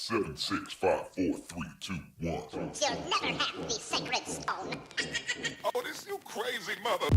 7, 6, 5, 4, 3, 2, 1. You'll never have the sacred stone. Oh, this you crazy mother.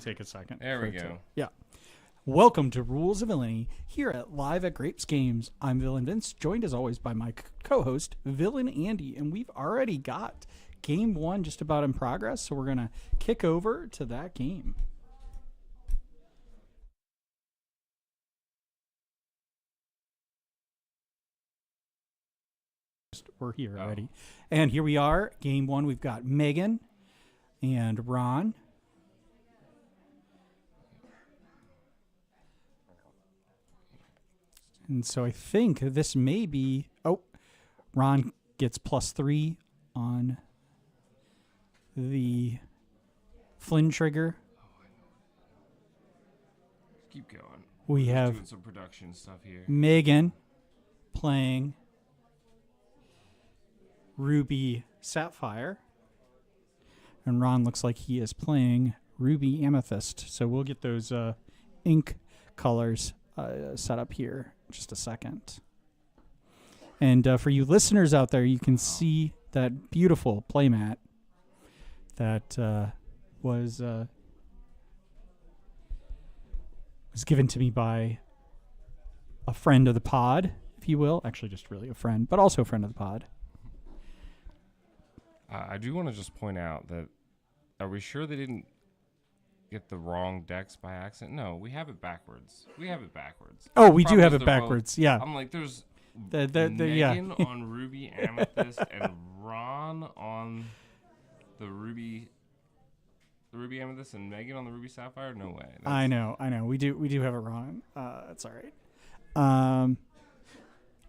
Take a second. There we go. Yeah. Welcome to Rules of Villainy here at Live at Grapes Games. I'm Villain Vince, joined as always by my co-host, Villain Andy, and we've already got Game 1 just about in progress, so we're going to kick over to that game. We're here already. And here we are, Game 1. We've got Megan and Ron. And so I think this may be... Oh, Ron gets +3 on the Flynn trigger. Keep going. We We're have doing some production stuff here. Megan playing Ruby Sapphire. And Ron looks like he is playing Ruby Amethyst. So we'll get those ink colors set up here in just a second. And for you listeners out there, you can see that beautiful playmat that was given to me by a friend of the pod, if you will. Actually, just really a friend, but also a friend of the pod. I do want to just point out that, are we sure they didn't get the wrong decks by accident? No, we have it backwards. Oh, we do Problem have is it they're backwards. both- Yeah. I'm like, there's yeah. Megan on Ruby Amethyst and Ron on the Ruby Amethyst and Megan on the Ruby Sapphire. No way. I know. We do have it wrong. That's all right.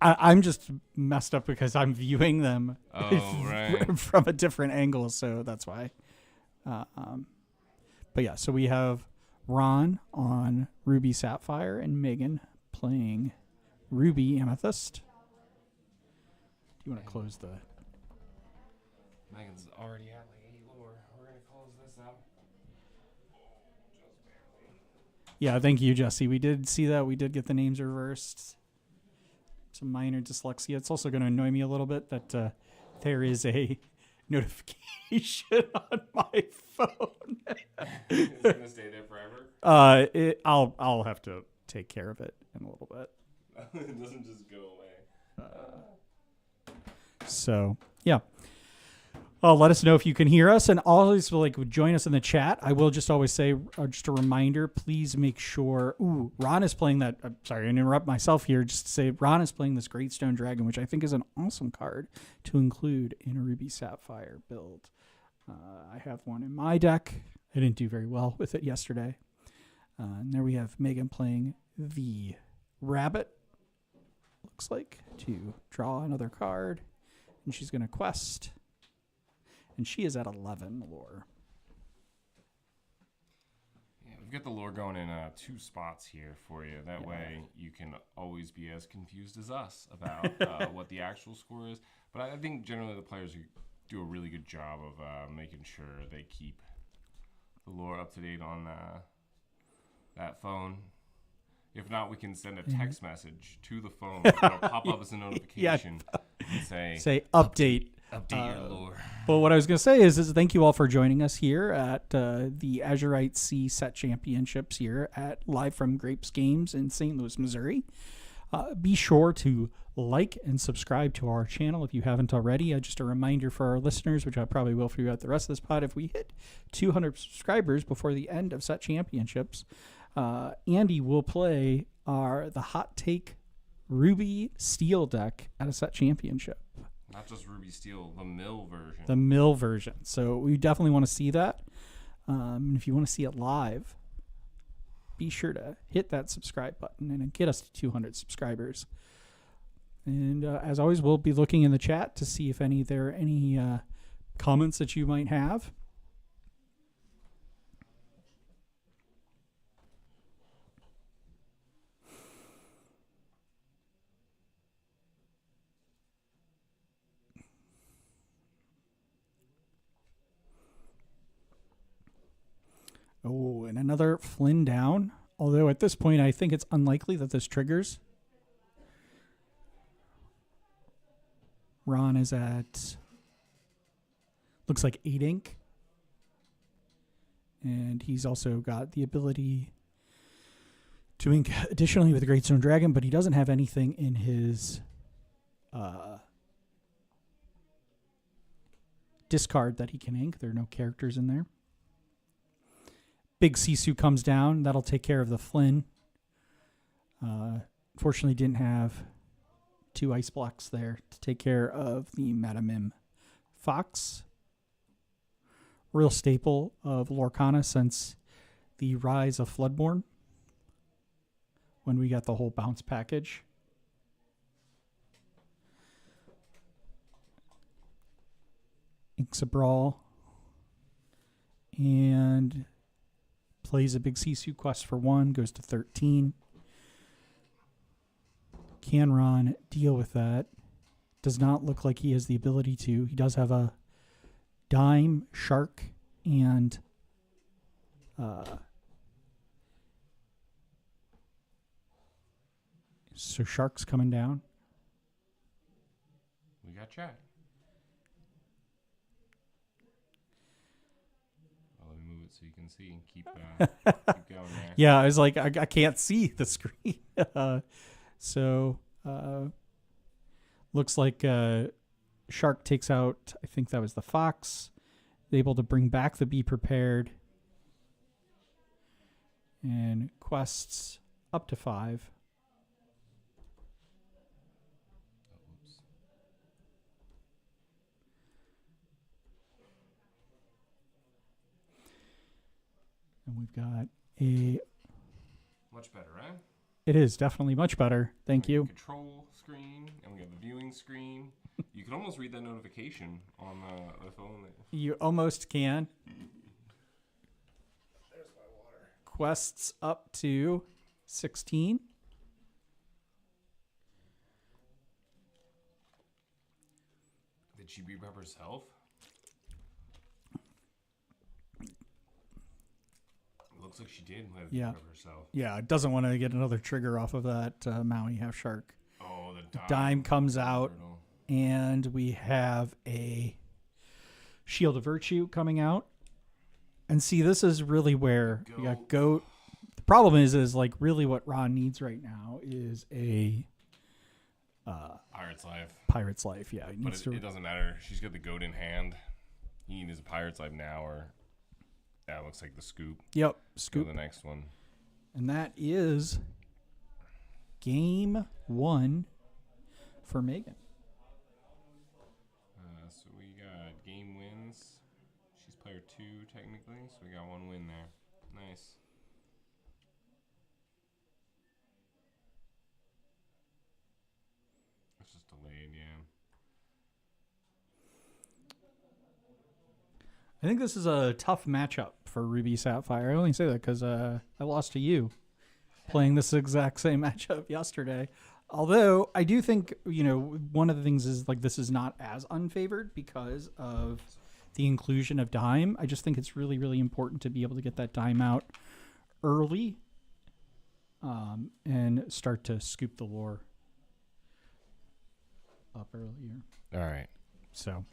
I'm just messed up because I'm viewing them right. from a different angle, so that's why. But yeah, so we have Ron on Ruby Sapphire and Megan playing Ruby Amethyst. Do you want to close the... Megan's already at like 8 lore. We're going to close this out. Yeah, thank you, Jesse. We did see that. We did get the names reversed. Some minor dyslexia. It's also going to annoy me a little bit that there is a notification on my phone. It's going to stay there forever? I'll have to take care of it in a little bit. It doesn't just go away. So, yeah. Let us know if you can hear us, and always join us in the chat. I will just always say, just a reminder, please make sure. Ron is playing that. Sorry, I interrupt myself here. Just to say, Ron is playing this Great Stone Dragon, which I think is an awesome card to include in a Ruby Sapphire build. I have one in my deck. I didn't do very well with it yesterday. And there we have Megan playing the Rabbit. Looks like to draw another card, and she's going to quest. And she is at 11 lore. Yeah, we've got the lore going in 2 spots here for you. That way you can always be as confused as us about what the actual score is. But I think generally the players do a really good job of making sure they keep the lore up to date on that phone. If not, we can send a text message to the phone. It'll pop up as a notification and say update. Update your lore. But what I was going to say is thank you all for joining us here at the Azurite SET Championships here at live from Grapes Games in St. Louis, Missouri. Be sure to like and subscribe to our channel if you haven't already. Just a reminder for our listeners, which I probably will throughout the rest of this pod, if we hit 200 subscribers before the end of SET Championships, Andy will play the Hot Take Ruby Steel deck at a SET Championship. Not just Ruby Steel, the mill version. The mill version. So we definitely want to see that. And if you want to see it live, be sure to hit that subscribe button and get us to 200 subscribers. And as always, we'll be looking in the chat to see if there are any comments that you might have. Oh, and another Flynn down. Although at this point, I think it's unlikely that this triggers. Ron is at, looks like 8 ink. And he's also got the ability to ink additionally with the Great Stone Dragon, but he doesn't have anything in his discard that he can ink. There are no characters in there. Big Sisu comes down. That'll take care of the Flynn. Fortunately, didn't have 2 ice blocks there to take care of the Madamim Fox. Real staple of Lorcana since the Rise of Floodborn, when we got the whole bounce package. Inks a Brawl. And plays a big Sisu quest for 1, goes to 13. Can Ron deal with that? Does not look like he has the ability to. He does have a Dime, Shark, and so Shark's coming down. We got chat. Let me move it so you can see and keep keep going there. Yeah, I was like, I can't see the screen. So looks like Shark takes out, I think that was the Fox. Able to bring back the Be Prepared. And quests up to 5. Oops. And we've got a... Much better, right? It is definitely much better. Thank you. Control screen, and we have the viewing screen. You can almost read that notification on the phone. You almost can. There's my water. Quests up to 16. Did she re-prep herself? It looks like she did Yeah. re-prep herself. Yeah, it doesn't want to get another trigger off of that Maui half shark. Oh, the Dime comes out, Loredle. and we have a Shield of Virtue coming out. And see, this is really where we got Goat. The problem is like really what Ron needs right now is a Pirate's Life. Pirate's Life. Yeah, he But needs it doesn't matter. She's got the goat in hand. He needs a Pirate's Life now, or that looks like the scoop. Yep, Go scoop. to the next one. And that is game 1 for Megan. So we got game wins. She's player 2 technically, so we got 1 win there. Nice. It's just delayed, yeah. I think this is a tough matchup for Ruby Sapphire. I only say that because I lost to you playing this exact same matchup yesterday. Although I do think, one of the things is like this is not as unfavored because of the inclusion of Dime. I just think it's really, really important to be able to get that Dime out early and start to scoop the lore up earlier. All right. So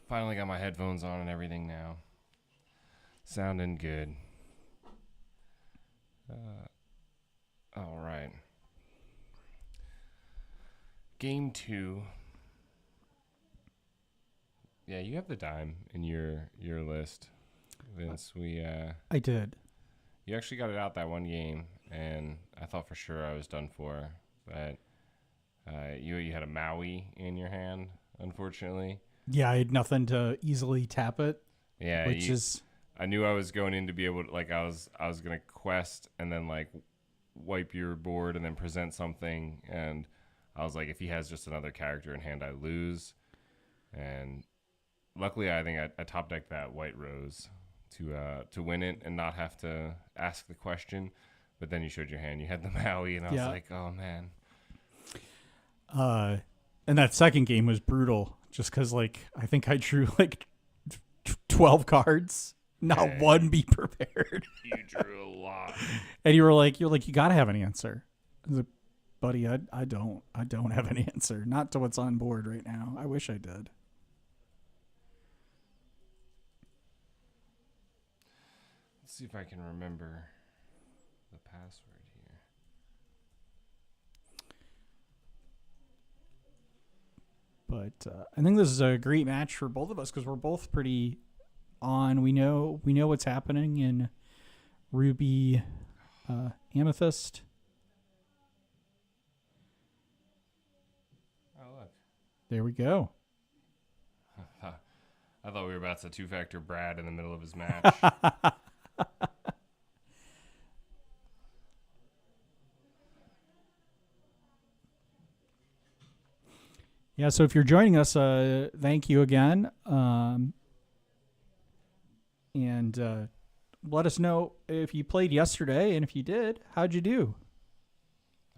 Finally got my headphones on and everything now. Sounding good. All right. Game 2. Yeah, you have the Dime in your list, Vince. I did. You actually got it out that one game, and I thought for sure I was done for. But you had a Maui in your hand, unfortunately. Yeah, I had nothing to easily tap it. Yeah, I knew I was going in to be able to, like, I was gonna quest and then like wipe your board and then present something, and I was like, if he has just another character in hand, I lose. And luckily, I think I top decked that White Rose to win it and not have to ask the question. But then you showed your hand, you had the Maui, and I was like, oh man. And that second game was brutal, just because like I think I drew like 12 cards, not one Be Prepared. You drew a lot. And you're like, you gotta have an answer. I was like, buddy, I don't have an answer. Not to what's on board right now. I wish I did. Let's see if I can remember the password here. But I think this is a great match for both of us because we're both pretty on. We know what's happening in Ruby Amethyst. Oh, look. There we go. I thought we were about to two-factor Brad in the middle of his match. Yeah, so if you're joining us, thank you again. And let us know if you played yesterday, and if you did, how'd you do?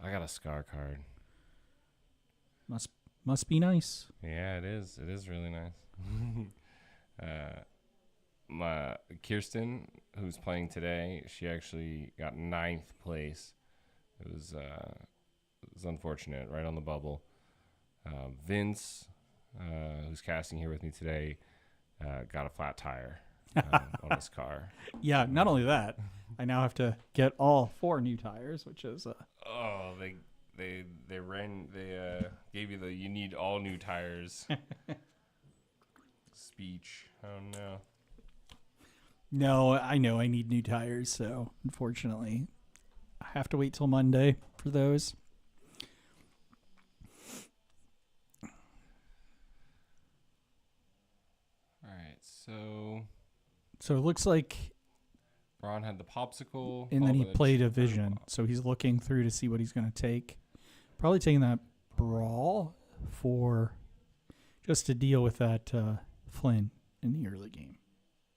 I got a Scar card. Must be nice. Yeah, it is. It is really nice. My Kirsten, who's playing today, she actually got 9th place. It was unfortunate, right on the bubble. Vince, who's casting here with me today, got a flat tire on his car. Yeah, not only that, I now have to get all 4 new tires, which is Oh, they gave you the "you need all new tires" speech. Oh no. No, I know I need new tires, so unfortunately, I have to wait till Monday for those. All right, so So it looks like, Ron had the popsicle, and then he followed by the played a cheese vision, ball. so he's looking through to see what he's going to take. Probably taking that brawl for just to deal with that Flynn in the early game.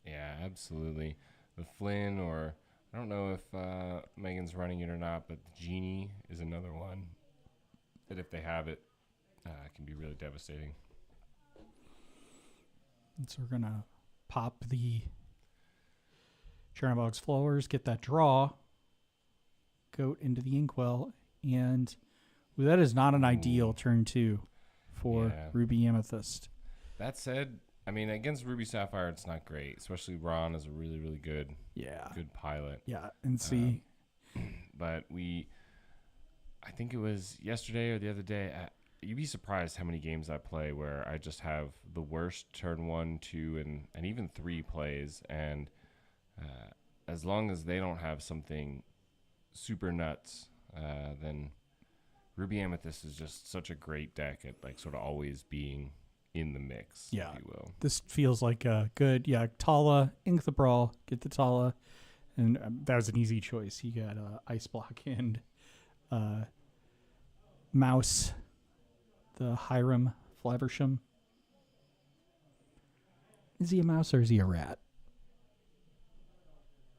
Yeah, absolutely. The Flynn, or I don't know if Megan's running it or not, but the Genie is another one that if they have it, can be really devastating. And so we're going to pop the Chernobog's Flowers, get that draw, goat into the Inkwell, and that is not an ideal turn 2 for Ruby Amethyst. That said, I mean, against Ruby Sapphire, it's not great, especially Ron is a really, really good pilot. Yeah, and see. But I think it was yesterday or the other day, you'd be surprised how many games I play where I just have the worst turn 1, 2, and even 3 plays, and as long as they don't have something super nuts, then Ruby Amethyst is just such a great deck at like sort of always being in the mix, if you will. This feels like a good, Tala, Ink the Brawl, get the Tala, and that was an easy choice. You got Ice Block and Mouse, the Hiram Flaversham. Is he a mouse or is he a rat?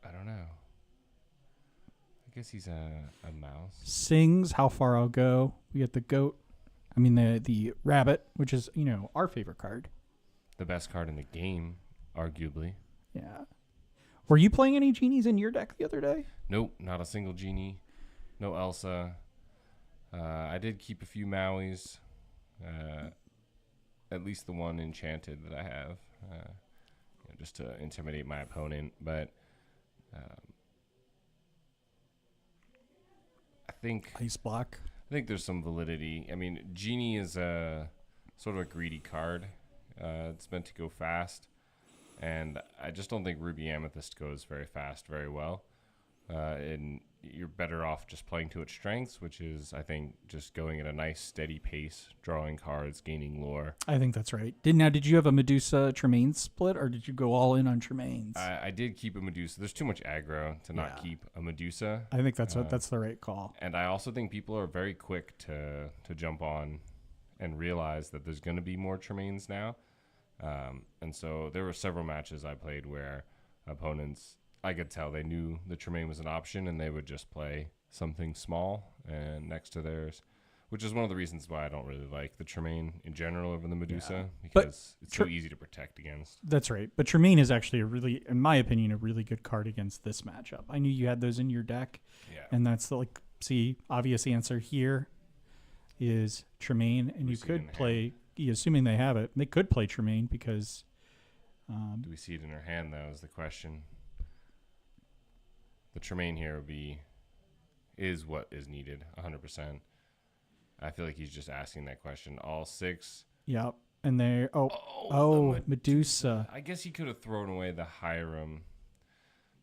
I don't know. I guess he's a mouse. Sings How Far I'll Go. We get the goat. I mean the rabbit, which is, our favorite card. The best card in the game, arguably. Yeah. Were you playing any genies in your deck the other day? Nope, not a single Genie. No Elsa. I did keep a few Mauis. At least the one Enchanted that I have. Just to intimidate my opponent. But I think Ice Block. I think there's some validity. I mean, Genie is a sort of a greedy card. It's meant to go fast, and I just don't think Ruby Amethyst goes very fast very well. And you're better off just playing to its strengths, which is, I think, just going at a nice steady pace, drawing cards, gaining lore. I think that's right. Did you have a Medusa Tremaine split, or did you go all in on Tremaines? I did keep a Medusa. There's too much aggro to not keep a Medusa. I think that's the right call. And I also think people are very quick to jump on and realize that there's going to be more Tremaines now. And so there were several matches I played where opponents, I could tell they knew the Tremaine was an option, and they would just play something small and next to theirs, which is one of the reasons why I don't really like the Tremaine in general over the Medusa, because it's so easy to protect against. That's right. But Tremaine is actually in my opinion, a really good card against this matchup. I knew you had those in your deck, and that's the obvious answer here is Tremaine, and you could play, assuming they have it, they could play Tremaine because... do we see it in her hand, though, is the question. the Tremaine here is what is needed 100%. I feel like he's just asking that question. All 6. Yep. And there. Oh, Medusa. I guess he could have thrown away the Hiram.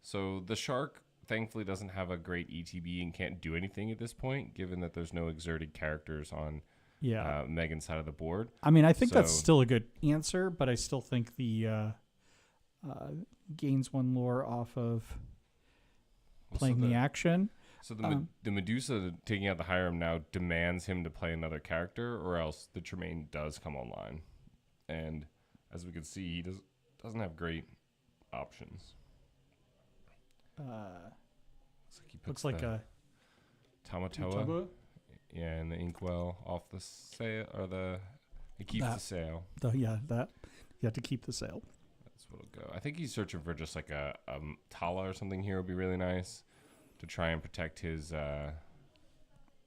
So the Shark thankfully doesn't have a great ETB and can't do anything at this point, given that there's no exerted characters on Megan's side of the board. I mean, I think that's still a good answer, but I still think the gains 1 lore off of playing the action. So the Medusa taking out the Hiram now demands him to play another character, or else the Tremaine does come online. And as we can see, he doesn't have great options. Looks like a Tamatoa. Yeah, and the Inkwell off the sail, or it keeps the sail. You have to keep the sail. That's what'll go. I think he's searching for just like a Tala or something here would be really nice to try and protect his. The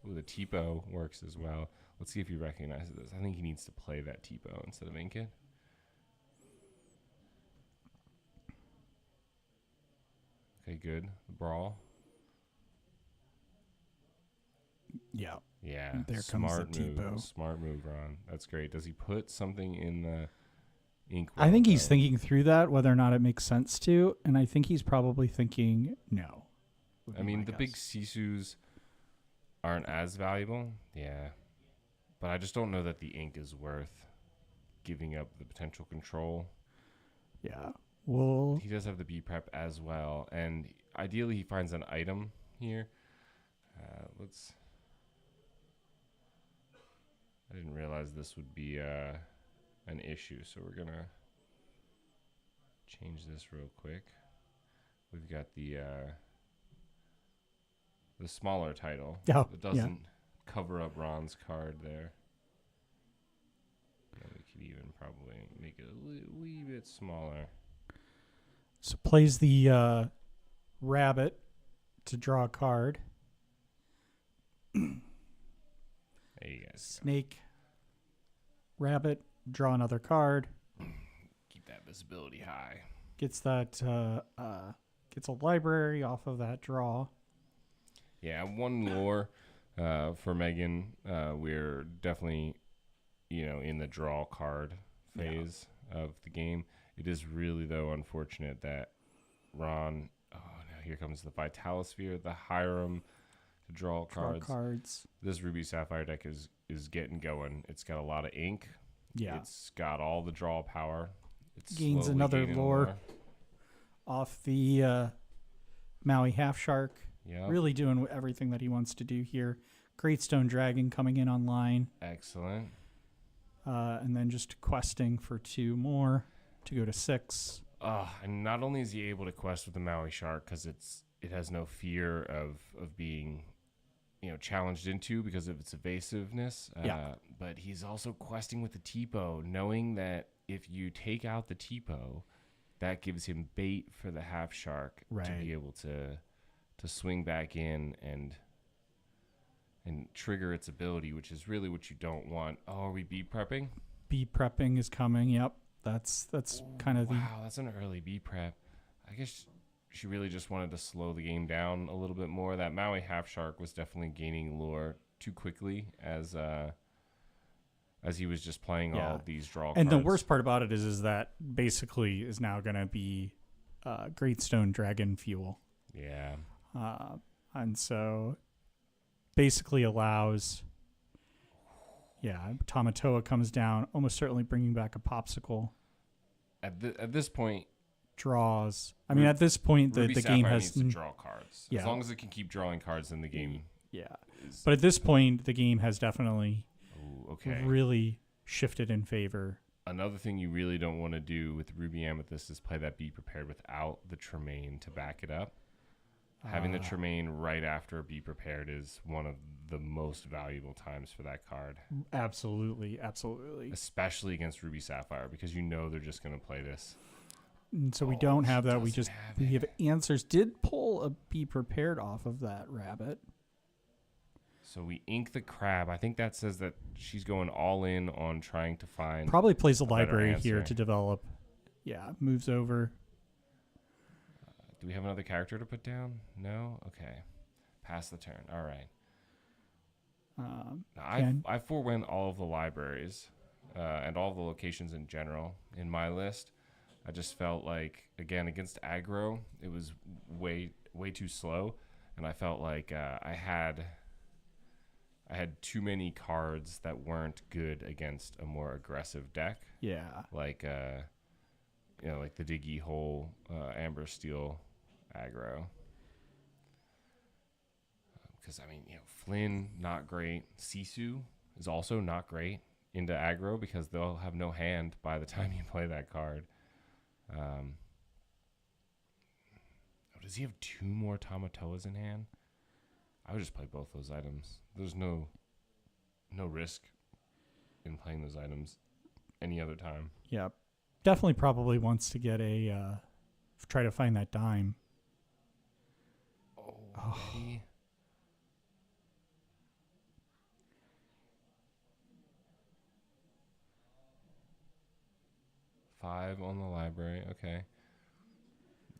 Tipo works as well. Let's see if he recognizes this. I think he needs to play that Tipo instead of ink it. Okay, good. The Brawl. Yeah. Yeah. There Smart comes the move. Tipo. Smart move, Ron. That's great. Does he put something in the ink? I think he's thinking through that, whether or not it makes sense to, and I think he's probably thinking no. I mean, the big Sisus aren't as valuable. Yeah. But I just don't know that the ink is worth giving up the potential control. Yeah. Well, he does have the B prep as well, and ideally he finds an item here. I didn't realize this would be an issue, so we're gonna change this real quick. We've got the smaller title. It doesn't cover up Ron's card there. We could even probably make it a wee bit smaller. So plays the rabbit to draw a card. There you guys Snake, rabbit, draw another card. Keep that visibility high. Gets that gets a library off of that draw. Yeah, 1 lore for Megan. We're definitely, in the draw card phase of the game. It is really, though, unfortunate that Ron. Oh no! Here comes the Vitalosphere, the Hiram to draw cards. This Ruby Sapphire deck is getting going. It's got a lot of ink. Yeah. It's got all the draw power. It's gains another lore off the Maui Half Shark. Yeah. Really doing everything that he wants to do here. Great Stone Dragon coming in online. Excellent. And then just questing for 2 more to go to 6. And not only is he able to quest with the Maui Shark because it has no fear of being challenged into because of its evasiveness. But he's also questing with the Tipo, knowing that if you take out the Tipo, that gives him bait for the Half Shark to be able to swing back in and trigger its ability, which is really what you don't want. Oh, are we B prepping? B prepping is coming. Yep. That's kind of Wow, that's an early B prep. I guess she really just wanted to slow the game down a little bit more. That Maui Half Shark was definitely gaining lore too quickly as he was just playing all these draw cards. And the worst part about it is that basically is now going to be Great Stone Dragon fuel. Yeah. And so basically allows, Tamatoa comes down, almost certainly bringing back a Popsicle. At this point, draws. I mean, at this point, the game has needs to draw cards. As long as it can keep drawing cards in the game. Yeah. But at this point, the game has definitely okay. really shifted in favor. Another thing you really don't want to do with Ruby Amethyst is play that Be Prepared without the Tremaine to back it up. Having the Tremaine right after Be Prepared is one of the most valuable times for that card. Absolutely. Especially against Ruby Sapphire, because they're just going to play this. And so we don't have that. We have answers. Did pull a Be Prepared off of that rabbit. So we ink the crab. I think that says that she's going all in on trying to find. Probably plays a library here to develop. Yeah, moves over. Do Do we have another character to put down? No? Okay. Pass the turn. All right. I forewent all of the libraries and all the locations in general in my list. I just felt like, again, against aggro, it was way too slow, and I felt like I had too many cards that weren't good against a more aggressive deck. Yeah. Like like the Diggy Hole, Amber Steel aggro. Because, I mean, Flynn, not great. Sisu is also not great into aggro because they'll have no hand by the time you play that card. Does he have 2 more Tamatoas in hand? I would just play both those items. There's no risk in playing those items any other time. Yeah. Definitely probably wants to get try to find that dime. Oh. Ready? Five on the library. Okay.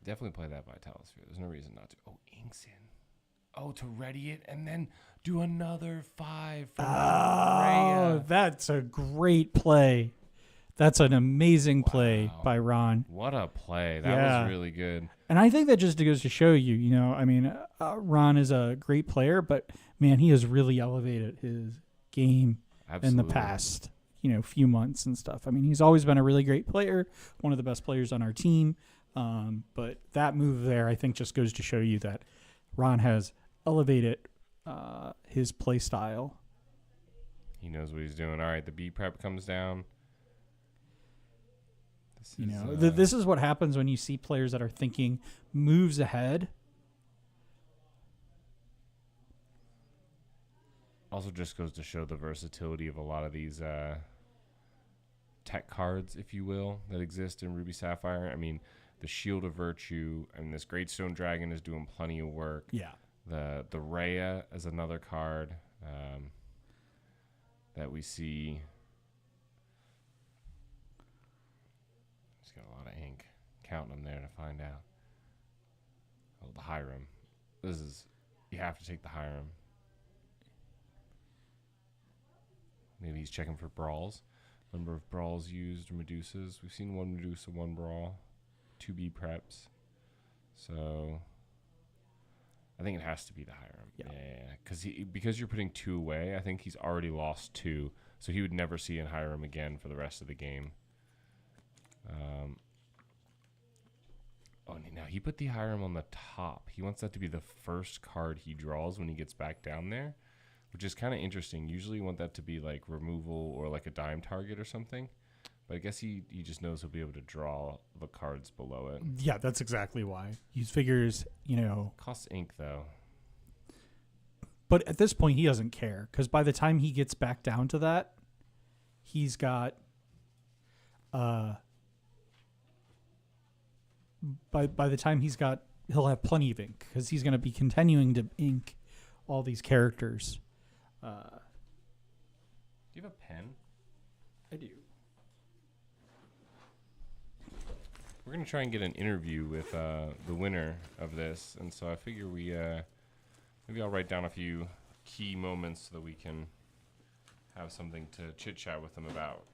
Definitely play that Vitality Sphere. There's no reason not to. Oh, Ink's in. Oh, to ready it and then do another 5 for Rhea. That's a great play. That's an amazing play by Ron. What a play. That was really good. And I think that just goes to show you, Ron is a great player, but, man, he has really elevated his game in the past, few months and stuff. I mean, he's always been a really great player, one of the best players on our team. But that move there, I think, just goes to show you that Ron has elevated his play style. He knows what he's doing. All right, the B prep comes down. This is what happens when you see players that are thinking moves ahead. Also just goes to show the versatility of a lot of these tech cards, if you will, that exist in Ruby Sapphire. I mean, the Shield of Virtue and this Great Stone Dragon is doing plenty of work. Yeah. The Rhea is another card that we see. He's got a lot of ink. Counting them there to find out. Oh, the Hiram. You have to take the Hiram. Maybe he's checking for brawls. Number of brawls used, Medusas. We've seen 1 Medusa, 1 brawl. 2 B preps. So I think it has to be the Hiram. Yeah. Because you're putting 2 away, I think he's already lost 2. So he would never see an Hiram again for the rest of the game. Now he put the Hiram on the top. He wants that to be the first card he draws when he gets back down there, which is kind of interesting. Usually you want that to be like removal or like a dime target or something. But I guess he just knows he'll be able to draw the cards below it. Yeah, that's exactly why. He figures, Costs ink, though. But at this point, he doesn't care. Because by the time he gets back down to that, he's got... By the time he'll have plenty of ink. Because he's going to be continuing to ink all these characters. Do you have a pen? I do. We're going to try and get an interview with the winner of this. And so I figure maybe I'll write down a few key moments so that we can have something to chit-chat with them about.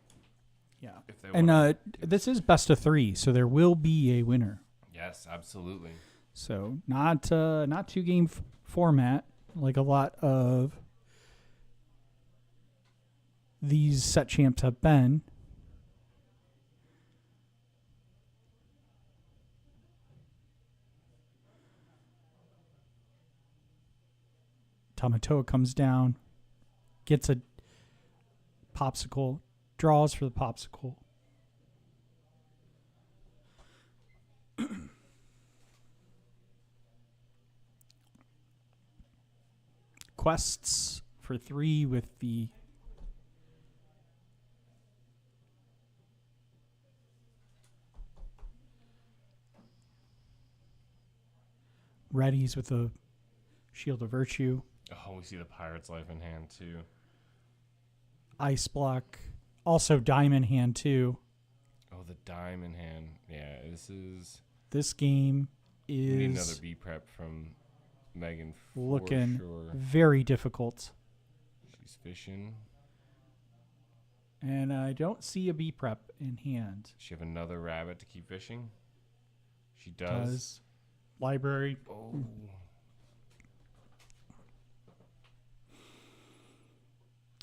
Yeah. If they and this is best of 3, so there will be a winner. Yes, absolutely. So not 2-game format like a lot of these set champs have been. Tamatoa comes down, gets a popsicle, draws for the popsicle. Quests for 3 with the readies with the Shield of Virtue. Oh, we see the Pirate's Life in hand, too. Ice block. Also dime in hand, too. Oh, the dime in hand. Yeah, This game We need another is B prep from Megan for looking sure. very difficult. She's fishing. And I don't see a B prep in hand. Does she have another rabbit to keep fishing? She does. Library. Oh.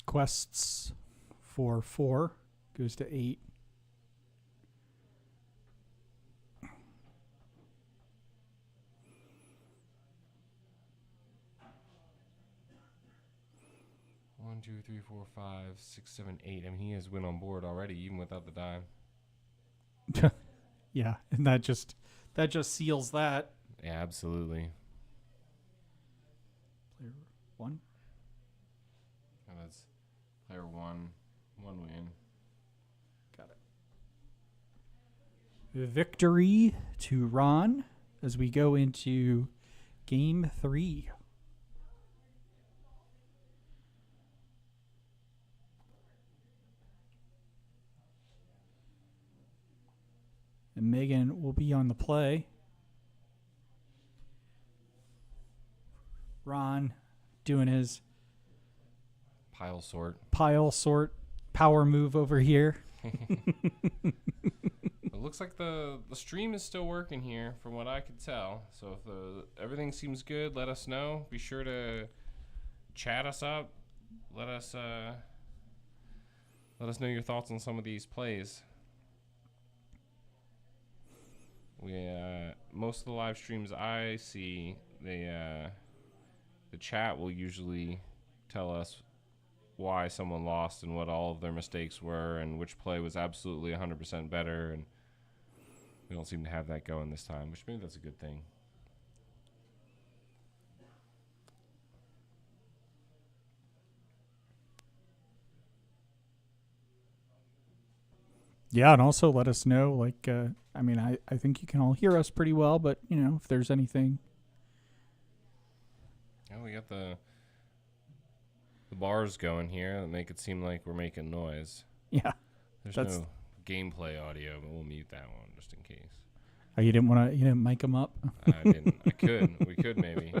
Quests for 4 goes to 8. One, 2, 3, 4, 5, 6, 7, 8. I mean, he has win on board already, even without the dime. Yeah, and that just seals that. Yeah, absolutely. Player 1. And that's player 1 win. Got it. Victory to Ron as we go into game 3. And Megan will be on the play. Ron doing his Pile sort. pile sort power move over here. It looks like the stream is still working here, from what I could tell. So if everything seems good, let us know. Be sure to chat us up. Let us know your thoughts on some of these plays. Most of the live streams I see, the chat will usually tell us why someone lost and what all of their mistakes were and which play was absolutely 100% better, and we don't seem to have that going this time, which maybe that's a good thing. Yeah, and also let us know, like, I mean, I think you can all hear us pretty well, but, you know, if there's anything. Oh, we got the bars going here that make it seem like we're making noise. Yeah. There's That's- no gameplay audio, but we'll mute that one just in case. Oh, you didn't mic them up? I didn't. I could. We could maybe.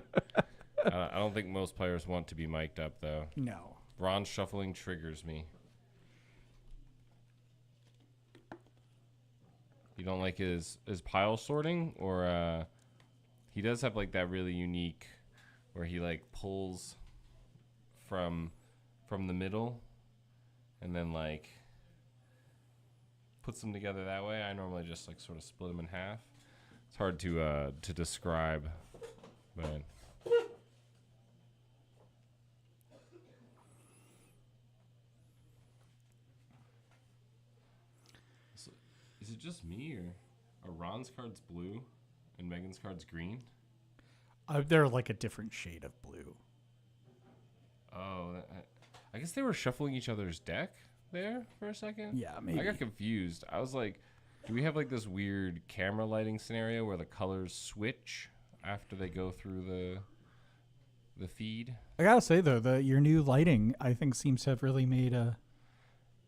I don't think most players want to be mic'd up, though. No. Ron shuffling triggers me. You don't like his pile sorting? Or he does have like that really unique where he like pulls from the middle and then like puts them together that way. I normally just like sort of split them in half. It's hard to describe, but so, is it just me or are Ron's cards blue and Megan's cards green? They're like a different shade of blue. Oh, I guess they were shuffling each other's deck there for a second. Yeah, maybe. I got confused. I was like, do we have like this weird camera lighting scenario where the colors switch after they go through the feed? I gotta say though, your new lighting I think seems to have really made a.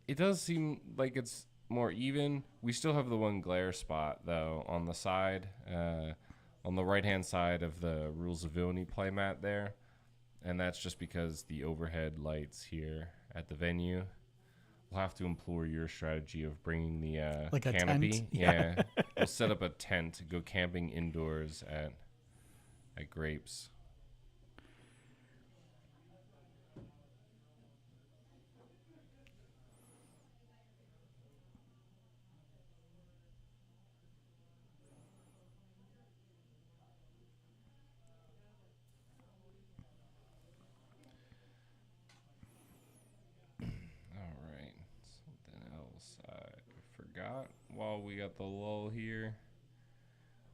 It does seem like it's more even. We still have the one glare spot though on the side, on the right hand side of the Rules of Villainy playmat there, and that's just because the overhead lights here at the venue. We'll have to implore your strategy of bringing the Like a canopy. tent? Yeah, we'll set up a tent, go camping indoors at Grapes. Forgot while we got the lull here.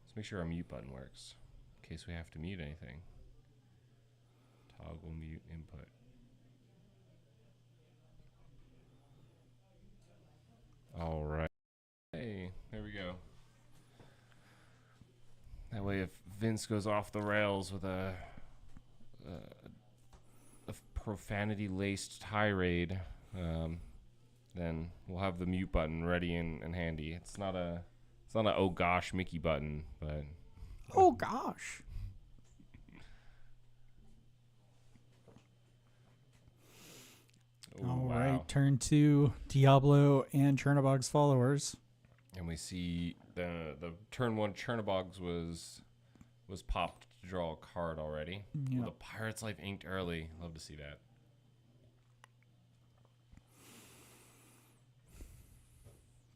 Let's make sure our mute button works in case we have to mute anything. Toggle mute input. All right. Hey, there we go. That way if Vince goes off the rails with a profanity-laced tirade, then we'll have the mute button ready and handy. It's not a oh gosh Mickey button, but Oh, gosh. Oh, All wow. right, turn to Diablo and Chernobog's followers. And we see the turn 1 Chernobog's was popped to draw a card already. Yeah. Well, the Pirate's Life inked early. Love to see that.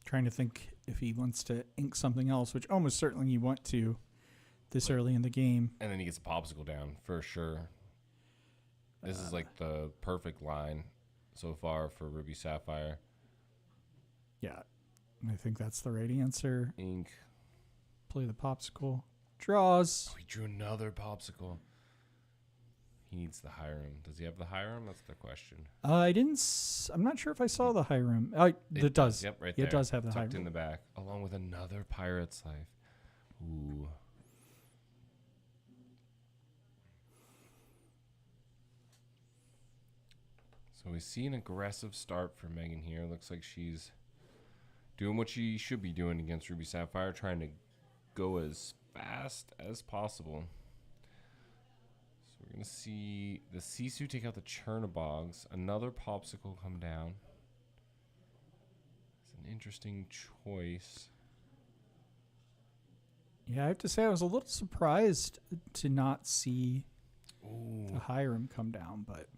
Trying to think if he wants to ink something else, which almost certainly you want to this early in the game. And then he gets a popsicle down for sure. This is like the perfect line so far for Ruby Sapphire. Yeah, I think that's the right answer. Ink. Play the popsicle. Draws. Oh, he drew another popsicle. He needs the Hiram. Does he have the Hiram? That's the question. I didn't. I'm not sure if I saw the Hiram. It does. Yep, right there. It does have the tucked Hiram. in the back, along with another Pirate's Life. Ooh. So we see an aggressive start for Megan here. Looks like she's doing what she should be doing against Ruby Sapphire, trying to go as fast as possible. So we're going to see the Sisu take out the Chernobogs. Another Popsicle come down. It's an interesting choice. Yeah, I have to say I was a little surprised to not see the Hiram come down, but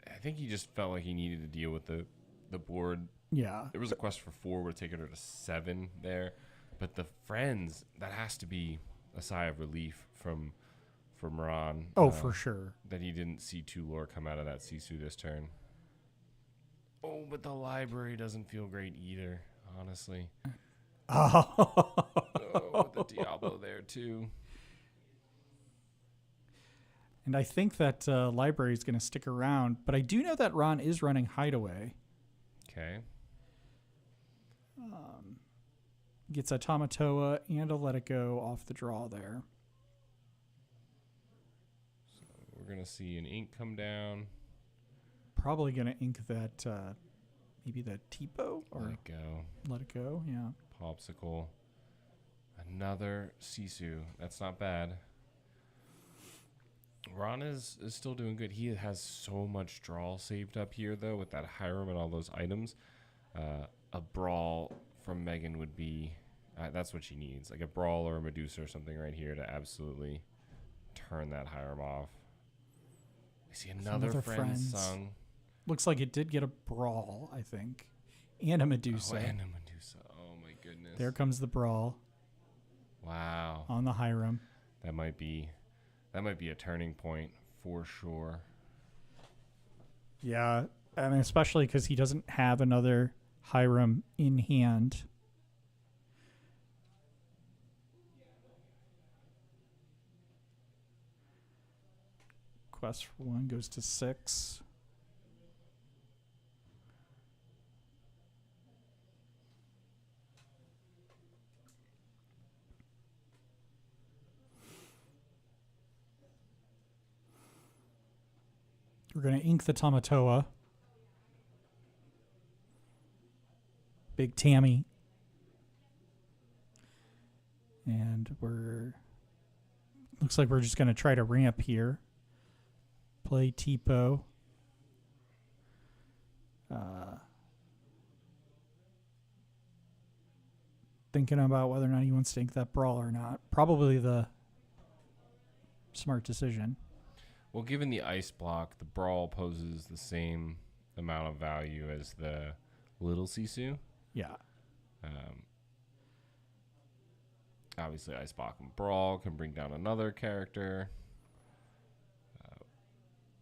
I think he just felt like he needed to deal with the board. yeah. There was a quest for 4, would have taken her to 7 there. But the friends, that has to be a sigh of relief from Ron. Oh, for sure. That he didn't see 2 lore come out of that Sisu this turn. Oh, but the library doesn't feel great either, honestly. Oh. Oh, with the Diablo there too. And I think that library is going to stick around, but I do know that Ron is running Hideaway. Okay. Gets a Tamatoa and a Let It Go off the draw there. So we're going to see an ink come down. Probably going to ink that, maybe the Tipo or Let it go. Let It Go, yeah. Popsicle. Another Sisu. That's not bad. Ron is still doing good. He has so much draw saved up here, though, with that Hiram and all those items. A Brawl from Megan would be... that's what she needs. Like a Brawl or a Medusa or something right here to absolutely turn that Hiram off. I see another friend sung. Looks like it did get a Brawl, I think. And a Medusa. Oh, and a Medusa. Oh, my goodness. There comes the Brawl Wow. on the Hiram. That might be a turning point for sure. Yeah, I mean, especially because he doesn't have another Hiram in hand. Quest for 1 goes to 6. We're going to ink the Tamatoa. Big Tammy. And looks like we're just going to try to ramp here. Play Tipo. Thinking about whether or not he wants to ink that Brawl or not. Probably the smart decision. Well, given the ice block, the Brawl poses the same amount of value as the little Sisu. Yeah. Obviously, ice block and Brawl can bring down another character.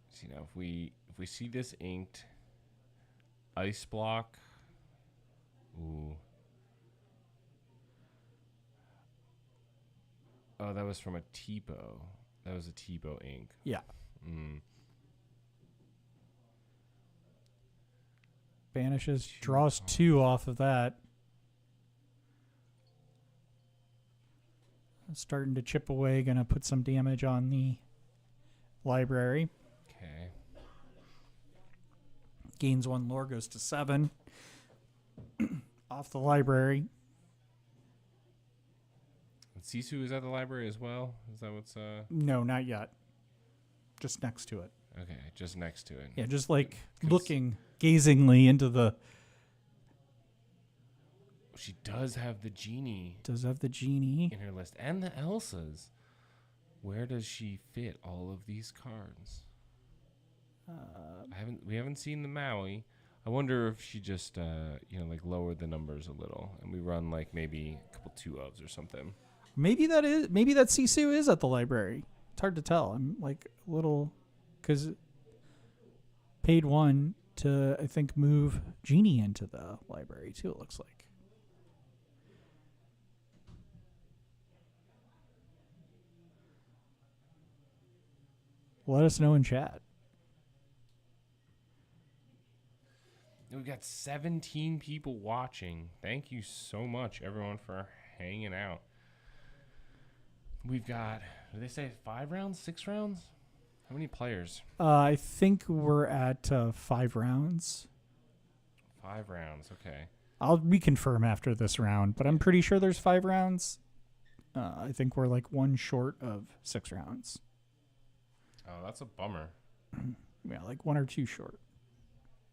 So, you know, if we see this inked, ice block. Ooh. Oh, that was from a Tipo. That was a Tipo ink. Yeah. Mm. Banishes, draws 2 off of that. Starting to chip away, gonna put some damage on the library. Okay. Gains 1 lore, goes to 7. Off the library. Let's Sisu is at the library as well? Is that what's No, not yet. Just next to it. okay? Just next to it. Yeah, just like looking gazingly into the. She does have the genie Does have the genie. in her list and the Elsas. Where does she fit all of these cards? We haven't seen the Maui. I wonder if she just like lowered the numbers a little and we run like maybe a couple 2-ofs or something. Maybe that Sisu is at the library. It's hard to tell. I'm like a little, because paid 1 to I think move genie into the library too. It looks like. Let us know in chat. We've got 17 people watching. Thank you so much, everyone, for hanging out. We've got, did they say 5 rounds, 6 rounds? How many players? I think we're at 5 rounds. 5 rounds, okay. I'll reconfirm after this round, but I'm pretty sure there's 5 rounds. I think we're like 1 short of 6 rounds. Oh, that's a bummer. Yeah, like 1 or 2 short.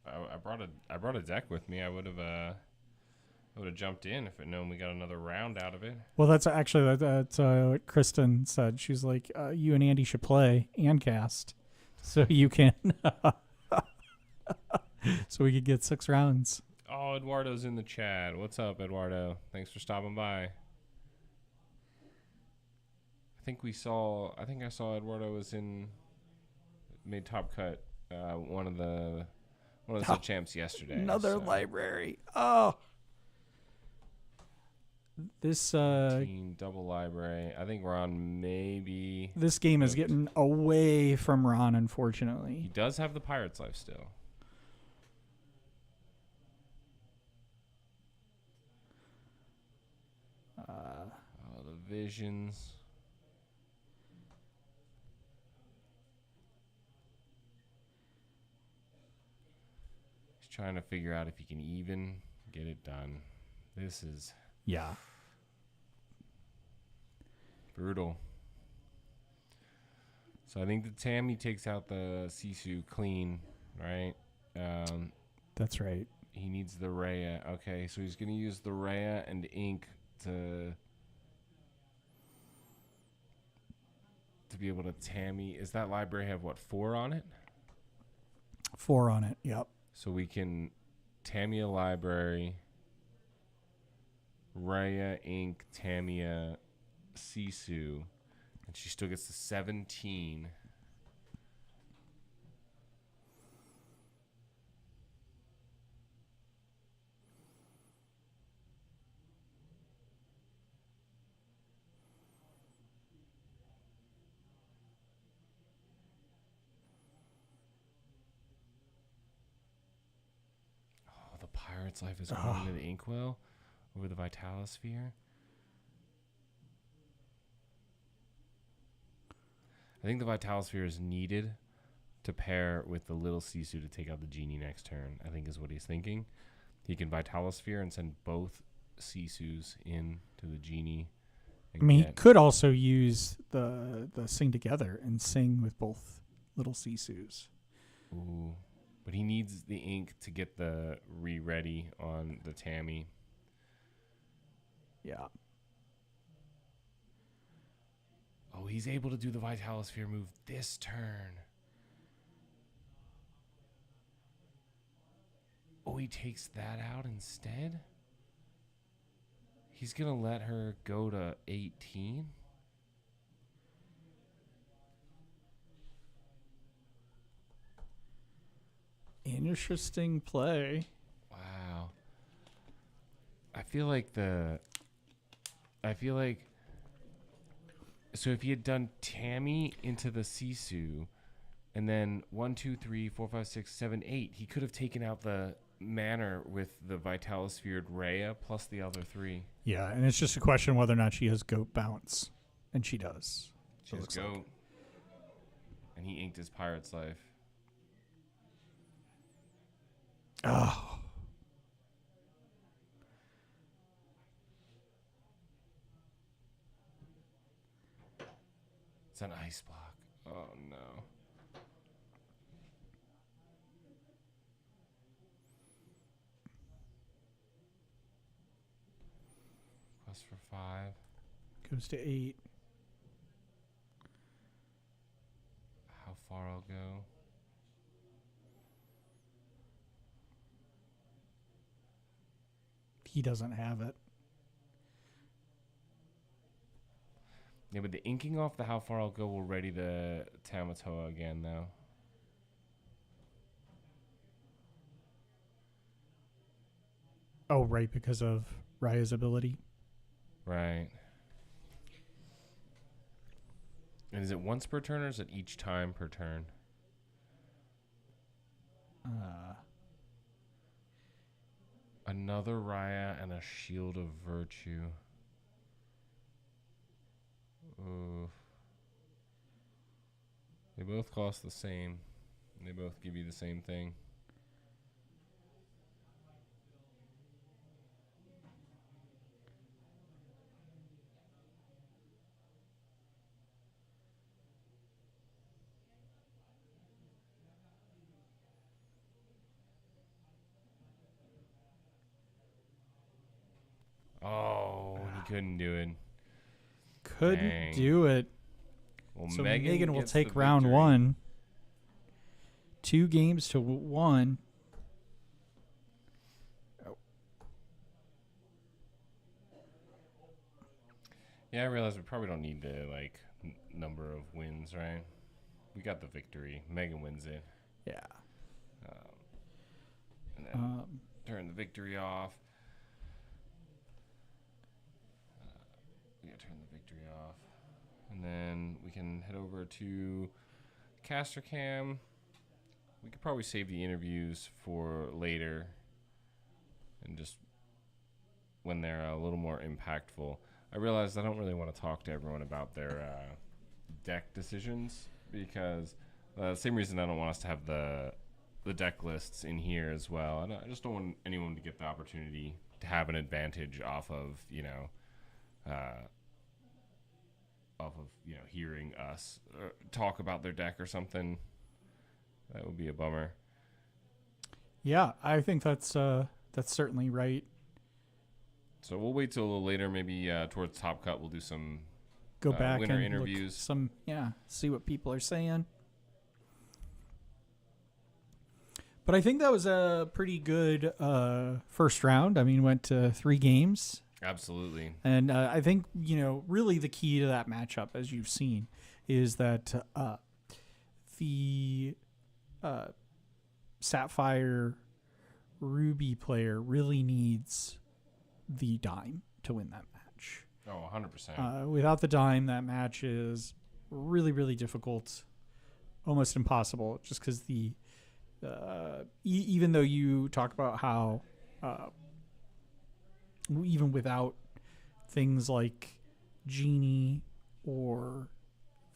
I brought a deck with me. I would have jumped in if I'd known we got another round out of it. Well, that's actually that's what Kristen said. She's like, you and Andy should play and cast, so you can, so we could get 6 rounds. Oh, Eduardo's in the chat. What's up, Eduardo? Thanks for stopping by. I think I saw Eduardo was made top cut. One of the set champs yesterday. Another library. Oh, this team double library. I think Ron maybe. This game is getting away from Ron, unfortunately. He does have the Pirate's Life still. The Visions. Trying to figure out if he can even get it done. This is brutal. So I think the Tammy takes out the Sisu clean, right? That's right. He needs the Rhea. Okay, so he's going to use the Rhea and ink to be able to Tammy. Is that library have what, 4 on it? 4 on it. Yep. So we can Tamia library, Rhea, ink, Tamia, Sisu, and she still gets the 17. Pirate's Life is going into the Inkwell over the Vitalosphere. I think the Vitalosphere is needed to pair with the little Sisu to take out the genie next turn, I think is what he's thinking. He can Vitalosphere and send both Sisus into the genie. I mean, he could also use the sing together and sing with both little Sisus. Ooh. But he needs the ink to get the re-ready on the Tammy. Yeah. Oh, he's able to do the Vitalosphere move this turn. Oh, he takes that out instead? He's going to let her go to 18? Interesting play. Wow. I feel like so if he had done Tammy into the Sisu and then 1, 2, 3, 4, 5, 6, 7, 8, he could have taken out the Manor with the Vitalosphere Rhea plus the other 3. Yeah, and it's just a question whether or not she has Goat Bounce. And she does. She has Goat. Like. And he inked his Pirate's Life. Oh. It's an ice block. Oh, no. Plus for 5. Goes to 8. How far I'll go? He doesn't have it. Yeah, but the inking off the how far I'll go will ready the Tamatoa again, though. Oh, right, because of Raya's ability. Right. And is it once per turn or is it each time per turn? Another Raya and a Shield of Virtue. Ooh. They both cost the same. They both give you the same thing. Oh, he couldn't do it. Couldn't Dang. do it. Well, So Megan will gets take the round victory. 1. 2 games to 1. Yeah, I realize we probably don't need the number of wins, right? We got the victory. Megan wins it. Yeah. And then turn the victory off. Turn the victory off. And then we can head over to Caster Cam. We could probably save the interviews for later and just when they're a little more impactful. I realized I don't really want to talk to everyone about their deck decisions because the same reason I don't want us to have the deck lists in here as well. And I just don't want anyone to get the opportunity to have an advantage off of, hearing us talk about their deck or something. That would be a bummer. Yeah, I think that's certainly right. So we'll wait till a little later. Maybe towards Top Cut, we'll do some Go back winner and interviews. look see what people are saying. But I think that was a pretty good first round. I mean, went to 3 games. Absolutely. And I think, really the key to that matchup, as you've seen, is that the Sapphire Ruby player really needs the dime to win that match. Oh, 100%. Without the dime, that match is really, really difficult, almost impossible, just because even though you talk about how even without things like Genie or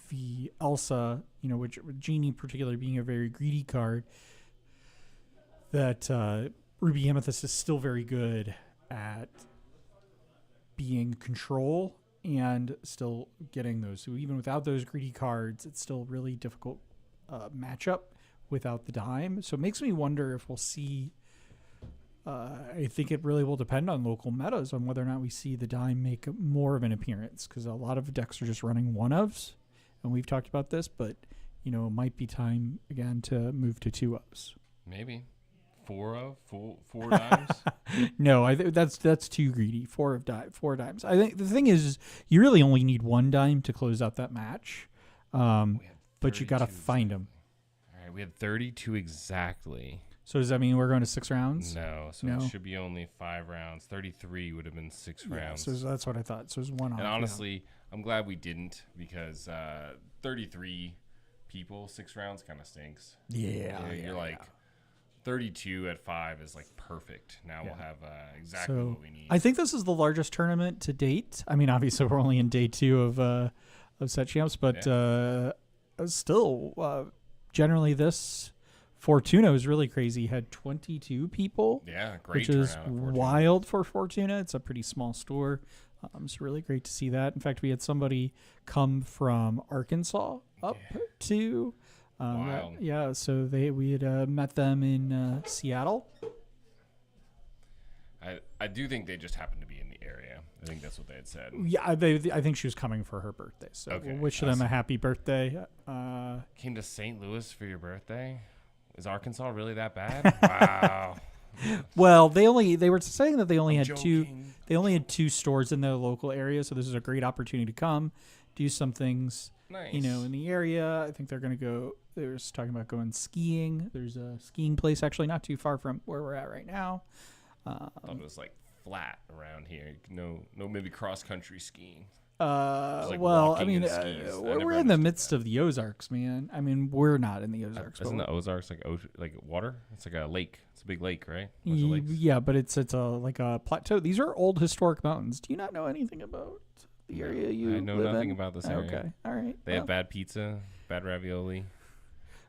the Elsa, which Genie particularly being a very greedy card, that Ruby Amethyst is still very good at being control and still getting those. So even without those greedy cards, it's still really difficult matchup without the dime. So it makes me wonder if we'll see. I think it really will depend on local metas on whether or not we see the dime make more of an appearance, because a lot of decks are just running one-ofs, and we've talked about this, but it might be time again to move to 2-ofs. Maybe 4 dimes. No, I think that's too greedy. 4 dimes. I think the thing is you really only need 1 dime to close out that match, but you got to find them. All right, we had 32 exactly. So does that mean we're going to 6 rounds? No, so it should be only 5 rounds. 33 would have been 6 rounds. So that's what I thought. So it's 1 off. And honestly, I'm glad we didn't, because 33 people, 6 rounds kind of stinks. You're like 32 at 5 is perfect. Now we'll have exactly what we need. I think this is the largest tournament to date. I mean, obviously we're only in day 2 of Set Champs, but still, generally this Fortuna is really crazy. Had 22 people. Yeah, great. Which is turnout at Fortuna. wild for Fortuna. It's a pretty small store. It's really great to see that. In fact, we had somebody come from Arkansas up to Wild. yeah. So we had met them in Seattle. I do think they just happened to be in the area. I think that's what they had said. Yeah, I think she was coming for her birthday. So Okay, we'll wish them a happy birthday. Came to St. Louis for your birthday? Is Arkansas really that bad? Wow. Well, they were saying that they only had joking. two stores in the local area, so this is a great opportunity to come do some things, Nice. in the area. I think they're going to go. They were just talking about going skiing. There's a skiing place actually not too far from where we're at right now. I thought it was like flat around here. No, maybe cross country skiing. Well, I walking mean, and skis. I we're never in the understood midst that. of the Ozarks, man. I mean, we're not in the Ozarks. Isn't but the Ozarks like water? It's like a lake. It's a big lake, right? Bunch of lakes. yeah, but it's like a plateau. These are old historic mountains. Do you not know anything about the area you I know live nothing in? about this area. Okay, all right. They have bad pizza, bad ravioli.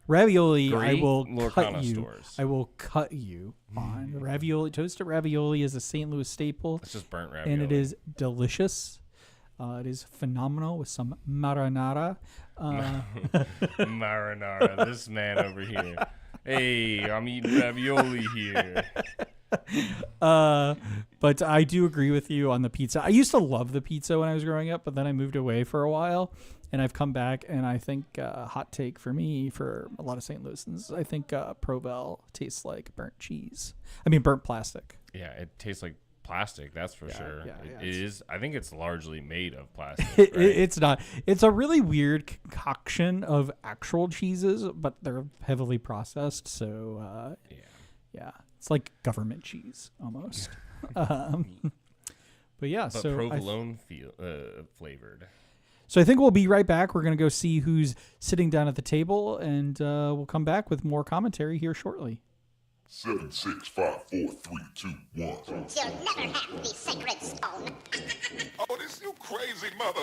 Ravioli, I Great will Lorcana cut you. stores. I will cut you on the ravioli. Toasted ravioli is a St. Louis staple, It's just burnt ravioli. and it is delicious. It is phenomenal with some marinara. Marinara. This man over here. Hey, I'm eating ravioli here. But I do agree with you on the pizza. I used to love the pizza when I was growing up, but then I moved away for a while, and I've come back. And I think hot take for me, for a lot of St. Louisans, I think Provel tastes like burnt cheese. I mean, burnt plastic. Yeah, it tastes like plastic, that's for sure. yeah, It is. I think it's largely made of plastic. It, right? it's not. It's a really weird concoction of actual cheeses, but they're heavily processed. So yeah, it's like government cheese almost. But yeah, But so provolone flavored. So I think we'll be right back. We're going to go see who's sitting down at the table, and we'll come back with more commentary here shortly. 7, 6, 5, 4, 3, 2, 1. You'll never have the sacred stone. Oh, this you crazy mother.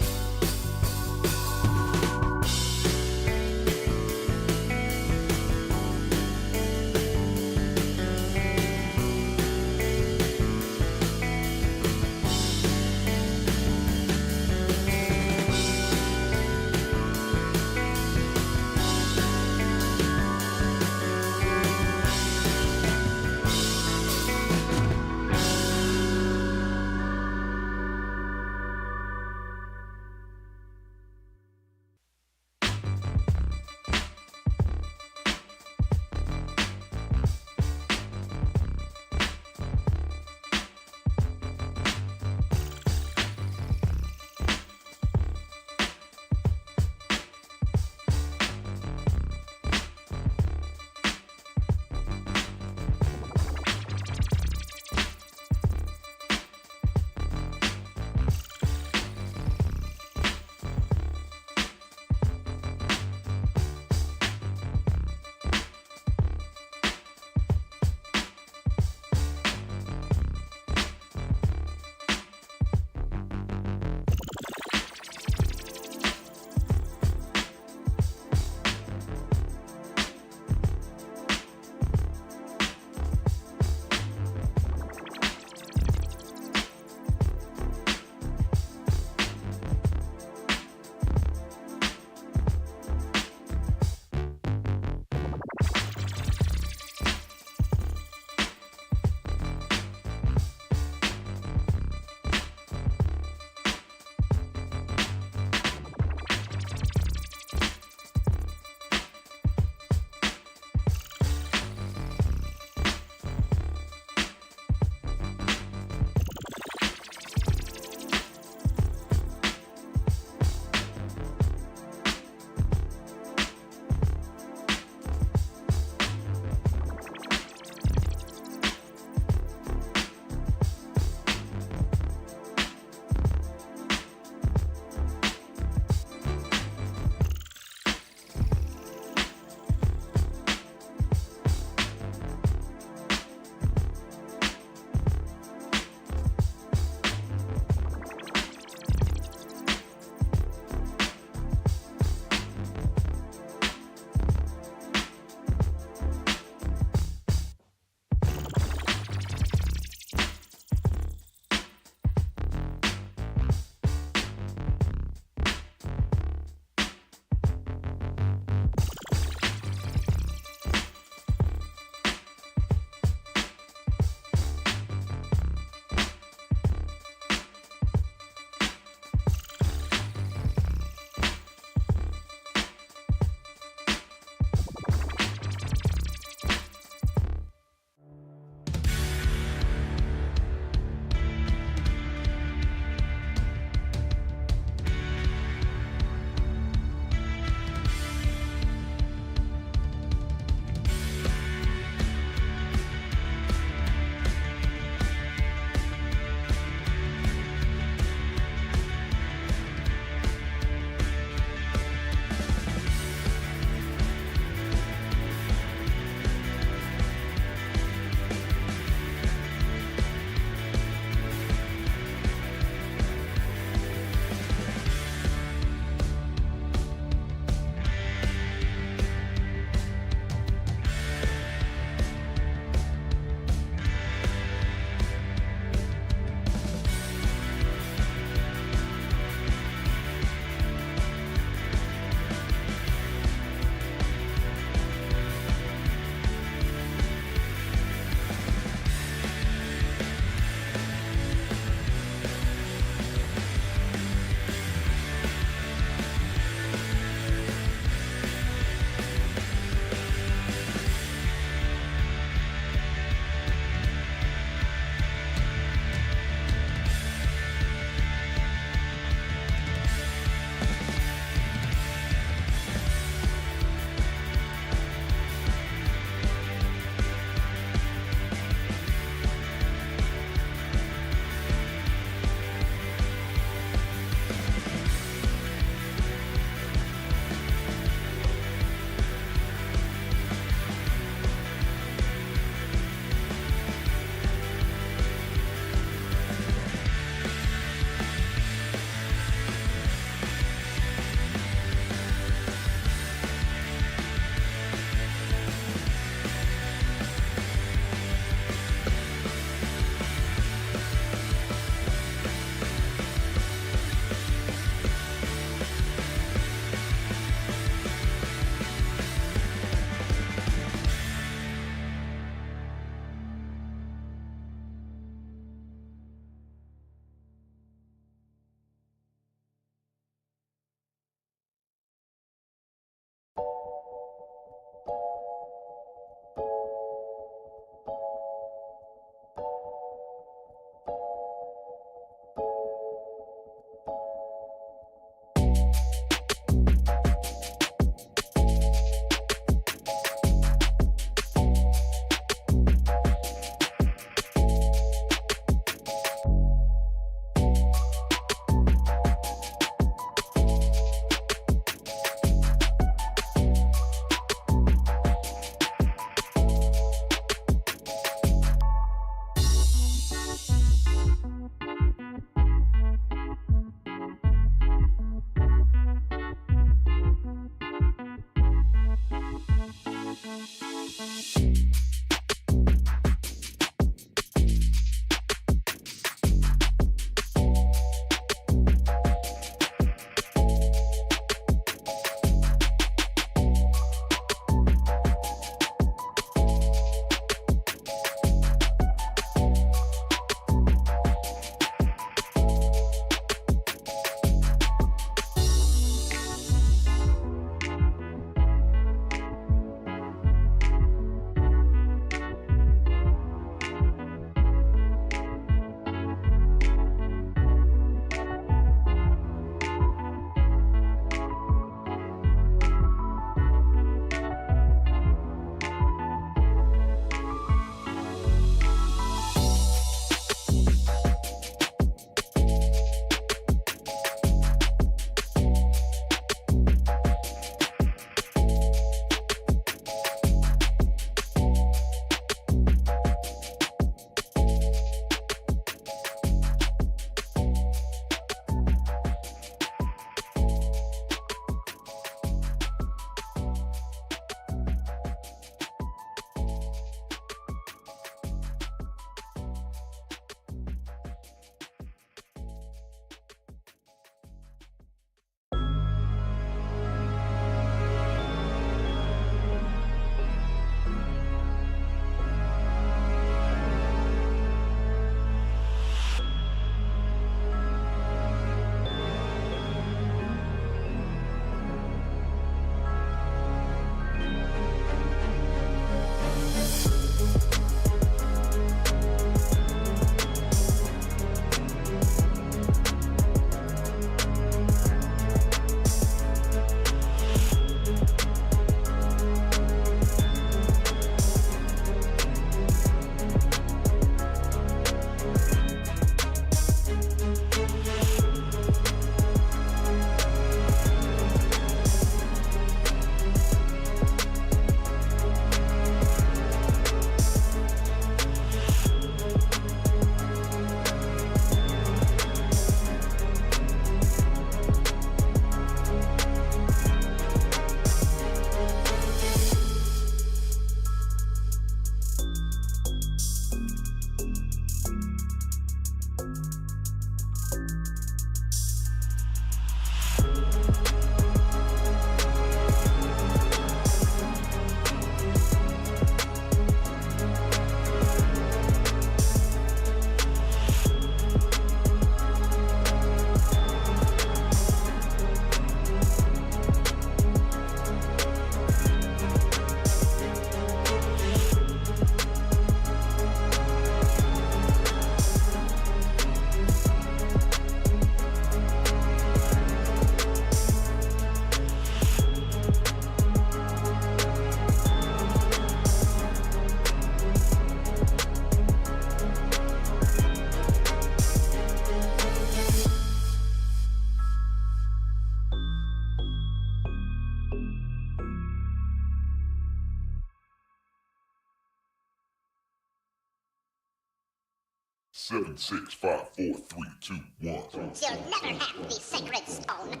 7, 6, 5, 4, 3, 2, 1. You'll never have the sacred stone.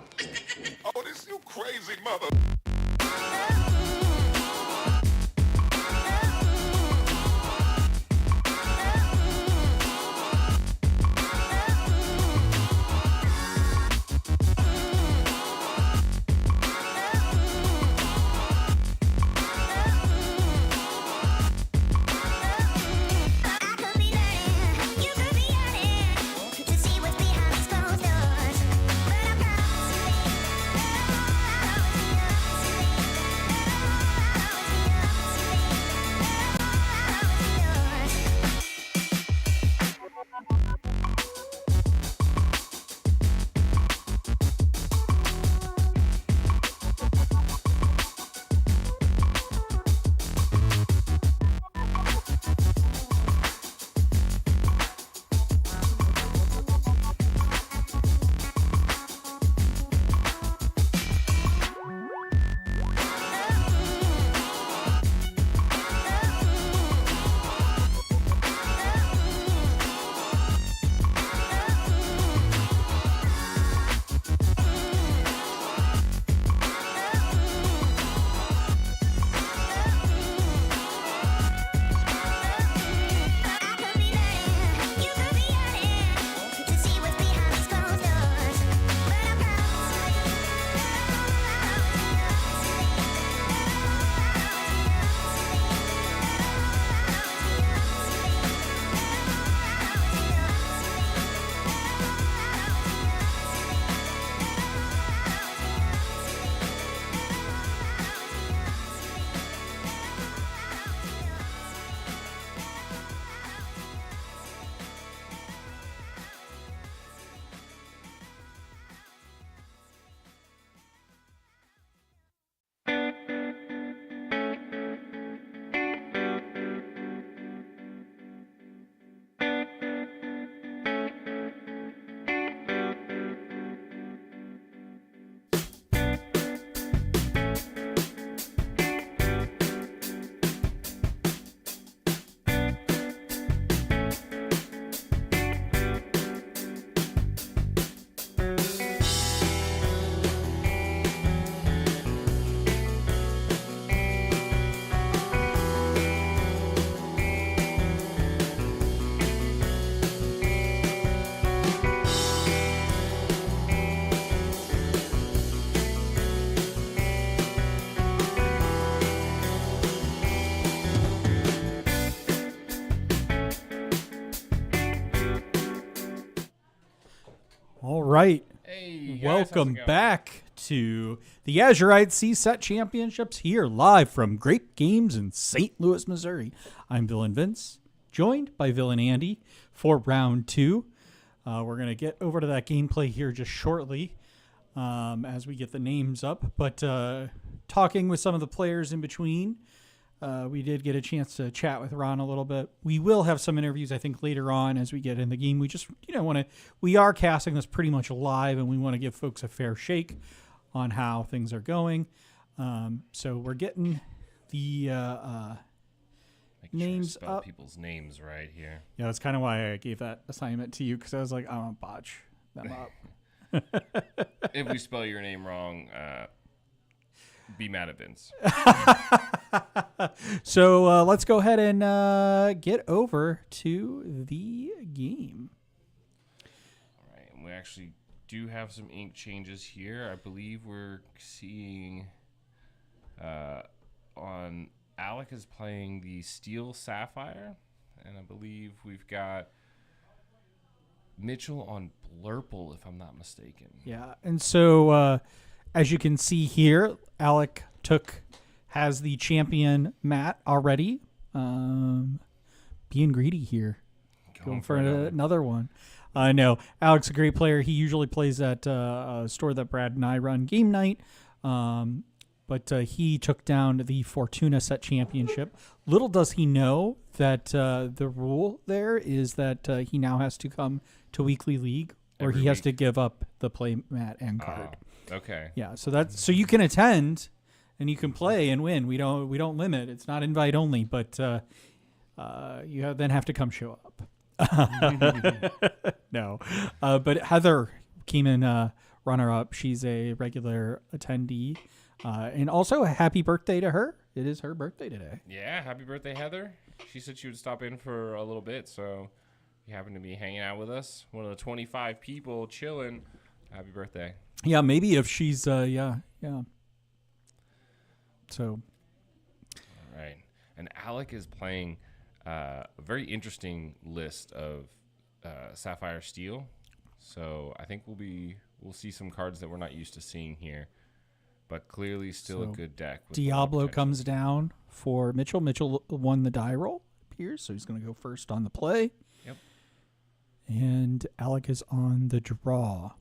Oh, this you crazy mother. All right. Hey, guys, Welcome how's it going? back to the Azurite SET Championships here live from Grape Games in St. Louis, Missouri. I'm Villain Vince, joined by Villain Andy for round two. We're going to get over to that gameplay here just shortly as we get the names up. But talking with some of the players in between, we did get a chance to chat with Ron a little bit. We will have some interviews, I think, later on as we get in the game. We just, we are casting this pretty much live, and we want to give folks a fair shake on how things are going. So we're getting the names sure to spell up. people's names right here. Yeah, that's kind of why I gave that assignment to you, because I was like, I don't botch them up. If we spell your name wrong, be mad at Vince. So let's go ahead and get over to the game. All right, and we actually do have some ink changes here. I believe we're seeing on Alec is playing the Steel Sapphire, and I believe we've got Mitchell on Blurple, if I'm not mistaken. Yeah, and so as you can see here, Alec has the champion mat already. Being greedy here. Going for another one. No, Alec's a great player. He usually plays at a store that Brad and I run, Game Night. But he took down the Fortuna Set Championship. Little does he know that the rule there is that he now has to come to Weekly League, or he has to give up the play mat and card. Okay. Yeah, so you can attend and you can play and win. We don't limit. It's not invite only, but you then have to come show up. No. But Heather came in runner-up. She's a regular attendee. And also a happy birthday to her. It is her birthday today. Yeah, happy birthday, Heather. She said she would stop in for a little bit, so you happen to be hanging out with us. One of the 25 people chilling. Happy birthday. Yeah, maybe if she's, yeah. So. All right. And Alec is playing a very interesting list of Sapphire Steel. So I think we'll see some cards that we're not used to seeing here. But clearly still a good deck. With Diablo comes down for Mitchell. Mitchell won the die roll, it appears, so he's going to go first on the play. Yep. And Alec is on the draw.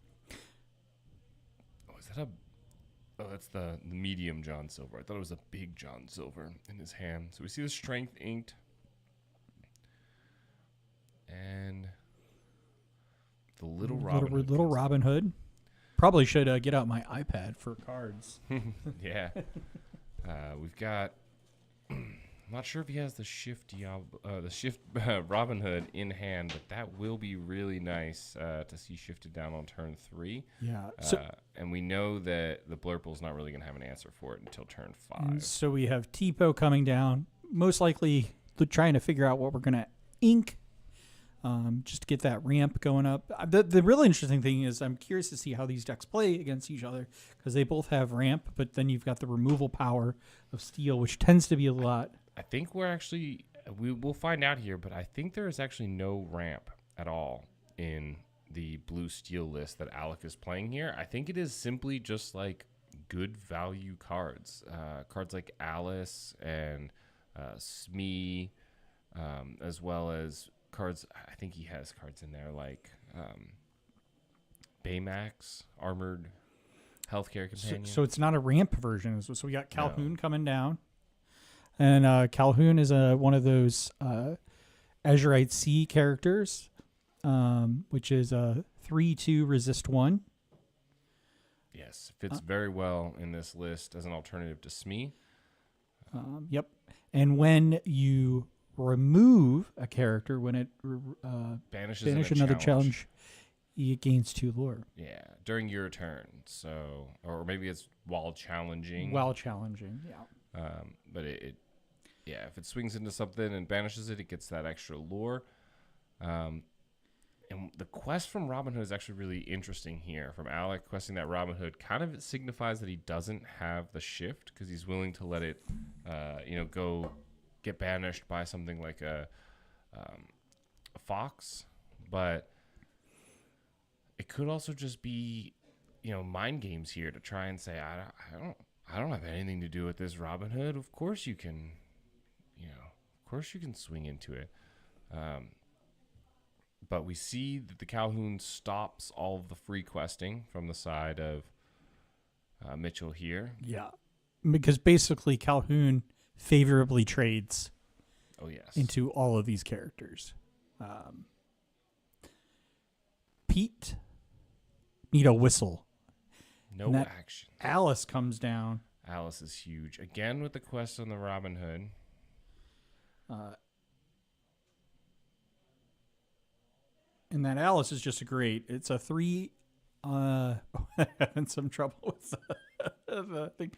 Oh, is that Oh, that's the medium John Silver. I thought it was a big John Silver in his hand. So we see the Strength inked. And the Little Robin Hood. Little Robin Hood. Probably should get out my iPad for cards. Yeah. We've got... I'm not sure if he has the Shift Robin Hood in hand, but that will be really nice to see shifted down on turn 3. Yeah. And we know that the Blurple's not really going to have an answer for it until turn 5. So we have Tipo coming down, most likely trying to figure out what we're going to ink, just to get that ramp going up. The really interesting thing is I'm curious to see how these decks play against each other, because they both have ramp, but then you've got the removal power of steel, which tends to be a lot. I think we'll find out here, but I think there is actually no ramp at all in the blue steel list that Alec is playing here. I think it is simply just like good value cards. Cards like Alice and Smee, as well as cards. I think he has cards in there like Baymax, Armored Healthcare Companion. So it's not a ramp version. So we got Calhoun coming down. And Calhoun is one of those Azurite C characters, which is a 3/2 resist 1. Yes, fits very well in this list as an alternative to Smee. Yep. And when you remove a character, when it banishes another challenge, it gains 2 lore. Yeah, during your turn. So, or maybe it's while challenging. Yeah. But yeah, if it swings into something and banishes it, it gets that extra lore. And the quest from Robin Hood is actually really interesting here. From Alec questing that Robin Hood kind of signifies that he doesn't have the shift, because he's willing to let it, go get banished by something like a fox. But it could also just be, mind games here to try and say, I don't have anything to do with this Robin Hood. Of course you can, swing into it. But we see that the Calhoun stops all of the free questing from the side of Mitchell here. Yeah. Because basically Calhoun favorably trades into all of these characters. Pete need a whistle. No action. Alice comes down. Alice is huge. Again with the quest on the Robin Hood. And that Alice is just it's a 3. Having some trouble with the thing.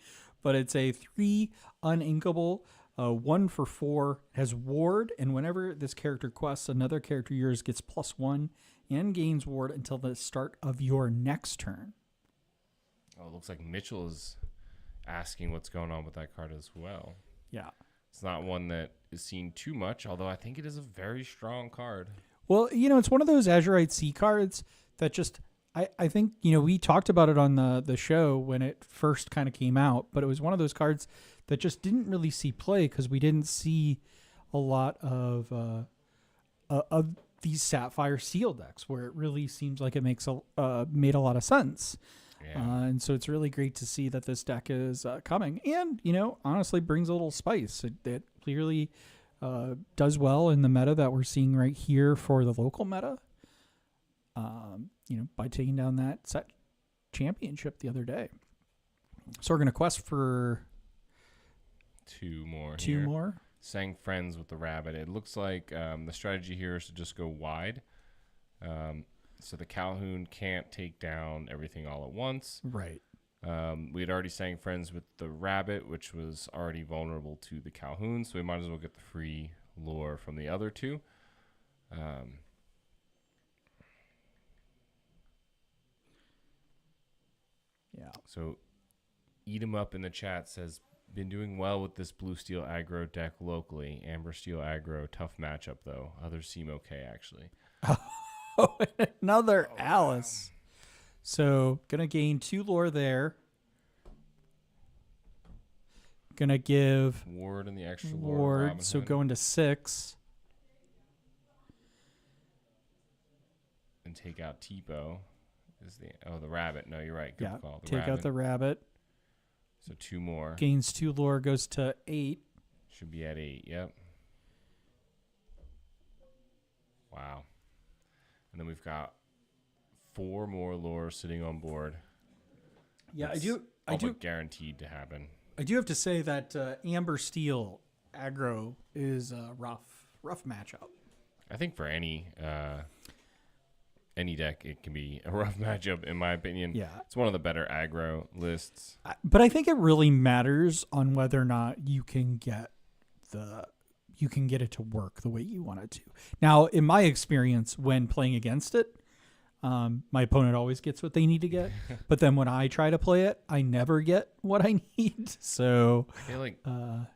But it's a 3 uninkable, 1 for 4, has ward, and whenever this character quests, another character yours gets +1 and gains ward until the start of your next turn. Oh, it looks like Mitchell is asking what's going on with that card as well. Yeah. It's not one that is seen too much, although I think it is a very strong card. Well, it's one of those Azurite C cards that just, I think, we talked about it on the show when it first kind of came out, but it was one of those cards that just didn't really see play because we didn't see a lot of these Sapphire Seal decks where it really seems like it made a lot of sense. Yeah. And so it's really great to see that this deck is coming and, honestly brings a little spice. It clearly does well in the meta that we're seeing right here for the local meta, by taking down that set championship the other day. So we're going to quest for two more. sang friends with the rabbit. It looks like the strategy here is to just go wide. So the Calhoun can't take down everything all at once. Right. We had already sang friends with the rabbit, which was already vulnerable to the Calhoun, so we might as well get the free lore from the other two. Yeah. So Eat 'em Up in the chat says, been doing well with this blue steel aggro deck locally. Amber steel aggro, tough matchup though. Others seem okay actually. Oh, another Alice. So gonna gain 2 lore there. Gonna give Ward and the extra lore. Ward, Robin so Hood. going to 6. And take out Tipo. Is the rabbit? No, you're right. Good Yeah, call. The take rabbit. out the rabbit. So 2 more. Gains 2 lore, goes to 8. Should be at 8. Yep. Wow. And then we've got 4 more lore sitting on board. Yeah, That's all but guaranteed to happen. I do have to say that Amber Steel aggro is a rough matchup. I think for any deck, it can be a rough matchup, in my opinion. Yeah. It's one of the better aggro lists. But I think it really matters on whether or not you can get it to work the way you want it to. Now, in my experience, when playing against it, my opponent always gets what they need to get. But then when I try to play it, I never get what I need. So I feel like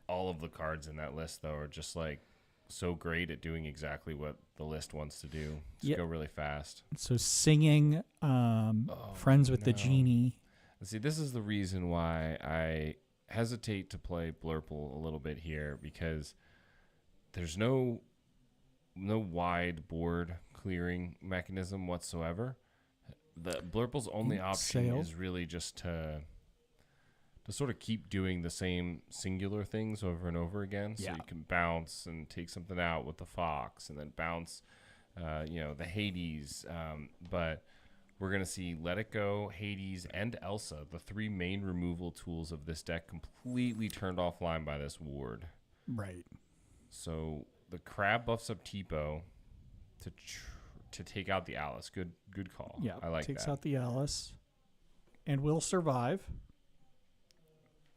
all of the cards in that list, though, are just like so great at doing exactly what the list wants to do. Just go really fast. So singing, Friends with the Genie. See, this is the reason why I hesitate to play Blurple a little bit here, because there's no wide board clearing mechanism whatsoever. The Blurple's only option is really just to sort of keep doing the same singular things over and over again. So you can bounce and take something out with the Fox, and then bounce, the Hades. But we're going to see Let It Go, Hades, and Elsa, the 3 main removal tools of this deck, completely turned offline by this ward. Right. So the Crab buffs up Tipo to take out the Alice. Good call. Yeah, I like takes that. out the Alice and will survive.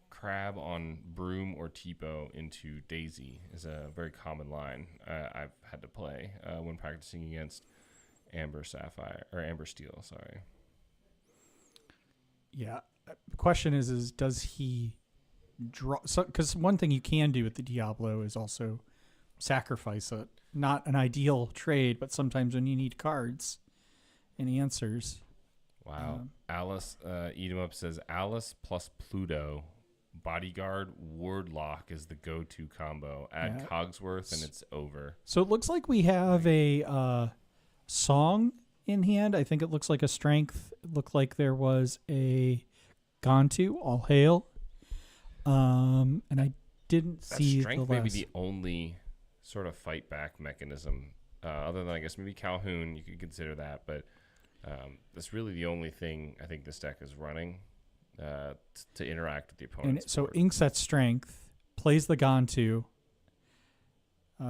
Crab on Broom or Tipo into Daisy is a very common line I've had to play when practicing against Amber Steel. Sorry. Yeah. The question is does he draw? Because one thing you can do with the Diablo is also sacrifice it. Not an ideal trade, but sometimes when you need cards and answers. Wow. Alice, Eat 'em Up says Alice plus Pluto. Bodyguard Wardlock is the go-to combo. Add Cogsworth and it's over. So it looks like we have a song in hand. I think it looks like a strength. It looked like there was a Gantu, All Hail. And I didn't see strength the maybe last. the only sort of fight back mechanism, other than I guess maybe Calhoun. You could consider that, but that's really the only thing I think this deck is running to interact with the opponent. And so Inkset Strength plays the Gantu.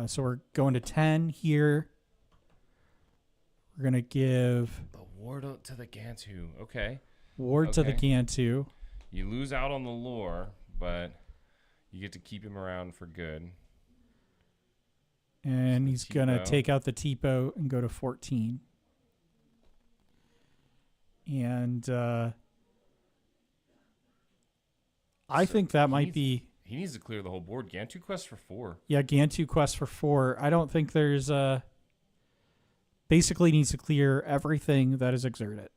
So we're going to 10 here. We're going to give the ward to the Gantu. Okay. Ward to the Gantu. You lose out on the lore, but you get to keep him around for good. And he's going to take out the Tipo and go to 14. And I think that might be... He needs to clear the whole board. Gantu quest for 4. Yeah, Gantu quest for 4. I don't think there's... basically needs to clear everything that is exerted.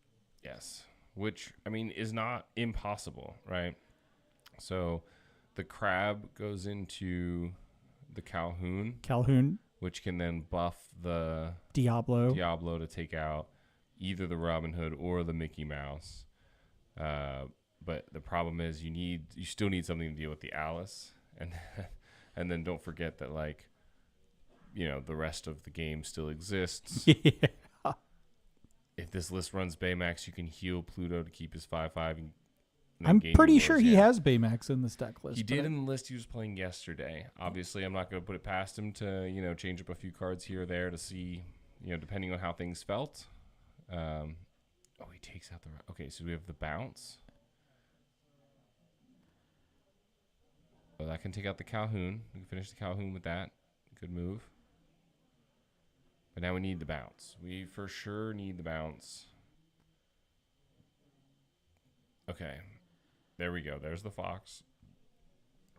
Yes. Which, I mean, is not impossible, right? So the Crab goes into the Calhoun, which can then buff the Diablo to take out either the Robin Hood or the Mickey Mouse. But the problem is you still need something to deal with the Alice, and then don't forget that, like, the rest of the game still exists. Yeah. If this list runs Baymax, you can heal Pluto to keep his 5/5 and then I'm gain new pretty lures, sure he has Baymax in this deck list. He but did in the list he was playing yesterday. Obviously, I'm not going to put it past him to, change up a few cards here or there to see, depending on how things felt. He takes out the... Okay, so we have the bounce. Oh, that can take out the Calhoun. We can finish the Calhoun with that. Good move. But now we need the bounce. We for sure need the bounce. Okay. There we go. There's the Fox.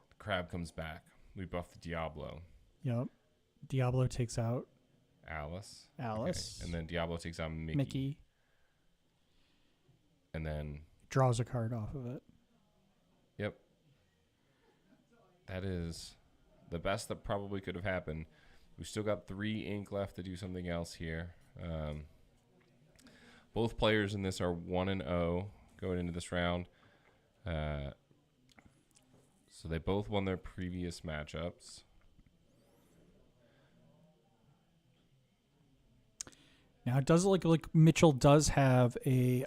The Crab comes back. We buff the Diablo. Yep. Diablo takes out Alice. Alice. Okay. And then Diablo takes out Mickey. And then... Draws a card off of it. Yep. That is the best that probably could have happened. We've still got 3 ink left to do something else here. Both players in this are 1-0 going into this round. So they both won their previous matchups. Now it does look like Mitchell does have a...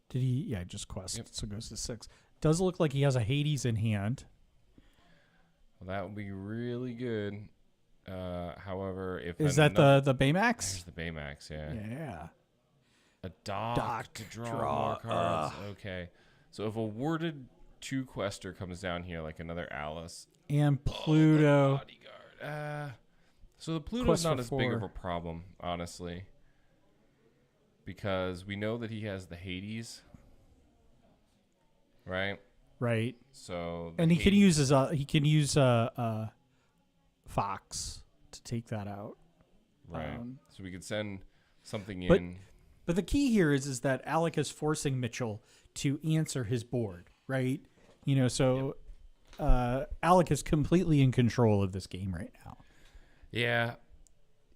did he? Yeah, just quest. Yep. So it goes to 6. Does look like he has a Hades in hand. Well, that would be really good. However, if Is that the Baymax? There's the Baymax, yeah. Yeah. A dock to draw more cards. Okay. So if a worded 2-quester comes down here, like another Alice. And Pluto. Bodyguard. So the Pluto's Quest not for as big of 4. a problem, honestly. Because we know that he has the Hades. Right? Right. So And he can use Fox to take that out. Right. So we could send something but- in. But the key here is that Alec is forcing Mitchell to answer his board, right? So Alec is completely in control of this game right now. Yeah.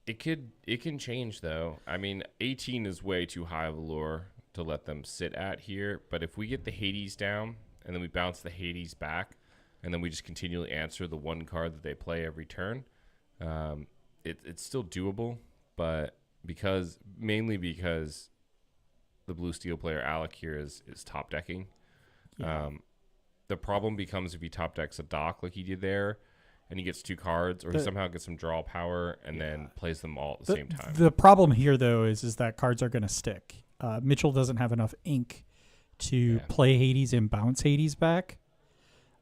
It can change though. I mean, 18 is way too high of a lure to let them sit at here, but if we get the Hades down and then we bounce the Hades back and then we just continually answer the one card that they play every turn, it's still doable, but mainly because the blue steel player Alec here is top decking. Yeah. The problem becomes if he top decks a dock like he did there and he gets 2 cards, or he somehow gets some draw power and then plays them all at the same time. The problem here, though, is that cards are going to stick. Mitchell doesn't have enough ink to play Hades and bounce Hades back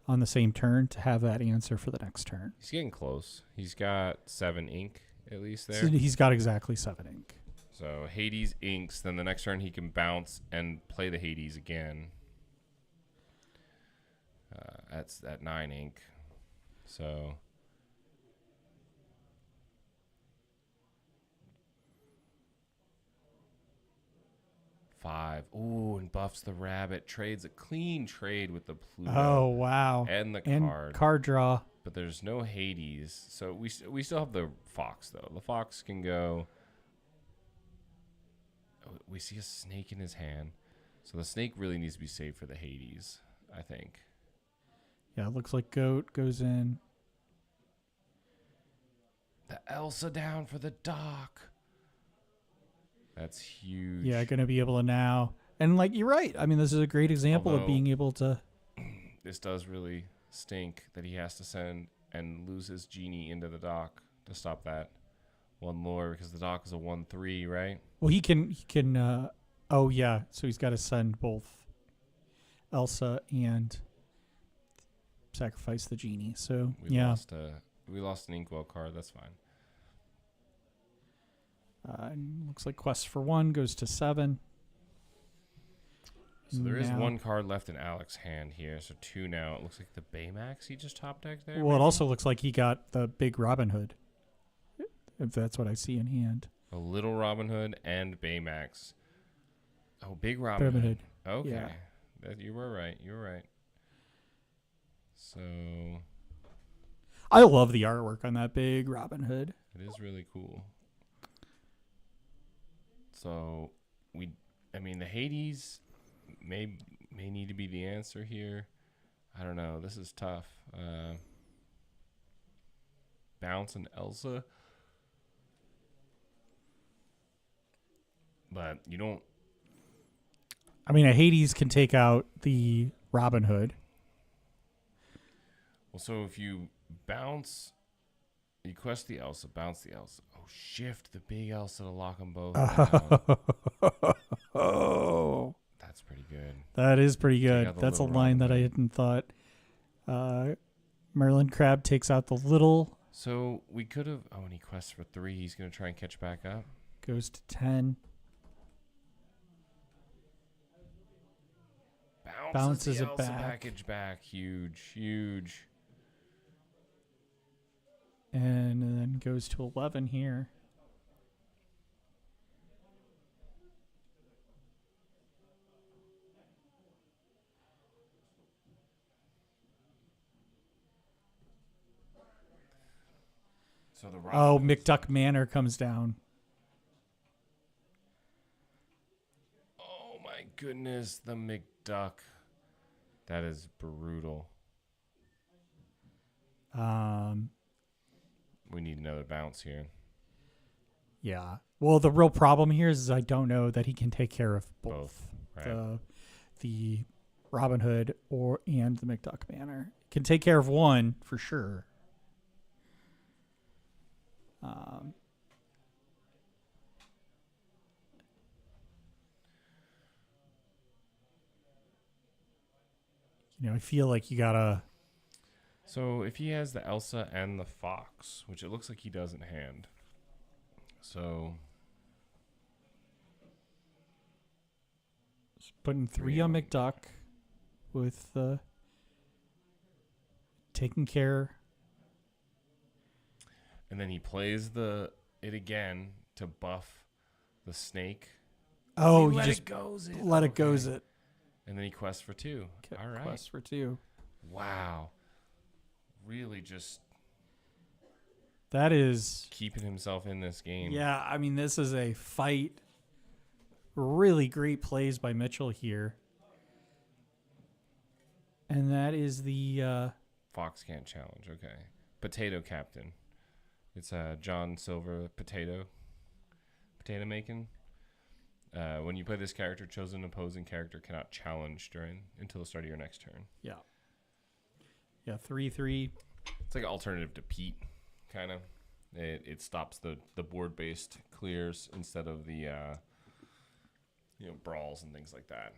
on the same turn to have that answer for the next turn. He's getting close. He's got 7 ink at least there. So he's got exactly 7 ink. So Hades inks, then the next turn he can bounce and play the Hades again. That's at 9 ink. So five. Ooh, and buffs the rabbit. Trades a clean trade with the Pluto. Oh, wow. And the And card. card draw. But there's no Hades. So we still have the Fox, though. The Fox can go... Oh, we see a snake in his hand. So the snake really needs to be saved for the Hades, I think. Yeah, it looks like Goat goes in. The Elsa down for the dock. That's huge. Yeah, going to be able to now. And, you're right. I mean, this is a great example of being able to... This does really stink that he has to send and lose his genie into the dock to stop that one lure, because the dock is a 1/3, right? Well, he can oh, yeah. So he's got to send both Elsa and sacrifice the genie. So, We lost an Inkwell card. That's fine. Looks like Quest for 1 goes to 7. So there is 1 card left in Alec's hand here. So 2 now. It looks like the Baymax he just top decked there. Well, it also looks like he got the big Robin Hood, if that's what I see in hand. A little Robin Hood and Baymax. Oh, big Robin Hood. Okay. Yeah. You were right. You were right. So I love the artwork on that big Robin Hood. it is really cool. So the Hades may need to be the answer here. I don't know. This is tough. Bounce and Elsa. But you don't... I mean, a Hades can take out the Robin Hood. Well, so if you bounce, you quest the Elsa, bounce the Elsa. Oh, shift the big Elsa to lock them both down. Oh, That's pretty good. that is pretty good. out the That's a little line Robin that I Hood. hadn't thought. Merlin Crab takes out the little, So we could have. Oh, and he quests for 3. He's going to try and catch back up. goes to 10. Bounces the it Elsa back. package back. Huge, huge. And then goes to 11 here. So the Oh, Robin Hood's- McDuck Manor comes down. Oh my goodness, the McDuck. That is brutal. We need another bounce here. Yeah. Well, the real problem here is I don't know that he can take care of both. Right. The Robin Hood and the McDuck Manor. Can take care of one for sure. I feel like you gotta. So if he has the Elsa and the Fox, which it looks like he does in hand. So Putting 3 on McDuck with taking care. and then he plays it again to buff the snake. Oh, you let just it goes it. let it Okay. goes it. And then he quests for 2. All right. Quest for 2. Wow. Really just That is. keeping himself in this game. Yeah, I mean, this is a fight. Really great plays by Mitchell here. And that is the. Fox can't challenge. Okay. Potato Captain. It's John Silver Potato making. When you play this character, chosen opposing character cannot challenge until the start of your next turn. Yeah. Yeah, 3/3. It's like an alternative to Pete, kind of. It stops the board-based clears instead of the brawls and things like that.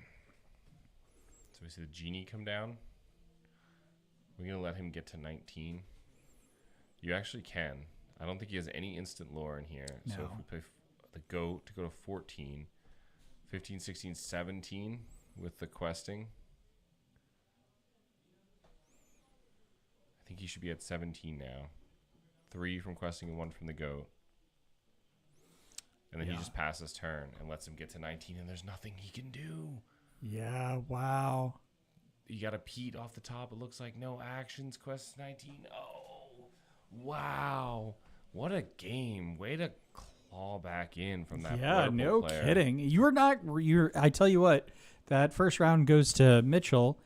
So we see the genie come down. We're gonna let him get to 19. You actually can. I don't think he has any instant lore in here. So No. if we play the goat to go to 14, 15, 16, 17 with the questing. I think he should be at 17 now. 3 from questing and 1 from the goat. And then he Yeah. just passes turn and lets him get to 19, and there's nothing he can do. Yeah, wow. You got a Pete off the top. It looks like no actions. Quest 19. Oh, wow. What a game. Way to claw back in from that. Yeah, political no player. kidding. I tell you what, that first round goes to Mitchell.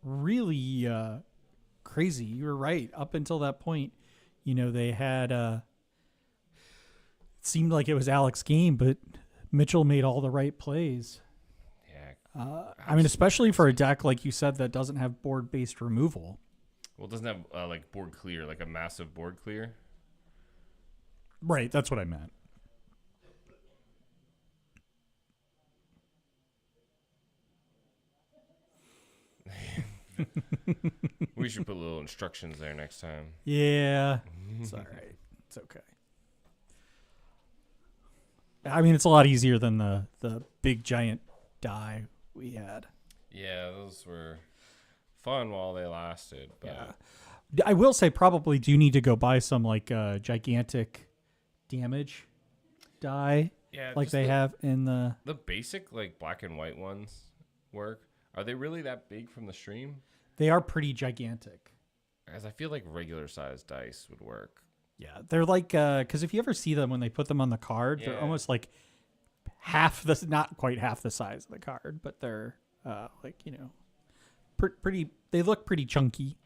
Really crazy. You were right. Up until that point, they had it seemed like it was Alex's game, but Mitchell made all the right plays. Yeah. I mean, especially for a deck like you said that doesn't have board-based removal. Well, it doesn't have like board clear, like a massive board clear. Right, that's what I meant. We should put little instructions there next time. Yeah, it's all right. It's okay. I mean, it's a lot easier than the big giant die we had. Yeah, those were fun while they lasted. But Yeah. I will say probably do need to go buy some like gigantic damage die yeah, like just they have in the. the basic like black and white ones work. Are they really that big from the stream? They are pretty gigantic. As I feel like regular sized dice would work. Yeah, they're like because if you ever see them when they put them on the card, they're Yeah. almost like not quite half the size of the card, but they're like pretty. They look pretty chunky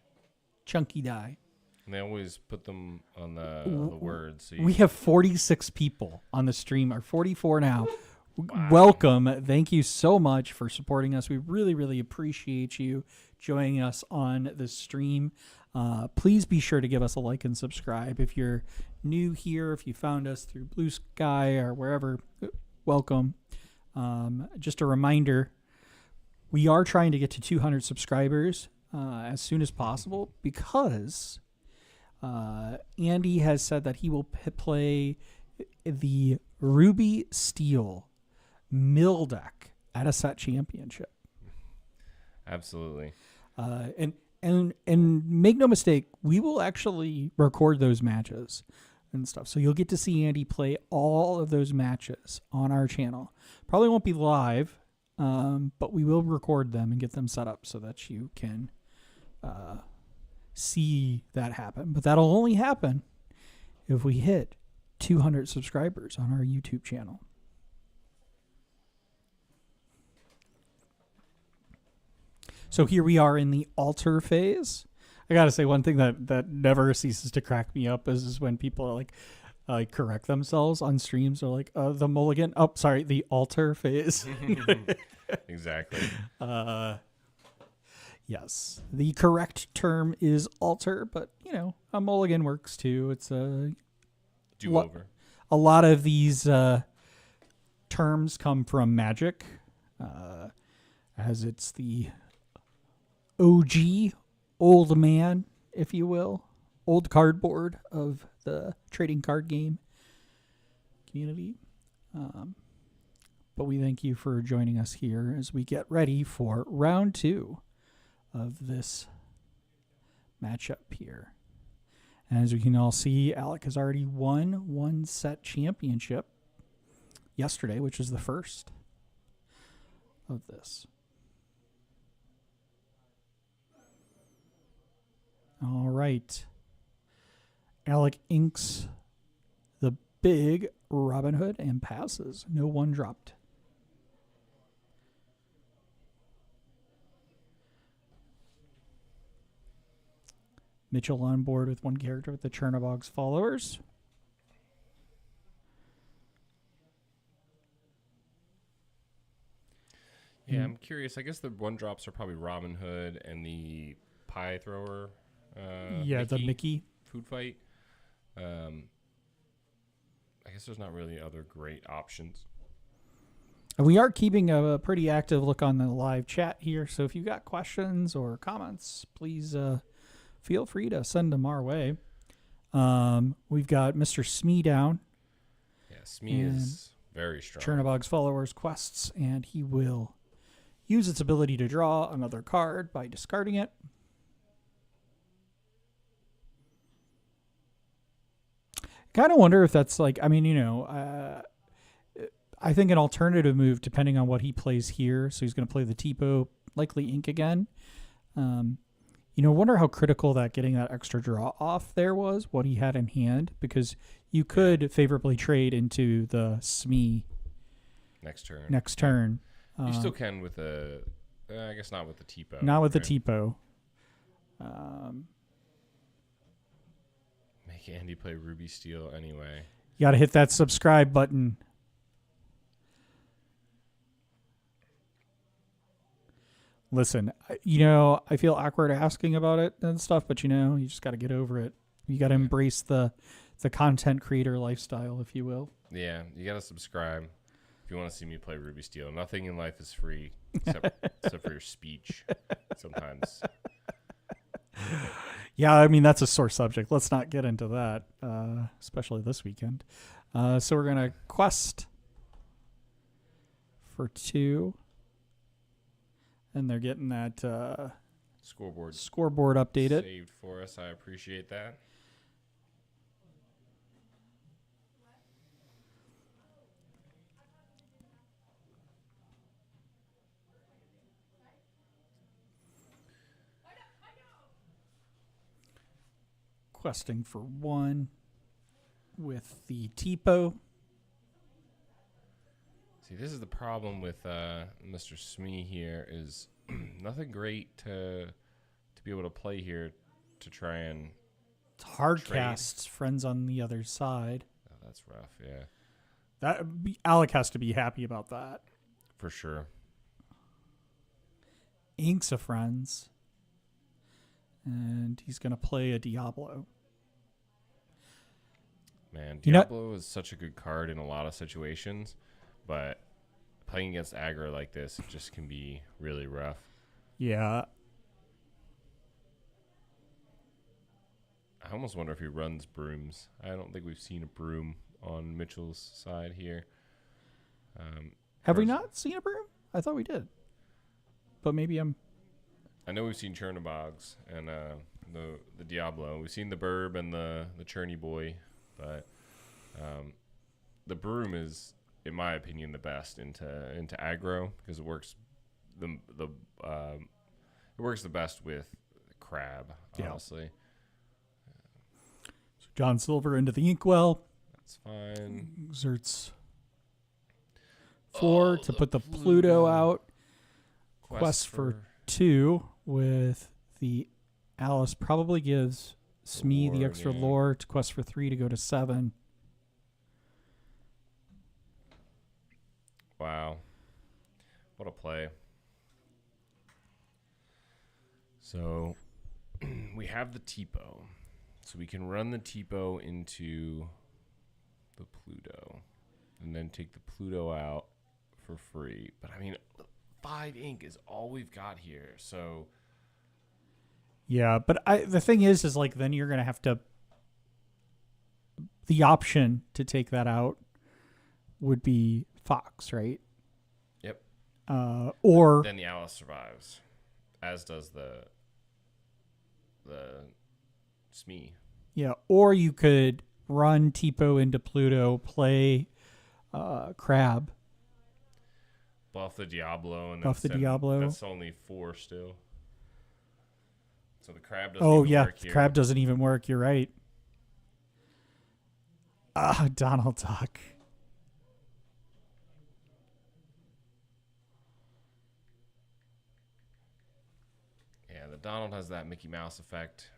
die. And they always put them on the words. So you, We have 46 people on the stream, or 44 now, Welcome. Thank you so much for supporting us. We really, really appreciate you joining us on the stream. Please be sure to give us a like and subscribe. If you're new here, if you found us through Blue Sky or wherever, welcome. Just a reminder, we are trying to get to 200 subscribers as soon as possible because Andy has said that he will play the Ruby Steel mill deck at a set championship. Absolutely. And make no mistake, we will actually record those matches and stuff. So you'll get to see Andy play all of those matches on our channel. Probably won't be live, but we will record them and get them set up so that you can see that happen. But that'll only happen if we hit 200 subscribers on our YouTube channel. So here we are in the altar phase. I gotta say, one thing that never ceases to crack me up is when people are like correct themselves on streams. They're like, the mulligan. Oh, sorry, the altar phase. Exactly. Yes, the correct term is altar, but a mulligan works too. It's a do-over. A lot of these terms come from Magic, as it's the OG, old man, if you will, old cardboard of the trading card game community. But we thank you for joining us here as we get ready for round 2 of this matchup here. And as we can all see, Alec has already won one set championship yesterday, which was the first of this. All right. Alec inks the big Robin Hood and passes. No one dropped. Mitchell on board with one character with the Chernobog's followers. Yeah, I'm curious. I guess the one drops are probably Robin Hood and the pie thrower. The Mickey food fight. I guess there's not really other great options. We are keeping a pretty active look on the live chat here, so if you've got questions or comments, please feel free to send them our way. We've got Mr. Smee down. Yeah, Smee is very strong. Chernobog's followers quests, and he will use its ability to draw another card by discarding it. Kind of wonder if that's I think an alternative move, depending on what he plays here. So he's going to play the Tipo, likely ink again. Wonder how critical that getting that extra draw off there was, what he had in hand, because you could favorably trade into the Smee next turn. You still can with I guess not with the Tipo. Not with the Tipo. Make Andy play Ruby Steel anyway. You got to hit that subscribe button. Listen, I feel awkward asking about it and stuff, but you just got to get over it. You got to embrace the content creator lifestyle, if you will. Yeah, you got to subscribe if you want to see me play Ruby Steel. Nothing in life is free except for your speech sometimes. Yeah, I mean, that's a sore subject. Let's not get into that, especially this weekend. So we're going to quest for 2. And they're getting that scoreboard updated. Saved for us. I appreciate that. Questing for 1 with the Tipo. See, this is the problem with Mr. Smee here is nothing great to be able to play here to try and It's hard casts friends on the other side. Oh, that's rough, yeah. That Alec has to be happy about that. For sure. Ink's a friends. And he's going to play a Diablo. Man, You know- Diablo is such a good card in a lot of situations, but playing against aggro like this, it just can be really rough. Yeah. I almost wonder if he runs brooms. I don't think we've seen a broom on Mitchell's side here. Have we Or is- not seen a broom? I thought we did. But maybe I'm... I know we've seen Chernobogs and the Diablo. We've seen the Burb and the Churny Boy, but the broom is, in my opinion, the best into aggro because it works it works the best with crab, honestly. So John Silver into the Inkwell. That's fine. Exerts 4 to put the Pluto out. Quest for 2 with the Alice probably gives Smee the Lore, extra yeah. lore to quest for 3 to go to 7. Wow. What a play. So we have the Tipo. So we can run the Tipo into the Pluto and then take the Pluto out for free. But I mean, 5 ink is all we've got here. So Yeah, but the thing is like then you're going to have to... The option to take that out would be Fox, right? yep. Or... Then the Alice survives, as does the Smee. Yeah, or you could run Tipo into Pluto, play Crab. Buff the Diablo and Buff the Diablo. That's only 4 still. So the crab doesn't Oh even yeah, work the here. Crab doesn't even work. You're right. Donald Duck. Yeah, the Donald has that Mickey Mouse effect.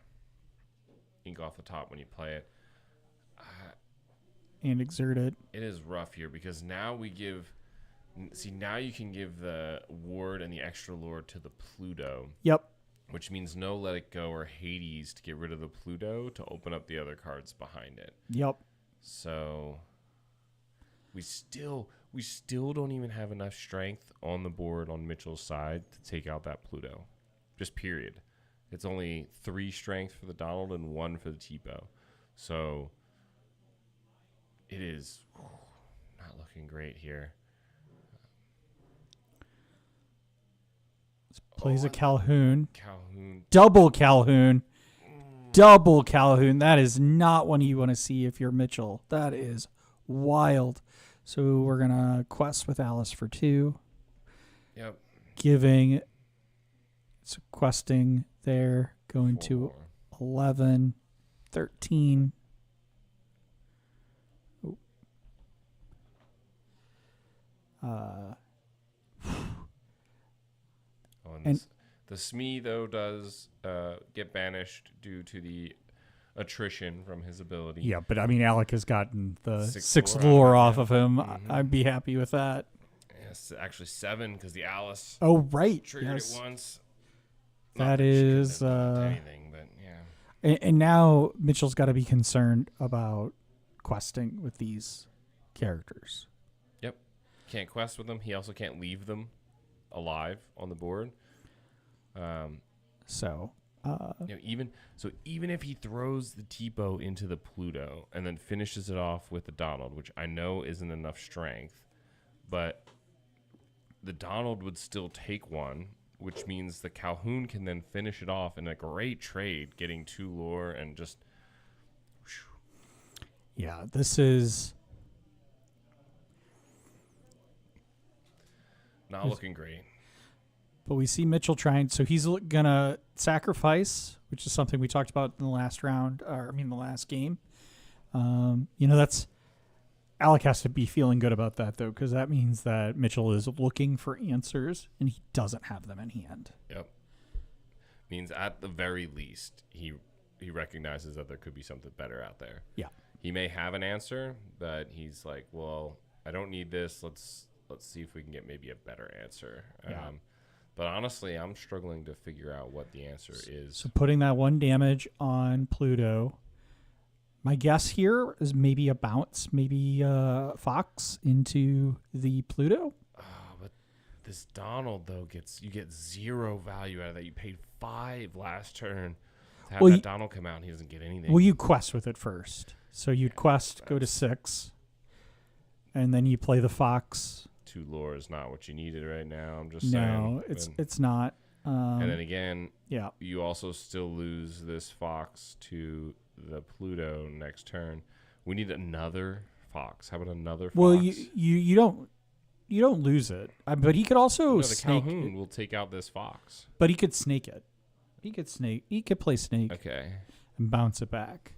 Ink off the top when you play it. And Exerted. It is rough here because now we give... See, now you can give the ward and the extra lore to the Pluto, Yep. which means no Let It Go or Hades to get rid of the Pluto to open up the other cards behind it. Yep. So we still don't even have enough strength on the board on Mitchell's side to take out that Pluto. Just period. It's only 3 strength for the Donald and 1 for the Tipo. So it is not looking great here. Plays a Calhoun. Calhoun. Double Calhoun. Double Calhoun. That is not one you want to see if you're Mitchell. That is wild. So we're going to quest with Alice for 2. Yep. Giving... It's questing there. Going 4. to 11. 13. Oh. And the Smee, though, does get banished due to the attrition from his ability. Yeah, but I mean, Alec has gotten the 6 lore lore out off of of him. Mhm. I'd be happy with that. Yes, actually 7 because the Alice Oh, right. triggered Yes. it once. That Not she couldn't is, have done anything, but yeah. And now Mitchell's got to be concerned about questing with these characters. Yep. Can't quest with them. He also can't leave them alive on the board. So, Even if he throws the Tipo into the Pluto and then finishes it off with the Donald, which I know isn't enough strength, but the Donald would still take 1, which means the Calhoun can then finish it off in a great trade, getting 2 lore and just... yeah, this is... Not looking great. But we see Mitchell trying... So he's going to sacrifice, which is something we talked about in the last round, the last game. That's... Alec has to be feeling good about that, though, because that means that Mitchell is looking for answers, and he doesn't have them in hand. Yep. Means at the very least, he recognizes that there could be something better out there. Yeah. He may have an answer, but he's like, well, I don't need this. Let's see if we can get maybe a better answer. Yeah. But honestly, I'm struggling to figure out what the answer is. So putting that 1 damage on Pluto. My guess here is maybe a bounce, maybe Fox into the Pluto. But this Donald though you get 0 value out of that. You paid 5 last turn to have that Donald come out, and he doesn't get anything. Well, you quest with it first. So you'd quest, go to 6, and then you play the Fox. 2 lore is not what you needed right now. I'm just saying. No, it's not. And then again, yeah, you also still lose this Fox to the Pluto next turn. We need another Fox. How about another Fox? Well, you don't lose it, but he could also the snake. Calhoun will take out this Fox. But he could snake it. He could play snake. Okay. And bounce it back.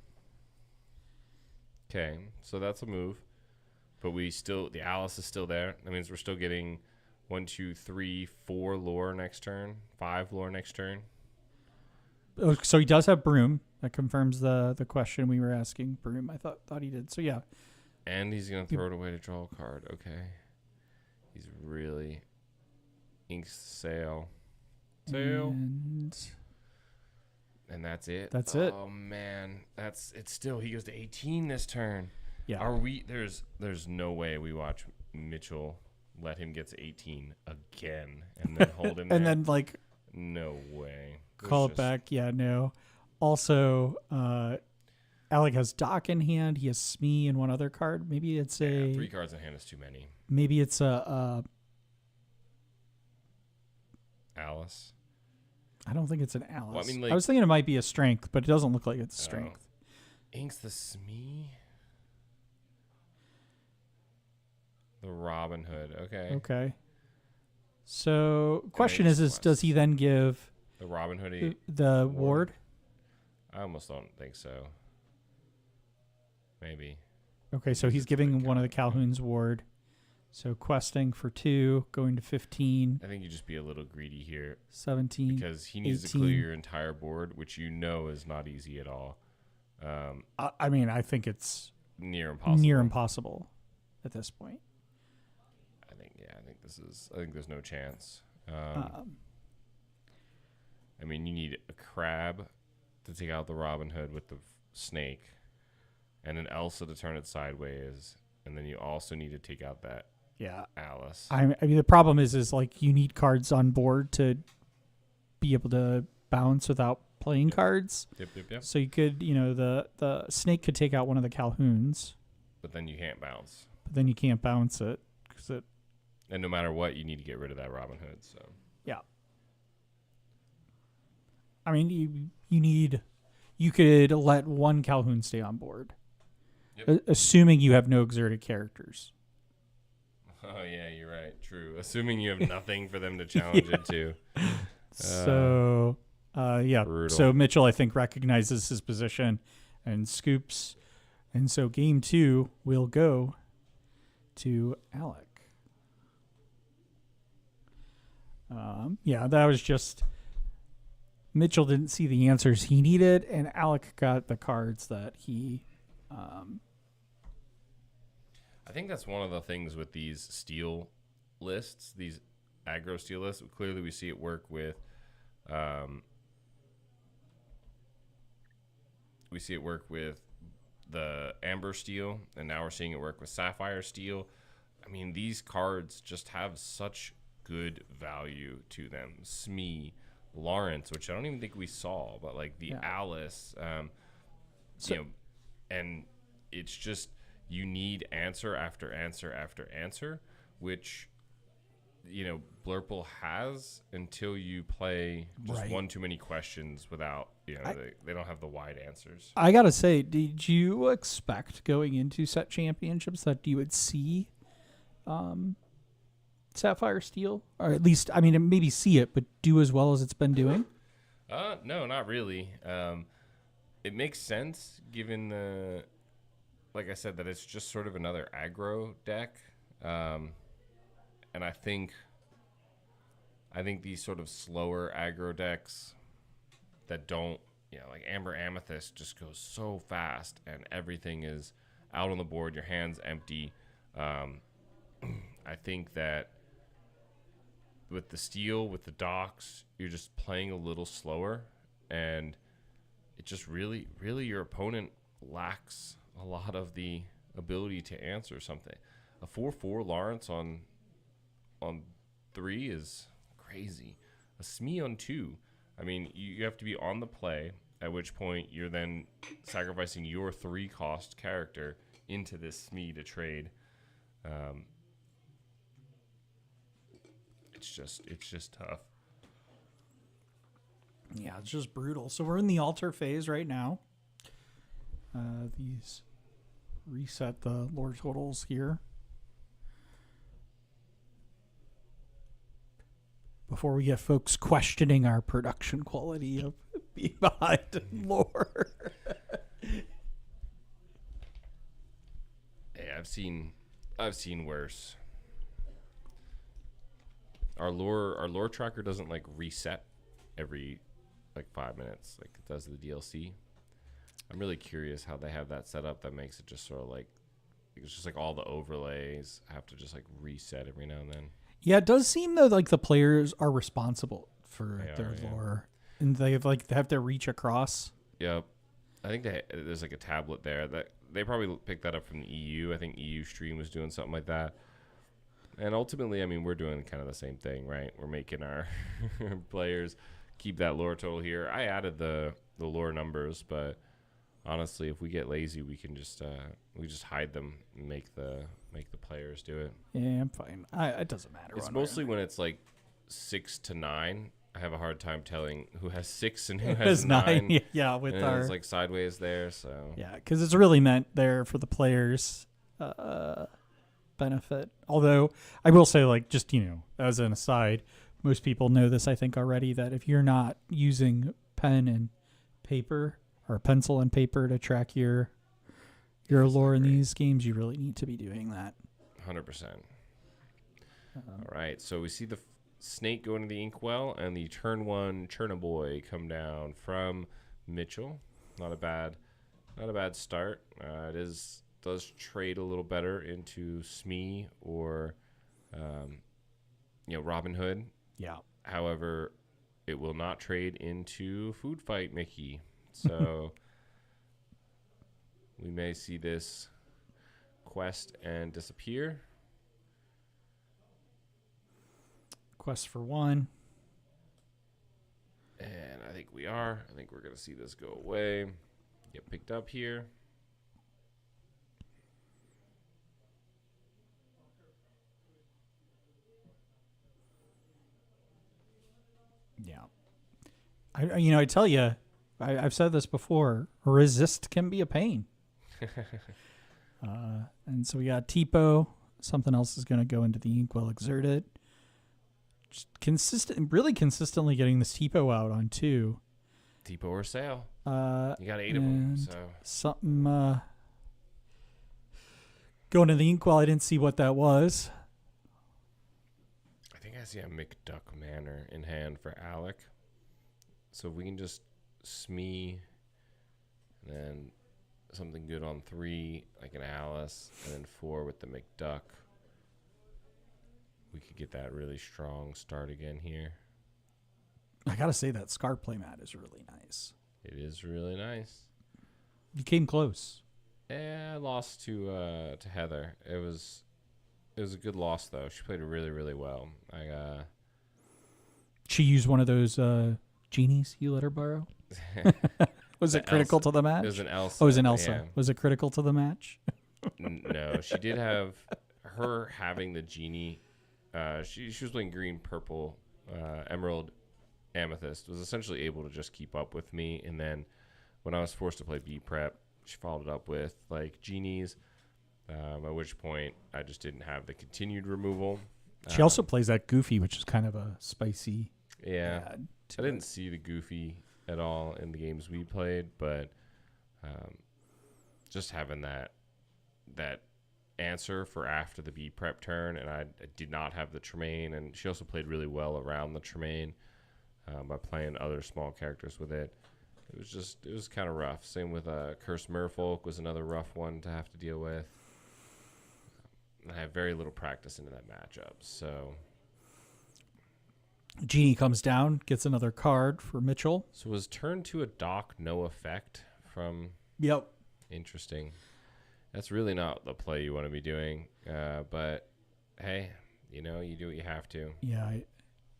Okay, so that's a move. But the Alice is still there. That means we're still getting 1, 2, 3, 4 lore next turn, 5 lore next turn. Oh, so he does have Broom. That confirms the question we were asking. Broom, I thought he did. So yeah. And he's gonna throw it away to draw a card. Okay. He's really inks sail. And that's it. That's it. Oh man, it's still. He goes to 18 this turn. Yeah. Are we? There's no way we watch Mitchell let him get to 18 again and then hold him. And there. then like No way. call it back. Yeah, no. Also, Alec has Dock in hand. He has Smee and 1 other card. Maybe it's 3 cards in hand is too many. Maybe it's a Alice. I don't think it's an Alice. Well, I mean, like, I was thinking it might be a strength, but it doesn't look like it's strength. Inks the Smee. The Robin Hood. Okay. Okay. So, question is does he then give the Robin Hood the ward? I almost don't think so. Maybe. Okay, so he's giving one of the Calhoun's ward. So questing for 2, going to 15. I think you just be a little greedy here. 17. Because he needs 18. to clear your entire board, which you know is not easy at all. I mean, I think it's near impossible. Near impossible at this point. I think there's no chance. I mean, you need a crab to take out the Robin Hood with the snake, and an Elsa to turn it sideways, and then you also need to take out that Alice. I mean, the problem is like you need cards on board to be able to bounce without playing cards. Yep. So you could, the snake could take out one of the Calhouns. But then you can't bounce. But then you can't bounce it. And no matter what, you need to get rid of that Robin Hood. So yeah. I mean, you could let 1 Calhoun stay on board. Yep. Assuming you have no exerted characters. Oh, yeah, you're right. True. Assuming you have nothing for them to challenge it to. So, yeah. Brutal. So Mitchell, I think, recognizes his position and scoops. And so game 2 will go to Alec. Yeah, that was just... Mitchell didn't see the answers he needed, and Alec got the cards that he... I think that's one of the things with these steel lists, these aggro steel lists. Clearly, we see it work with, the amber steel, and now we're seeing it work with sapphire steel. I mean, these cards just have such good value to them. Smee, Lawrence, which I don't even think we saw, but like the Alice, and it's just. You need answer after answer after answer, which, Blurple has until you play just one too many questions without, they don't have the wide answers. I got to say, did you expect going into set championships that you would see Sapphire Steel? Or at least, I mean, maybe see it, but do as well as it's been doing? No, not really. It makes sense given the... Like I said, that it's just sort of another aggro deck, and I think these sort of slower aggro decks that don't, like Amber Amethyst just goes so fast, and everything is out on the board. Your hand's empty. I think that with the steel, with the docks, you're just playing a little slower, and it just really, your opponent lacks a lot of the ability to answer something. A 4/4 Lawrence on 3 is crazy. A Smee on 2. I mean, you have to be on the play, at which point you're then sacrificing your 3-cost character into this Smee to trade. It's just tough. Yeah, it's just brutal. So we're in the altar phase right now. These reset the lore totals here. Before we get folks questioning our production quality of being behind lore. Hey, I've seen worse. Our lore tracker doesn't like reset every like 5 minutes like it does the DLC. I'm really curious how they have that set up that makes it just sort of like it's just like all the overlays have to just like reset every now and then. Yeah, it does seem though like the players are responsible for their lore, and they have to reach across. Yep, I think there's like a tablet there that they probably picked that up from the EU. I think EU Stream was doing something like that. And ultimately, I mean, we're doing kind of the same thing, right? We're making our players keep that lore total here. I added the lore numbers, but honestly, if we get lazy, we can just hide them and make the players do it. Yeah, I'm fine. It doesn't matter. It's mostly when it's like 6 to 9. I have a hard time telling who has 6 and who has 9. Yeah, with our it's like sideways there. So yeah, because it's really meant there for the players' benefit. Although I will say, like, just as an aside, most people know this, I think, already, that if you're not using pen and paper or pencil and paper to track your lore in these games, you really need to be doing that. 100%. All right, so we see the snake go into the inkwell, and the turn 1 Chernobyl come down from Mitchell. Not a bad start. Does trade a little better into Smee or Robin Hood. Yeah. However, it will not trade into Food Fight Mickey. So we may see this quest and disappear. Quest for 1. And I think we are. I think we're going to see this go away. Get picked up here. Yeah. I tell you, I've said this before, resist can be a pain. And so we got Tipo. Something else is going to go into the inkwell, exert it. Just really consistently getting this Tipo out on 2. Tipo or Sale. You got 8 of them. So something going to the inkwell. I didn't see what that was. I think I see a McDuck Manor in hand for Alec. So we can just Smee, and then something good on 3, like an Alice, and then 4 with the McDuck. We could get that really strong start again here. I gotta say that Scar playmat is really nice. It is really nice. You came close. Yeah, I lost to Heather. It was a good loss though. She played really, really well. She used one of those genies you let her borrow. Was it critical to the match? It was an Elsa. Oh, it was an Elsa. Yeah. Was it critical to the match? No, she did have her having the genie. She was playing green, purple, emerald, amethyst. Was essentially able to just keep up with me. And then when I was forced to play B prep, she followed it up with like genies. At which point I just didn't have the continued removal. She also plays that Goofy, which is kind of a spicy. Yeah, I didn't see the Goofy at all in the games we played, but just having that answer for after the B prep turn, and I did not have the Tremaine, and she also played really well around the Tremaine by playing other small characters with it. It was kind of rough. Same with Curse Merfolk was another rough one to have to deal with. I have very little practice into that matchup. So Genie comes down, gets another card for Mitchell. So was turn to a dock no effect from... Yep. Interesting. That's really not the play you want to be doing. But, hey, you do what you have to. Yeah, I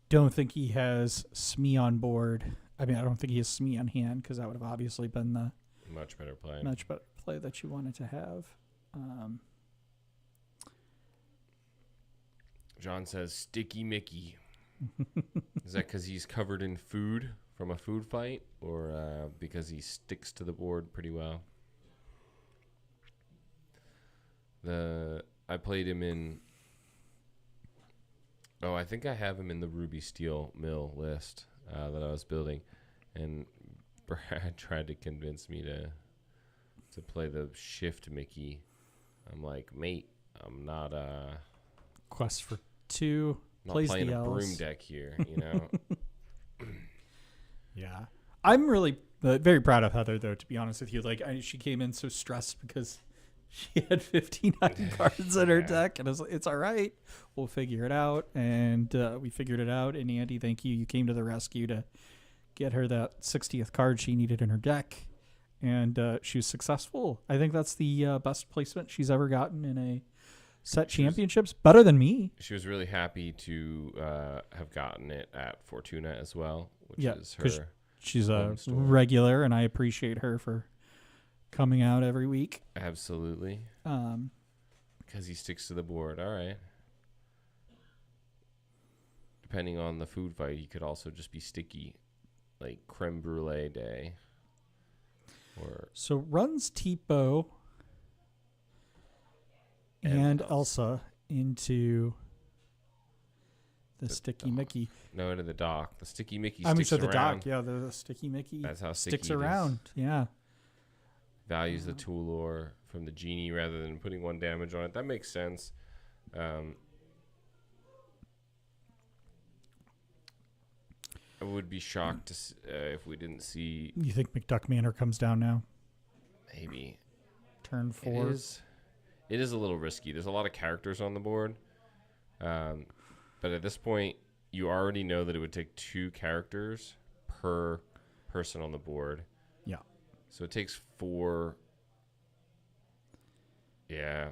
don't think he has Smee on board. I mean, I don't think he has Smee on hand because that would have obviously been the much better play that you wanted to have. John says, Sticky Mickey. Is that because he's covered in food from a food fight or because he sticks to the board pretty well? I played him in... Oh, I think I have him in the Ruby Steel Mill list that I was building. And Brad tried to convince me to play the Shift Mickey. I'm like, mate, I'm not... Quest for 2. Not Plays playing the a L's. broom deck here, you know? Yeah. I'm really very proud of Heather, though, to be honest with you. Like, she came in so stressed because she had 59 cards in her deck, and it's all right. We'll figure it out. And we figured it out. And Andy, thank you. You came to the rescue to get her that 60th card she needed in her deck. And she was successful. I think that's the best placement she's ever gotten in a set championships. Better than me. She was really happy to have gotten it at Fortuna as well, which is her. She's a regular, and I appreciate her for coming out every week. Absolutely. Because he sticks to the board. All right. Depending on the food fight, he could also just be sticky, like creme brulee day. So runs Tipo and Elsa into the Sticky Mickey. No, into the dock. The Sticky Mickey I mean, sticks so the around. dock, yeah, the Sticky Mickey That's how sticky sticks it is. around. Yeah. Values the tool lore from the genie rather than putting 1 damage on it. That makes sense. I would be shocked if we didn't see... You think McDuck Manor comes down now? Maybe. Turn 4. It is a little risky. There's a lot of characters on the board. But at this point, you already know that it would take 2 characters per person on the board. Yeah. So it takes 4. Yeah.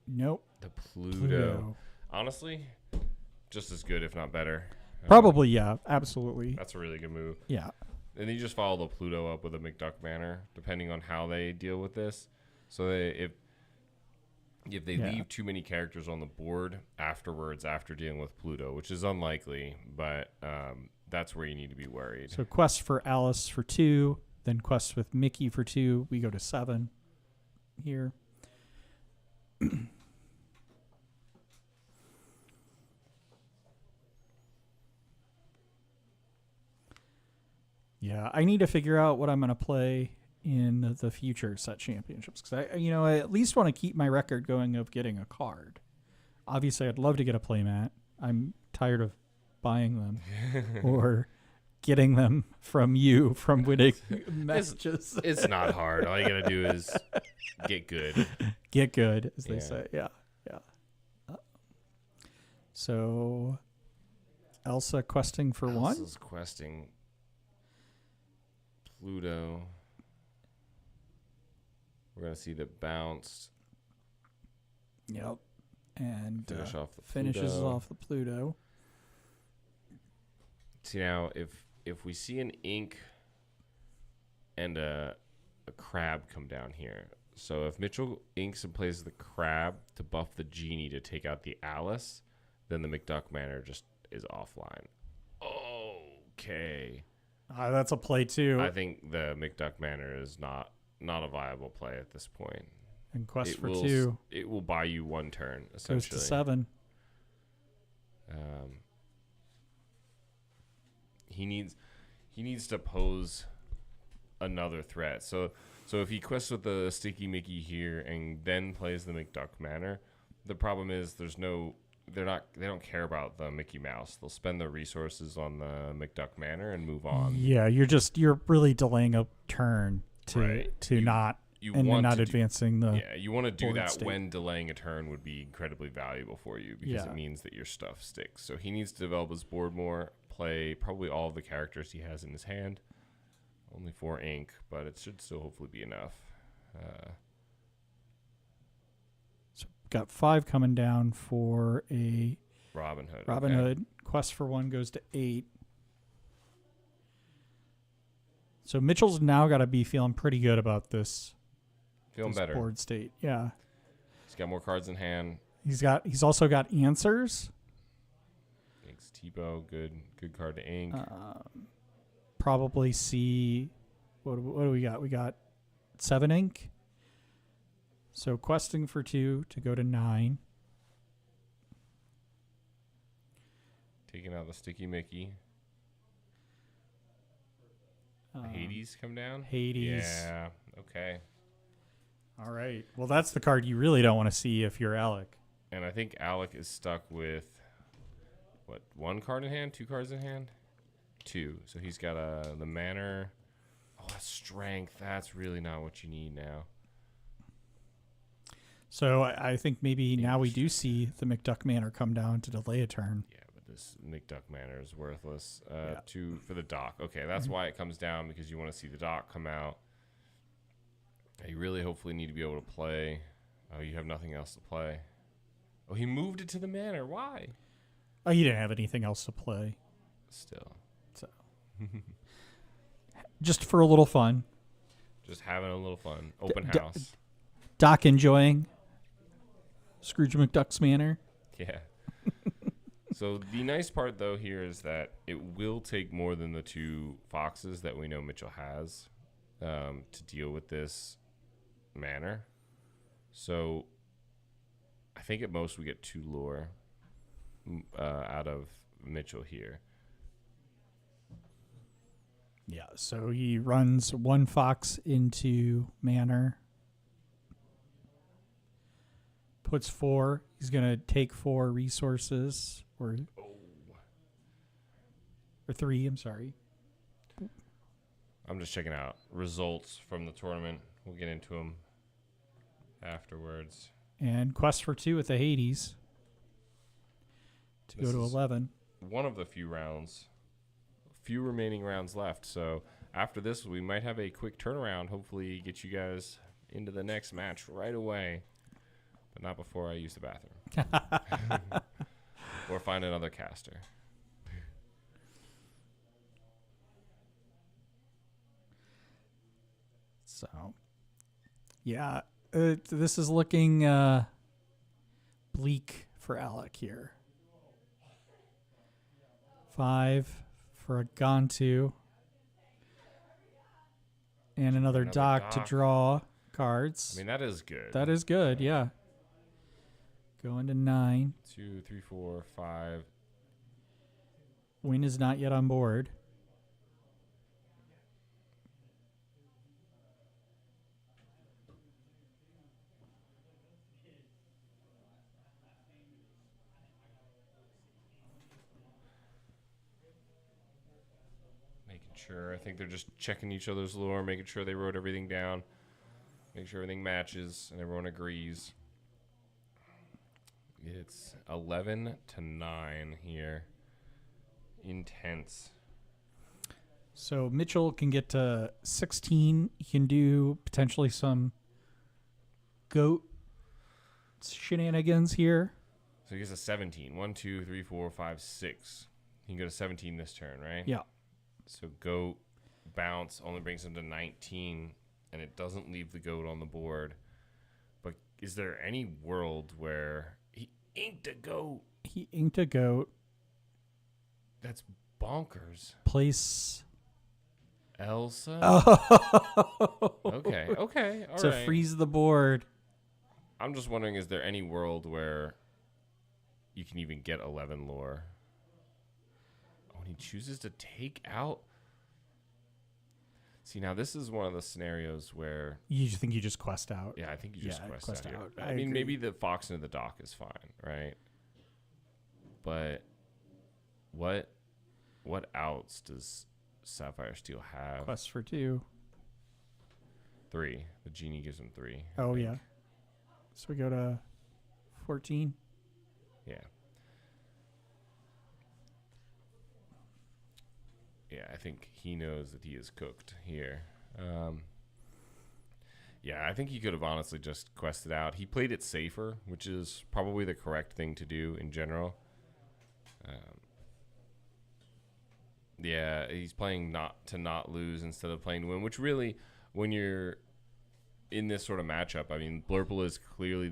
Nope. The Pluto. Honestly, just as good, if not better. Probably, yeah. Absolutely. That's a really good move. Yeah. And then you just follow the Pluto up with a McDuck Manor, depending on how they deal with this. So if they leave too many characters on the board afterwards, after dealing with Pluto, which is unlikely, but that's where you need to be worried. So quest for Alice for 2, then quest with Mickey for 2. We go to 7 here. Yeah, I need to figure out what I'm going to play in the future set championships because I at least want to keep my record going of getting a card. Obviously, I'd love to get a playmat. I'm tired of buying them or getting them from you from winning matches. It's not hard. All you got to do is get good. Get good, as they say. Yeah, yeah. So, Elsa questing for 1? Elsa's questing Pluto. We're going to see the bounce. Yep. And Finish off the finishes Pluto. off the Pluto. See, now, if we see an ink and a crab come down here. So if Mitchell inks and plays the crab to buff the genie to take out the Alice, then the McDuck Manor just is offline. Okay. That's a play too. I think the McDuck Manor is not a viable play at this point. And quest for will 2. It will buy you 1 turn, essentially. Goes to 7. He needs to pose another threat. So if he quests with the Sticky Mickey here and then plays the McDuck Manor, the problem is they don't care about the Mickey Mouse. They'll spend their resources on the McDuck Manor and move on. Yeah, you're really delaying a turn to not you and want not to advancing the. yeah, you want to do board that state. when delaying a turn would be incredibly valuable for you because Yeah. it means that your stuff sticks. So he needs to develop his board more, play probably all of the characters he has in his hand. Only 4 ink, but it should still hopefully be enough. So got 5 coming down for a Robin Hood. Robin okay. Hood. Quest for 1 goes to 8. So Mitchell's now got to be feeling pretty good about this. Feeling this better. board state. Yeah. He's got more cards in hand. He's also got answers. Thanks, Tebow. Good card to ink. Probably see what do we got? We got 7 ink. So questing for 2 to go to 9. Taking out the Sticky Mickey. Hades come down? Hades. Yeah, okay. All right. Well, that's the card you really don't want to see if you're Alec. And I think Alec is stuck with, what, 1 card in hand? 2 cards in hand? 2. So he's got the Manor. Oh, that's Strength. That's really not what you need now. So I think maybe now we do see the McDuck Manor come down to delay a turn. Yeah, but this McDuck Manor is worthless. Yeah. 2 for the dock. Okay, that's why it comes down, because you want to see the dock come out. You really hopefully need to be able to play. Oh, you have nothing else to play. Oh, he moved it to the Manor. Why? Oh, you didn't have anything else to play. Still. So just for a little fun. Just having a little fun. Open d- house. Doc enjoying Scrooge McDuck's Manor. Yeah. So the nice part, though, here is that it will take more than the 2 foxes that we know Mitchell has to deal with this manor. So I think at most we get 2 lore out of Mitchell here. Yeah, so he runs 1 fox into Manor. Puts 4. He's going to take 4 resources. Or 3, I'm sorry. I'm just checking out results from the tournament. We'll get into them afterwards. And quest for 2 with the Hades to This go to is 11. One of the few remaining rounds left. So after this, we might have a quick turnaround. Hopefully get you guys into the next match right away. But not before I use the bathroom. Or find another caster. So, yeah, this is looking bleak for Alec here. 5 for a Gantu. And another dock to draw cards. I mean, that is good. That is good, yeah. Going to 9. 2, 3, 4, 5. Win is not yet on board. Making sure. I think they're just checking each other's lore, making sure they wrote everything down. Make sure everything matches and everyone agrees. It's 11 to 9 here. Intense. So Mitchell can get to 16. He can do potentially some goat shenanigans here. So he gets a 17. 1, 2, 3, 4, 5, 6. He can go to 17 this turn, right? Yeah. So goat bounce only brings him to 19, and it doesn't leave the goat on the board. But is there any world where he inked a goat? He inked a goat. That's bonkers. Place. Elsa? Oh. Okay, all to right. freeze the board. I'm just wondering, is there any world where you can even get 11 lore? Oh, and he chooses to take out... See, now this is one of the scenarios where... You think you just quest out? Yeah, I think you just Yeah, quest quest out here. out. I I mean, agree. maybe the fox into the dock is fine, right? But what outs does Sapphire Steel have? Quest for 2. 3. The genie gives him 3. Oh, yeah. So we go to 14. Yeah. Yeah, I think he knows that he is cooked here. Yeah, I think he could have honestly just quested out. He played it safer, which is probably the correct thing to do in general. Yeah, he's playing not lose instead of playing to win, which really, when you're in this sort of matchup, I mean, Blurple is clearly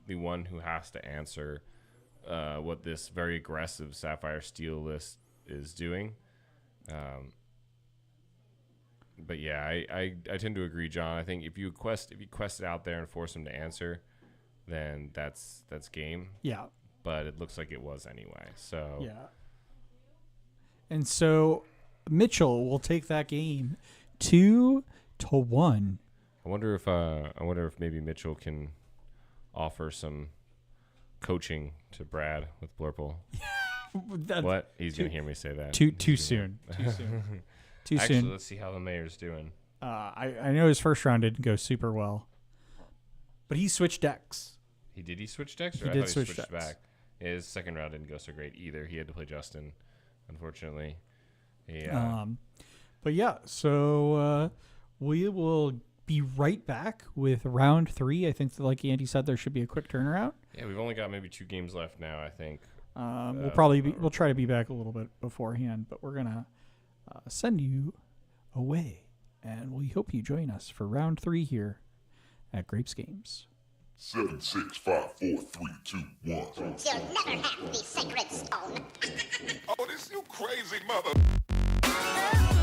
the one who has to answer what this very aggressive Sapphire Steel list is doing. But yeah, I tend to agree, John. I think if you quest it out there and force him to answer, then that's game. Yeah. But it looks like it was anyway. So yeah. And so Mitchell will take that game 2-1. I wonder if maybe Mitchell can offer some coaching to Brad with Blurple. What? He's gonna hear me say that. Too soon. Too soon. Too Actually, soon. let's see how the mayor's doing. I know his first round didn't go super well, but he switched decks. He switch decks? He Or I did thought switch he switched decks. back. His second round didn't go so great either. He had to play Justin, unfortunately. Yeah. But yeah, so we will be right back with round 3. I think that, like Andy said, there should be a quick turnaround. Yeah, we've only got maybe 2 games left now, I think. We'll try to be back a little bit beforehand, but we're gonna send you away, and we hope you join us for round 3 here at Grapes Games. 7, 6, 5, 4, 3, 2, 1. You'll never have the sacred stone. Oh, this you crazy mother. Behind these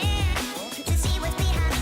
closed doors, but I promise you, baby, I'll always be yours.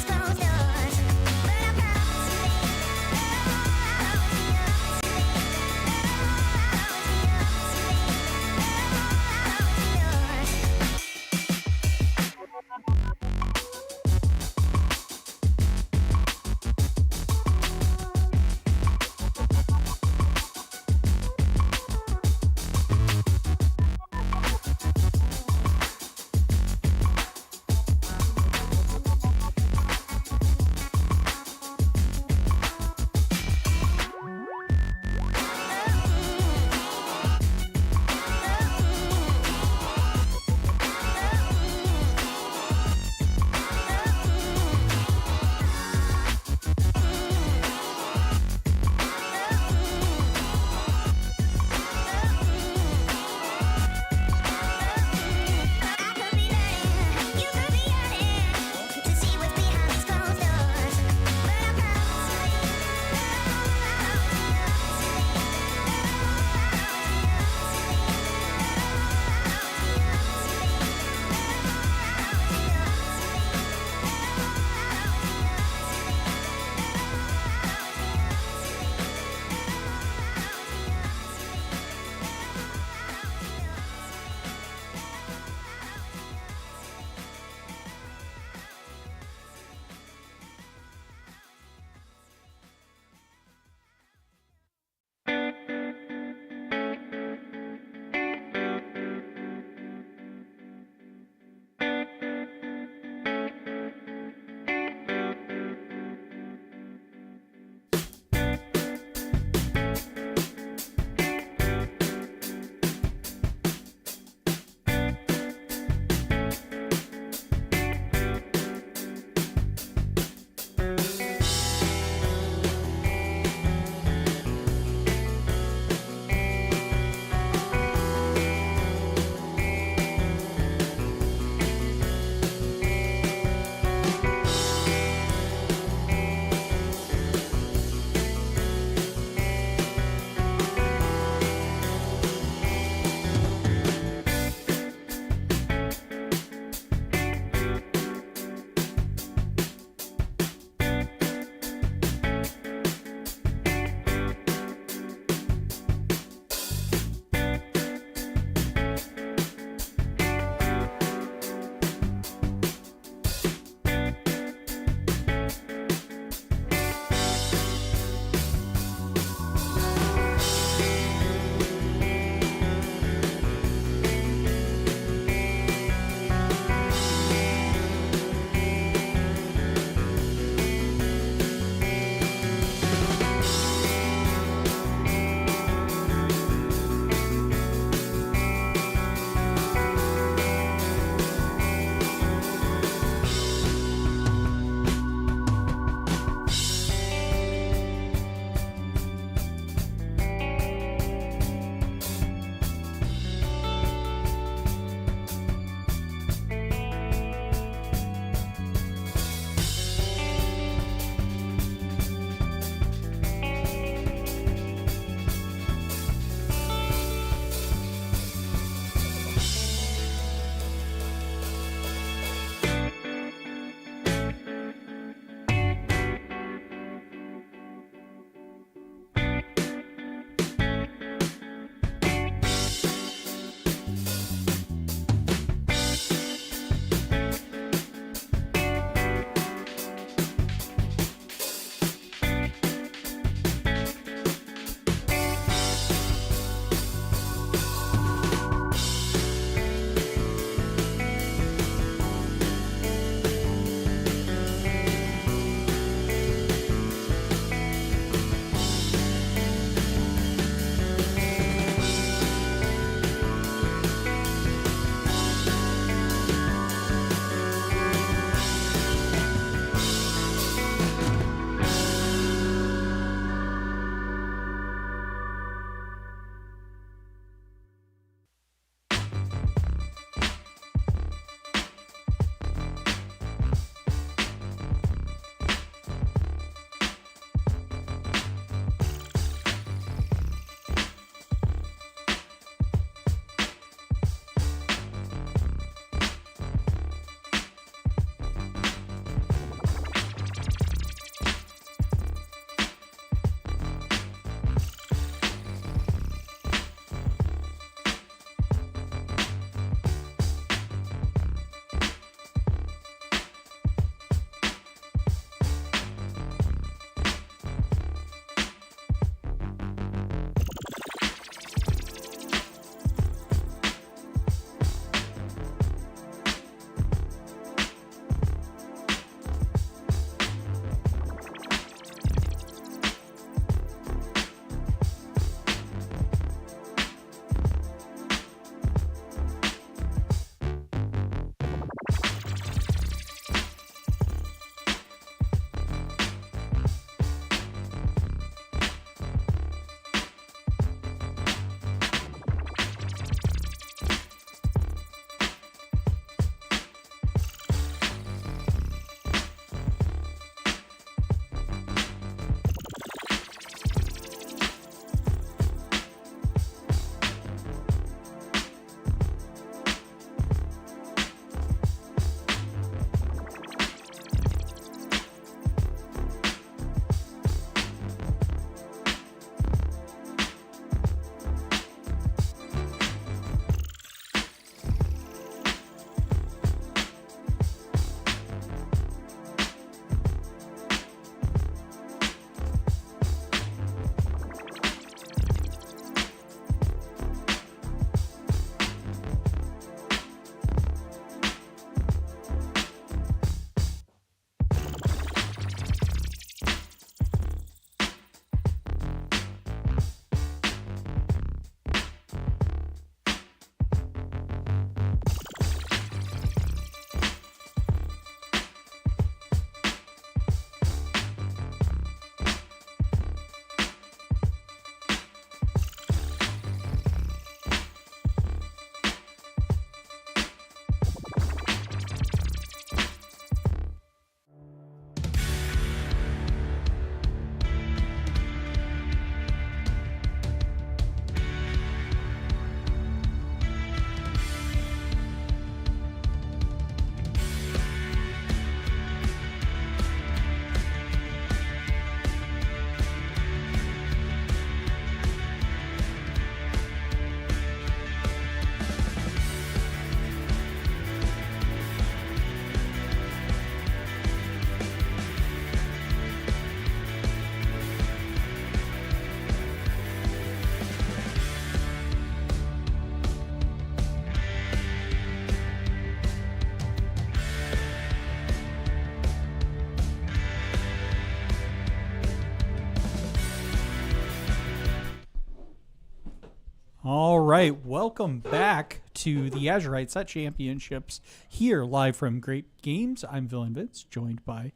All right, welcome back to the Azurite Set Championships here live from Grape Games. I'm Villain Vince, joined by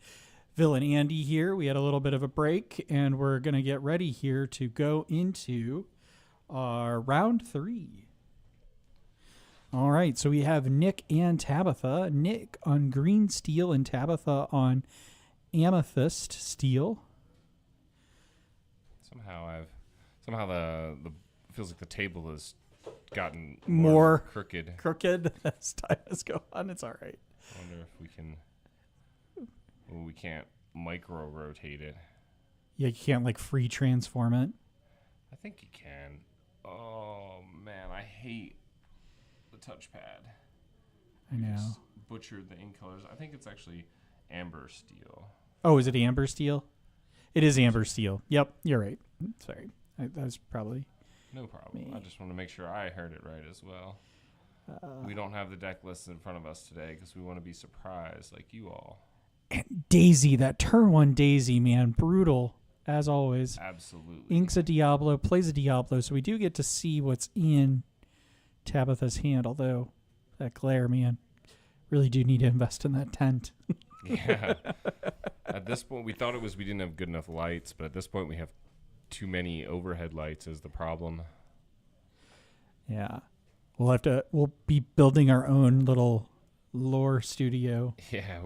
Villain Andy here. We had a little bit of a break, and we're going to get ready here to go into our round 3. All right, so we have Nick and Tabitha. Nick on green steel and Tabitha on amethyst steel. Somehow the feels like the table has gotten more crooked as time has gone on. It's all right. I wonder if we can. Well, we can't micro rotate it. Yeah, you can't like free transform it. I think you can. Oh man, I hate the touchpad. I know. Just butchered the ink colors. I think it's actually amber steel. Oh, is it amber steel? It is amber steel. Yep, you're right. Sorry, that was probably. No problem. Me. I just want to make sure I heard it right as well. We don't have the deck list in front of us today because we want to be surprised like you all. And Daisy, that turn 1 Daisy, man, brutal as always. Absolutely. Inks a Diablo, plays a Diablo, so we do get to see what's in Tabitha's hand. Although that glare, man, really do need to invest in that tent. Yeah. At this point, we thought we didn't have good enough lights, but at this point, we have too many overhead lights is the problem. Yeah. We'll be building our own little lore studio. Yeah,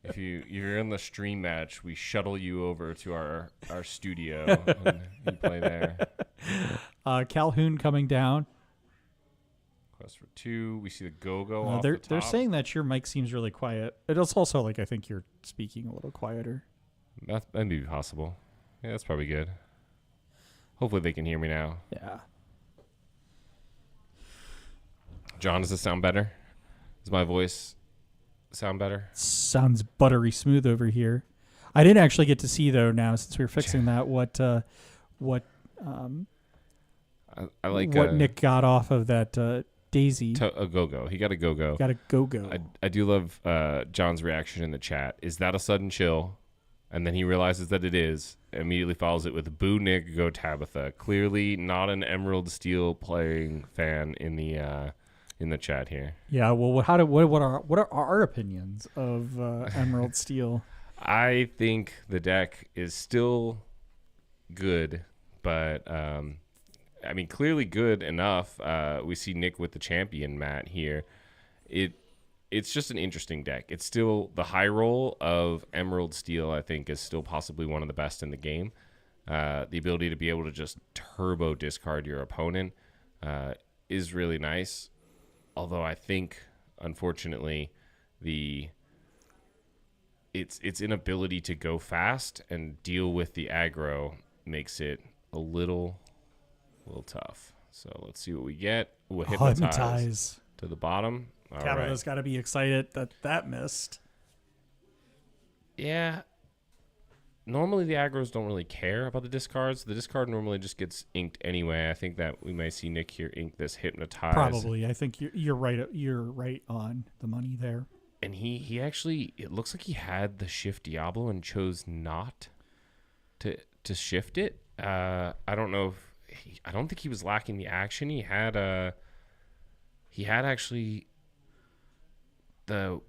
if you're in the stream match, we shuttle you over to our studio and you play there. Calhoun coming down. Quest for 2. We see the go-go off They're the top. they're saying that your mic seems really quiet. It's also like I think you're speaking a little quieter. That'd be possible. Yeah, that's probably good. Hopefully they can hear me now. Yeah. John, does this sound better? Does my voice sound better? Sounds buttery smooth over here. I didn't actually get to see though now since we were fixing that what I like what Nick got off of that Daisy. a go-go. He got a go-go. Got a go-go. I do love John's reaction in the chat. Is that a sudden chill? And then he realizes that it is. Immediately follows it with "Boo Nick, go Tabitha." Clearly not an Emerald Steel playing fan in the chat here. Yeah. Well, what are our opinions of Emerald Steel? I think the deck is still good, but I mean clearly good enough. We see Nick with the champion mat here. It's just an interesting deck. It's still the high roll of Emerald Steel, I think, is still possibly one of the best in the game. The ability to be able to just turbo discard your opponent is really nice. Although I think, unfortunately, its inability to go fast and deal with the aggro makes it a little tough. So let's see what we get. We'll hypnotize to the bottom. All Tabitha's right. got to be excited that missed. Yeah. Normally the aggros don't really care about the discards. The discard normally just gets inked anyway. I think that we may see Nick here ink this hypnotize. Probably. I think you're right. You're right on the money there. And he actually, it looks like he had the shift Diablo and chose not to shift it. I don't know if I don't think he was lacking the action. He had actually the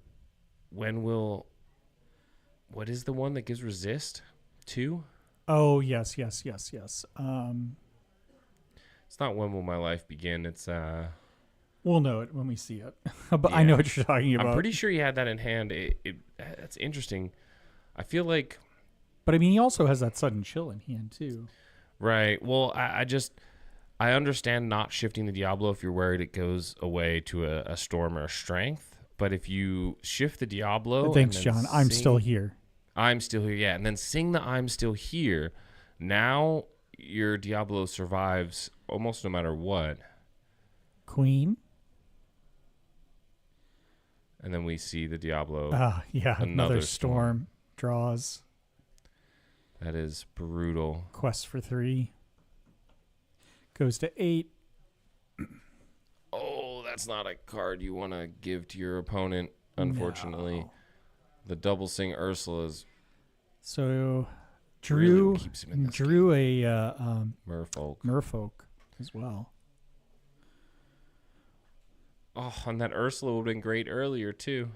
what is the one that gives resist 2? Oh yes. It's not when will my life begin. It's we'll know it when we see it. But yeah. I know what you're talking about. I'm pretty sure he had that in hand. That's interesting. I feel like, but I mean, he also has that sudden chill in hand too. right. Well, I understand not shifting the Diablo if you're worried it goes away to a storm or a strength. But if you shift the Diablo, Thanks, John. I'm still here. I'm still here, yeah. And then sing the I'm still here. Now your Diablo survives almost no matter what. Queen. And then we see the Diablo. Yeah, another storm draws. That is brutal. Quest for 3. Goes to 8. Oh, that's not a card you want to give to your opponent, unfortunately. No. The double sing Ursula's So really drew keeps him in this a Merfolk. Merfolk as well. Oh, and that Ursula would have been great earlier, too.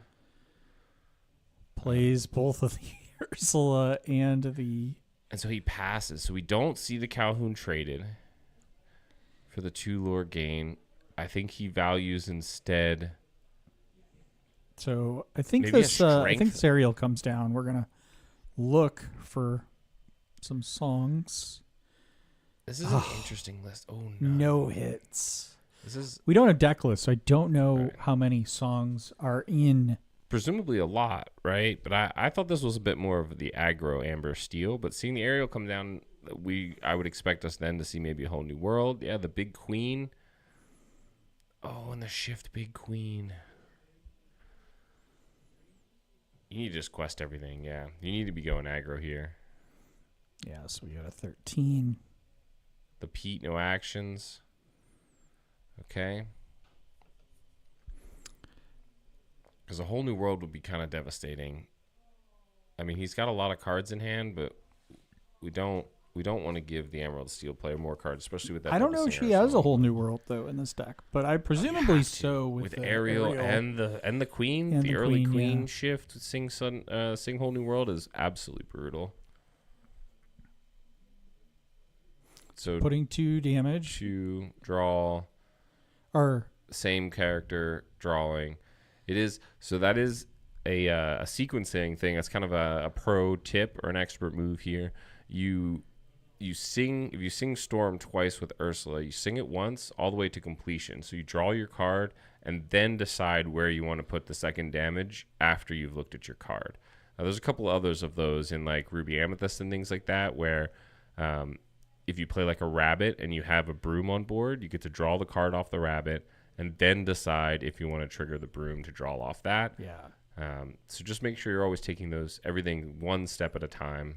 Plays both of the Ursula and the... And so he passes. So we don't see the Calhoun traded for the 2 lure gain. I think he values instead... So I think Maybe a this I think strength? this aerial comes down. We're going to look for some songs. This is an interesting list. Oh, no. No hits. This is We don't have deck lists, so I don't know Right. how many songs are in. presumably a lot, right? But I thought this was a bit more of the aggro Amber Steel. But seeing the aerial come down, I would expect us then to see maybe a whole new world. Yeah, the Big Queen. Oh, and the Shift Big Queen. You need to just quest everything, yeah. You need to be going aggro here. Yeah, so we got a 13. The Pete, no actions. Okay. Because a whole new world would be kind of devastating. I mean, he's got a lot of cards in hand, but we don't want to give the Emerald Steel player more cards, especially with that. I don't know double if she singer has song. a whole new world though in this deck, but I presumably so with the Ariel and the Queen. And The the early Queen, Queen yeah. shift with Sing Whole New World is absolutely brutal. So putting 2 damage to draw or same character drawing. It is so that is a sequencing thing. That's kind of a pro tip or an expert move here. You sing, if you sing Storm twice with Ursula, you sing it once all the way to completion. So you draw your card and then decide where you want to put the second damage after you've looked at your card. Now, there's a couple others of those in like Ruby Amethyst and things like that where if you play like a rabbit and you have a broom on board, you get to draw the card off the rabbit and then decide if you want to trigger the broom to draw off that. yeah. So just make sure you're always taking everything one step at a time.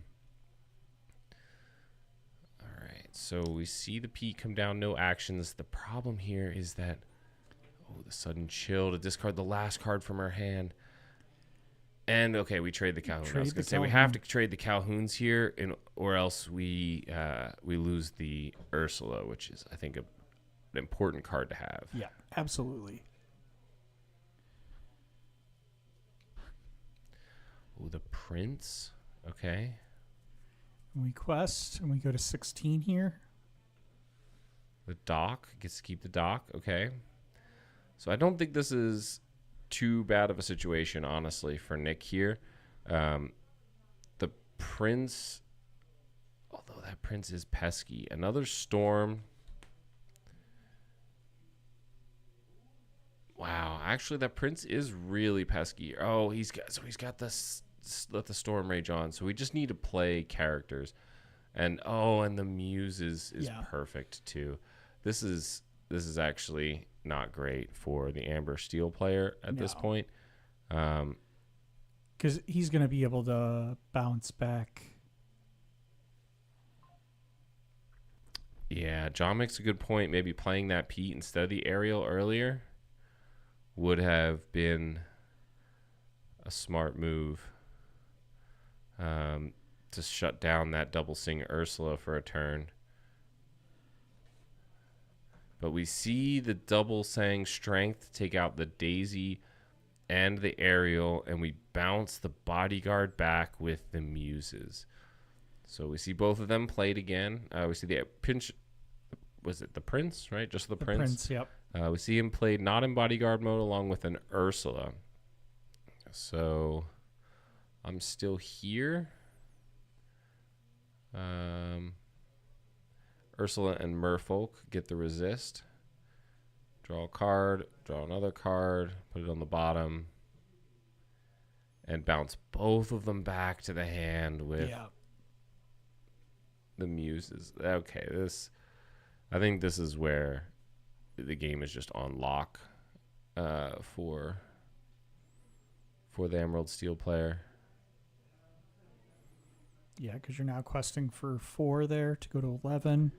All right, so we see the P come down, no actions. The problem here is that, the sudden chill to discard the last card from her hand. And, okay, we trade the Calhoun. I was going to say we have to trade the Calhouns here, or else we lose the Ursula, which is, I think, an important card to have. Yeah, absolutely. Oh, the Prince. Okay. And we quest, and we go to 16 here. The Dock. Gets to keep the Dock. Okay. So I don't think this is too bad of a situation, honestly, for Nick here. The Prince, although that Prince is pesky. Another Storm. Wow, actually, that Prince is really pesky. Oh, he's got this. Let the Storm rage on. So we just need to play characters, and the Muse is Yeah. perfect too. This is actually not great for the Amber Steel player at this No. point. Because he's going to be able to bounce back. Yeah, John makes a good point. Maybe playing that Pete instead of the Ariel earlier would have been a smart move to shut down that double sing Ursula for a turn. But we see the double sang Strength take out the Daisy and the Ariel, and we bounce the Bodyguard back with the Muses. So we see both of them played again. We see the pinch. Was it the Prince, right? Just the Prince? Yep. We see him played not in Bodyguard mode along with an Ursula. So I'm still here. Ursula and Merfolk get the resist. Draw a card, draw another card, put it on the bottom, and bounce both of them back to the hand with the Muses. Okay, I think this is where the game is just on lock for the Emerald Steel player. Yeah, because you're now questing for 4 there to go to 11.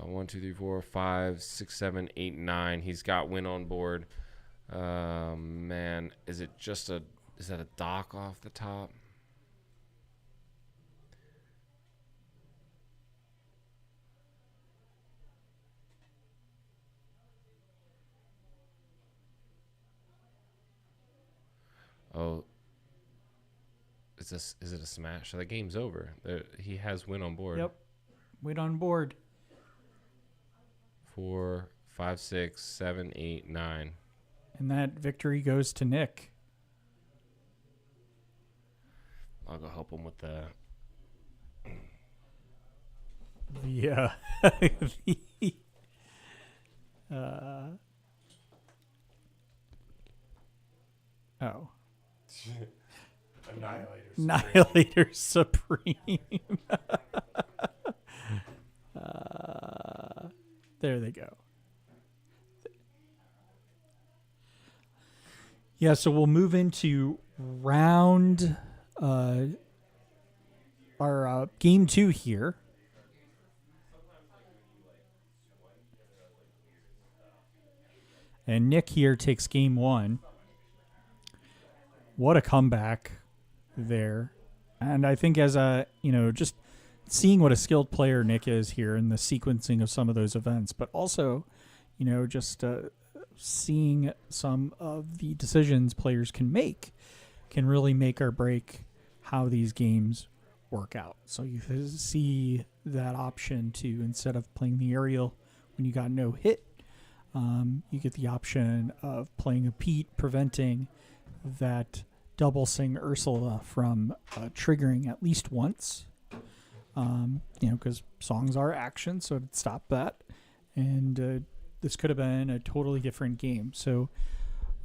1, 2, 3, 4, 5, 6, 7, 8, 9. He's got win on board. Man, is that a dock off the top? Oh, is it a smash? So the game's over. He has win on board. Yep. Win on board. 4, 5, 6, 7, 8, 9. And that victory goes to Nick. I'll go help him with the. Yeah. Oh. Annihilator Supreme. There they go. Yeah, so we'll move into round our game 2 here. And Nick here takes game 1. What a comeback there. And I think as a, just seeing what a skilled player Nick is here in the sequencing of some of those events, but also, just seeing some of the decisions players can make can really make or break how these games work out. So you see that option to, instead of playing the aerial when you got no hit, you get the option of playing a Pete, preventing that double sing Ursula from triggering at least once. Because songs are action, so to stop that. And this could have been a totally different game. So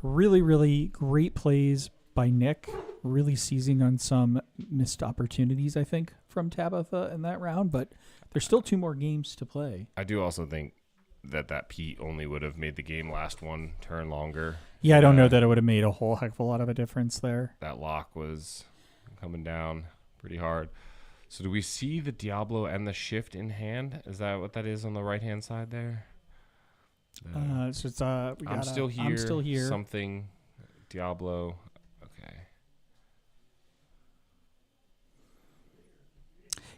really, really great plays by Nick, really seizing on some missed opportunities, I think, from Tabitha in that round. But there's still 2 more games to play. I do also think that Pete only would have made the game last one turn longer. Yeah, I don't know that it would have made a whole heck of a lot of a difference there. That lock was coming down pretty hard. So do we see the Diablo and the shift in hand? Is that what that is on the right-hand side there? So it's I'm still here. I'm still here. Something Diablo. Okay.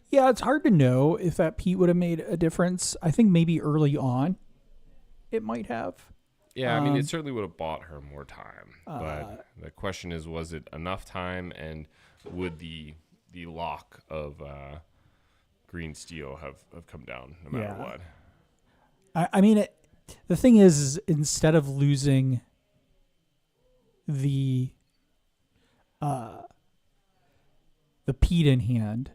Yeah, it's hard to know if that Pete would have made a difference. I think maybe early on it might have. Yeah, I mean, it certainly would have bought her more time. But the question is, was it enough time, and would the lock of green steel have come down no matter what? I mean, the thing is instead of losing the Pete in hand,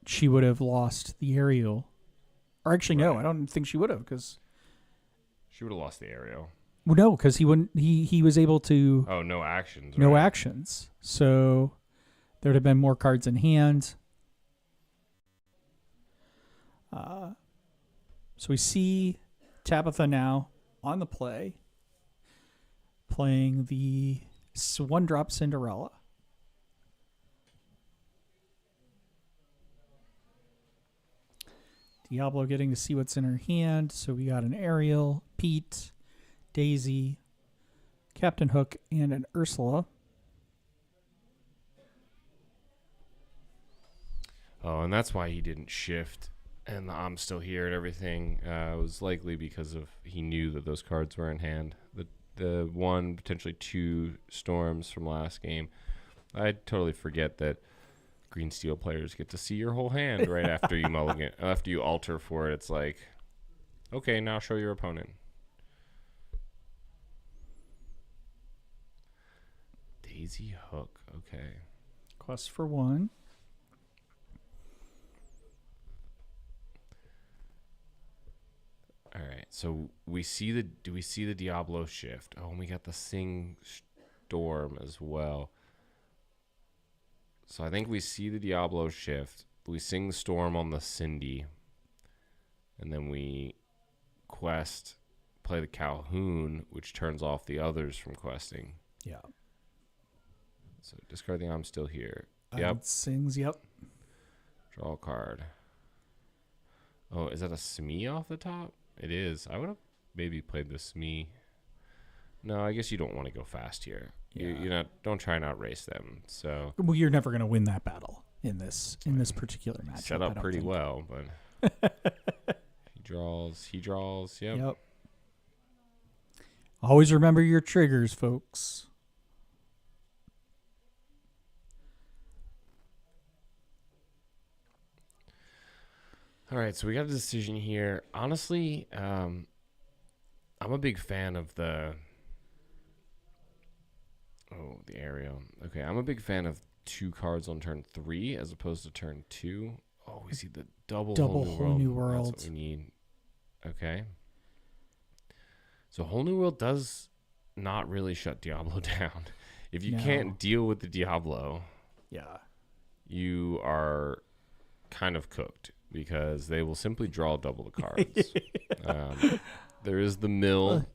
she would have lost the aerial. Or actually, no, I don't think she would have, because she would have lost the aerial. Well, no, because he wouldn't. He was able to. Oh, no actions. No actions. So there would have been more cards in hand. So we see Tabitha now on the play, playing the 1-drop Cinderella. Diablo getting to see what's in her hand. So we got an Ariel, Pete, Daisy, Captain Hook, and an Ursula. Oh, and that's why he didn't shift, and the I'm still here and everything was likely because of he knew that those cards were in hand. The 1, potentially 2 storms from last game. I totally forget that green steel players get to see your whole hand right after you mulligan, after you alter for it. It's like, okay, now show your opponent. Daisy Hook, okay. Quest for 1. All right, so do we see the Diablo shift? Oh, and we got the Sing Storm as well. So I think we see the Diablo shift. We sing the Storm on the Cindy. And then we play the Calhoun, which turns off the others from questing. Yeah. So discard the I'm still here. Yep. Sings, yep. Draw a card. Oh, is that a Smee off the top? It is. I would have maybe played the Smee. No, I guess you don't want to go fast here. Yeah. Don't try and outrace them. So you're never going to win that battle in this particular match. Set up pretty well, but he draws. Yep. Always remember your triggers, folks. All right, so we got a decision here. Honestly, I'm a big fan of the aerial. Okay, I'm a big fan of 2 cards on turn 3 as opposed to turn 2. Oh, we see the double whole new world. That's what we need. Okay. So whole new world does not really shut Diablo down. If you can't deal with the Diablo, you are kind of cooked because they will simply draw double the cards. There is the mill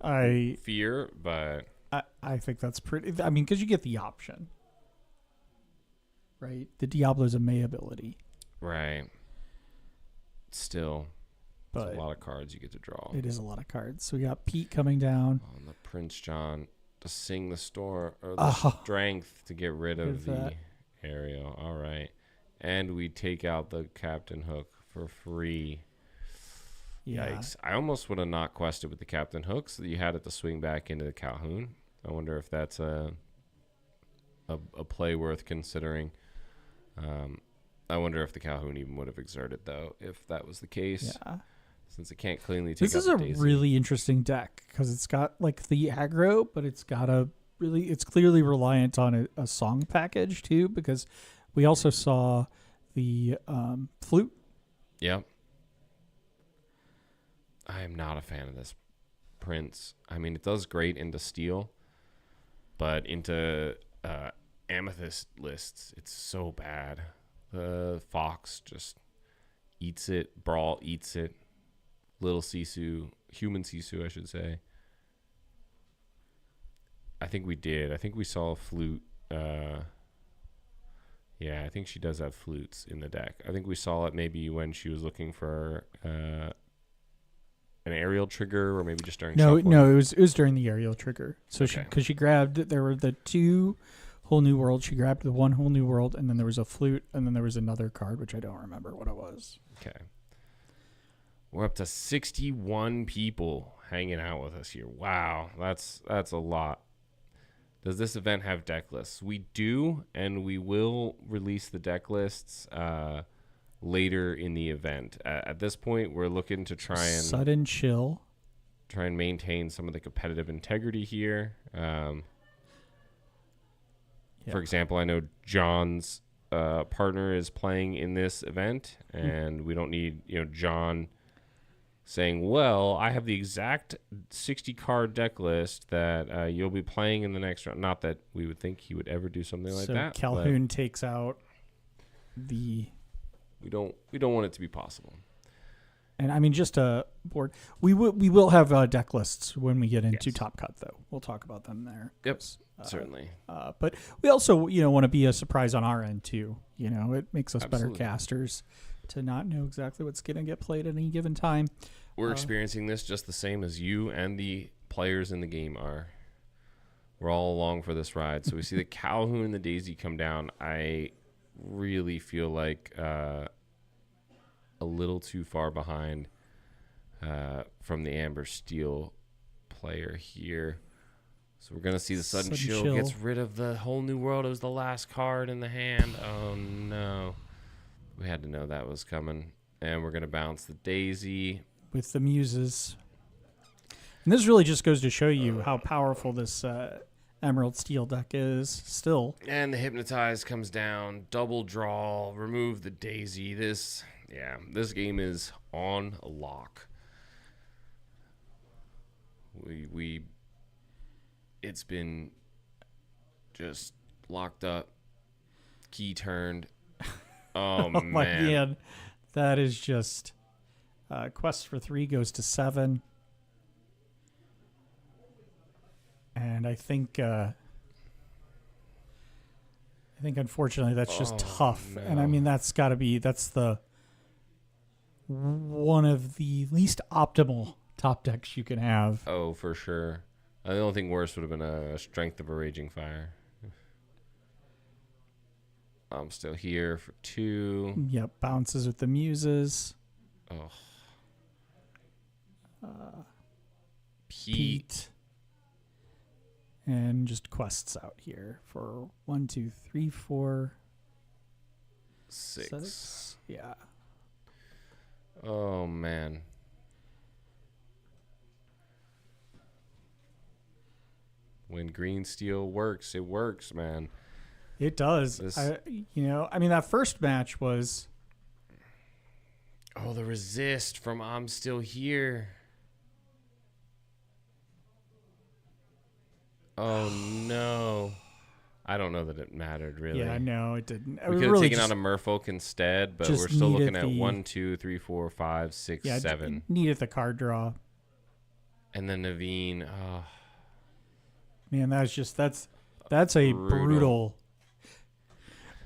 fear, but I think that's pretty. I mean, because you get the option, right? The Diablo's a May ability, right? Still, but it's a lot of cards you get to draw. It is a lot of cards. So we got Pete coming down on the Prince John to sing the storm or the strength to get rid of the aerial. All right, and we take out the Captain Hook for free. Yeah. Yikes. I almost would have not quested with the Captain Hook so that you had it to swing back into the Calhoun. I wonder if that's a play worth considering. I wonder if the Calhoun even would have exerted, though, if that was the case. Yeah. Since it can't cleanly take This is a really interesting deck because it's got like the aggro, but it's got it's clearly reliant on a song package, too, because we also saw the flute. Yep. I am not a fan of this Prince. I mean, it does great into steel, but into amethyst lists, it's so bad. The Fox just eats it. Brawl eats it. Little Sisu, human Sisu, I should say. I think we did. I think we saw a flute. Yeah, I think she does have flutes in the deck. I think we saw it maybe when she was looking for an aerial trigger, or maybe just during shuffling. No, it was during the aerial trigger. So because she grabbed, there were the 2 whole new world. She grabbed the 1 whole new world, and then there was a flute, and then there was another card which I don't remember what it was. Okay, we're up to 61 people hanging out with us here. Wow, that's a lot. Does this event have deck lists? We do, and we will release the deck lists later in the event. At this point, we're looking to try and sudden chill, try and maintain some of the competitive integrity here. For example, I know John's partner is playing in this event, and we don't need John saying, well, I have the exact 60 card deck list that you'll be playing in the next round. Not that we would think he would ever do something like that. Calhoun takes out the... We don't want it to be possible. And I mean, just a board. We will have deck lists when we get into Top Cut, though. We'll talk about them there. Yep, certainly. But we also, want to be a surprise on our end too. It makes us better casters to not know exactly what's going to get played at any given time. We're experiencing this just the same as you and the players in the game are. We're all along for this ride. So we see the Calhoun and the Daisy come down. I really feel like a little too far behind from the Amber Steel player here. So we're going to see the sudden chill gets rid of the whole new world. It was the last card in the hand. Oh, no. We had to know that was coming. And we're going to bounce the Daisy. With the Muses. And this really just goes to show you how powerful this Emerald Steel deck is still. And the Hypnotize comes down. Double draw. Remove the Daisy. This game is on lock. It's been just locked up. Key turned. Oh, man. My God. That is just... Quest for 3 goes to 7. And I think unfortunately that's just tough. No. And I mean, that's the one of the least optimal top decks you can have. Oh, for sure. The only thing worse would have been a Strength of a Raging Fire. I'm still here for 2. Yep, bounces with the Muses. Oh. Pete. And just quests out here for 1, 2, 3, 4, 6. Yeah. Oh, man. When green steel works, it works, man. It does. This- I mean, that first match was... Oh, the resist from I'm Still Here. Oh, no. I don't know that it mattered, really. Yeah, no, it didn't. We could have taken out a Merfolk instead, but just we're still looking needed at the- 1, 2, 3, 4, 5, 6, 7. Needed the card draw. And then Naveen. Oh, Man, that's a brutal.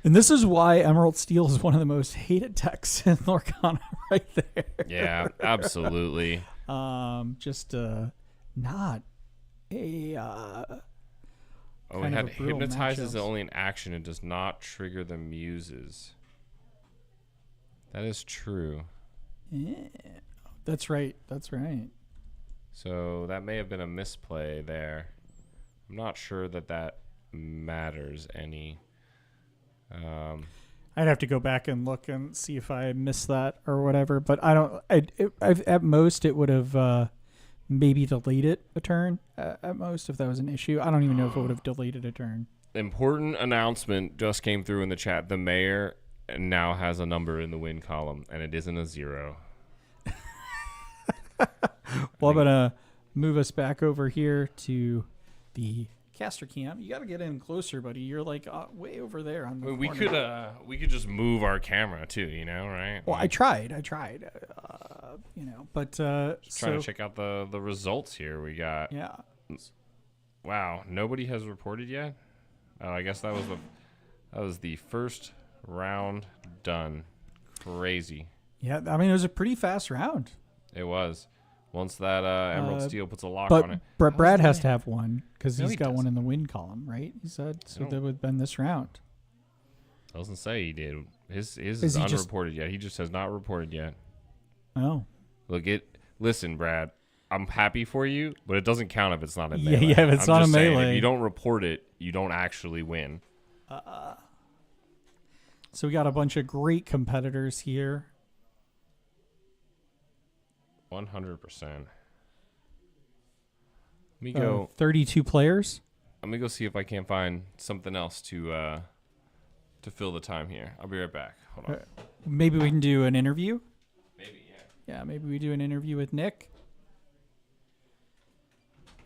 And this is why Emerald Steel is one of the most hated decks in Lorcana right there. yeah, absolutely. Just not a Oh, it kind of had a brutal hypnotizes matchups. only an action. It does not trigger the muses. That is true. Yeah, that's right. That's right. So that may have been a misplay there. I'm not sure that matters any. I'd have to go back and look and see if I missed that or whatever. But I don't. At most, it would have maybe delayed it a turn. At most, if that was an issue, I don't even know if it would have delayed a turn. Important announcement just came through in the chat. The mayor now has a number in the win column, and it isn't a 0. Well, I'm gonna move us back over here to the caster cam. You got to get in closer, buddy. You're like way over there on the corner. We could just move our camera too, right? Well, I tried. But Just trying to check out the results here. We got yeah. wow, nobody has reported yet. Oh, I guess that was the first round done. Crazy. Yeah, I mean, it was a pretty fast round. It was. Once that Emerald Steel puts a lock But on it. Brad has to have one because No, he's he got one doesn't. in the win column, right? He said so. No. That would have been this round. Doesn't say he did. His is Is he just- unreported yet. He just has not reported yet. Oh, Listen, Brad. I'm happy for you, but it doesn't count if it's not a Yeah, melee. yeah, if it's I'm not a just saying, melee. If you don't report it, you don't actually win. so we got a bunch of great competitors here. 100%. Let me go. 32 players. Let me go see if I can't find something else to fill the time here. I'll be right back. Hold on. Maybe we can do an interview. Maybe, yeah. Yeah, maybe we do an interview with Nick.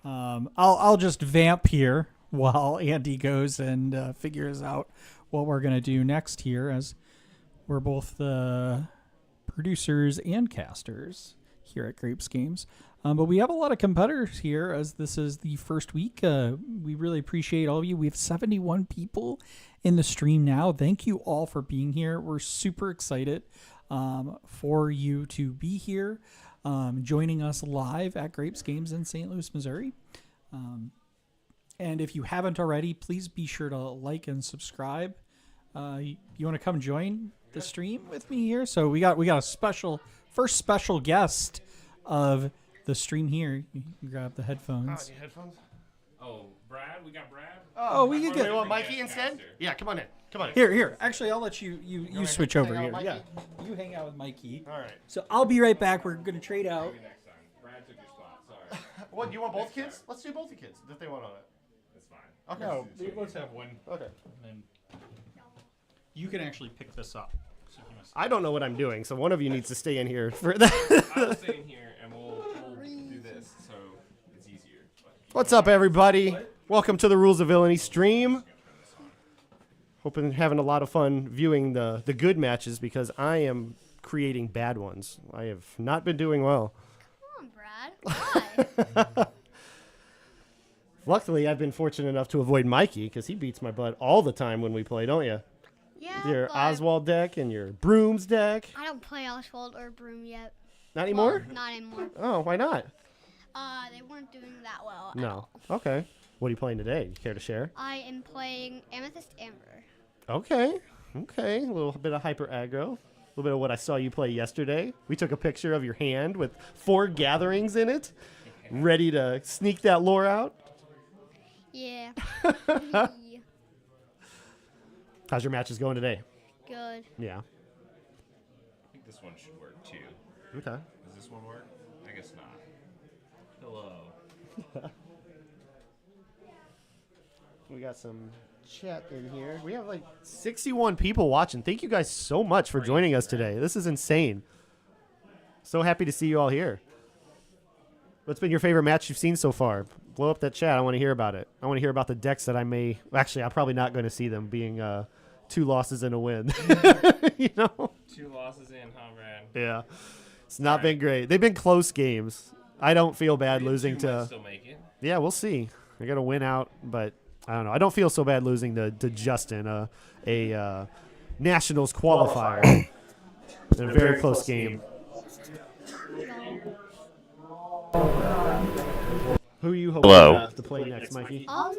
I'll just vamp here while Andy goes and figures out what we're gonna do next here, as we're both the producers and casters here at Grapes Games. But we have a lot of competitors here, as this is the first week. We really appreciate all of you. We have 71 people in the stream now. Thank you all for being here. We're super excited for you to be here, joining us live at Grapes Games in St. Louis, Missouri. And if you haven't already, please be sure to like and subscribe. You want to come join the stream with me here? So we got a first special guest of the stream here. You can grab the headphones. Need headphones? Oh, Brad? We got Brad? Oh, we can You get want Mikey instead? Yeah, come on in. Come on in. here. Actually, I'll let you switch over hang here. out with Yeah, Mikey? you hang out with Mikey. All right. So I'll be right back. We're gonna trade out. Next time. Brad took your spot. Sorry. What, do you want both kids? Let's do both the kids if they want on it. It's fine. Okay. No, we both have one. Okay. And then you can actually pick this up. I don't know what I'm doing, so one of you needs to stay in here for that. I'll stay in here and we'll do this so it's easier. What's up, everybody? Welcome to the Rules of Villainy stream. Hoping having a lot of fun viewing the good matches because I am creating bad ones. I have not been doing well. Come on, Brad. Why? Luckily, I've been fortunate enough to avoid Mikey because he beats my butt all the time when we play, don't you? Yeah, Your but Oswald deck and your Brooms deck. I don't play Oswald or Broom yet. Not anymore? Well, not anymore. Oh, why not? They weren't doing that well. At No. all. Okay. What are you playing today? You care to share? I am playing Amethyst Amber. Okay. Okay. A little bit of hyper aggro. A little bit of what I saw you play yesterday. We took a picture of your hand with 4 gatherings in it, ready to sneak that lore out. Yeah. How's your matches going today? Good. Yeah. I think this one should work too. Okay. Does this one work? I guess not. Hello. We got some chat in here. We have like 61 people watching. Thank you guys so much for joining us today. This is insane. So happy to see you all here. What's been your favorite match you've seen so far? Blow up that chat. I want to hear about it. I want to hear about the decks that I may... Actually, I'm probably not going to see them being 2 losses and a win. You know? 2 losses in, huh, Brad? Yeah. It's not been great. They've been close games. I don't feel bad losing Two might to... still make it. Yeah, we'll see. I got to win out, but I don't know. I don't feel so bad losing to Justin, a Nationals qualifier. In a very close game. Who are you hoping to play next, Mikey? I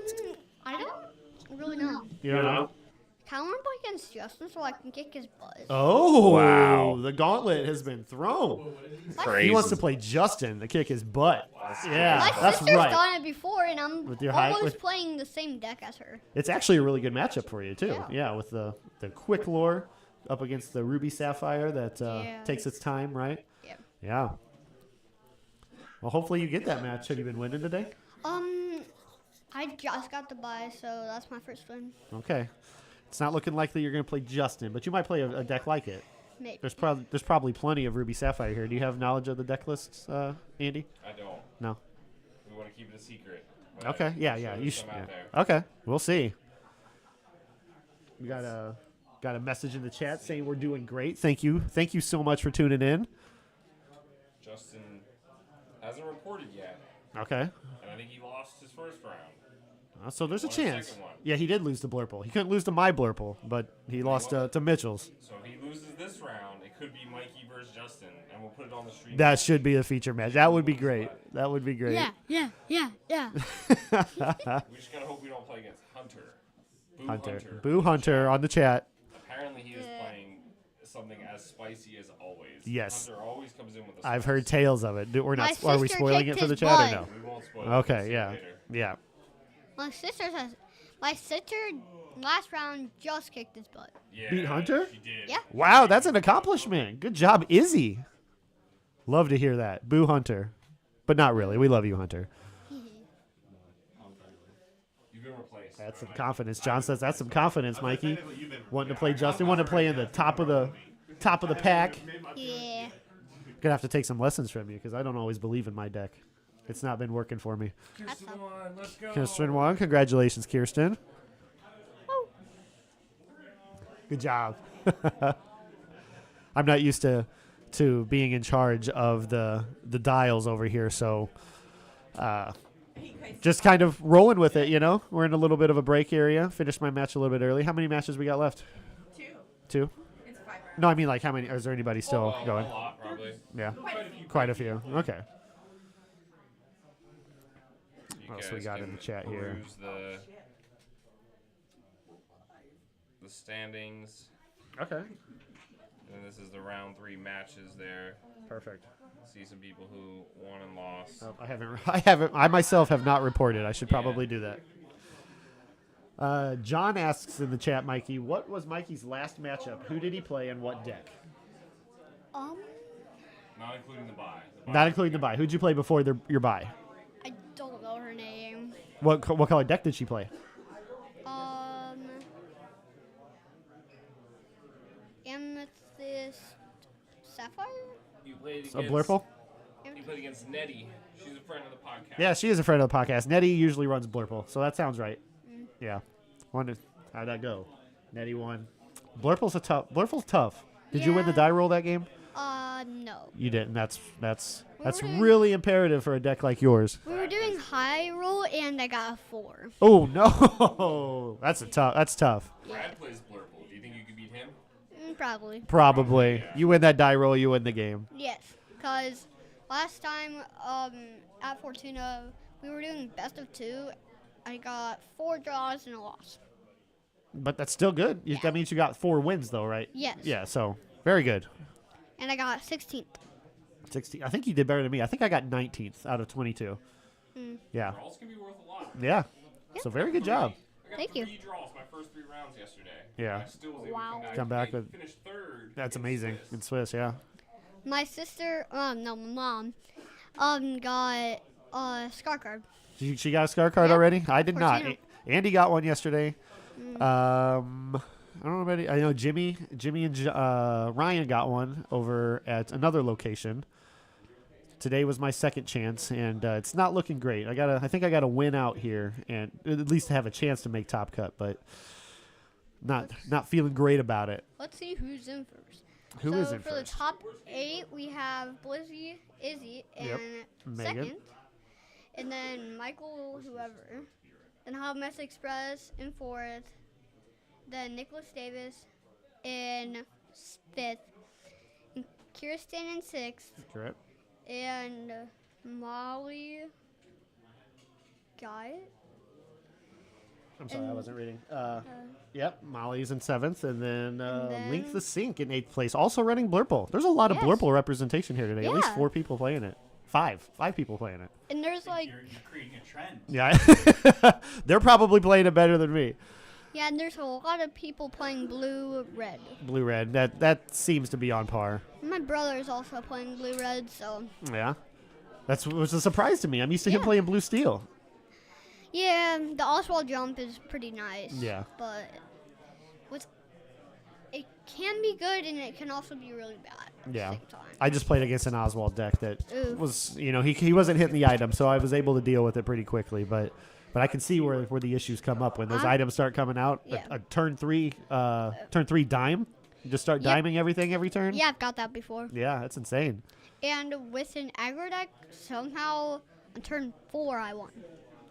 don't really know. You don't know? Kind of want to play against Justin so I can kick his butt. Oh, Wow. The gauntlet has been thrown. Crazy. He wants to play Justin to kick his butt. Yeah, My that's sister's right. done it before, and I'm With your high- almost with- playing the same deck as her. It's actually a really good matchup for you, too. Yeah. Yeah, with the quick lore up against the Ruby Sapphire that Yeah. takes its time, right? Yeah. Yeah. Well, hopefully you get that match. Have you been winning today? I just got the buy, so that's my first win. Okay. It's not looking likely you're going to play Justin, but you might play a deck like it. Maybe. There's probably plenty of Ruby Sapphire here. Do you have knowledge of the deck lists, Andy? I don't. No. We want to keep it a secret. but Okay. Yeah. I'm Yeah. sure You there's should. some out Yeah. there. Okay. We'll see. We got a message in the chat saying we're doing great. Thank you. Thank you so much for tuning in. Justin hasn't reported yet, Okay. and I think he lost his first round. So there's a Won his chance. second one. Yeah, he did lose to Blurple. He couldn't lose to my Blurple, but he lost to Mitchell's. So if he loses this round, it could be Mikey versus Justin, and we'll put it on the stream. That should be a feature match. That would be great. That would be great. Yeah. We just gotta hope we don't play against Hunter. Boo Hunter. Boo Hunter on the chat. Apparently he is playing something as spicy as always. Yes. Hunter always comes in with a I've spice. heard tales of it. We're not. My Are we sister spoiling it kicked for the his chat or butt. no? We won't spoil it. We'll Okay. see Yeah. later. Yeah. My sister last round just kicked his butt. Yeah, Beat Hunter? She did. Yeah. Wow, that's an accomplishment. Good job, Izzy. Love to hear that. Boo Hunter. But not really. We love you, Hunter. You've been replaced. That's some confidence. John says that's some confidence, Mikey. Wanting to play Justin, wanting to play in the top of the pack. Yeah. Gonna have to take some lessons from you because I don't always believe in my deck. It's not been working for me. That's tough. Let's go. Kirsten won. Congratulations, Kirsten. Oh. Good job. I'm not used to being in charge of the dials over here, so just kind of rolling with it, you know? We're in a little bit of a break area. Finished my match a little bit early. How many matches we got left? 2? It's 5 rounds. No, I mean like how many? Is there anybody still going? A lot, probably. Yeah, quite a few. Okay. You What else we guys got in can the chat here? peruse the standings. Okay. And this is the round 3 matches there. Perfect. See some people who won and lost. I myself have not reported. I should probably do that. John asks in the chat, Mikey, what was Mikey's last matchup? Who did he play and what deck? Not including the bye. Not including the bye. Who'd you play before your bye? I don't know her name. What color deck did she play? Amethyst Sapphire? You played A against, Blurple? You played against Nettie. She's a friend of the podcast. Yeah, she is a friend of the podcast. Nettie usually runs Blurple, so that sounds right. Yeah. How'd that go? Nettie won. Blurple's tough. Did you win the Yeah. die roll that game? No. You didn't. That's doing- really imperative for a deck like yours. We were doing high roll, and I got a 4. Oh no, that's tough. Brad plays Blurple. Do you think you could beat him? Probably. Probably. You win that die roll, you win the game. Yes, because last time at Fortuna, we were doing best of 2. I got 4 draws and a loss. But that's still good. That means you got 4 wins, though, right? Yes. Yeah. So very good. And I got 16th. 60. I think you did better than me. I think I got 19th out of 22. Yeah. Draws can be worth a lot. Yeah. So very good job. I got Thank you. 3 draws my first 3 rounds yesterday. Yeah. I still was able Wow. to Come back I with- finished 3rd. That's in amazing Swiss. in Swiss. Yeah. My sister, no, my mom, got a SCAR card. She got a SCAR card Yeah. already? I did not. Fortuna. Andy got one yesterday. I don't know about I know Jimmy and Ryan got one over at another location. Today was my second chance, and it's not looking great. I think I got to win out here, and at least have a chance to make top cut, but not feeling great about it. Let's see who's in first. Who is in for first? the top 8, we have Blizzy, Izzy, and Yep. Megan. second. And then Michael, whoever. Then Hamas Express in 4th. Then Nicholas Davis in 5th. And Kirsten in 6th. Correct. And Molly got it. I'm sorry, I wasn't reading. Yep, Molly's in 7th, and then Link the Sink in 8th place. Also running Blurple. There's a lot of Yes. Blurple representation here today. At least Yeah. 4 people playing it. 5 people playing it. And there's like, You're creating a trend. Yeah, they're probably playing it better than me. yeah, and there's a lot of people playing blue, red. Blue red. That seems to be on par. My brother is also playing blue, red, so. Yeah, that was a surprise to me. I'm used to him Yeah. playing blue steel. Yeah, the Oswald jump is pretty nice. Yeah. But it can be good and it can also be really bad at Yeah. the same time. I just played against an Oswald deck that Oof. was, he wasn't hitting the item, so I was able to deal with it pretty quickly. But I can see where the issues come up when those items start coming out. Yeah. A turn three dime. You just start Yep. diming everything every turn. Yeah, I've got that before. Yeah, that's insane. And with an aggro deck, somehow on turn 4 I won.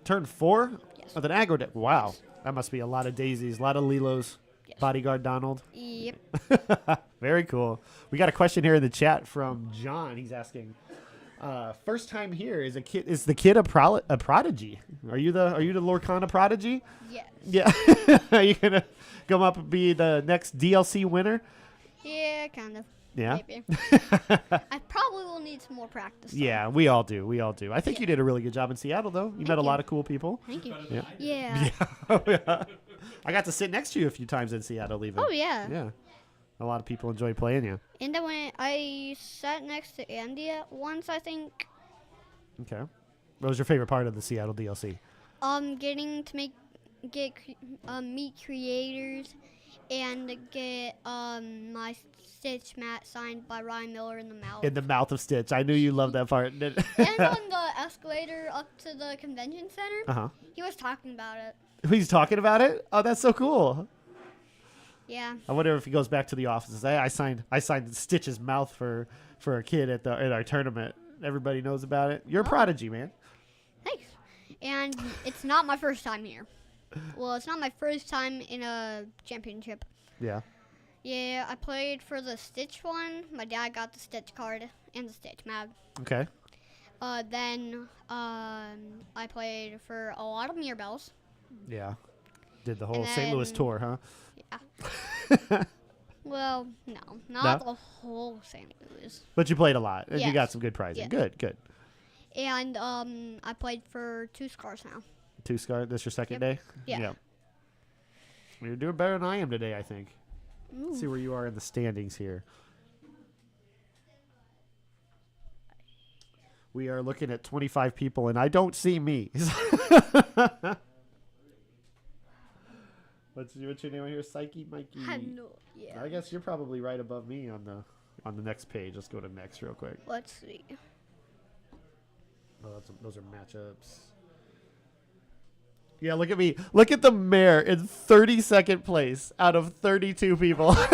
Turn 4 Yes. with an aggro deck. Wow, that must be a lot of daisies, a lot of Lilos. Yes. Bodyguard Donald. Yep. Very cool. We got a question here in the chat from John. He's asking, first time here, is the kid a prodigy? Are you the Lorcana prodigy? Yes. Yeah. Are you gonna come up and be the next DLC winner? Yeah, kind of. Yeah. Maybe. I probably will need some more practice. though. Yeah, we all do. I think you did a really good job in Seattle, though. You met a you. lot of cool people. Thank you. Yeah. Yeah. Yeah. I got to sit next to you a few times in Seattle, even. Oh, yeah. Yeah. A lot of people enjoy playing you. And then I sat next to Andy at once, I think. Okay. What was your favorite part of the Seattle DLC? Getting to meet creators and get my Stitch mat signed by Ryan Miller in the mouth. In the mouth of Stitch. I knew you loved that part. And on the escalator up to the convention center, Uh-huh. he was talking about it. He's talking about it? Oh, that's so cool. Yeah. I wonder if he goes back to the offices. I signed Stitch's mouth for a kid at our tournament. Everybody knows about it. You're a prodigy, man. Thanks. And it's not my first time here. Well, it's not my first time in a championship. Yeah. Yeah, I played for the Stitch one. My dad got the Stitch card and the Stitch mat. Okay. Then I played for a lot of Mirabelles. Yeah. Did the whole And St. Louis then- tour, huh? Yeah. Well, no, not No? the whole St. Louis. But you played a lot, and you Yes. got some good prizing. Yes. Good. And I played for 2 scars now. 2 SCAR. This your second Yep. day? Yeah. Yep. You're doing better than I am today, I think. Ooh. Let's see where you are in the standings here. We are looking at 25 people, and I don't see me. What's your name here? Psyche Mikey. I have no, yeah. I guess you're probably right above me on the next page. Let's go to next real quick. Let's see. Oh, those are matchups. Yeah, look at me. Look at the mayor in 32nd place out of 32 people. And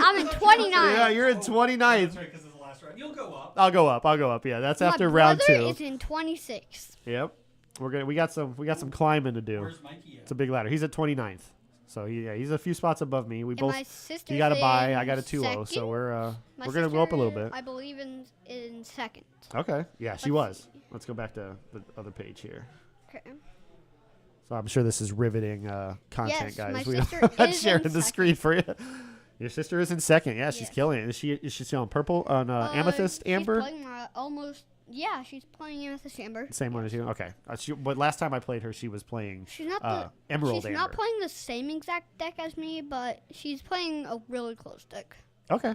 I'm in 29. Yeah, you're in 29th. That's right, because it's the last round. You'll go up. I'll go up. Yeah, that's My after round brother 2. is in 26. Yep. We got some climbing to do. Where's Mikey at? It's a big ladder. He's at 29th. So he's a few spots above me. We And both my sister. you got a bye, I got a 2-0, so second. we're My going to go up a little sister, bit. I believe in second. Okay. Yeah, she Let's was. Let's go back to the other page here. Okay. So I'm sure this is riveting content, Yes, guys. my We sister are is sharing in the second. screen for you. Your sister is in second. Yeah, she's Yes. killing it. Is she still on purple on amethyst She's amber? playing yeah, she's playing Amethyst Amber. Same one as you. Okay. But last time I played her, she was playing She's not emerald she's amber. not playing the same exact deck as me, but she's playing a really close deck. Okay.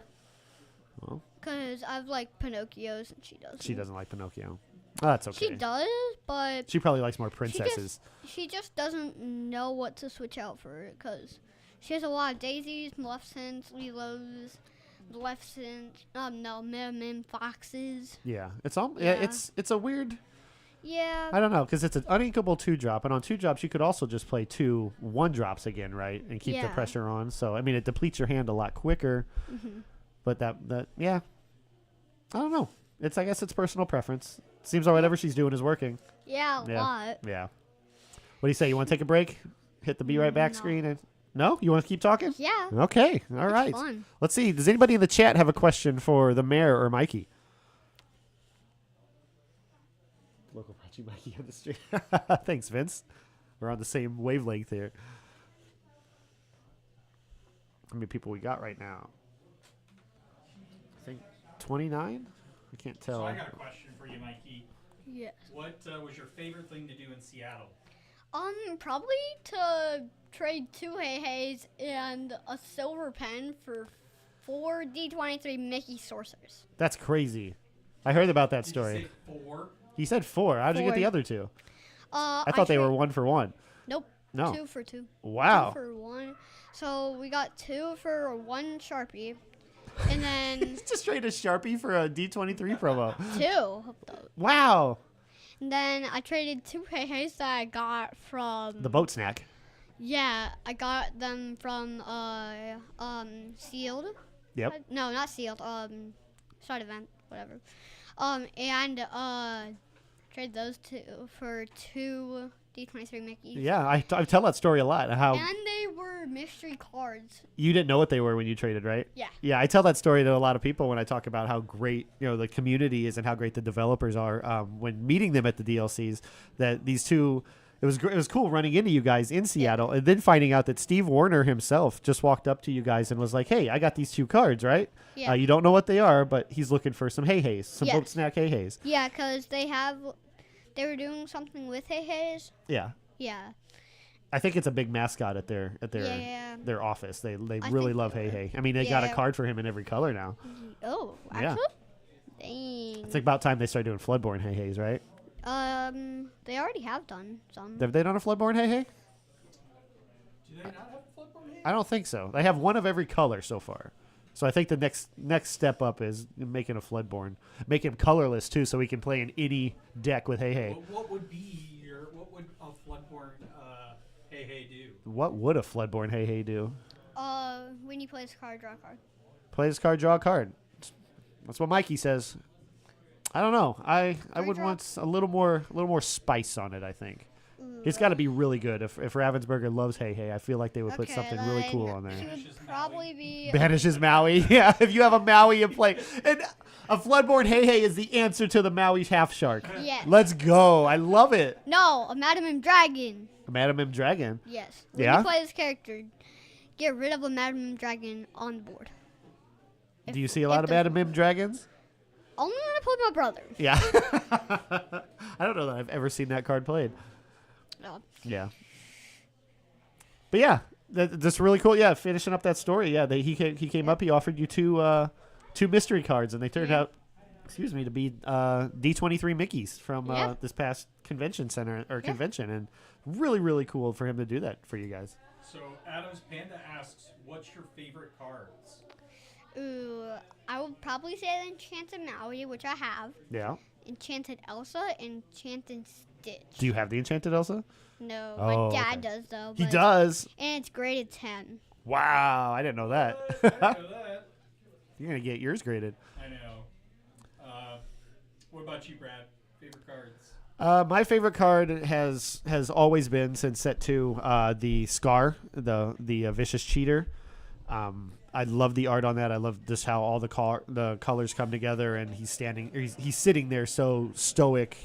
Well, Because I've like Pinocchio's and she doesn't. she doesn't like Pinocchio. Oh, that's okay. She does, but She probably likes more she princesses. she just doesn't know what to switch out for it because she has a lot of Daisies, Maleficents, Lilos, Maleficents, Merman Foxes. Yeah, it's all. Yeah. It's a weird. Yeah. I don't know because it's an uninkable 2-drop, and on 2-drops you could also just play 2 1-drops again, right, and keep the Yeah. pressure on. So I mean, it depletes your hand a lot quicker. But that yeah, I don't know. I guess it's personal preference. Seems like whatever she's doing is working. Yeah, a Yeah. lot. Yeah. What do you say? You want to take a break? Hit the be right back No. screen and no? You want to keep talking? Yeah. Okay. All right. Fun. Let's see. Does anybody in the chat have a question for the mayor or Mikey? Local Prachi Mikey on the street. Thanks, Vince. We're on the same wavelength here. How many people we got right now? I think 29? I can't tell. So I got a question for you, Mikey. Yes. What was your favorite thing to do in Seattle? Probably to trade 2 Hey-Heys and a silver pen for 4 D23 Mickey Sorcerers. That's crazy. I heard about that Did story. you say 4? He said 4. How'd you get 4. the other 2? I I thought they were trade- 1 for 1. Nope. No. 2 for 2. Wow. 2 for 1. So we got 2 for 1 Sharpie. And then Just trade a Sharpie for a D23 promo. 2. Wow. And then I traded 2 Hey-Heys that I got from... The boat snack. Yeah, I got them from Sealed. Yep. No, not Sealed. Side event, whatever. And trade those 2 for 2 D23 Mickeys. Yeah, I tell that story a lot. How And they were mystery cards. you didn't know what they were when you traded, right? Yeah. Yeah, I tell that story to a lot of people when I talk about how great the community is and how great the developers are. When meeting them at the DLCs, that these 2, it was cool running into you guys in Seattle, and then finding out that Steve Warner himself just walked up to you guys and was like, "Hey, I got these 2 cards, right? Yeah. You don't know what they are, but he's looking for some Hey-Heys, some Yes. boat snack Hey-Heys." Yeah, because they were doing something with Hey-Heys. Yeah. Yeah. I think it's a big mascot at their Yeah. their office. They really think love they were. Hey Hey. I mean, they got a Yeah. card for him in every color now. Oh, Yeah. actually? Dang. It's about time they start doing Floodborne Hey Heys, right? They already have done some. Have they done a Floodborne Hey Hey? Do they not have a Floodborne Hey? I don't think so. They have one of every color so far. So I think the next step up is making a Floodborne. Make him colorless too, so we can play in any deck with Hey Hey. What would a Floodborne Hey Hey do? What would a Floodborne Hey Hey do? When you play this card, draw a card. Play this card, draw a card. That's what Mikey says. I don't know. I would drop. want a little more spice on it, I think. It's got to be really good. If Ravensburger loves Hey Hey, I feel like they would put something really cool on She there. would probably be. Banishes Maui. Yeah, if you have a Maui in play. And a Floodborn Hey Hey is the answer to the Maui half shark. Yes. Let's go. I love it. No, a Madam M Dragon. Madam M Dragon. Yes. When Yeah? you play this character, get rid of a Madam M Dragon on the board. Do you see a lot of Madam M Dragons? Only when I play my brother. Yeah. I don't know that I've ever seen that card played. No. Yeah. But yeah, that's really cool. Yeah, finishing up that story. Yeah, he came up. He offered you two mystery cards, and they turned out, to be D23 Mickeys from Yeah. this past convention center or convention, and really really cool for him to do that for you guys. So Adams Panda asks, "What's your favorite cards?" Ooh, I would probably say the Enchanted Maui, which I have. Yeah. Enchanted Elsa, Enchanted Stitch. Do you have the Enchanted Elsa? No, Oh, my dad okay. does though. He but- does. And it's graded 10. Wow, I didn't know that. I know that. You're gonna get yours graded. I know. What about you, Brad? Favorite cards? My favorite card has always been since set 2, the Scar, the vicious cheater. I love the art on that. I love just how all the colors come together, and he's sitting there so stoic.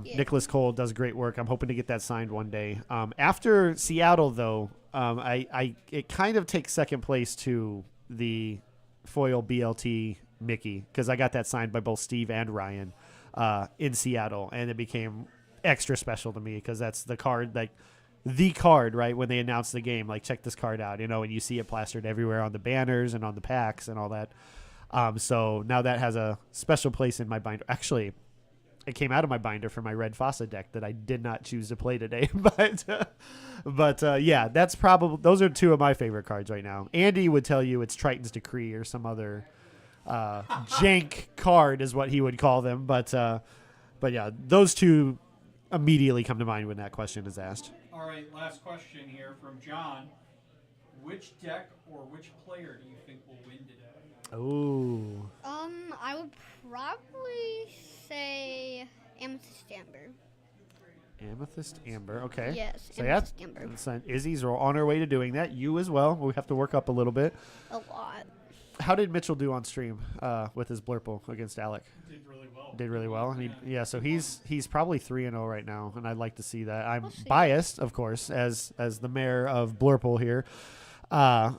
Nicholas Cole does great work. I'm hoping to get that signed one day. After Seattle, though, it kind of takes second place to the foil BLT Mickey, because I got that signed by both Steve and Ryan in Seattle, and it became extra special to me because that's the card, right, when they announced the game, check this card out, and you see it plastered everywhere on the banners and on the packs and all that. So now that has a special place in my binder. Actually, it came out of my binder for my red Fossa deck that I did not choose to play today. but yeah, that's probably those are two of my favorite cards right now. Andy would tell you it's Triton's Decree or some other jank card is what he would call them. But yeah, those two immediately come to mind when that question is asked. All right, last question here from John. Which deck or which player do you think will win today? Oh. I would probably say Amethyst Amber. Amethyst Amber. Okay. Yes, So Amethyst Amber. so Izzy's on her way to doing that. You as well. We have to work up a little bit. A lot. How did Mitchell do on stream with his Blurple against Alec? Did really well. Did really well. And so he's probably 3-0 right now, and I'd like to see that. I'm We'll see. biased, of course, as the mayor of Blurple here. I'm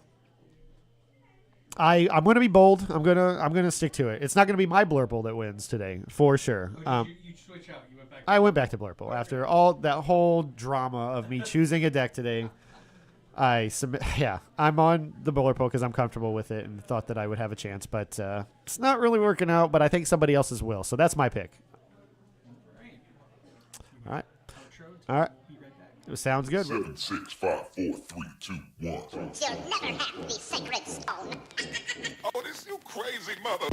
going to be bold. I'm gonna stick to it. It's not going to be my Blurple that wins today, for sure. You switch out. You went back. I went back to Blurple after all that whole drama of me choosing a deck today. I'm on the Blurple because I'm comfortable with it and thought that I would have a chance, but it's not really working out. But I think somebody else's will, so that's my pick. All right. All right. Sounds good. 7, 6, 5, 4, 3, 2, 1. You'll never have the sacred stone. Oh, this you crazy mother.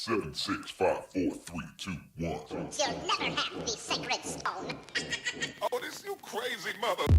Seven, 6, 5, 4, 3, 2, 1. You'll never have the sacred stone. Oh, this you crazy mother.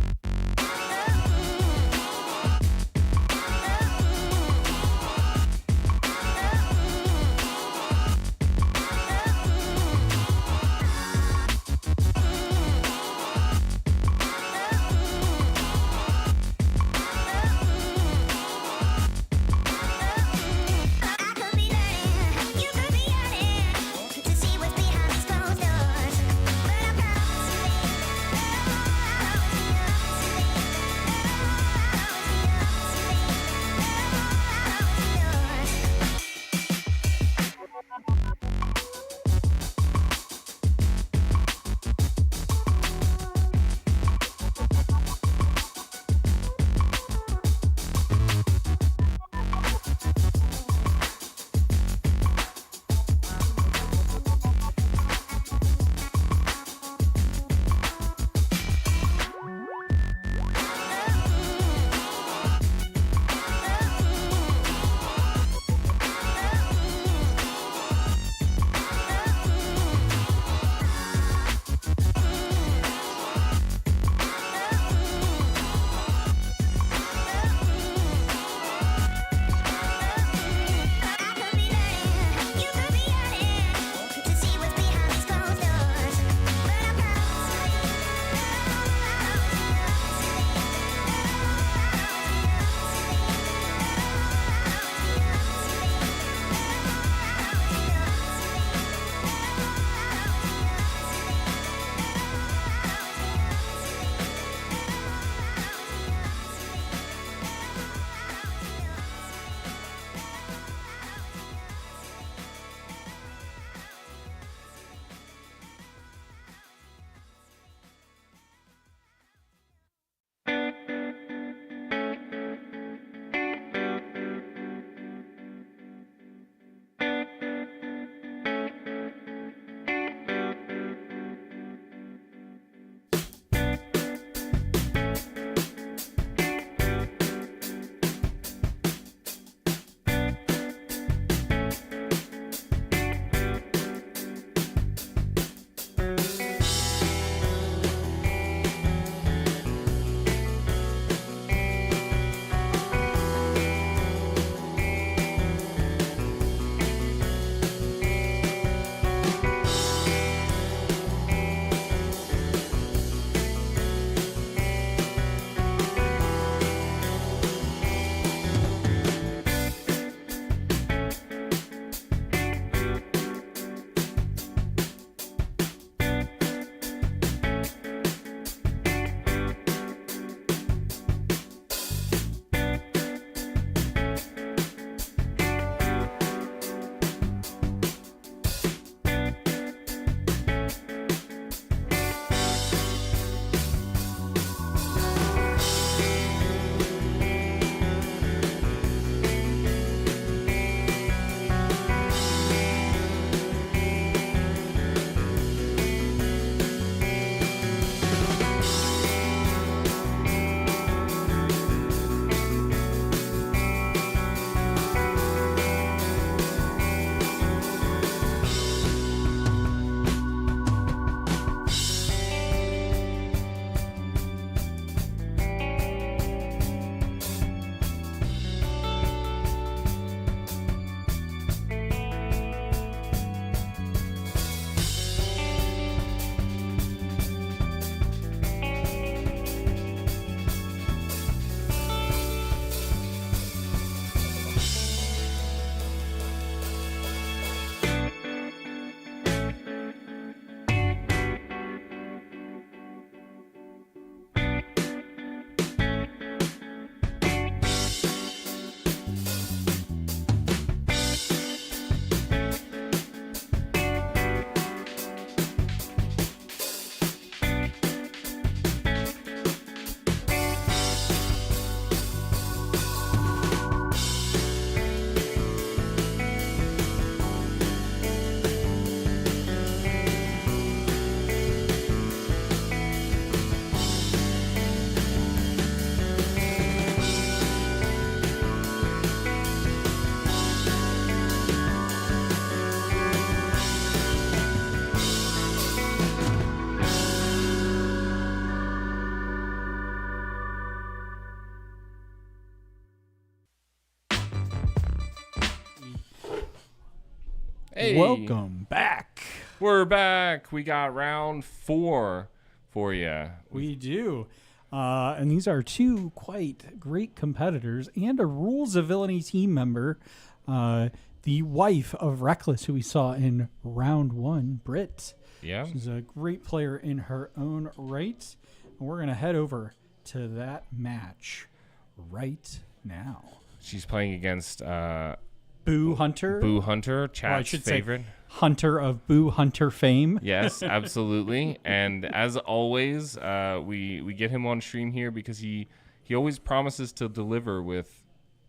Hey. Welcome back. We're back. We got round 4 for you. We do. And these are two quite great competitors and a Rules of Villainy team member. The wife of Reckless, who we saw in round 1, Britt. Yeah. She's a great player in her own right. And we're going to head over to that match right now. She's playing against Boo Hunter. Boo Hunter, Well, I chat's should favorite. say Hunter of Boo Hunter fame. Yes, absolutely. And as always, we get him on stream here because he always promises to deliver with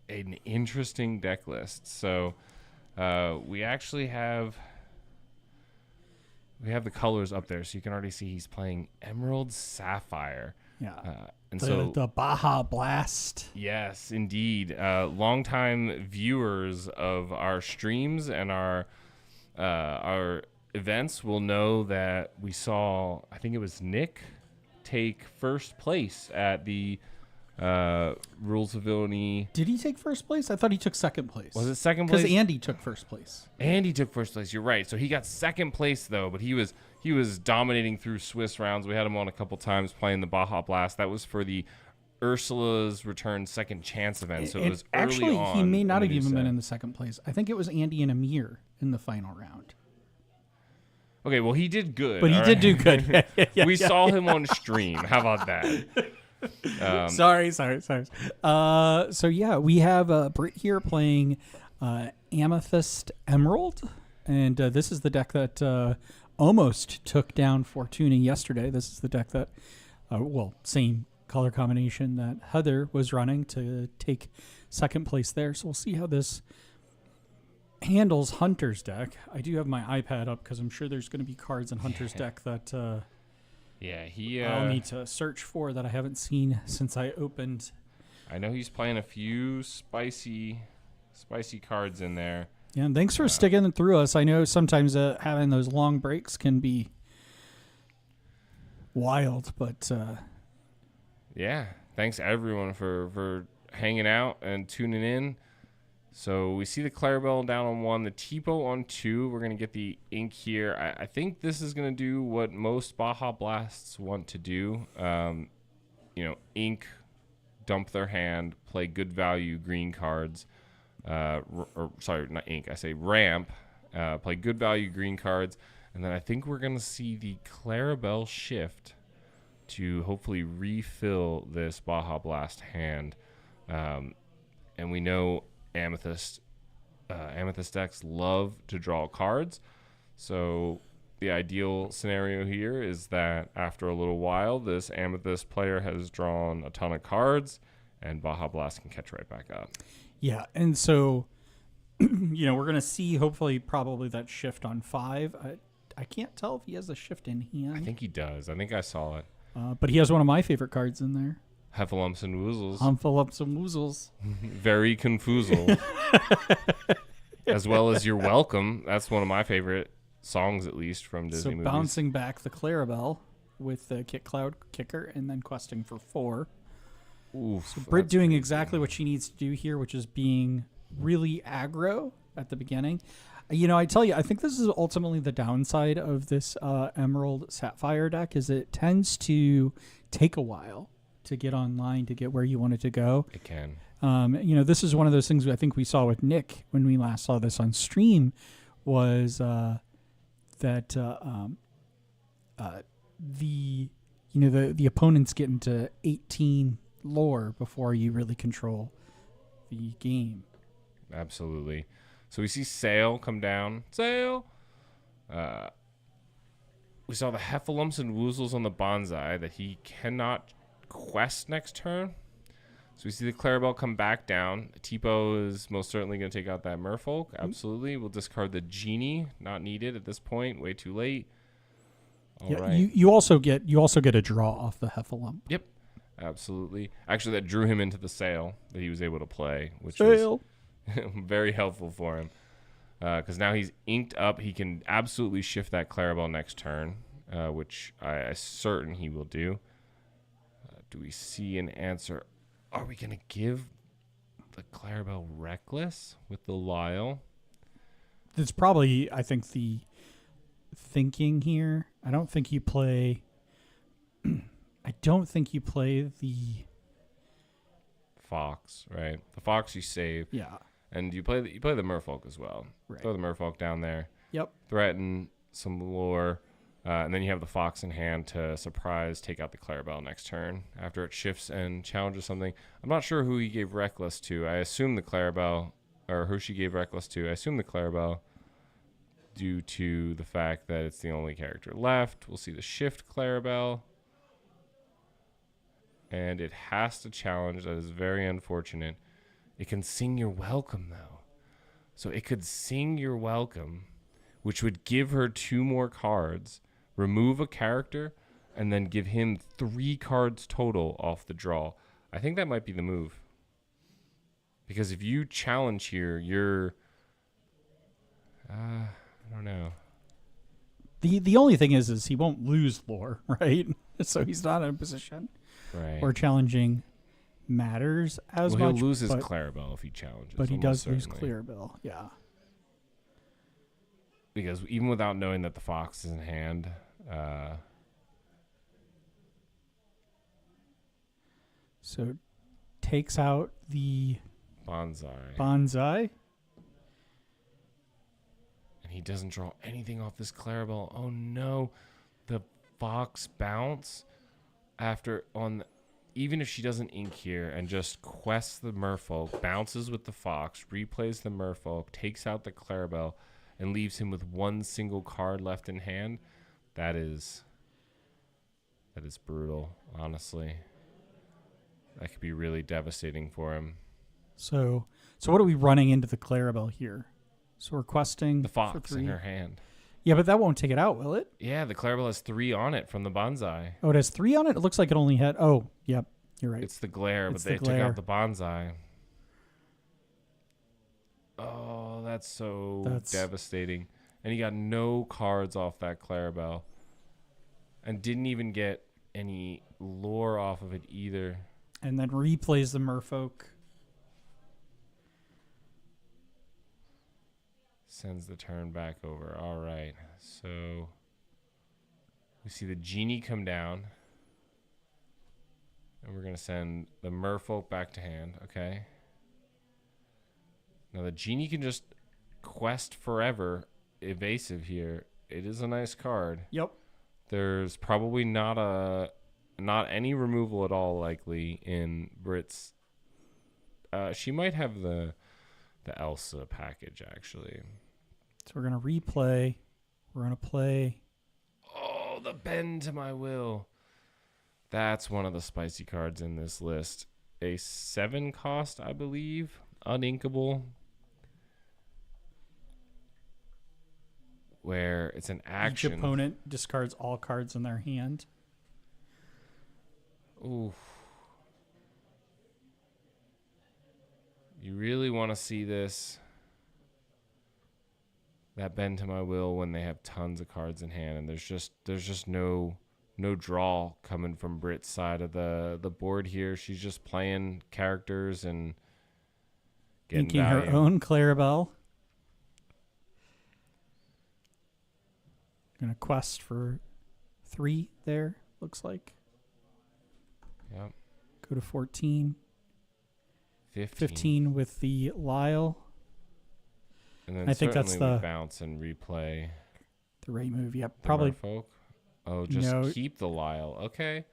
an interesting deck list. So we actually have the colors up there, so you can already see he's playing Emerald Sapphire. Yeah. And The Baja Blast. yes, indeed. Longtime viewers of our streams and our events will know that we saw, I think it was Nick, take first place at the Rules of Villainy. Did he take first place? I thought he took second place. Was it second place? Because Andy took first place. Andy took first place. You're right. So he got second place though, but he was dominating through Swiss rounds. We had him on a couple times playing the Baja Blast. That was for the Ursula's Return Second Chance event. So it was actually, early on. he may not in have the new even been set. in the second place. I think it was Andy and Amir in the final round. Okay, well he did good. But he all did right? do good. Yeah, We saw him on stream. How about that? Sorry. So yeah, we have Britt here playing Amethyst Emerald, and this is the deck that almost took down Fortuna yesterday. This is the deck that, same color combination that Heather was running to take second place there. So we'll see how this handles Hunter's deck. I do have my iPad up because I'm sure there's going to be cards in Hunter's deck that Yeah, he. I'll need to search for that I haven't seen since I opened. I know he's playing a few spicy cards in there. Yeah, and thanks for sticking through us. I know sometimes having those long breaks can be wild, but Yeah, thanks everyone for hanging out and tuning in. So we see the Clarabelle down on 1, the Tipo on 2. We're going to get the ink here. I think this is going to do what most Baja Blasts want to do. Ink, dump their hand, play good value green cards. Sorry, not ink. I say ramp, play good value green cards. And then I think we're going to see the Clarabelle shift to hopefully refill this Baja Blast hand. And we know Amethyst decks love to draw cards, so the ideal scenario here is that after a little while this Amethyst player has drawn a ton of cards and Baja Blast can catch right back up. yeah, and so we're gonna see hopefully probably that shift on 5. I can't tell if he has a shift in hand. I think he does. I think I saw it. But he has one of my favorite cards in there. Heffalumps and Woozles. Humphilumps and Woozles. Very confoozle. As well as You're Welcome. That's one of my favorite songs, at least, from Disney So movies. bouncing back the Clarabelle with the Kick Cloud Kicker and then questing for 4. Oof, So Britt that's doing crazy. exactly what she needs to do here, which is being really aggro at the beginning. I tell you, I think this is ultimately the downside of this Emerald Sapphire deck is it tends to take a while to get online to get where you want it to go. It can. This is one of those things I think we saw with Nick when we last saw this on stream was that the opponents get into 18 lore before you really control the game. Absolutely. So we see Sail come down. Sail! We saw the Heffalumps and Woozles on the Bonsai that he cannot quest next turn. So we see the Clarabelle come back down. Tipo is most certainly going to take out that Merfolk. Absolutely. We'll discard the Genie. Not needed at this point. Way too late. All right. You also get a draw off the Heffalump. Yep. Absolutely. Actually, that drew him into the Sail that he was able to play, which Sail. was very helpful for him. Because now he's inked up. He can absolutely shift that Clarabelle next turn, which I'm certain he will do. Do we see an answer? Are we going to give the Clarabelle Reckless with the Lyle? that's probably, I think, the thinking here. I don't think you play the Fox, right? The Fox you save. yeah. And you play the Merfolk as well. Right. Throw the Merfolk down there. Yep. Threaten some lore. And then you have the Fox in hand to surprise, take out the Clarabelle next turn after it shifts and challenges something. I'm not sure who he gave Reckless to. I assume the Clarabelle, or who she gave Reckless to. I assume the Clarabelle due to the fact that it's the only character left. We'll see the shift Clarabelle. And it has to challenge. That is very unfortunate. It can sing your welcome, though. So it could sing your welcome, which would give her 2 more cards, remove a character, and then give him 3 cards total off the draw. I think that might be the move. Because if you challenge here, you're... I don't know. The only thing is he won't lose lore, right? So he's not in a position Right. where challenging matters as Well, much. he'll lose his but, Clarabelle if he challenges. but he almost does lose certainly. Clarabelle. Yeah. Because even without knowing that the Fox is in hand, So takes out the Bonsai. bonsai. And he doesn't draw anything off this Clarabelle. Oh no. The Fox bounce after on even if she doesn't ink here and just quests the Merfolk, bounces with the Fox, replays the Merfolk, takes out the Clarabelle, and leaves him with 1 single card left in hand, that is brutal, honestly. That could be really devastating for him. So what are we running into the Clarabelle here? So we're questing The for Fox 3. in her hand. Yeah, but that won't take it out, will it? Yeah, the Clarabelle has 3 on it from the Bonsai. Oh, it has 3 on it? It looks like it only had... Oh, yep. You're right. It's the glare, It's but the they took glare. out the Bonsai. Oh, that's so devastating. And he got no cards off that Clarabelle. And didn't even get any lore off of it either. And then replays the Merfolk. Sends the turn back over. All right. So we see the Genie come down. And we're going to send the Merfolk back to hand. Okay. Now the Genie can just quest forever evasive here. It is a nice card. Yep. There's probably not any removal at all likely in Brit's. She might have the Elsa package actually. So we're going to replay. We're going to play. Oh, the Bend to My Will. That's one of the spicy cards in this list. A 7 cost, I believe. Uninkable. Where it's an action. Each opponent discards all cards in their hand. Oof. You really want to see this. That Bend to My Will when they have tons of cards in hand, and there's just no draw coming from Brit's side of the board here. She's just playing characters and getting Inking value. her own Clarabelle. Gonna quest for 3 there, looks like. Yep. Go to 14. 15. 15 with the Lyle. And then I think that's certainly we the- bounce and replay The right move. Yep. the Probably. Merfolk. Oh, just No. keep the Lyle. Okay.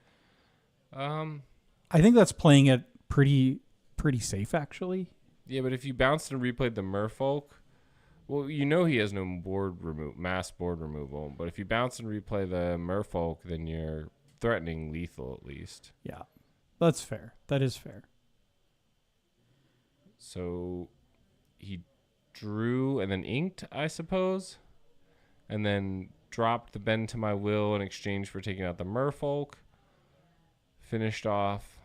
I think that's playing it pretty safe, actually. Yeah, but if you bounced and replayed the Merfolk, well, you know he has no mass board removal. But if you bounce and replay the Merfolk, then you're threatening lethal at least. Yeah. That's fair. That is fair. So he drew and then inked, I suppose, and then dropped the Bend to My Will in exchange for taking out the Merfolk. Finished off.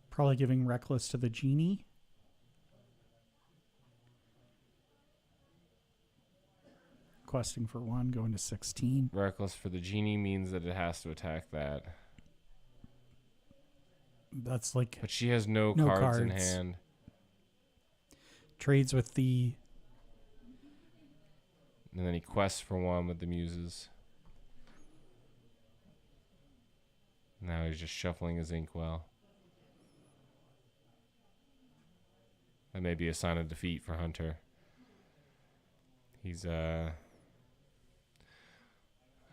Probably giving Reckless to the Genie. Questing for 1, going to 16. Reckless for the Genie means that it has to attack that. That's like But she has no No cards in cards. hand. trades with the... And then he quests for one with the muses. Now he's just shuffling his inkwell. That may be a sign of defeat for Hunter. He's not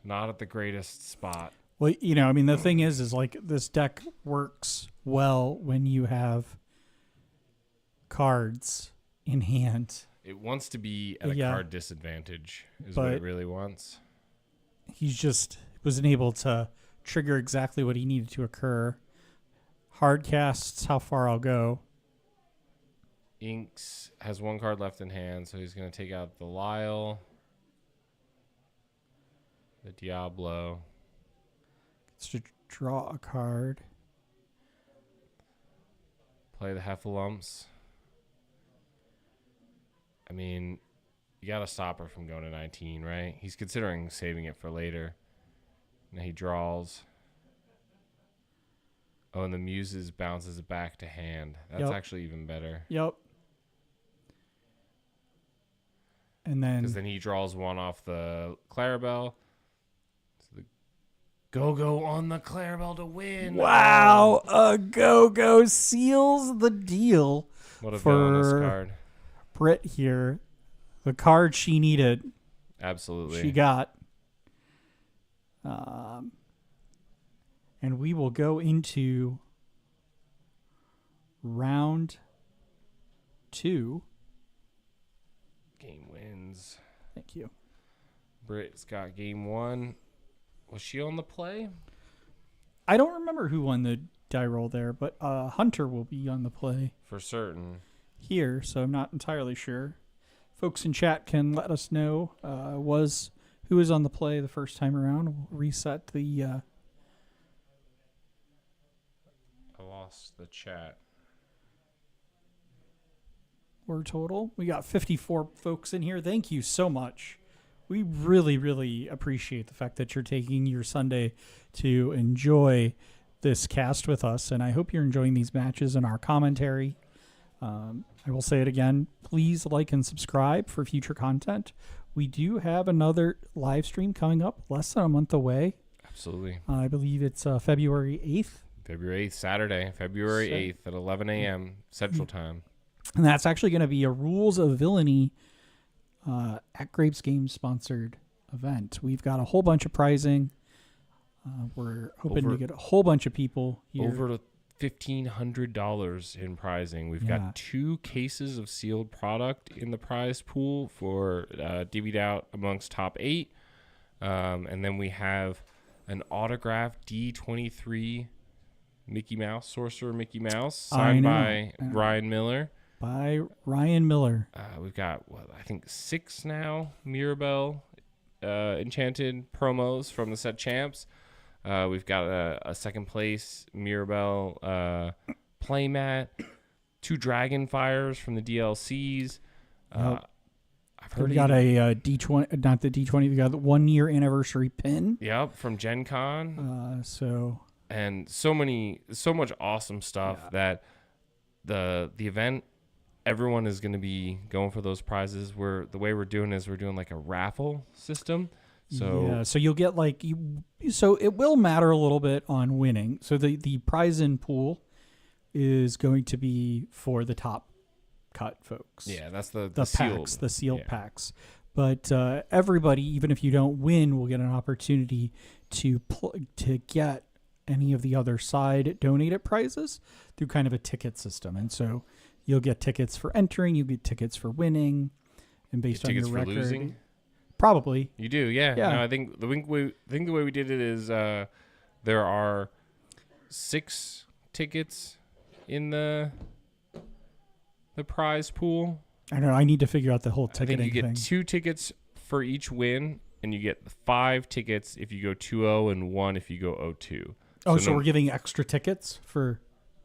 at the greatest spot. Well, you know, I mean, the thing is like this deck works well when you have cards in hand. It wants to be at a card disadvantage, is what it really wants. He's just wasn't able to trigger exactly what he needed to occur. Hard casts, how far I'll go. Inks has one card left in hand, so he's going to take out the Lyle, the Diablo. Gets to draw a card. Play the Heffalumps. I mean, you got to stop her from going to 19, right? He's considering saving it for later. Now he draws. Oh, and the Muses bounces it back to hand. That's actually even better. Yep. And then... Because then he draws one off the Clarabelle. So the go-go on the Clarabelle to win. Wow! A go-go seals the deal. What a villainous card. Britt here. The card she needed. Absolutely. She got. And we will go into round 2. Game wins. Thank you. Britt's got game 1. Was she on the play? I don't remember who won the die roll there, but Hunter will be on the play For certain. here, so I'm not entirely sure. Folks in chat can let us know who was on the play the first time around. We'll reset the... I lost the chat. Or total. We got 54 folks in here. Thank you so much. We really, really appreciate the fact that you're taking your Sunday to enjoy this cast with us, and I hope you're enjoying these matches and our commentary. I will say it again. Please like and subscribe for future content. We do have another live stream coming up less than a month away. Absolutely. I believe it's February 8th. February 8th, Saturday, February 8th at 11 a.m. Central Time. And that's actually going to be a Rules of Villainy at Grape's Games sponsored event. We've got a whole bunch of prizing. We're hoping to get a whole bunch of people here. Over $1,500 in prizing. We've got 2 cases of sealed product in the prize pool for divvied out amongst top 8. And then we have an autographed D23 Mickey Mouse, Sorcerer Mickey Mouse, signed by Ryan Miller. By Ryan Miller. We've got, I think 6 now Mirabelle Enchanted promos from the set champs. We've got a second place Mirabelle playmat, 2 Dragonfires from the DLCs. I've heard we got a D20, not the D20. We got the 1 year anniversary pin. Yep, from Gen Con. And so much awesome stuff that the event, everyone is going to be going for those prizes. The way we're doing is we're doing like a raffle system. So you'll get so it will matter a little bit on winning. So the prize in pool is going to be for the top cut folks. Yeah, that's the packs, sealed. the sealed packs. But everybody, even if you don't win, will get an opportunity to get any of the other side donated prizes through kind of a ticket system. And so you'll get tickets for entering, you get tickets for winning, and based on your record. Tickets for losing? Probably. You do, yeah. No, I think the way we did it is there are 6 tickets in the prize pool. I don't know. I need to figure out the whole I ticketing think you get thing. 2 tickets for each win, and you get 5 tickets if you go 2-0 and 1 if you go 0-2. So we're giving extra tickets for...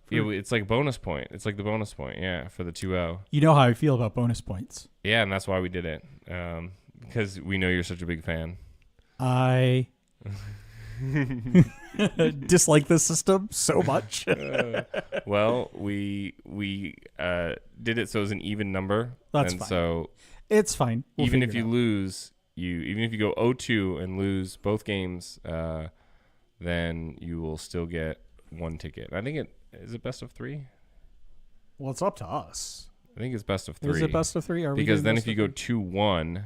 Yeah, it's like bonus point. It's like the bonus point, for the 2-0. You know how I feel about bonus points. Yeah, and that's why we did it. Because we know you're such a big fan. Dislike the system so much. Well, we did it so it was an even number. That's and fine. So It's fine. We'll even figure if it you out. lose, even if you go 0-2 and lose both games, then you will still get one ticket. I think is it best of 3? Well, it's up to us. I think it's best of 3. Is it best of 3? Are we Because doing then best if you of go 2-1,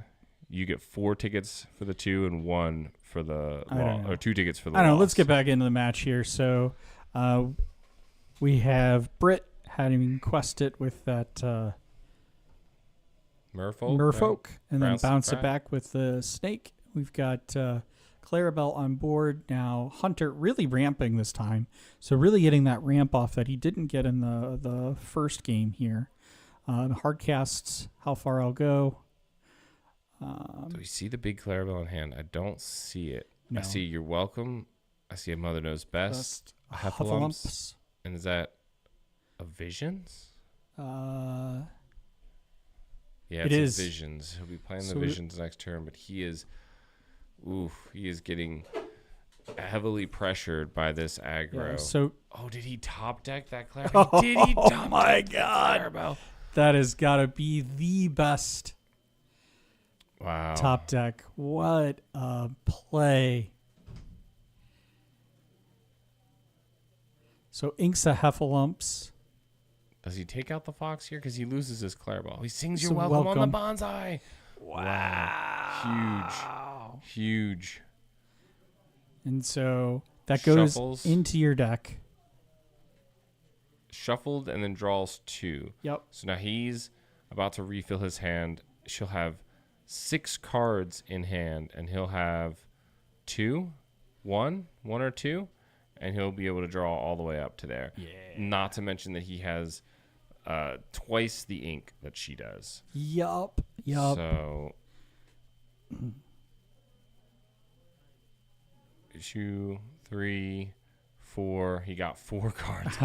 you get 4 tickets for the 2 and 1 for the I don't know. or 2 tickets for the I don't know. loss. Let's get back into the match here. So we have Britt having quested with that Merfolk, and then bounce it back with the snake. We've got Clarabelle on board now. Hunter really ramping this time, so really getting that ramp off that he didn't get in the first game here. Hard casts, how far I'll go. Do we see the big Clarabelle in hand? I don't see it. No. I see You're Welcome. I see a Mother Knows Best. Heffalumps. And is that a Visions? Uh, Yeah, It it's is. a Visions. He'll be playing So the Visions next turn, but he is getting heavily pressured by this aggro. yeah, so Oh, did he top deck that Clarabelle? Did he top my deck God. that Clarabelle? that has got to be the best Wow. top deck. What a play. So Inksa Heffalumps. Does he take out the fox here? Because he loses his Clarabelle. He sings So You're welcome on welcome. the bonsai. Wow. Huge. And so that goes Shuffles. into your deck. Shuffled and then draws 2. Yep. So now he's about to refill his hand. She'll have 6 cards in hand, and he'll have 1 or 2, and he'll be able to draw all the way up to there. Yeah. Not to mention that he has twice the ink that she does. Yup. So 2, 3, 4. He got 4 cards.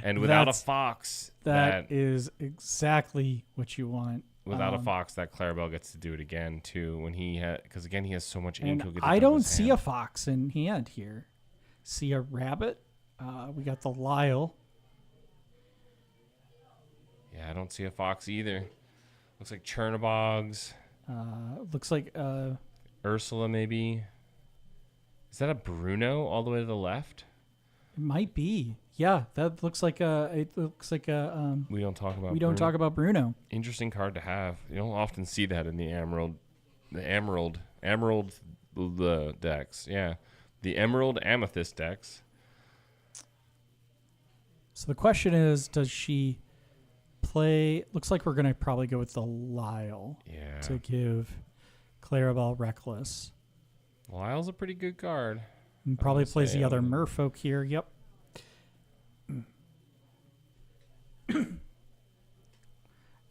And without a fox, that is exactly what you want. without a fox, that Clarabelle gets to do it again too. When he because again he has so much ink. And He'll get to I dump don't his see hand. a fox in hand here. See a rabbit. We got the Lyle. Yeah, I don't see a fox either. Looks like Chernabogs, Looks like Ursula maybe. Is that a Bruno all the way to the left? it might be. Yeah, that looks like a. It looks like a. We don't talk about. We don't talk about Bruno. Interesting card to have. You don't often see that in the emerald decks. Yeah, the emerald amethyst decks. So the question is, does she play? Looks like we're gonna probably go with the Lyle Yeah, to give Clarabelle Reckless. Lyle's a pretty good card. And probably gonna plays say, the other merfolk here. Yep.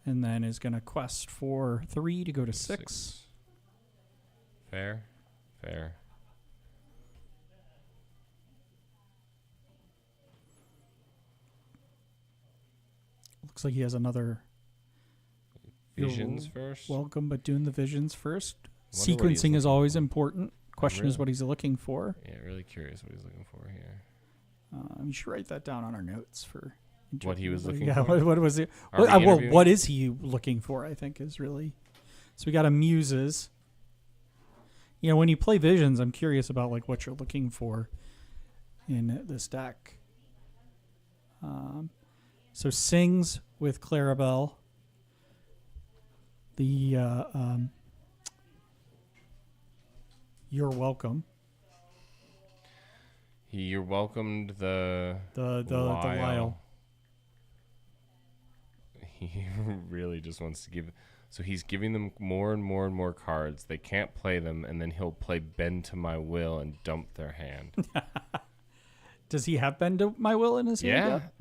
And then is going to quest for 3 to go to 6. Fair. Looks like he has another Visions first. welcome, but doing the visions first. Wonder what he's Sequencing is looking always for. important. Question is Really? what he's looking for. Yeah, really curious what he's looking for here. You should write that down on our notes for What he was looking yeah, for? what was it? Are we Well, interviewing? what is he looking for? I think is really. So we got a muses. You know, when you play visions, I'm curious about like what you're looking for in this deck. So sings with Clarabelle. The you're welcome. You're welcomed the Lyle. He really just wants to give. So he's giving them more and more and more cards. They can't play them, and then he'll play Bend to My Will and dump their hand. Does he have Bend to My Will in his hand? Yeah, yet?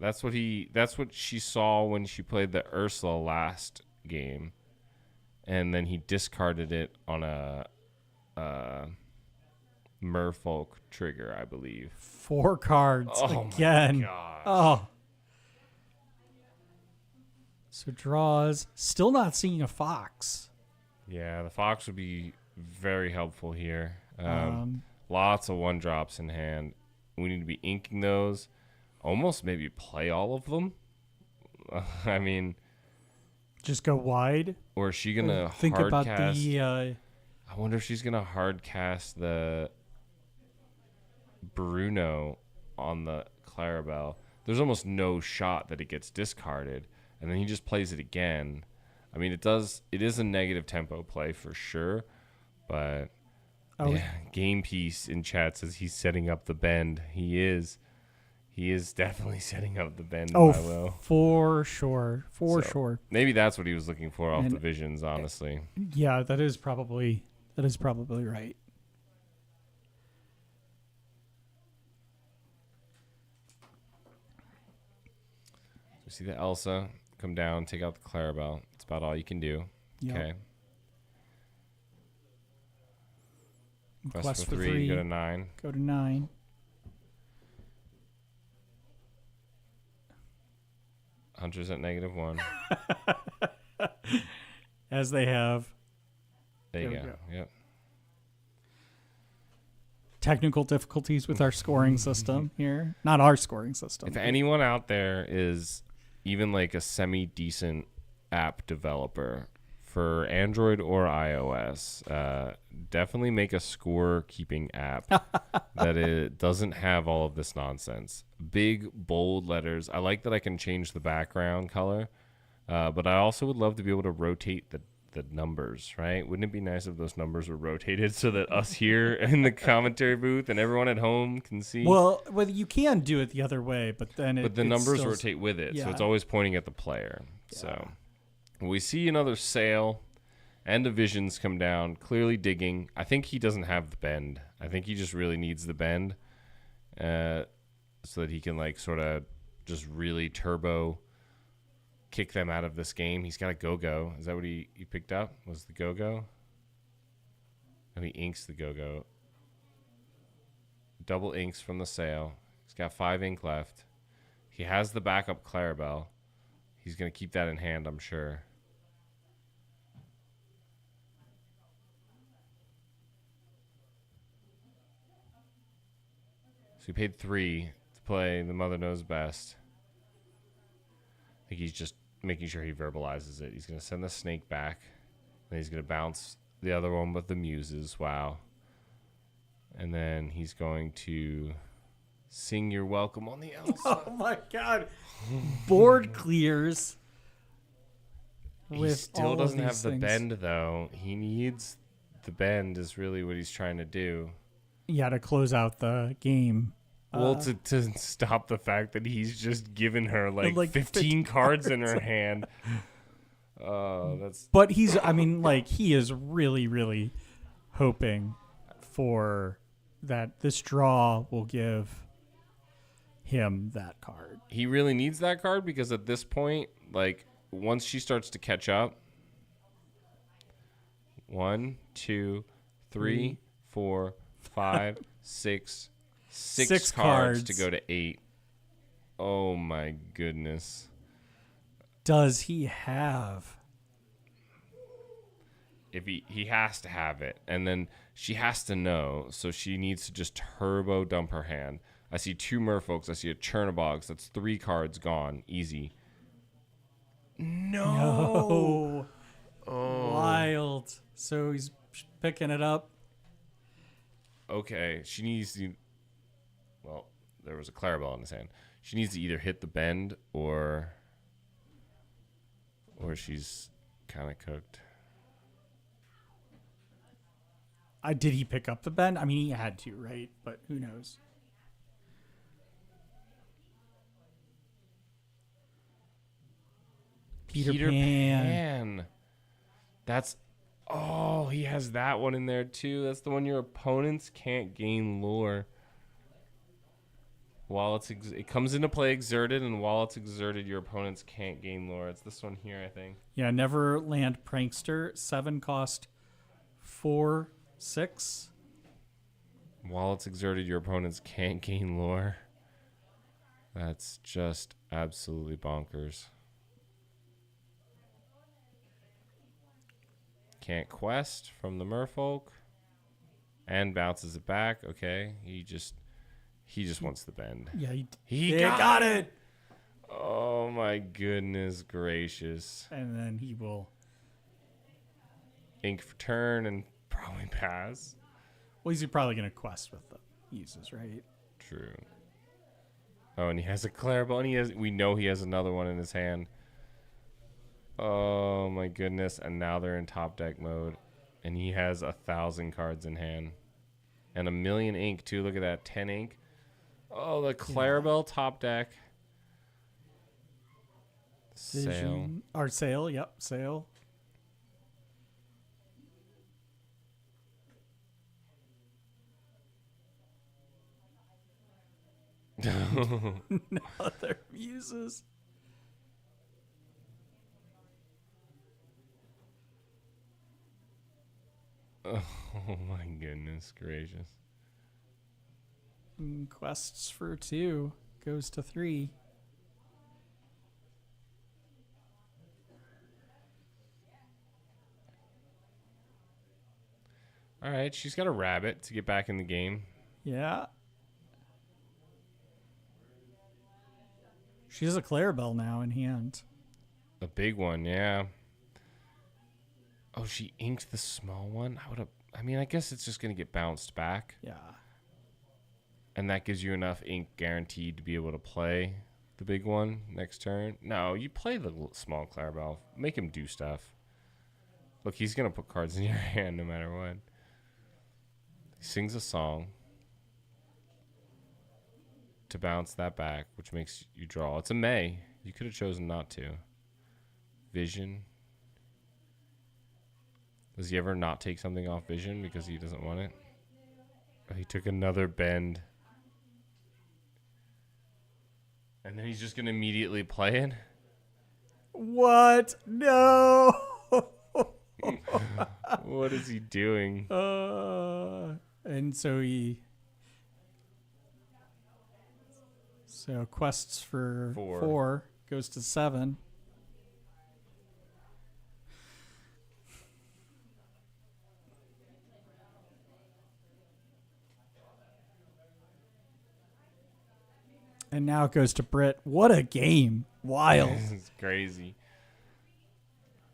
that's what she saw when she played the Ursula last game, and then he discarded it on a Merfolk trigger, I believe. 4 cards Oh again. my gosh. Oh. So draws. Still not seeing a fox. Yeah, the fox would be very helpful here. Lots of 1-drops in hand. We need to be inking those. Almost maybe play all of them. I mean, Just go wide. or is she gonna Think hard about cast? the. I wonder if she's gonna hard cast the Bruno on the Clarabelle. There's almost no shot that it gets discarded, and then he just plays it again. I mean, it does. It is a negative tempo play for sure, but yeah, Game Piece in chat says he's setting up the bend. He is. He is definitely setting up the bend. Oh, by Will. for sure. For So, sure. Maybe that's what he was looking for off And- the visions, honestly. Yeah, that is probably right. You see the Elsa come down, take out the Clarabelle. It's about all you can do. Yep. Okay. Quest for for 3, three. go to 9. Go to 9. Hunter's at -1. As they have There you There we go. go. Yep. technical difficulties with our scoring system here. Not our scoring system. If anyone out there is even like a semi-decent app developer for Android or iOS, definitely make a score-keeping app that it doesn't have all of this nonsense. Big, bold letters. I like that I can change the background color, but I also would love to be able to rotate the numbers, right? Wouldn't it be nice if those numbers were rotated so that us here in the commentary booth and everyone at home can see? well, you can do it the other way, but then the it numbers still- rotate with it, so yeah. it's always pointing at the player. So we see another sail and the visions come down, clearly digging. I think he doesn't have the bend. I think he just really needs the bend so that he can like sort of just really turbo kick them out of this game. He's got a go-go. Is that what he picked up? Was the go-go? No, he inks the go-go. Double inks from the sail. He's got 5 ink left. He has the backup Clarabelle. He's going to keep that in hand, I'm sure. So he paid 3 to play The Mother Knows Best. I think he's just making sure he verbalizes it. He's going to send the snake back. Then he's going to bounce the other one with the muses. Wow. And then he's going to sing You're Welcome on the Elsa. Oh my god. Board clears. He with still all of doesn't have these the things. bend, though. He needs the bend is really what he's trying to do. Yeah, to close out the game. Well, to stop the fact that he's just given her like 15 cards in her hand. That's But he is really, really hoping for that this draw will give him that card. he really needs that card because at this point, like once she starts to catch up, 1, 2, 3, 4, 5, 6, 6 cards to go to 8. Oh my goodness. Does he have? If he has to have it, and then she has to know, so she needs to just turbo dump her hand. I see 2 merfolks. I see a Chernobogs. That's 3 cards gone. Easy. No. Oh. Wild. So he's picking it up. Okay. She needs to. Well, there was a Clarabelle in his hand. She needs to either hit the bend or she's kind of cooked. Did he pick up the bend? I mean, he had to, right? But who knows? Peter Pan. That's. Oh, he has that one in there too. That's the one your opponents can't gain lore. While it comes into play exerted, and while it's exerted, your opponents can't gain lore. It's this one here, I think. Yeah, Neverland Prankster. 7 cost 4, 6. While it's exerted, your opponents can't gain lore. That's just absolutely bonkers. Can't quest from the merfolk. And bounces it back. Okay. He just wants the bend. Yeah, He got it. Oh my goodness gracious. And then he will. Ink for turn and probably pass. Well, he's probably going to quest with the uses, right? True. Oh, and he has a Clarabelle, and we know he has another one in his hand. Oh my goodness. And now they're in top deck mode. And he has 1,000 cards in hand. And 1,000,000 ink too. Look at that. 10 ink. Oh, the Clarabelle top deck. Sale. Or sale, yep, sale. Other muses. Oh my goodness gracious. Quests for 2 goes to 3. All right, she's got a rabbit to get back in the game. Yeah. She has a Clarabelle now in hand. A big one, yeah. Oh, she inked the small one? I guess it's just going to get bounced back. Yeah. And that gives you enough ink guaranteed to be able to play the big one next turn. No, you play the small Clarabelle. Make him do stuff. Look, he's going to put cards in your hand no matter what. He sings a song to bounce that back, which makes you draw. It's a May. You could have chosen not to. Vision. Does he ever not take something off Vision because he doesn't want it? Oh, he took another bend. And then he's just going to immediately play it? What? No. What is he doing? And so quests for 4 goes to 7. And now it goes to Britt. What a game. Wild. It's crazy.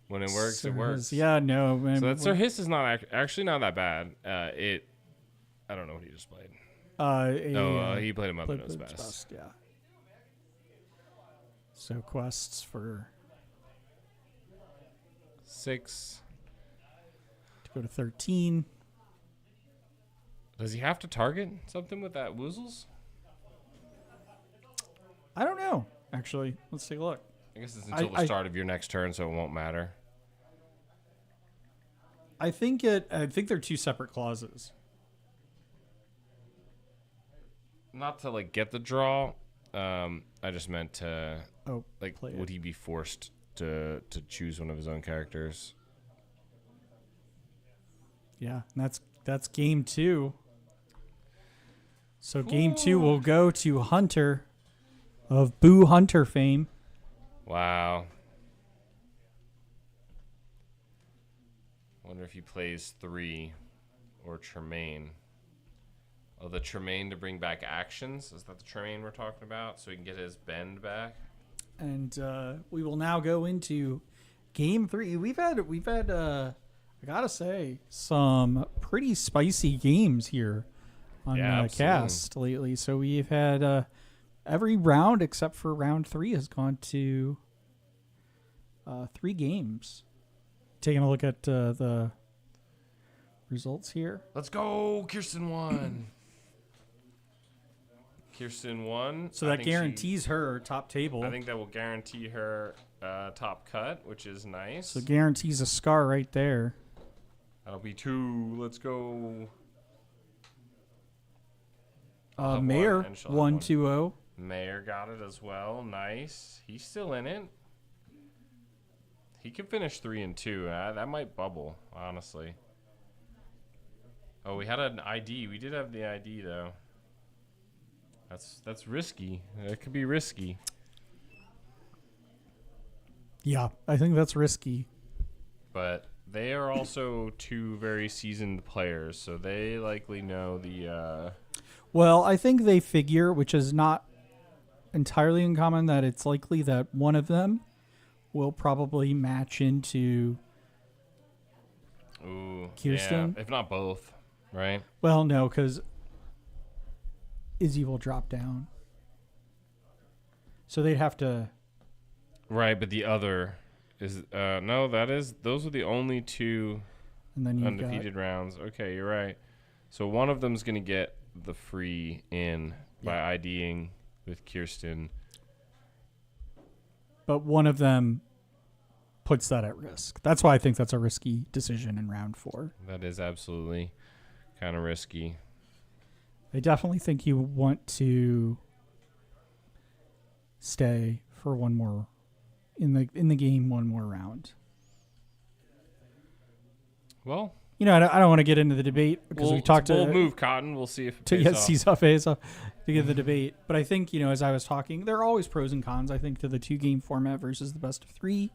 When it works, So it works. Yeah, no. Man, So that's his is not actually not that bad. I don't know what he just played. He played him up at his best. Yeah. So quests for 6. to go to 13. Does he have to target something with that Woozles? I don't know. Actually, let's take a look. I guess it's until the start of your next turn, so it won't matter. I think they're 2 separate clauses. Not to like get the draw. I just meant to play would it. he be forced to choose one of his own characters? Yeah, and that's game 2. So game 2 will go to Hunter of Boo Hunter fame. Wow. Wonder if he plays 3 or Tremaine. Oh, the Tremaine to bring back actions? Is that the Tremaine we're talking about? So he can get his bend back? And we will now go into game 3. We've had I gotta say, some pretty spicy games here on cast lately. So we've had every round except for round 3 has gone to 3 games. Taking a look at the results here. Let's go! Kirsten won! Kirsten won. So that guarantees her top table. I think that will guarantee her top cut, which is nice. So guarantees a scar right there. That'll be 2. Let's go. Mayor 1-2-0. Mayor got it as well. Nice. He's still in it. He could finish 3-2. That might bubble, honestly. Oh, we had an ID. We did have the ID though. That's risky. It could be risky. Yeah, I think that's risky. But They are also two very seasoned players, so they likely know the. Well, I think they figure, which is not entirely uncommon, that it's likely that one of them will probably match into Kirsten. Yeah, if not both, right? Well, no, because Izzy will drop down. So they'd have to... Right, but the other is... no, those are the only two And then undefeated rounds. Okay, you're right. So one of them's going to get the free in by IDing with Kirsten. But one of them puts that at risk. That's why I think that's a risky decision in round 4. That is absolutely kind of risky. I definitely think you want to stay for one more in the game, one more round. Well, You know, I don't want to get into the debate because we'll move Cotton. We'll see if it pays off. pays off to get the debate. But I think, as I was talking, there are always pros and cons, I think, to the 2-game format versus the best of 3.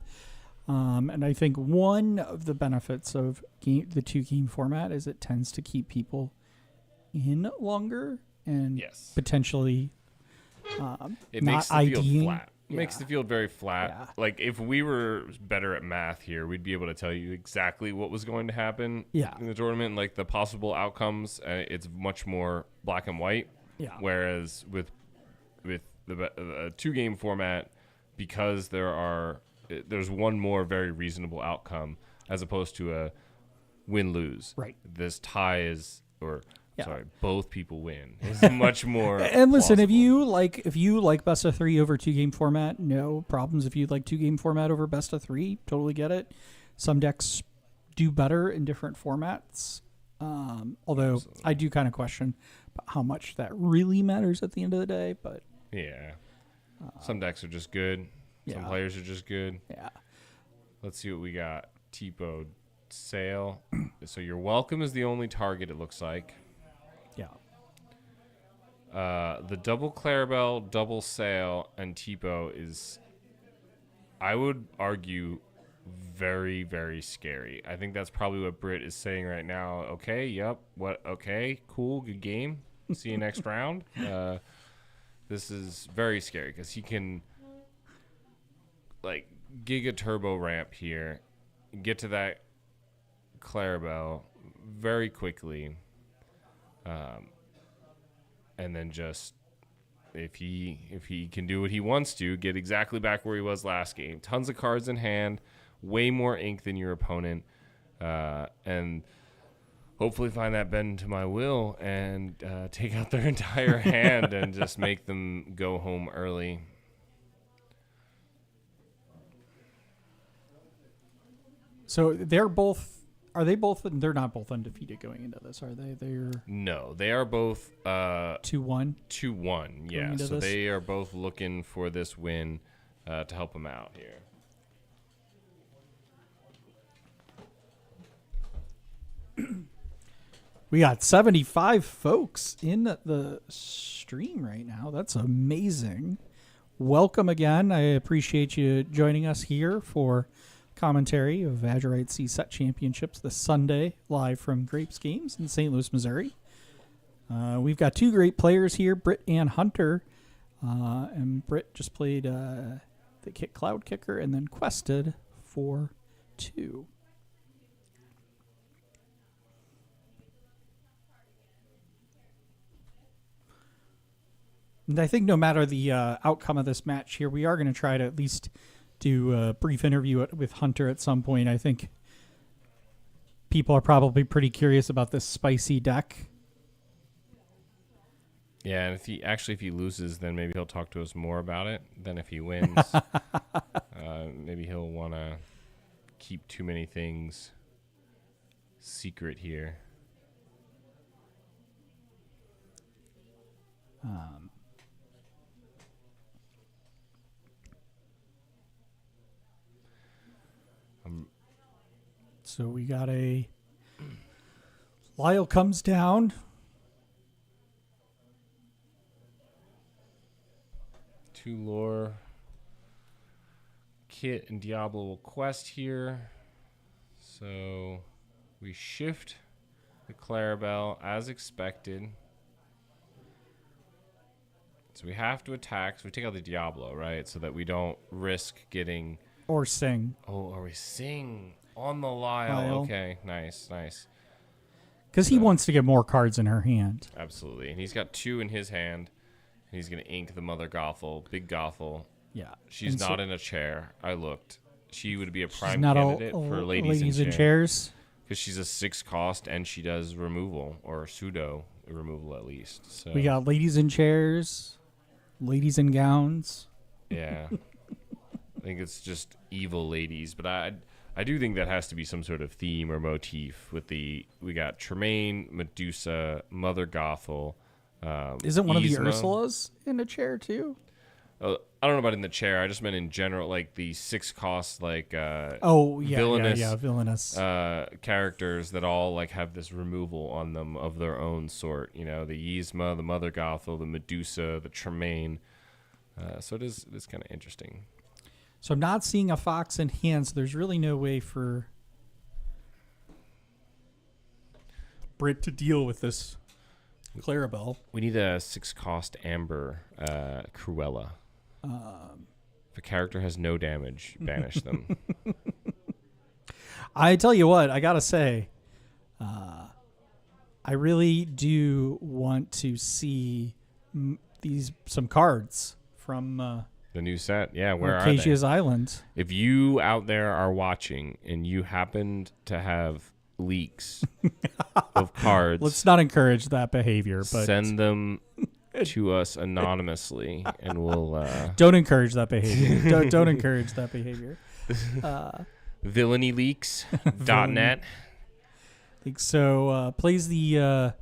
And I think one of the benefits of the 2-game format is it tends to keep people in longer and potentially it not makes the IDing. field flat. Yeah. Makes the field very flat. Yeah. Like if we were better at math here, we'd be able to tell you exactly what was going to happen in the tournament, like the possible outcomes. It's much more black and white. Yeah. Whereas with the 2-game format, because there's one more very reasonable outcome as opposed to a win-lose. Right. This tie is both people win. It's much more. And listen, plausible. if you like best of 3 over 2-game format, no problems. If you like 2-game format over best of 3, totally get it. Some decks do better in different formats. Although absolutely. I do kind of question how much that really matters at the end of the day. But yeah, some decks are just good. Some players are just good. Yeah. Let's see what we got. Tipo Sale. So your welcome is the only target, it looks like. Yeah. The double Clarabelle, double Sale, and Tipo is, I would argue, very, very scary. I think that's probably what Britt is saying right now. Okay, yep. What? Okay, cool, good game. See you next round. This is very scary because he can, like, Giga Turbo ramp here, get to that Clarabelle very quickly, and then just if he can do what he wants to, get exactly back where he was last game. Tons of cards in hand, way more ink than your opponent, and hopefully find that bend to my will and take out their entire hand and just make them go home early. So they're not both undefeated going into this, are they? No, they are both 2-1. 2-1, yeah. So this? They are both looking for this win to help them out here. We got 75 folks in the stream right now. That's amazing. Welcome again. I appreciate you joining us here for commentary of Azurite SET Championships this Sunday, live from Grape's Games in St. Louis, Missouri. We've got 2 great players here, Britt and Hunter. And Britt just played the Cloud Kicker and then quested for 2. And I think no matter the outcome of this match here, we are going to try to at least do a brief interview with Hunter at some point. I think people are probably pretty curious about this spicy deck. Yeah, and if he loses, then maybe he'll talk to us more about it than if he wins. Maybe he'll want to keep too many things secret here. So we got Lyle comes down. Two lore. Kit and Diablo will quest here. So we shift the Clarabelle as expected. So we have to attack. So we take out the Diablo, right? So that we don't risk getting... Or sing. Oh, or we sing on the Lyle. Okay, nice. Because he wants to get more cards in her hand. Absolutely. And he's got 2 in his hand. And he's going to ink the Mother Gothel, Big Gothel. Yeah. She's And not in a chair. I looked. She would be a she's prime not candidate for ladies in chairs. Because she's a 6 cost and she does removal, or pseudo removal at least. So We got ladies in chairs, ladies in gowns. yeah. I think it's just evil ladies, but I do think that has to be some sort of theme or motif with we got Tremaine, Medusa, Mother Gothel. Isn't one of the Yzma. Ursulas in a chair too? I don't know about in the chair. I just meant in general, like the 6 cost, like Villainous. Characters that all like have this removal on them of their own sort. You know, the Yzma, the Mother Gothel, the Medusa, the Tremaine. So it is kind of interesting. So I'm not seeing a fox in hand, so there's really no way for Brit to deal with this Clarabelle. We need a 6 cost Amber Cruella. If a character has no damage, banish them. I tell you what, I gotta say, I really do want to see some cards from The new set, yeah. Where are Acacia's they? Island. If you out there are watching and you happened to have leaks of cards, Let's not encourage that behavior, but send them to us anonymously, and we'll don't encourage that behavior. don't encourage that behavior. villainileaks.net. I think so. Plays the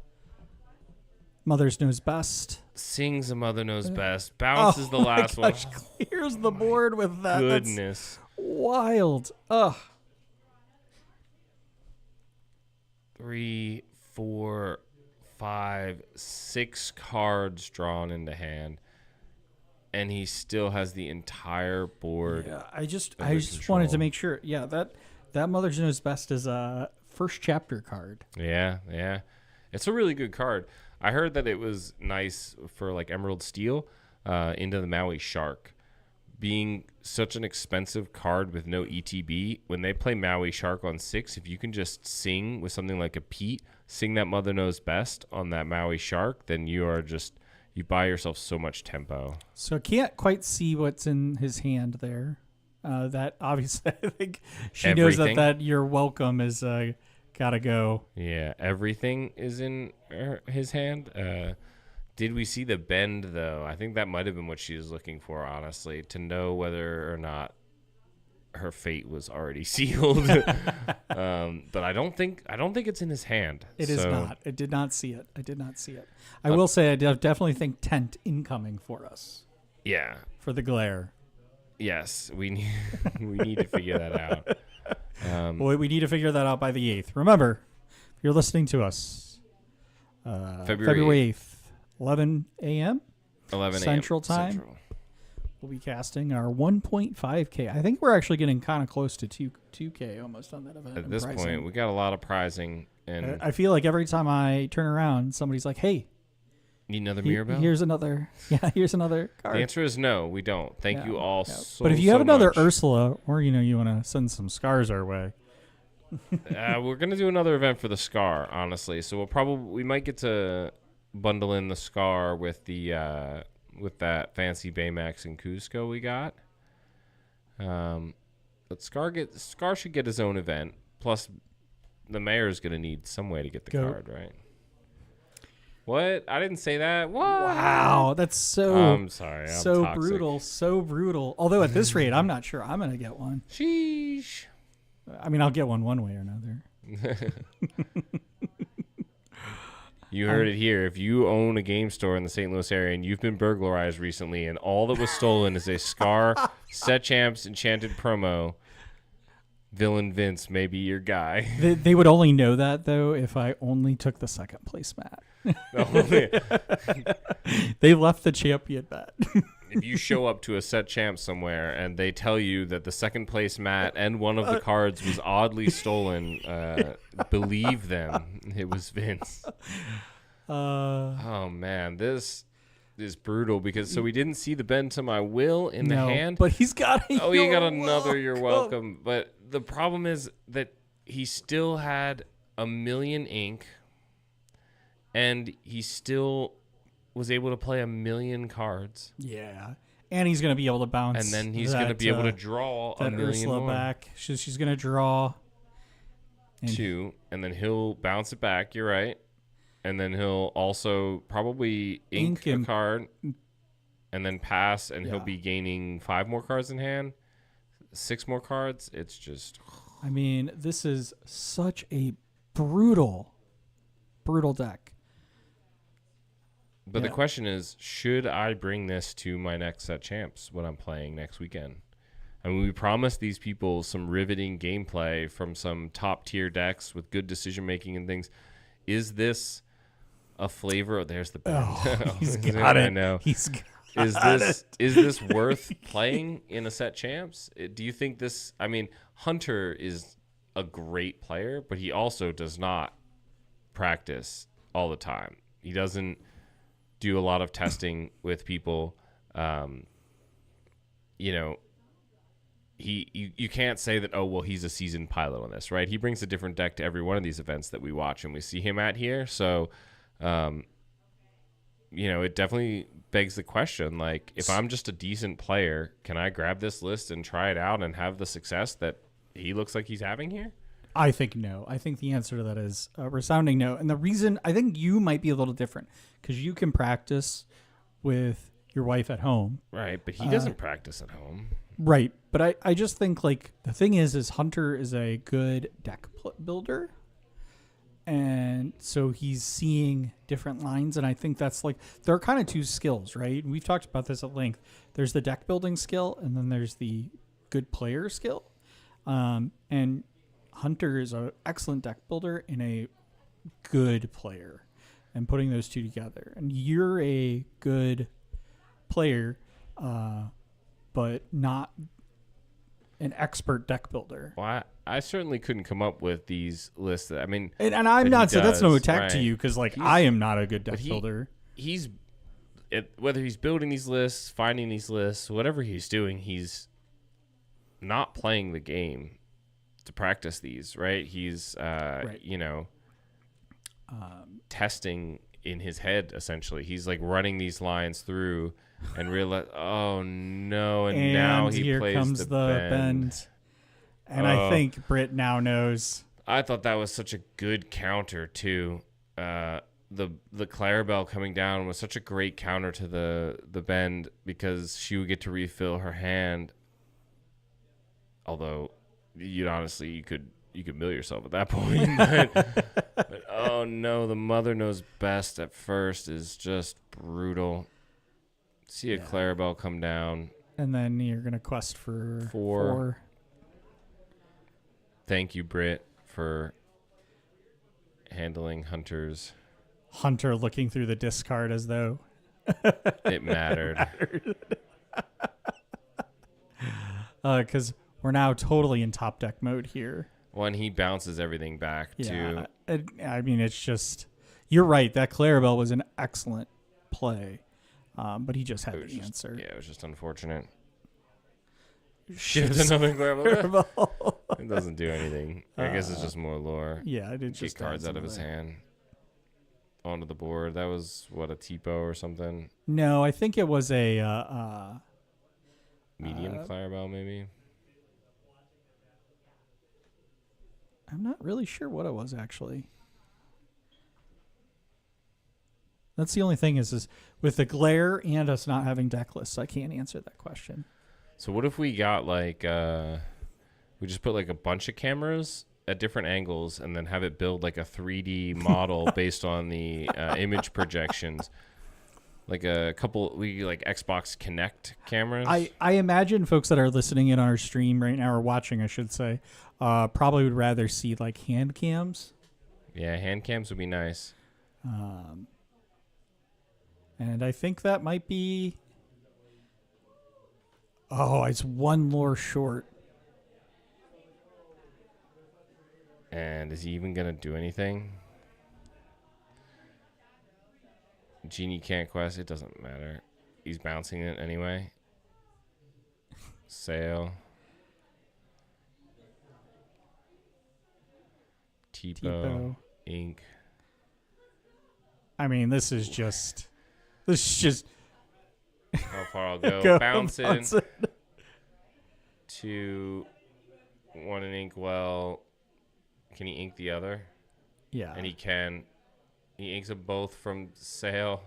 Mother's Knows Best. Sings a Mother Knows Best. Bounces the last one. Clears the board with that. Goodness. That's wild. Ugh. 3, 4, 5, 6 cards drawn into hand, and he still has the entire board. Yeah, I just under wanted to control. make sure. Yeah, that Mother's Knows Best is a first chapter card. Yeah. It's a really good card. I heard that it was nice for like Emerald Steel into the Maui Shark. Being such an expensive card with no ETB, when they play Maui Shark on 6, if you can just sing with something like a Pete, sing that Mother Knows Best on that Maui Shark, then you buy yourself so much tempo. So I can't quite see what's in his hand there. That obviously, I think she knows Everything. that your welcome is gotta go. Yeah, everything is in his hand. Did we see the bend, though? I think that might have been what she was looking for, honestly, to know whether or not her fate was already sealed. But I don't think it's in his hand. It is not. I did not see it. I will say I definitely think tent incoming for us. Yeah. For the glare. Yes, we need to figure that out. Well, we need to figure that out by the 8th. Remember, if you're listening to us, February 8th, 11 a.m. 11 a.m. Central Time. We'll be casting our 1.5K. I think we're actually getting kind of close to 2K almost on that event. At this point, we got a lot of prizing, and I feel like every time I turn around, somebody's like, "Hey, need another Mirabelle?" here's another card." The answer is no, we don't. Thank you all so But if you have another much. Ursula, or you want to send some scars our way, we're gonna do another event for the Scar, honestly. So we might get to bundle in the Scar with the with that fancy Baymax and Cusco we got. But Scar should get his own event. Plus, the mayor's gonna need some way to get the card, right? What? I didn't say that. What? wow, that's so. I'm sorry. I'm so toxic. brutal, so brutal. Although at this rate, I'm not sure I'm gonna get one. Sheesh. I mean, I'll get one way or another. You heard it here. If you own a game store in the St. Louis area and you've been burglarized recently and all that was stolen is a Scar Set Champs Enchanted promo, Villain Vince may be your guy. They would only know that, though, if I only took the second place mat. They left the champion mat. If you show up to a set champ somewhere and they tell you that the second place mat and one of the cards was oddly stolen, believe them. It was Vince. Oh, man. This is brutal because so we didn't see the bend to my will in the hand. But he's got a Oh, you got another welcome. you're welcome. But the problem is that he still had 1,000,000 ink and he still was able to play 1,000,000 cards. Yeah. And he's going to be able to bounce. And then he's going to be able to draw that 1,000,000 Ursula more. back. She's going to draw. And 2, and then he'll bounce it back. You're right. And then he'll also probably ink a card and then pass, and he'll be gaining 5 more cards in hand, 6 more cards. It's just... I mean, this is such a brutal deck. But the question is, should I bring this to my next set champs when I'm playing next weekend? I mean, we promised these people some riveting gameplay from some top-tier decks with good decision-making and things. Is this a flavor? There's the bend. He's got it. I know. He's got Is this worth playing in a set champs? Do you think this? I mean, Hunter is a great player, but he also does not practice all the time. He doesn't do a lot of testing with people. You know, you can't say that, oh, well, he's a seasoned pilot on this, right? He brings a different deck to every one of these events that we watch and we see him at here. So, you know, it definitely begs the question, like, if I'm just a decent player, can I grab this list and try it out and have the success that he looks like he's having here? I think no. I think the answer to that is a resounding no. And the reason, I think you might be a little different because you can practice with your wife at home. Right, but he doesn't practice at home. Right. But I just think, like, the thing is Hunter is a good deck builder. And so he's seeing different lines. And I think that's like, there are kind of two skills, right? And we've talked about this at length. There's the deck building skill, and then there's the good player skill. And Hunter is an excellent deck builder and a good player, and putting those two together. And you're a good player, but not an expert deck builder. Well, I certainly couldn't come up with these lists. I mean, And I'm not saying that's no attack to right. you, because like I am not a good deck builder. Whether he's building these lists, finding these lists, whatever he's doing, he's not playing the game to practice these, right? He's, you know, testing in his head, essentially. He's like running these lines through and realize, oh no, and now he here plays comes the bend. And I think Britt now knows. I thought that was such a good counter too. The Clarabelle coming down was such a great counter to the bend, because she would get to refill her hand. Although, you could mill yourself at that point. but oh no, the mother knows best at first is just brutal. See a Clarabelle come down. And then you're gonna quest for 4. Thank you, Britt, for handling Hunter's. Hunter looking through the discard as though It mattered. Because we're now totally in top deck mode here. When he bounces everything back too. I mean, it's just, you're right. That Clarabelle was an excellent play, but he just had the answer. Yeah, it was just unfortunate. Shift Shift another Clarabelle. Clarabelle. It doesn't do anything. I guess it's just more lore. Yeah, it Get just cards adds out of his another- hand onto the board. That was what, a Tipo or something. No, I think it was a Medium Clarabelle maybe. I'm not really sure what it was, actually. That's the only thing is with the glare and us not having deck lists, I can't answer that question. So what if we got like we just put like a bunch of cameras at different angles and then have it build like a 3D model based on the image projections. like a couple like Xbox Kinect cameras. I imagine folks that are listening in on our stream right now, or watching, I should say, probably would rather see like hand cams. Yeah, hand cams would be nice. And I think that might be. Oh, it's one lore short. And is he even gonna do anything? Genie can't quest. It doesn't matter. He's bouncing it anyway. Sail. Tipo. Ink. I mean, this is just. How far I'll go. Go Bouncing. bouncing. 2. 1 in ink well. Can he ink the other? Yeah. And he can. He inks them both from sail.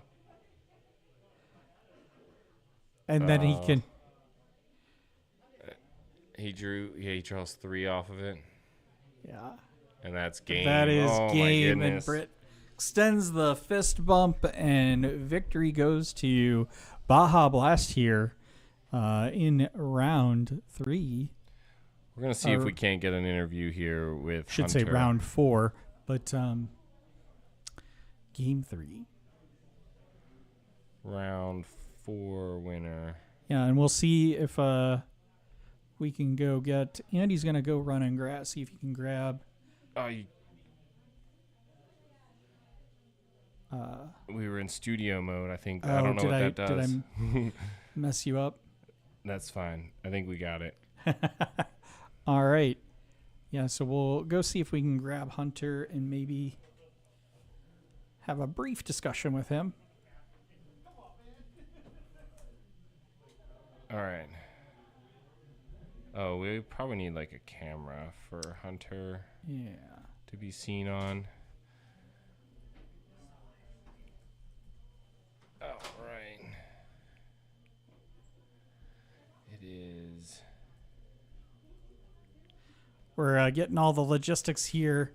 And then he can. He draws 3 off of it. Yeah. And that's game. That is oh, game. My And goodness. Britt extends the fist bump, and victory goes to Baja Blast here in round 3. We're going to see if we can't get an interview here with Should Hunter. say round 4, but game 3. Round 4 winner. Yeah, and we'll see if we can go get. Andy's gonna go run and grab. See if he can grab. We were in studio mode, I think. I don't know what that does. Did I mess you up? That's fine. I think we got it. All right. Yeah, so we'll go see if we can grab Hunter and maybe have a brief discussion with him. All right. Oh, we probably need like a camera for Hunter to be seen on. All right. It is. We're getting all the logistics here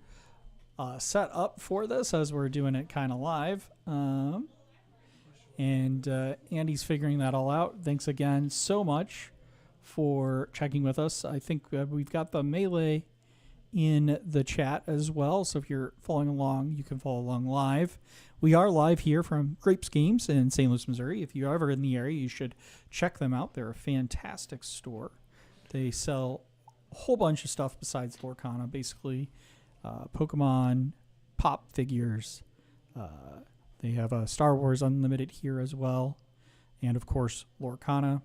set up for this as we're doing it kind of live. And Andy's figuring that all out. Thanks again so much for checking with us. I think we've got the melee in the chat as well. So if you're following along, you can follow along live. We are live here from Grape's Games in St. Louis, Missouri. If you're ever in the area, you should check them out. They're a fantastic store. They sell a whole bunch of stuff besides Lorcana, basically Pokemon, pop figures. They have a Star Wars Unlimited here as well, and of course Lorcana.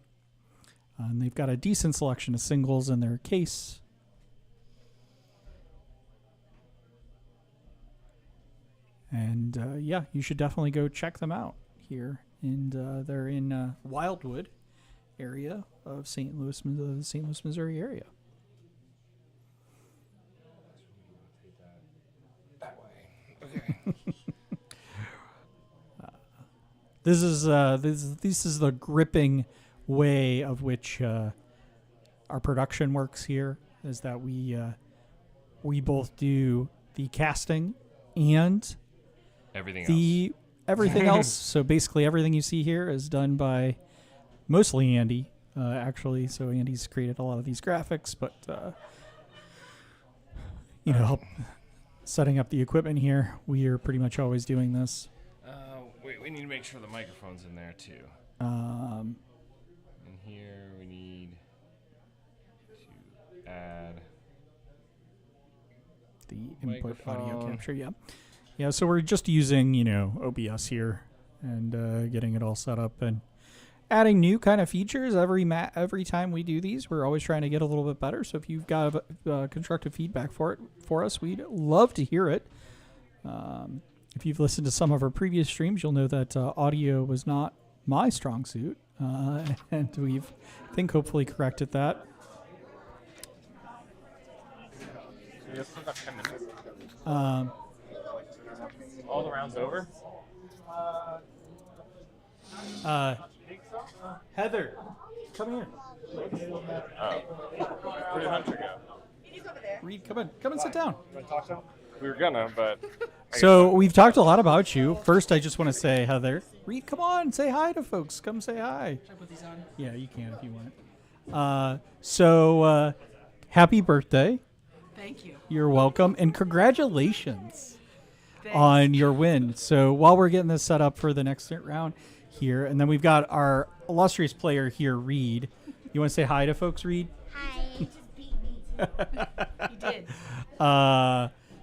And they've got a decent selection of singles in their case. And yeah, you should definitely go check them out here. And they're in Wildwood area of St. Louis, Missouri area. This is the gripping way of which our production works here. Is that we both do the casting and everything else. So basically, everything you see here is done by mostly Andy, actually. So Andy's created a lot of these graphics, but help setting up the equipment here. We are pretty much always doing this. We need to make sure the microphone's in there too. Um, and here we need to add the input audio microphone. capture. Yeah. So we're just using OBS here and getting it all set up and adding new kind of features every time we do these. We're always trying to get a little bit better. So if you've got constructive feedback for us, we'd love to hear it. If you've listened to some of our previous streams, you'll know that audio was not my strong suit, and we've, I think, hopefully corrected that. All the rounds over? Heather, come here. Where did Hunter go? Reed, come and sit down. We were gonna, but So we've talked a lot about you. First, I just want to say, Heather, Reed, come on, say hi to folks. Come say hi. Should I put these on? Yeah, you can if you want. Happy birthday. Thank you. You're welcome, and congratulations Thanks. on your win. So while we're getting this set up for the next round here, and then we've got our illustrious player here, Reed. You want to say hi to folks, Reed? Hi. You did.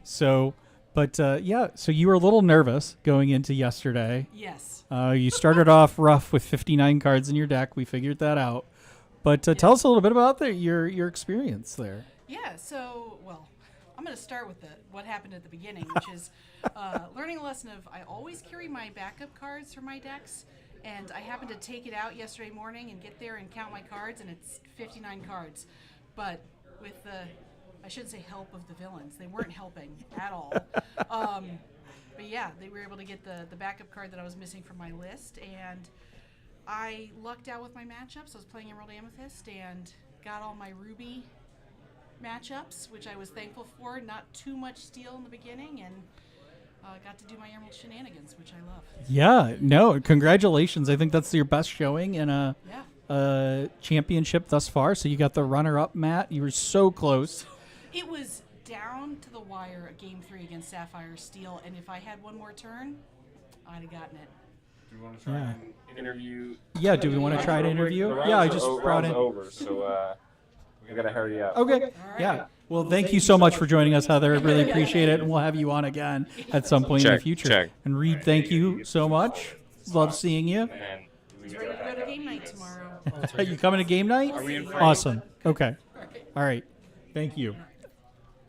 So you were a little nervous going into yesterday. Yes. You started off rough with 59 cards in your deck. We figured that out. But tell us a little bit about your experience there. Yeah. So, well, I'm going to start with what happened at the beginning, which is learning a lesson of I always carry my backup cards for my decks, and I happened to take it out yesterday morning and get there and count my cards, and it's 59 cards. But with the, I shouldn't say help of the villains, they weren't helping at all. But yeah, they were able to get the backup card that I was missing from my list, and I lucked out with my matchups. I was playing Emerald Amethyst and got all my Ruby matchups, which I was thankful for. Not too much steal in the beginning, and got to do my Emerald shenanigans, which I love. Yeah, no, congratulations. I think that's your best showing in a championship thus far. So you got the runner-up, Matt. You were so close. It was down to the wire at Game 3 against Sapphire Steel, and if I had one more turn, I'd have gotten it. Do we want to try and interview? Yeah, do we want to try to interview? Yeah, I just brought in. over, so we gotta hurry up. Okay. Yeah. Well, thank you so much for joining us, Heather. I really appreciate it, and we'll have you on again at some point in the future. Check. And Reed, thank you so much. Love seeing you. And I was ready to go to game night tomorrow. Are you coming to game night? Are we in frame? Awesome. Okay. All right. Thank you.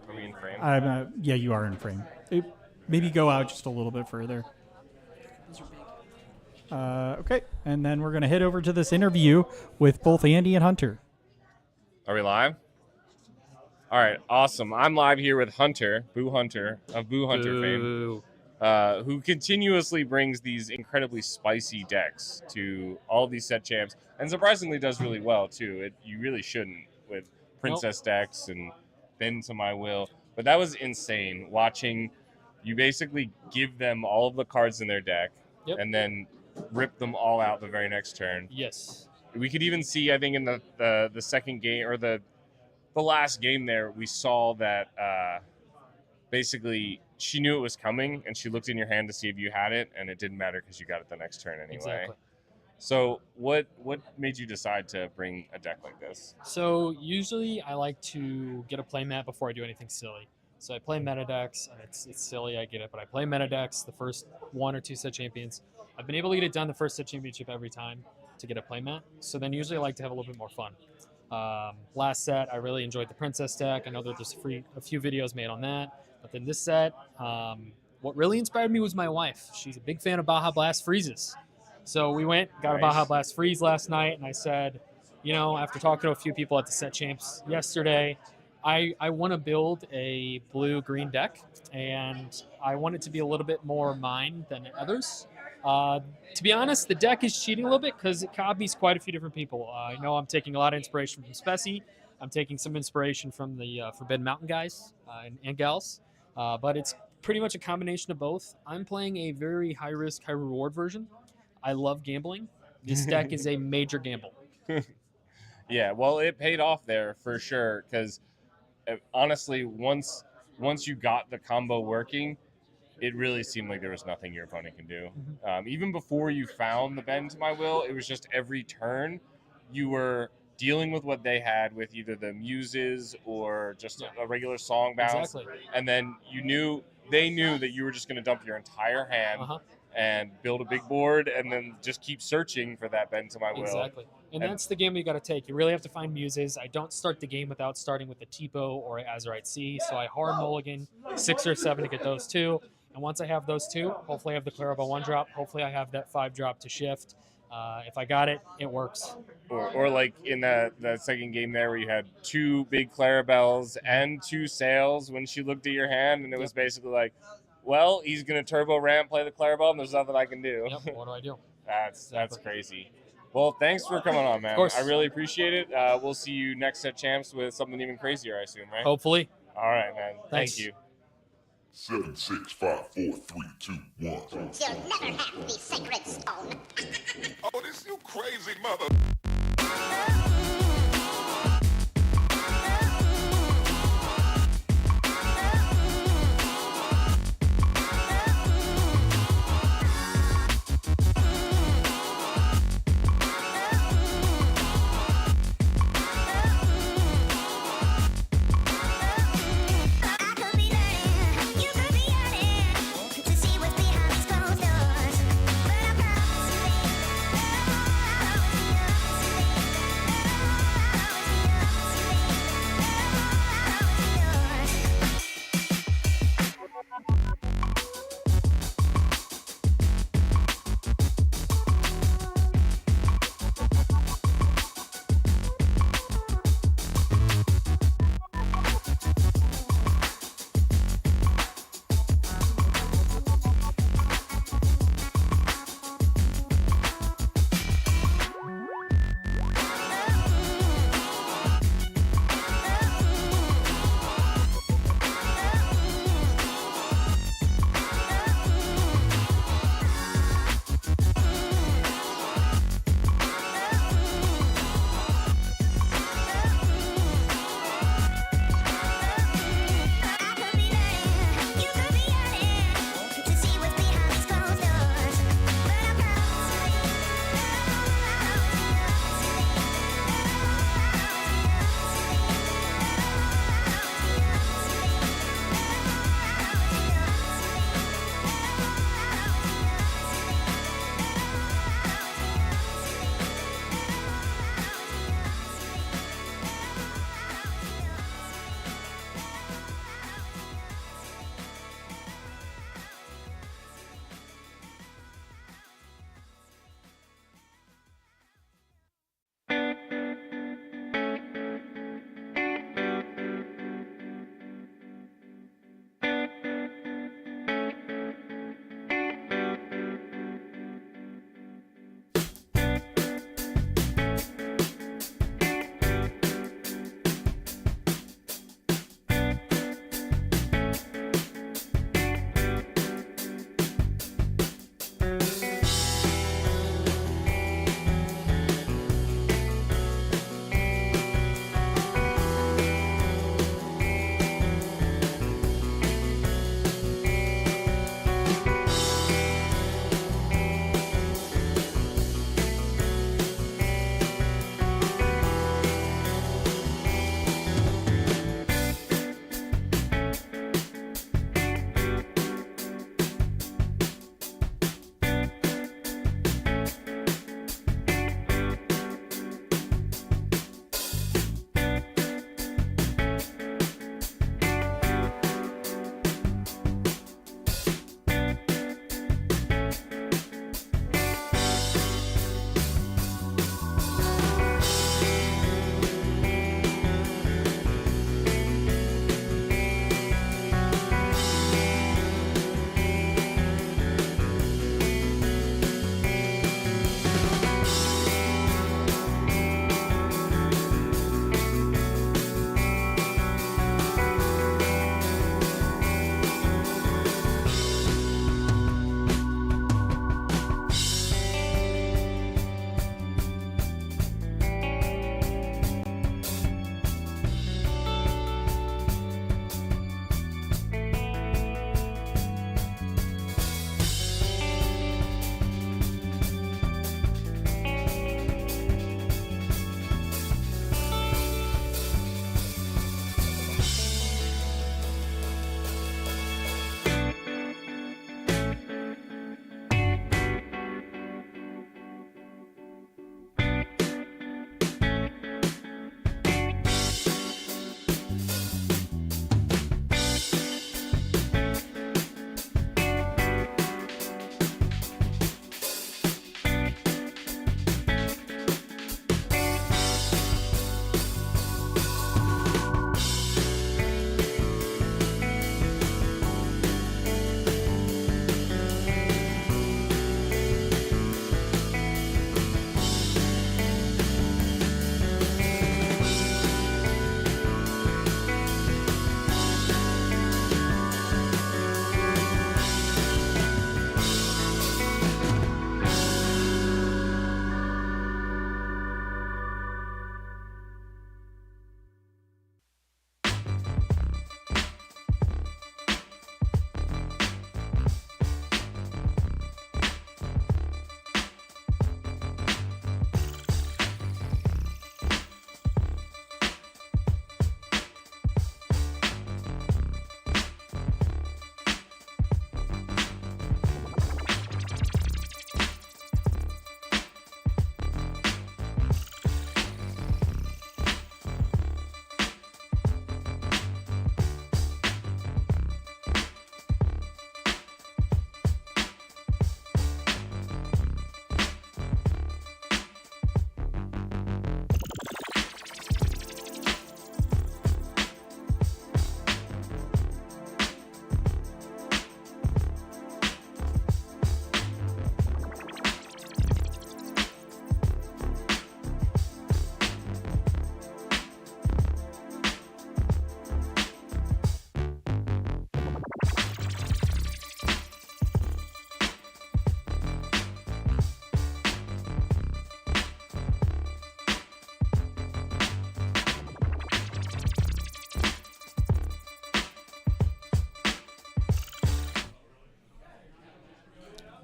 Are we in frame? Yeah, you are in frame. Maybe go out just a little bit further. Those are big. Okay. And then we're going to head over to this interview with both Andy and Hunter. Are we live? All right, awesome. I'm live here with Hunter, Boo Hunter of Boo Hunter fame, who continuously brings these incredibly spicy decks to all these set champs, and surprisingly does really well too. You really shouldn't with princess decks and Bend to My Will, but that was insane watching you basically give them all of the cards in their deck and then rip them all out the very next turn. Yes. We could even see, I think, in the second game or the last game there, we saw that basically she knew it was coming and she looked in your hand to see if you had it, and it didn't matter because you got it the next turn anyway. Exactly. So what made you decide to bring a deck like this? So usually I like to get a play mat before I do anything silly. So I play meta decks, and it's silly, I get it, but I play meta decks the first one or two set champions. I've been able to get it done the first set championship every time to get a play mat. So then usually I like to have a little bit more fun. Last set, I really enjoyed the princess deck. I know that there's a few videos made on that. But then this set, what really inspired me was my wife. She's a big fan of Baja Blast freezes. So we got a Baja Blast freeze last night, and I said, after talking to a few people at the set champs yesterday, I want to build a blue-green deck, and I want it to be a little bit more mine than others. To be honest, the deck is cheating a little bit because it copies quite a few different people. I know I'm taking a lot of inspiration from Speci. I'm taking some inspiration from the Forbidden Mountain guys and gals, but it's pretty much a combination of both. I'm playing a very high-risk, high-reward version. I love gambling. This deck is a major gamble. Yeah, well, it paid off there for sure because honestly, once you got the combo working, it really seemed like there was nothing your opponent can do. Even before you found the Bend to My Will, it was just every turn you were dealing with what they had with either the muses or just a regular song bounce. Exactly. And then they knew that you were just going to dump your entire hand and build a big board and then just keep searching for that Bend to My Will. Exactly. And that's the game you got to take. You really have to find muses. I don't start the game without starting with a Tipo or a Azurite C. So I hard mulligan 6 or 7 to get those two. And once I have those two, hopefully I have the Clarabelle 1-drop. Hopefully I have that 5-drop to shift. If I got it, it works. Or like in the second game there where you had 2 big Clarabelles and 2 sails when she looked at your hand, and it was basically like, well, he's going to turbo ramp, play the Clarabelle, and there's nothing I can do. Yep, what do I do? That's crazy. Well, thanks for coming on, man. Of course. I really appreciate it. We'll see you next set champs with something even crazier, I assume, right? Hopefully. All right, man. Thanks. Thank you. 7, 6, 5, 4, 3, 2, 1. You'll never have the sacred stone. Oh, this you crazy mother.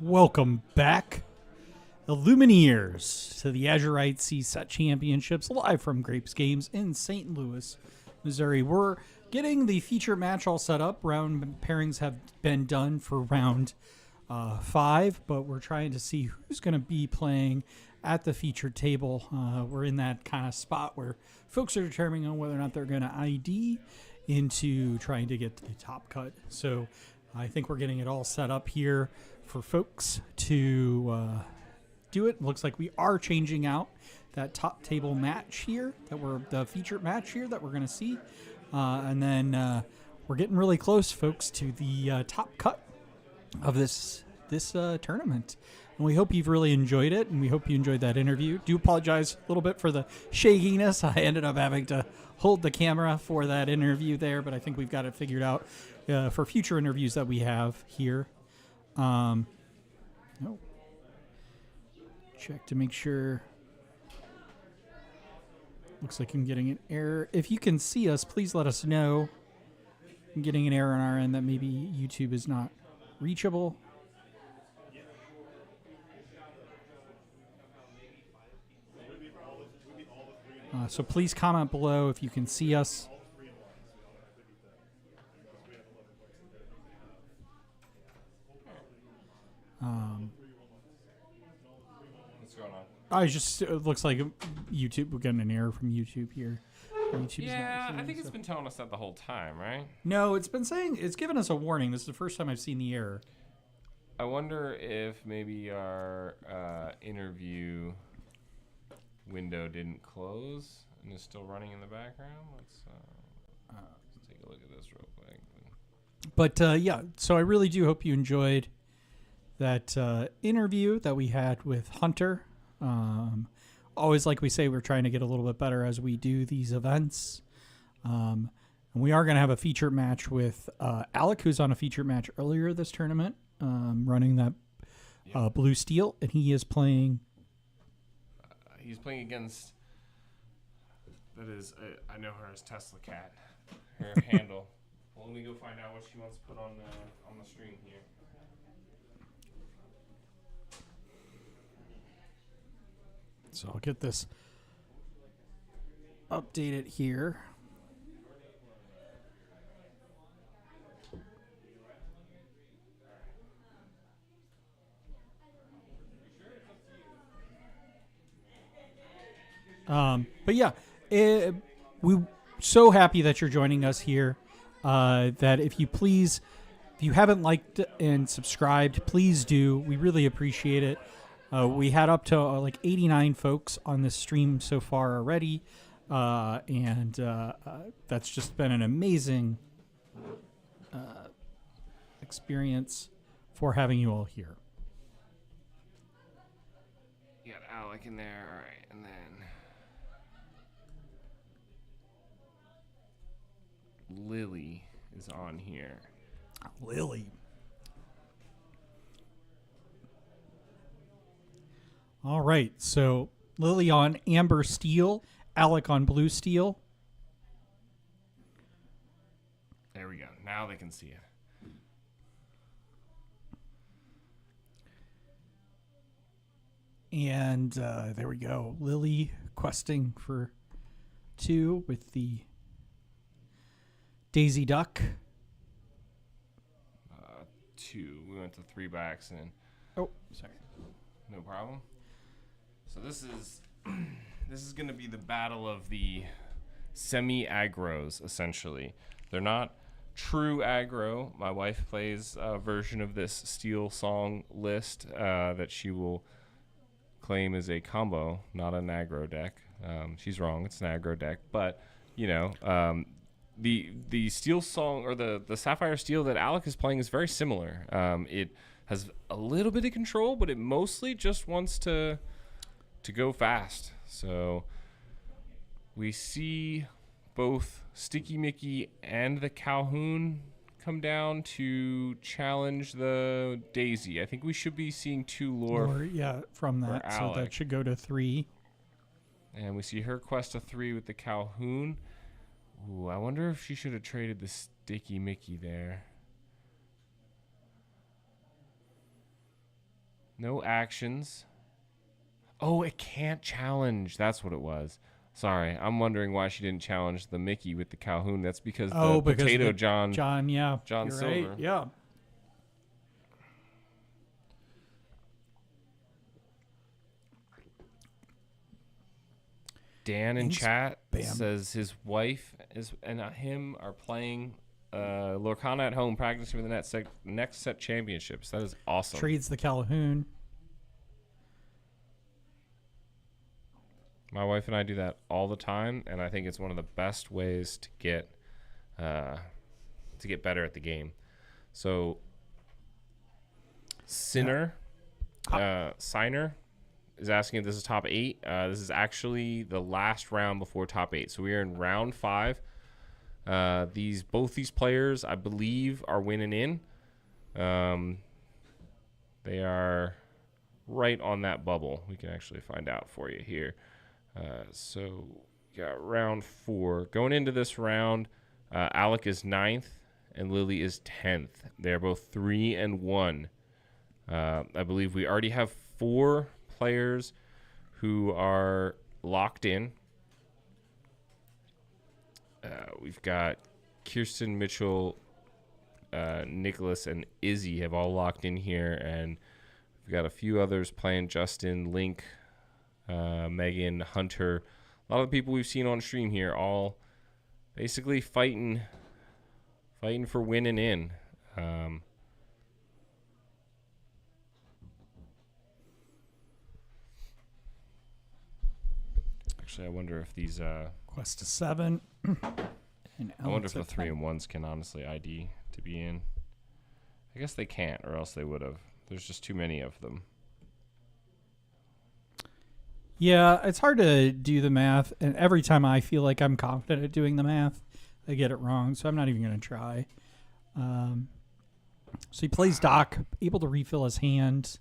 Welcome back, Illumineers, to the Azurite CSET Championships, live from Grape's Games in St. Louis, Missouri. We're getting the feature match all set up. Round pairings have been done for round 5, but we're trying to see who's going to be playing at the featured table. We're in that kind of spot where folks are determining on whether or not they're going to ID into trying to get to the top cut. So I think we're getting it all set up here for folks to do it. Looks like we are changing out that top table match here, the featured match here that we're going to see. And then we're getting really close, folks, to the top cut of this tournament. And we hope you've really enjoyed it, and we hope you enjoyed that interview. Do apologize a little bit for the shakiness. I ended up having to hold the camera for that interview there, but I think we've got it figured out for future interviews that we have here. Check to make sure. Looks like I'm getting an error. If you can see us, please let us know. I'm getting an error on our end that maybe YouTube is not reachable. So please comment below if you can see us. What's going on? It looks like YouTube. We're getting an error from YouTube here. I think it's been telling us that the whole time, right? No, it's given us a warning. This is the first time I've seen the error. I wonder if maybe our interview window didn't close and is still running in the background. Let's take a look at this real quick. But yeah, so I really do hope you enjoyed that interview that we had with Hunter. Always, like we say, we're trying to get a little bit better as we do these events. And we are going to have a feature match with Alec, who's on a feature match earlier this tournament, running that blue steel, and he is playing. He's playing against. That is, I know her as Tesla Cat. Her handle. Well, let me go find out what she wants to put on the stream here. So I'll get this updated here. But yeah, we're so happy that you're joining us here. That if you haven't liked and subscribed, please do. We really appreciate it. We had up to like 89 folks on this stream so far already, and that's just been an amazing experience for having you all here. You got Alec in there, all right, and then Lily is on here. Lily. All right, so Lily on amber steel, Alec on blue steel. There we go. Now they can see it. And there we go. Lily questing for 2 with the Daisy Duck. 2. We went to 3 by accident. Oh, sorry. No problem. So this is going to be the battle of the semi-aggros, essentially. They're not true aggro. My wife plays a version of this steel song list that she will claim is a combo, not an aggro deck. She's wrong. It's an aggro deck. But, you know, the steel song or the sapphire steel that Alec is playing is very similar. It has a little bit of control, but it mostly just wants to go fast. So we see both Sticky Mickey and the Calhoun come down to challenge the Daisy. I think we should be seeing 2 lore from that. So that should go to 3. And we see her quest a 3 with the Calhoun. Ooh, I wonder if she should have traded the Sticky. Sticky Mickey there. No actions. Oh, it can't challenge. That's what it was. Sorry, I'm wondering why she didn't challenge the Mickey with the Calhoun. That's because the potato John yeah. John You're Silver. right. Yeah. Dan in Thanks, chat Bam. says his wife and him are playing Lorcana at home, practicing for the next set championships. That is awesome. Trades the Calhoun. My wife and I do that all the time, and I think it's one of the best ways to get better at the game. So, Signer is asking if this is top 8. This is actually the last round before top 8. So we are in round 5. Both these players, I believe, are winning in. They are right on that bubble. We can actually find out for you here. So we got round 4. Going into this round, Alec is 9th and Lily is 10th. They're both 3-1. I believe we already have 4 players who are locked in. We've got Kirsten, Mitchell, Nicholas, and Izzy have all locked in here, and we've got a few others playing: Justin, Link, Megan, Hunter. A lot of the people we've seen on stream here, all basically fighting for winning in. Actually, I wonder if these Quest to 7. And I wonder if Alex the at 10. 3-1s can honestly ID to be in. I guess they can't, or else they would have. There's just too many of them. Yeah, it's hard to do the math, and every time I feel like I'm confident at doing the math, I get it wrong, so I'm not even going to try. So he plays Doc, able to refill his hand.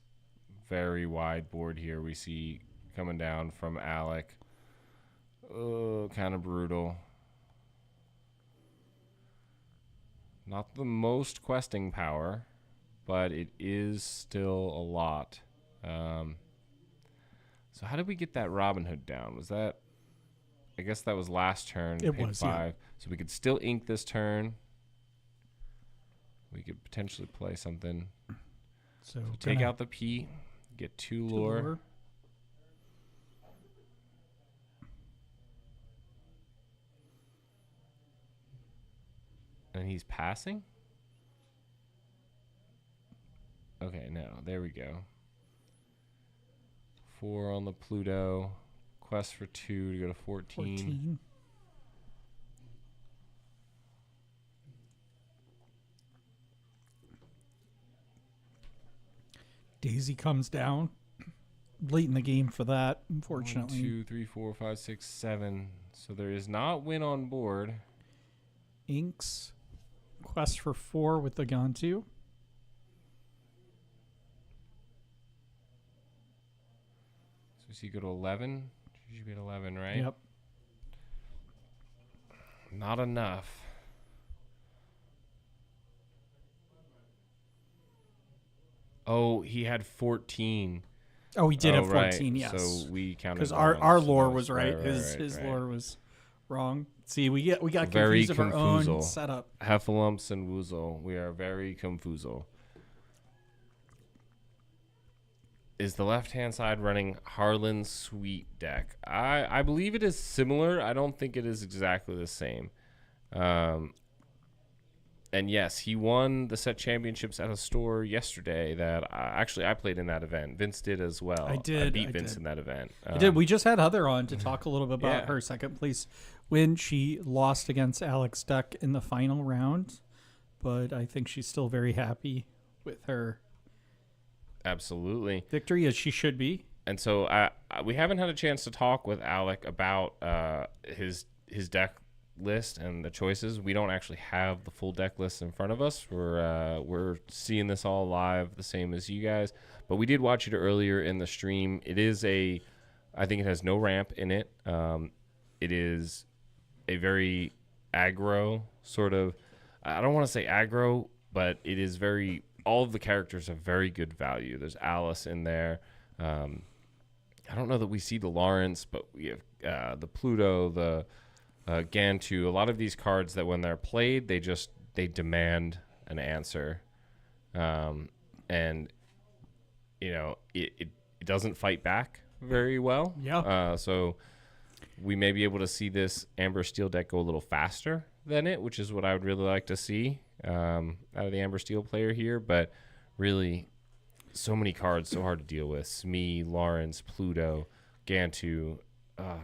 Very wide board here we see coming down from Alec. Oh, kind of brutal. Not the most questing power, but it is still a lot. So how did we get that Robin Hood down? Was that... I guess that was last turn. It paid was, 5. yeah. So we could still ink this turn. We could potentially play something. So Take gonna- out the P. Get 2 two lore. lore. And he's passing? Okay, no. There we go. 4 on the Pluto. Quest for 2 to go to 14. 14. Daisy comes down late in the game for that, 1, unfortunately. 2, 3, 4, 5, 6, 7. So there is not win on board. Inks. Quest for 4 with the Gantu. So you go to 11. You should be at 11, right? Yep. Not enough. Oh, he had 14. Oh, he did have right. 14, yes. So we counted Because wrong. our So lore that was right. His lore was wrong. See, we got Very confused of our own confuso. setup. Heffalumps and Woozle. We are very confuso. Is the left-hand side running Harlan's Sweet deck? I believe it is similar. I don't think it is exactly the same. And yes, he won the set championships at a store yesterday that actually I played in that event. Vince did as well. I did. I beat Vince in that event. I did. We just had Heather on to talk a little bit about Yeah. her second place win. She lost against Alex Duck in the final round, but I think she's still very happy with her Absolutely. victory, as she should be. And so we haven't had a chance to talk with Alec about his deck list and the choices. We don't actually have the full deck list in front of us. We're seeing this all live, the same as you guys. But we did watch it earlier in the stream. It is I think it has no ramp in it. It is a very aggro sort of. I don't want to say aggro, but it is very all of the characters have very good value. There's Alice in there. I don't know that we see the Lawrence, but we have the Pluto, the Gantu. A lot of these cards that when they're played, they demand an answer, and it doesn't fight back very well. Yeah. So we may be able to see this Amber Steel deck go a little faster than it, which is what I would really like to see out of the Amber Steel player here. But really, so many cards, so hard to deal with. Smee, Lawrence, Pluto, Gantu,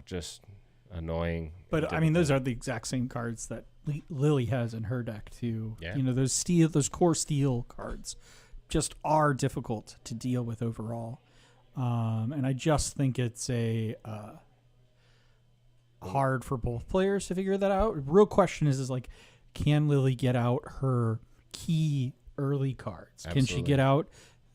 just annoying. But I mean, those are the exact same cards that Lily has in her deck too. Yeah. Those core steel cards just are difficult to deal with overall. And I just think it's hard for both players to figure that out. Real question is like, can Lily get out her key early cards? Absolutely. Can she get out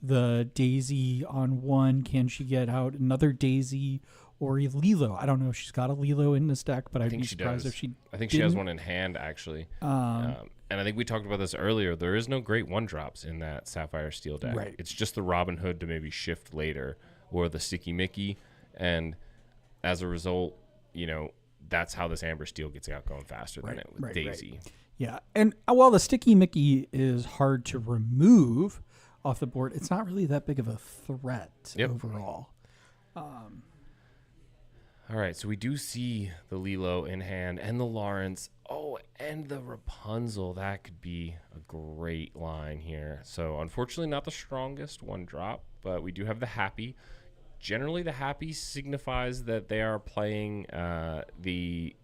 the Daisy on one? Can she get out another Daisy or a Lilo? I don't know if she's got a Lilo in this deck, but I'd be surprised if she I think she has one in hand, actually. And I think we talked about this earlier. There is no great one-drops in that Sapphire Steel deck. Right. It's just the Robin Hood to maybe shift later, or the Sticky Mickey. And as a result, that's how this Amber Steel gets out going faster than it with Daisy. Right. Yeah. And while the Sticky Mickey is hard to remove off the board, it's not really that big of a threat overall. All right, so we do see the Lilo in hand and the Lawrence. Oh, and the Rapunzel. That could be a great line here. So unfortunately not the strongest one drop, but we do have the Happy. Generally, the Happy signifies that they are playing the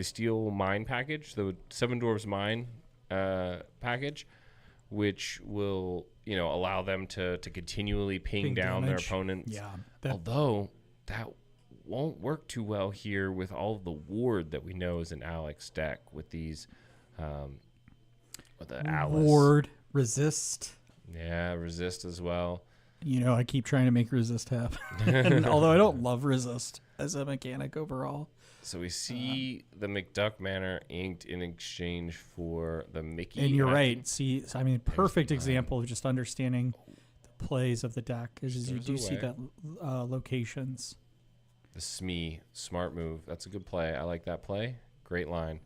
Steel Mine package, the Seven Dwarves Mine package, which will allow them to continually ping down damage. their opponents. Yeah. Although that won't work too well here with all of the ward that we know is in Alex's deck with these with the Alice. Ward, resist. Yeah, resist as well. I keep trying to make resist happen. Although I don't love resist as a mechanic overall. So we see the McDuck Manor inked in exchange for the Mickey. And you're right. See, I mean, perfect example of just understanding the plays of the deck is you do see that locations. The Smee, smart move. That's a good play. I like that play. Great line.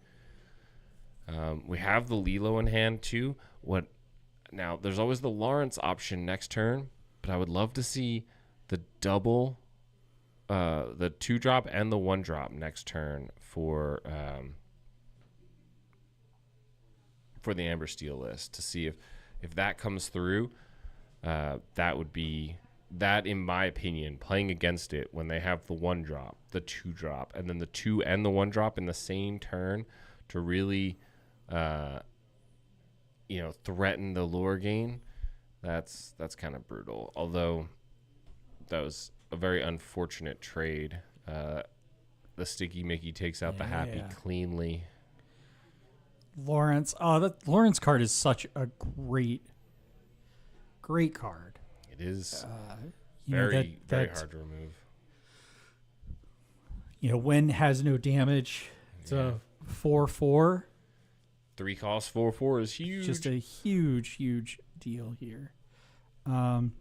We have the Lilo in hand too. Now, there's always the Lawrence option next turn, but I would love to see the double, the 2-drop and the 1-drop next turn for the Amber Steel list to see if that comes through. That would be, that in my opinion, playing against it when they have the 1-drop, the 2-drop, and then the 2 and the 1-drop in the same turn to really threaten the lure gain. That's kind of brutal. Although that was a very unfortunate trade. The Sticky Mickey takes out the Happy cleanly. Lawrence. Oh, that Lawrence card is such a great card. It is very hard to remove. When has no damage. It's a 4/4. 3 cost 4/4 is huge. Just a huge deal here. And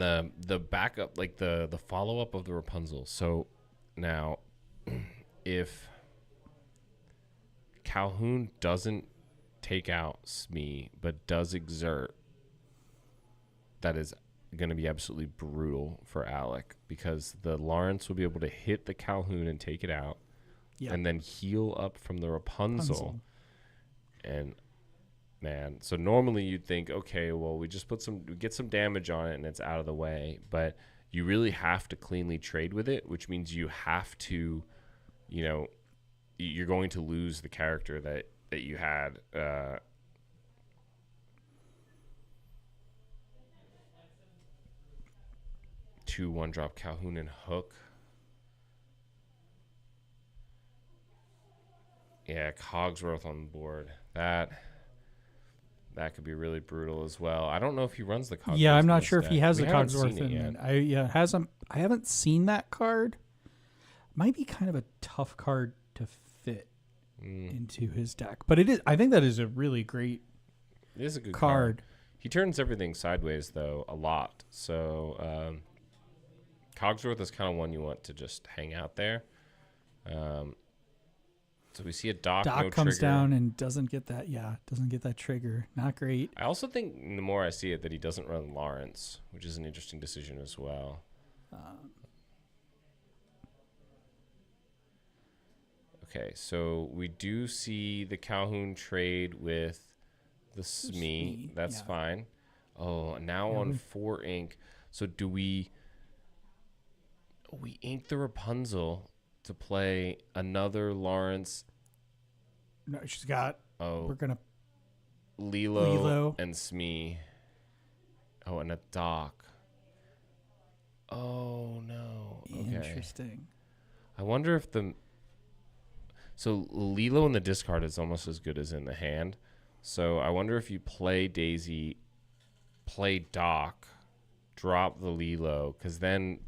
the backup, like the follow up of the Rapunzel. So now, if Calhoun doesn't take out Smee but does exert, that is going to be absolutely brutal for Alec, because the Lawrence will be able to hit the Calhoun and take it out, and then heal up from the Rapunzel. And man, so normally you'd think, okay, well, we just get some damage on it and it's out of the way, but you really have to cleanly trade with it, which means you have to, you're going to lose the character that you had. 2 1-drop Calhoun and Hook. Yeah, Cogsworth on the board. That could be really brutal as well. I don't know if he runs the Cogsworth. Yeah, I'm not sure if he has we the Cogsworth in it. I haven't seen that card. Might be kind of a tough card to fit into his deck, but it is. I think that is a really great It is a good card. He turns everything sideways, though, a lot. So Cogsworth is kind of one you want to just hang out there. So we see a Doc, Doc no comes trigger. down and doesn't get that. Yeah, doesn't get that trigger. Not great. I also think the more I see it that he doesn't run Lawrence, which is an interesting decision as well. Okay, so we do see the Calhoun trade with the Smee. That's yeah. fine. Oh, now on 4 ink. So do we ink the Rapunzel to play another Lawrence? No, she's got. Oh, We're gonna. Lilo and Smee. Oh, and a Doc. Oh no. Okay. Interesting. I wonder if so Lilo in the discard is almost as good as in the hand. So I wonder if you play Daisy, play Doc, drop the Lilo, because then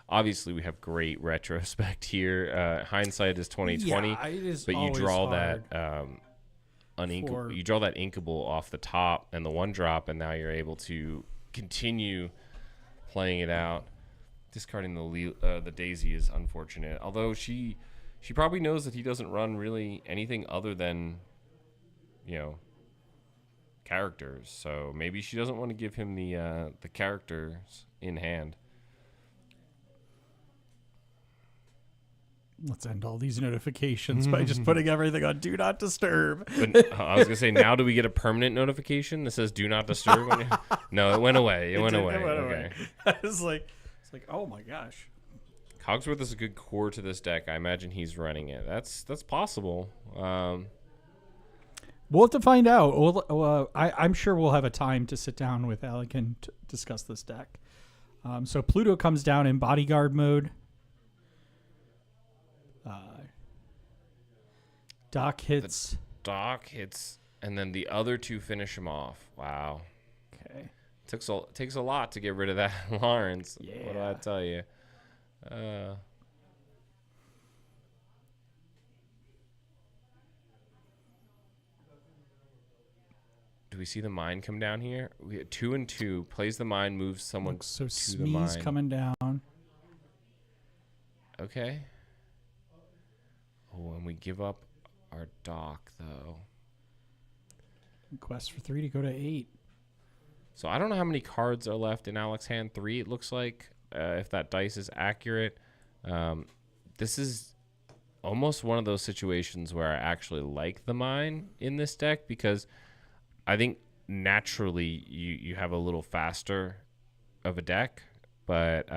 obviously we have great retrospect here. Hindsight is 2020, Yeah, it is but you always draw hard that for- you draw that inkable off the top and the 1-drop, and now you're able to continue playing it out. Discarding the Daisy is unfortunate, although she probably knows that he doesn't run really anything other than, characters. So maybe she doesn't want to give him the characters in hand. Let's end all these notifications by just putting everything on Do Not Disturb. But I was gonna say, now do we get a permanent notification that says "Do Not Disturb"? No, it went away. It went away. Okay. It's like, oh my gosh. Cogsworth is a good core to this deck. I imagine he's running it. That's possible. We'll have to find out. I'm sure we'll have a time to sit down with Alec and discuss this deck. So Pluto comes down in bodyguard mode. Doc hits. Doc hits, and then the other two finish him off. Wow. Okay. Takes a lot to get rid of that Lawrence. Yeah. What do I tell you? Do we see the mine come down here? We have 2 and 2. Plays the mine, moves someone So to the mine. Smee's coming down. Okay. Oh, and we give up our Doc, though. Quest for 3 to go to 8. So I don't know how many cards are left in Alec's hand. 3, it looks like, if that dice is accurate. This is almost one of those situations where I actually like the mine in this deck, because I think naturally you have a little faster of a deck, but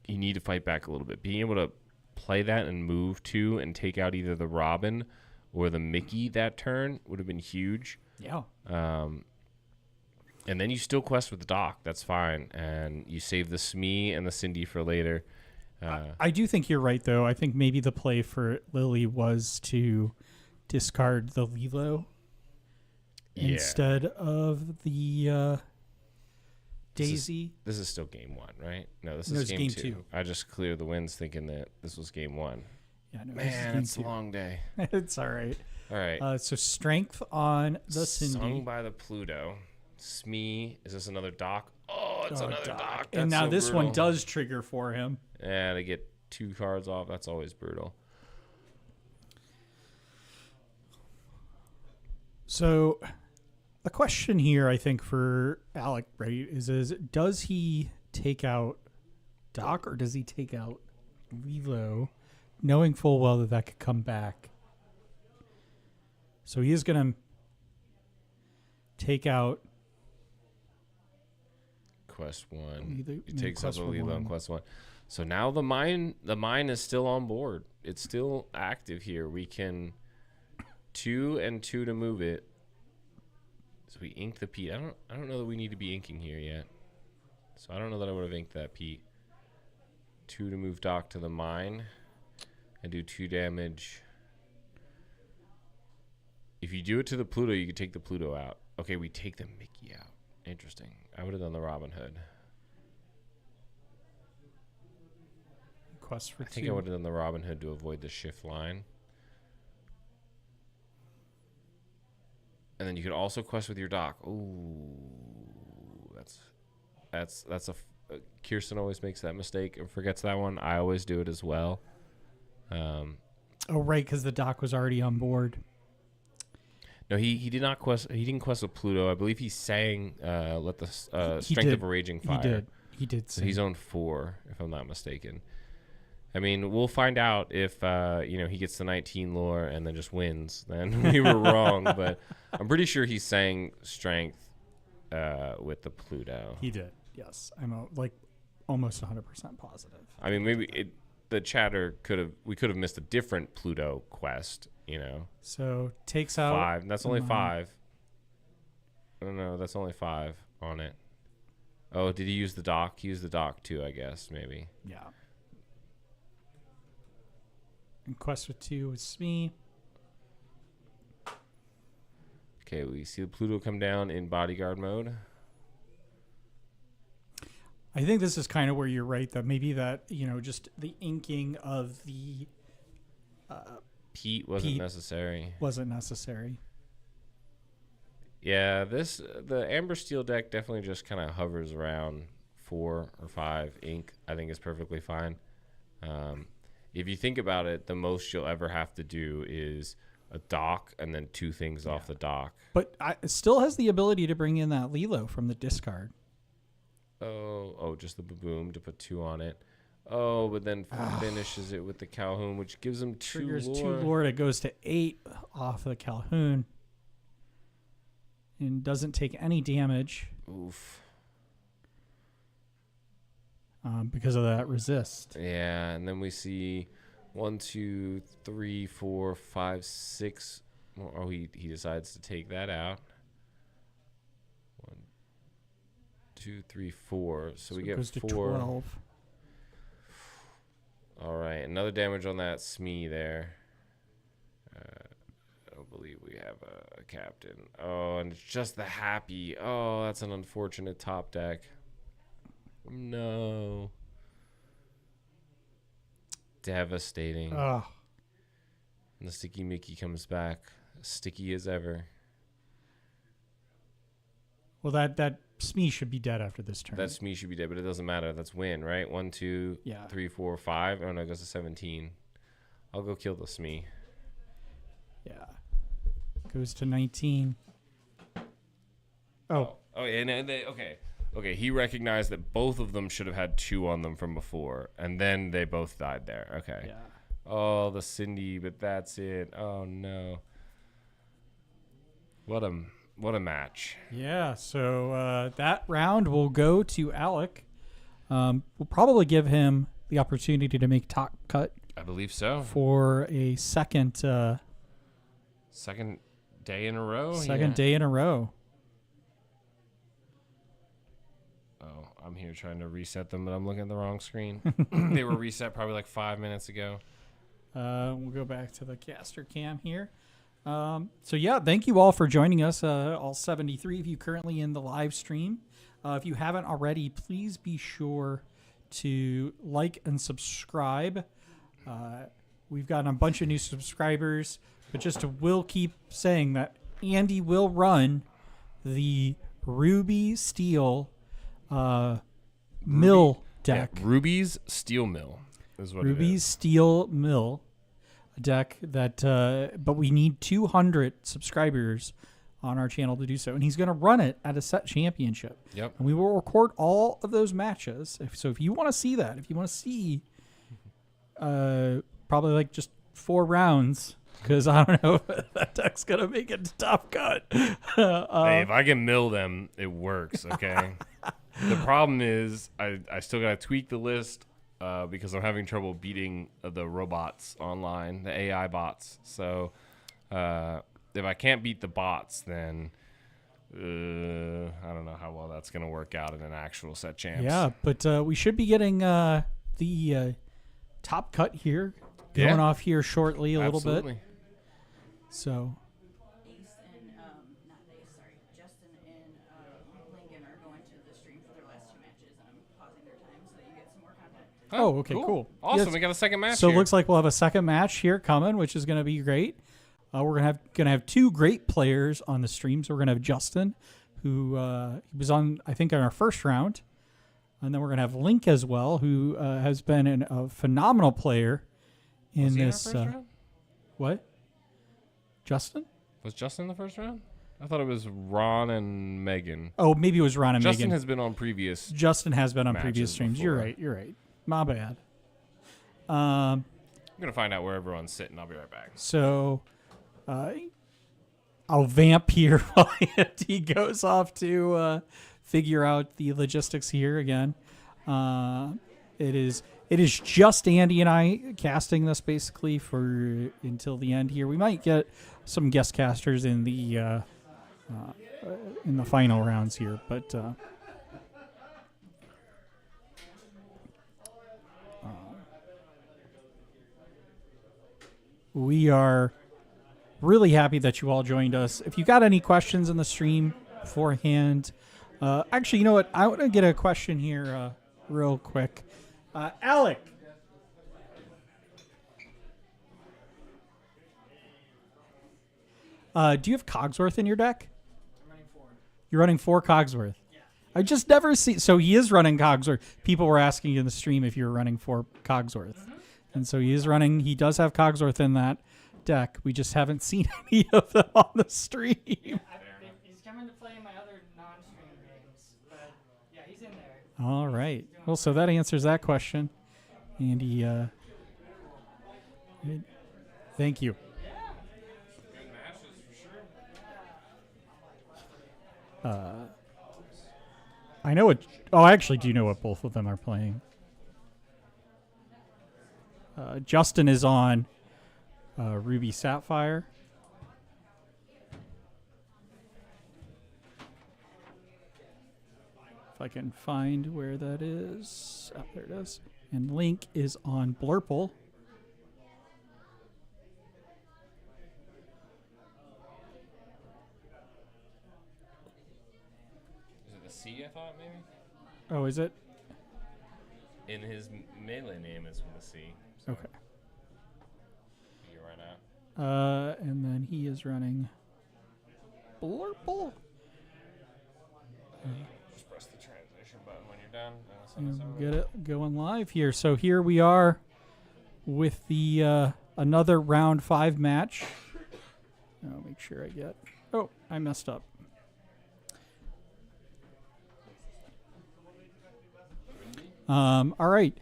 you need to fight back a little bit. Being able to play that and move 2 and take out either the Robin or the Mickey that turn would have been huge. Yeah. And then you still quest with the Doc. That's fine. And you save the Smee and the Cindy for later. I do think you're right, though. I think maybe the play for Lily was to discard the Lilo instead of the Daisy. This is still game 1, right? No, this is game 2. I just cleared the wins thinking that this was game 1. Yeah, no, Man, it's a long day. It's all right. All right. So strength on the Cindy. Sung by the Pluto. Smee. Is this another Doc? Oh, it's another Doc. And That's now so this brutal. one does trigger for him. Yeah, to get 2 cards off, that's always brutal. So the question here, I think, for Alec, right, is does he take out Doc or does he take out Lilo, knowing full well that could come back? So he is going to take out Quest 1. Lilo- He takes out Quest the for Lilo 1. on Quest 1. So now the mine is still on board. It's still active here. We can 2 and 2 to move it. So we ink the Pete. I don't know that we need to be inking here yet. So I don't know that I would have inked that Pete. 2 to move Doc to the mine and do 2 damage. If you do it to the Pluto, you could take the Pluto out. Okay, we take the Mickey out. Interesting. I would have done the Robin Hood. Quest for I think 2. I would have done the Robin Hood to avoid the shift line. And then you could also quest with your dock. Ooh, that's Kirsten always makes that mistake and forgets that one. I always do it as well. Oh, right, because the dock was already on board. No, he did not quest. He didn't quest with Pluto. I believe he sang "Let the Strength of a Raging Fire." He did. So he's on 4, if I'm not mistaken. I mean, we'll find out if he gets the 19 lore and then just wins. Then we were wrong, but I'm pretty sure he sang Strength with the Pluto. He did. Yes, I'm almost 100% positive. I mean, maybe the chatter we could have missed a different Pluto quest. So takes out 5. That's only 5. No, that's only 5 on it. Oh, did he use the dock? He used the dock too, I guess, maybe. Yeah. And quest with 2 is me. Okay, we see the Pluto come down in bodyguard mode. I think this is kind of where you're right, that maybe that, just the inking of the Pete wasn't necessary. Wasn't necessary. Yeah, the Amber Steel deck definitely just kind of hovers around 4 or 5 ink. I think is perfectly fine. If you think about it, the most you'll ever have to do is a dock and then 2 things off the dock. But it still has the ability to bring in that Lilo from the discard. Oh, just the Baboom to put 2 on it. Oh, but then finishes it with the Calhoun, which gives him 2 Triggers lore. 2 lore. It goes to 8 off the Calhoun. And doesn't take any damage. Oof. Because of that resist. Yeah, and then we see 1, 2, 3, 4, 5, 6. Oh, he decides to take that out. 1, 2, 3, 4. So we it get goes 4. To 12. All right, another damage on that Smee there. I don't believe we have a captain. Oh, and it's just the Happy. Oh, that's an unfortunate top deck. No. Devastating. Oh. And the Sticky Mickey comes back, sticky as ever. Well, that Smee should be dead after this turn. That Smee should be dead, but it doesn't matter. That's win, right? 1, 2, 3, 4, 5. Oh, no, it goes to 17. I'll go kill the Smee. Yeah. Goes to 19. Oh, and okay. Okay, he recognized that both of them should have had 2 on them from before, and then they both died there. Okay. Yeah. Oh, the Cindy, but that's it. Oh, no. What a match. Yeah, so that round will go to Alec. We'll probably give him the opportunity to make top cut. I believe so. For a second day in a row? Second day in a row. Oh, I'm here trying to reset them, but I'm looking at the wrong screen. They were reset probably like 5 minutes ago. We'll go back to the caster cam here. So yeah, thank you all for joining us, all 73 of you currently in the live stream. If you haven't already, please be sure to like and subscribe. We've gotten a bunch of new subscribers, but we'll keep saying that Andy will run the Ruby Steel Mill deck. Yeah, Ruby's Steel Mill is what Ruby's it is. Steel Mill deck that but we need 200 subscribers on our channel to do so, and he's going to run it at a set championship. Yep. And we will record all of those matches. So if you want to see that, if you want to see probably like just 4 rounds, because I don't know if that deck's going to make it to top cut. Hey, if I can mill them, it works, okay? The problem is I still got to tweak the list because I'm having trouble beating the robots online, the AI bots. So if I can't beat the bots, then I don't know how well that's going to work out in an actual set champs. Yeah, but we should be getting the top cut here going off here shortly a little bit. So Justin and Lincoln are going to the stream for their last 2 matches, and I'm pausing their time so that you get some more content. okay, cool. Awesome, Yes. we got a second match So here. it looks like we'll have a second match here coming, which is going to be great. We're gonna have two great players on the stream. So we're gonna have Justin, who he was on, I think, in our first round, and then we're gonna have Link as well, who has been a phenomenal player in Was he in our this. first round? What? Justin? Was Justin in the first round? I thought it was Ron and Megan. Oh, maybe it was Ron and Justin Megan. has been on previous. Justin has been on previous matches streams. before. You're right. My bad. I'm gonna find out where everyone's sitting. I'll be right back. So, I'll vamp here while he goes off to figure out the logistics here again. It is just Andy and I casting this basically for until the end here. We might get some guest casters in the final rounds here, but. We are really happy that you all joined us. If you got any questions in the stream beforehand, actually, you know what? I want to get a question here real quick. Alec. Do you have Cogsworth in your deck? I'm running 4. You're running 4 Cogsworth. Yeah. I just never see. So he is running Cogsworth. People were asking in the stream if you were running 4 Cogsworth. Mm-hmm. And so he is running. He does have Cogsworth in that deck. We just haven't seen any of them on the stream. He's coming to play in my other non-stream games, but yeah, he's in there. All right. Well, so that answers that question. Andy, thank you. I know what. Oh, I actually do know what both of them are playing. Justin is on Ruby Sapphire. If I can find where that is. Oh, there it is. And Link is on Blurple. Is it the C? I thought maybe. Oh, is it? In his melee name is from the C. So Okay. you're right now. And then he is running Blurple. Just press the transition button when you're done. And we'll get it going live here. So here we are with the another round 5 match. I'll make sure I get. Oh, I messed up. All right.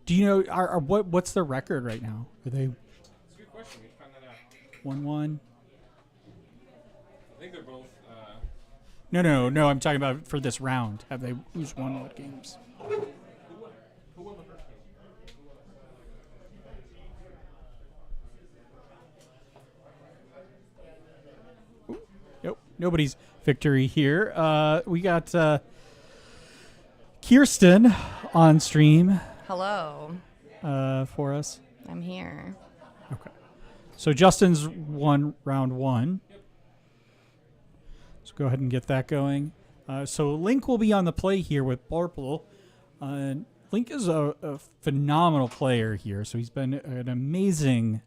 Do you know what's the record right now? Are they That's a good question. We can find that out. 1-1? I think they're both. No. I'm talking about for this round. Have they? Who's won what games? Who won the first game? Nope. Nobody's victory here. We got Kirsten on stream Hello, for us. I'm here. Okay. So Justin's won round 1. So go ahead and get that going. So Link will be on the play here with Blurple. Link is a phenomenal player here. So he's been an amazing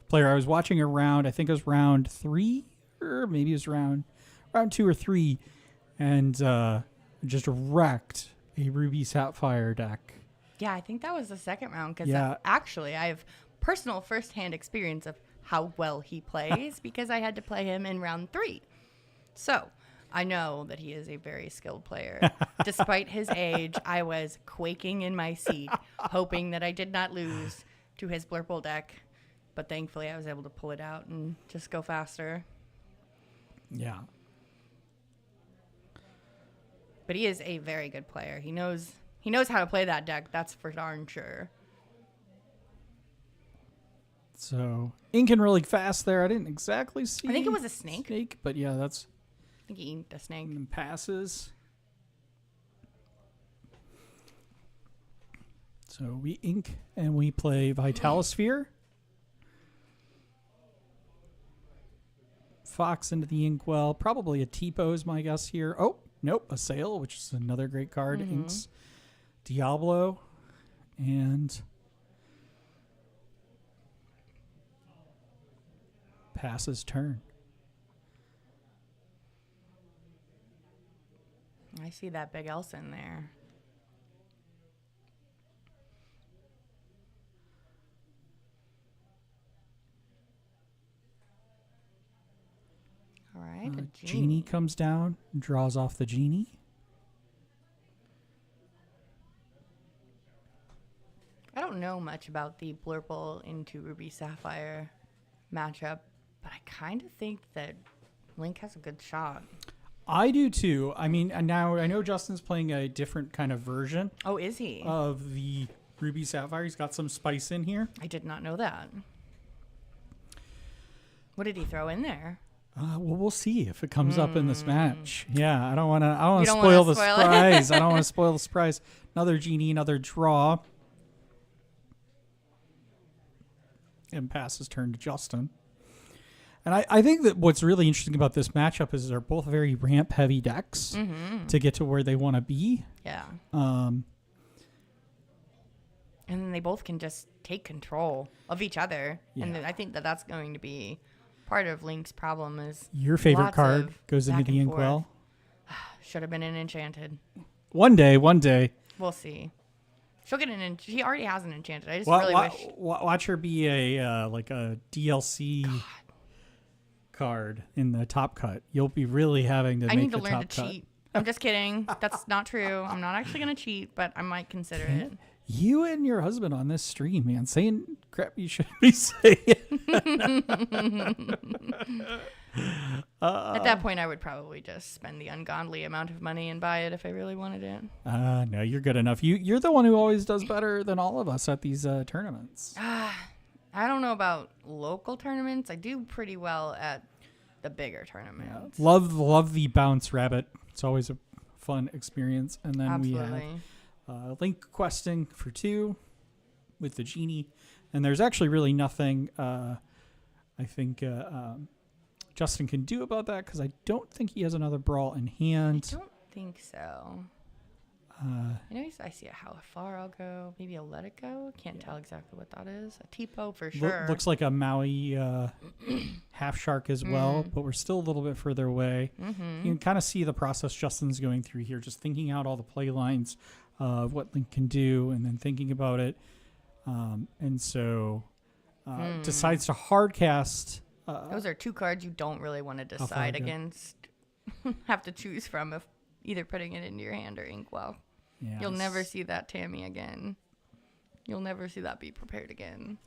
player. I was watching a round, I think it was round 3, or maybe it was round 2 or 3, and just wrecked a Ruby Sapphire deck. Yeah, I think that was the second round because Yeah. actually I have personal firsthand experience of how well he plays because I had to play him in round 3. So I know that he is a very skilled player. Despite his age, I was quaking in my seat, hoping that I did not lose to his Blurple deck. But thankfully I was able to pull it out and just go faster. Yeah. But he is a very good player. He knows how to play that deck. That's for darn sure. So inking really fast there. I didn't exactly see. I think it was a snake. But yeah, that's I think he inked a snake. and passes. So we ink and we play Vitalosphere. Fox into the Inkwell. Probably a Tipo is my guess here. Oh, nope. A Sail, which is another great card. Inks Diablo. And passes turn. I see that big Elsa in there. All right, a Genie comes down, draws off the genie. I don't know much about the Blurple into Ruby Sapphire matchup, but I kind of think that Link has a good shot. I do too. I mean, and now I know Justin's playing a different kind of version. Oh, is he? Of the Ruby Sapphire. He's got some spice in here. I did not know that. What did he throw in there? Well, we'll see if it comes up in this match. Yeah, I don't want to You don't spoil wanna the spoil it. surprise. I don't want to spoil the surprise. Another genie, another draw. And passes turn to Justin. And I think that what's really interesting about this matchup is they're both very ramp-heavy decks to get to where they want to be. Yeah. Um, And then they both can just take control of each other. And Yeah. then I think that that's going to be part of Link's problem is your favorite lots card of goes into back the and forth. inkwell. Should have been an Enchanted. One day. We'll see. She'll get she already has an Enchanted. I just Wa- really wa- wish. Watch her be a like a DLC card in the top cut. You'll be really having to I make need to the learn top to cut. cheat. I'm just kidding. That's not true. I'm not actually going to cheat, but I might consider it. You and your husband on this stream, man, saying crap you shouldn't be saying. At that point, I would probably just spend the ungodly amount of money and buy it if I really wanted it. No, you're good enough. You're the one who always does better than all of us at these tournaments. I don't know about local tournaments. I do pretty well at the bigger tournaments. Love the bounce rabbit. It's always a fun experience. And then Absolutely. we have Link questing for 2 with the genie. And there's actually really nothing I think Justin can do about that because I don't think he has another brawl in hand. I don't think so. I know I see how far I'll go. Maybe I'll let it go. Can't tell exactly what that is. A Tipo for sure. Looks like a Maui half shark as well, but we're still a little bit further away. You can kind of see the process Justin's going through here, just thinking out all the play lines of what Link can do and then thinking about it. And so decides to hardcast. Those are 2 cards you don't really want to decide against. Have to choose from if either putting it into your hand or inkwell. Yes. You'll never see that Tammy again. You'll never see that Be Prepared again.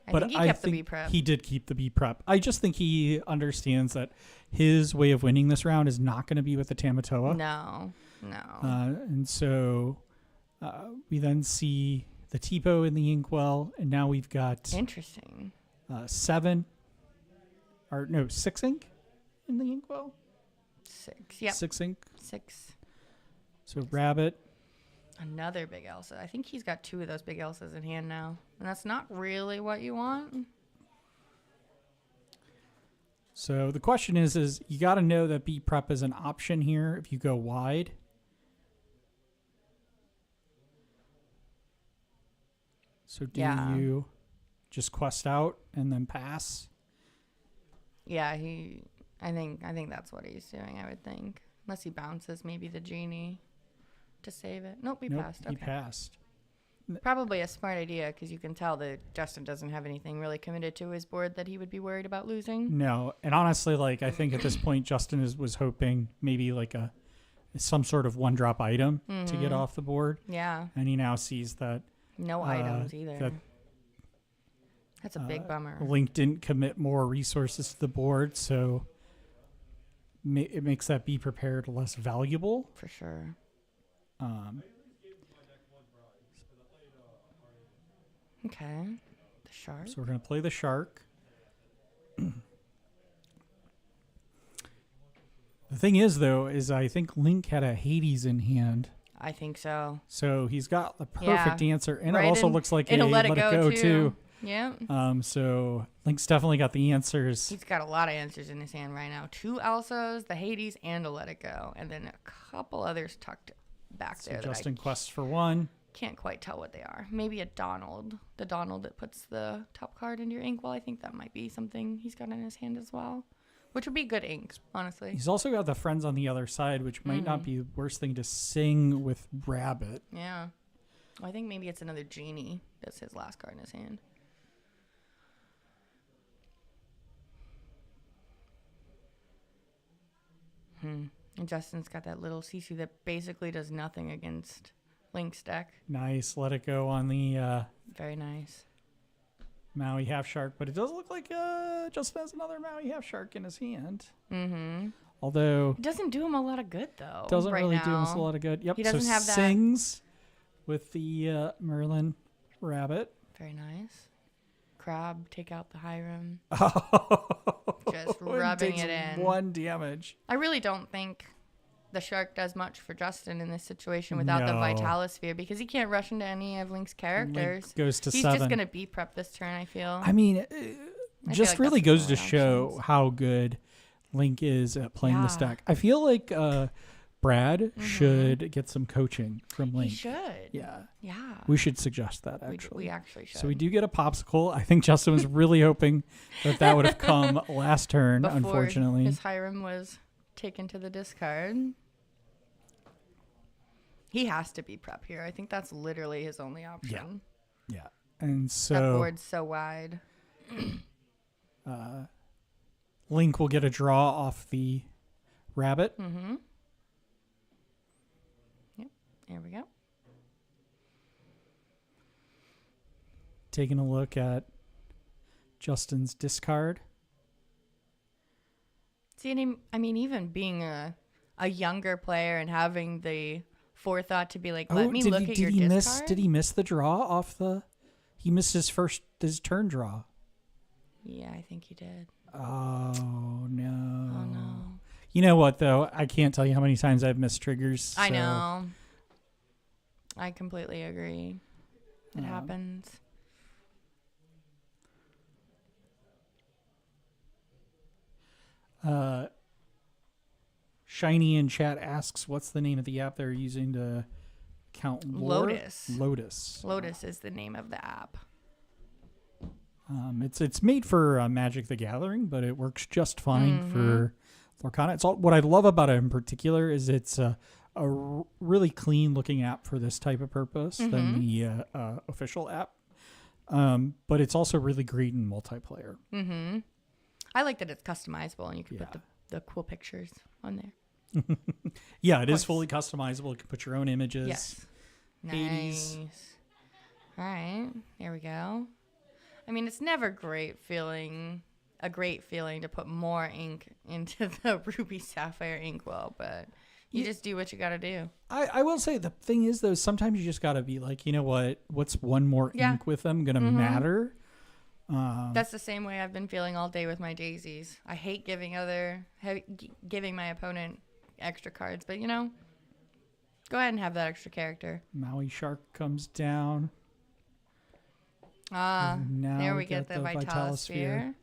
I think he kept the B prep. He did keep the B prep. I just think he understands that his way of winning this round is not going to be with the Tamatoa. No. And so we then see the Tipo in the inkwell, and now we've got interesting 6 ink in the inkwell. 6. Yep. 6 ink. 6. So rabbit. Another big Elsa. I think he's got 2 of those big Elsas in hand now. And that's not really what you want. So the question is you got to know that B prep is an option here if you go wide. So do you just quest out and then pass? Yeah, I think that's what he's doing, I would think. Unless he bounces maybe the genie to save it. Nope, he passed. He Okay. passed. Probably a smart idea because you can tell that Justin doesn't have anything really committed to his board that he would be worried about losing. No, and honestly, like I think at this point Justin was hoping maybe like some sort of 1-drop item to get off the board. Yeah. And he now sees that no items either. That's a big bummer. Link didn't commit more resources to the board, so it makes that Be Prepared less valuable. For sure. Okay. The shark. So we're going to play the shark. The thing is, though, is I think Link had a Hades in hand. I think so. So he's got the perfect answer. And right, it also looks like it'll Let It Go, too. Yeah. So Link's definitely got the answers. He's got a lot of answers in his hand right now. 2 Elsas, the Hades, and a Let It Go. And then a couple others tucked back So there. Justin quests for 1. Can't quite tell what they are. Maybe a Donald. The Donald that puts the top card into your inkwell. I think that might be something he's got in his hand as well. Which would be good ink, honestly. He's also got the friends on the other side, which might not be the worst thing to sing with Rabbit. Yeah. Well, I think maybe it's another genie. That's his last card in his hand. And Justin's got that little Sisu that basically does nothing against Link's deck. Nice. Let it go on the Very nice. Maui Half Shark. But it does look like Justin has another Maui Half Shark in his hand. Mm-hmm. Although... It doesn't do him a lot of good, though. Doesn't right really now. do him a lot of good. Yep. He doesn't so have that. Sings with the Merlin Rabbit. Very nice. Crab, take out the Hiram. Oh, Just rubbing takes it in. 1 damage. I really don't think the shark does much for Justin in this situation without the No. Vitalosphere because he can't rush into any of Link's characters. Link goes to He's 7. just going to be prep this turn, I feel. I mean, feel just like really that's goes the to only show options. how good Link is at playing this Yeah. deck. I feel like Brad should get some coaching from Link. He should. Yeah. Yeah. We should suggest that, actually. We actually should. So we do get a popsicle. I think Justin was really hoping that would have come last turn, Before unfortunately. his Hiram was taken to the discard. He has to be prep here. I think that's literally his only option. Yeah. And That so board's so wide. Link will get a draw off the rabbit. Mm-hmm. Yep. There we go. Taking a look at Justin's discard. See, and I mean, even being a younger player and having the forethought to be like, let me look at your discard. Did he miss the draw off the? He missed his turn draw. Yeah, I think he did. Oh no. Oh no. You know what though? I can't tell you how many times I've missed triggers. I so- know. I completely agree. It happens. Shiny in chat asks, "What's the name of the app they're using to count lore?" Lotus. Lotus is the name of the app. It's made for Magic the Gathering, but it works just fine for Lorcana. It's all what I love about it in particular is it's a really clean looking app for this type of purpose than the official app. But it's also really great in multiplayer. Mm-hmm. I like that it's customizable and you can put the cool pictures on there. Yeah, it is fully customizable. You can put your own images. Yes. Hades. Nice. All right. There we go. I mean, it's never a great feeling to put more ink into the Ruby Sapphire inkwell, but you just do what you got to do. I will say the thing is, though, sometimes you just got to be like, you know what? What's one more ink with them going to matter? That's the same way I've been feeling all day with my daisies. I hate giving my opponent extra cards, but, go ahead and have that extra character. Maui Shark comes down. Now there we get get the Vitalosphere.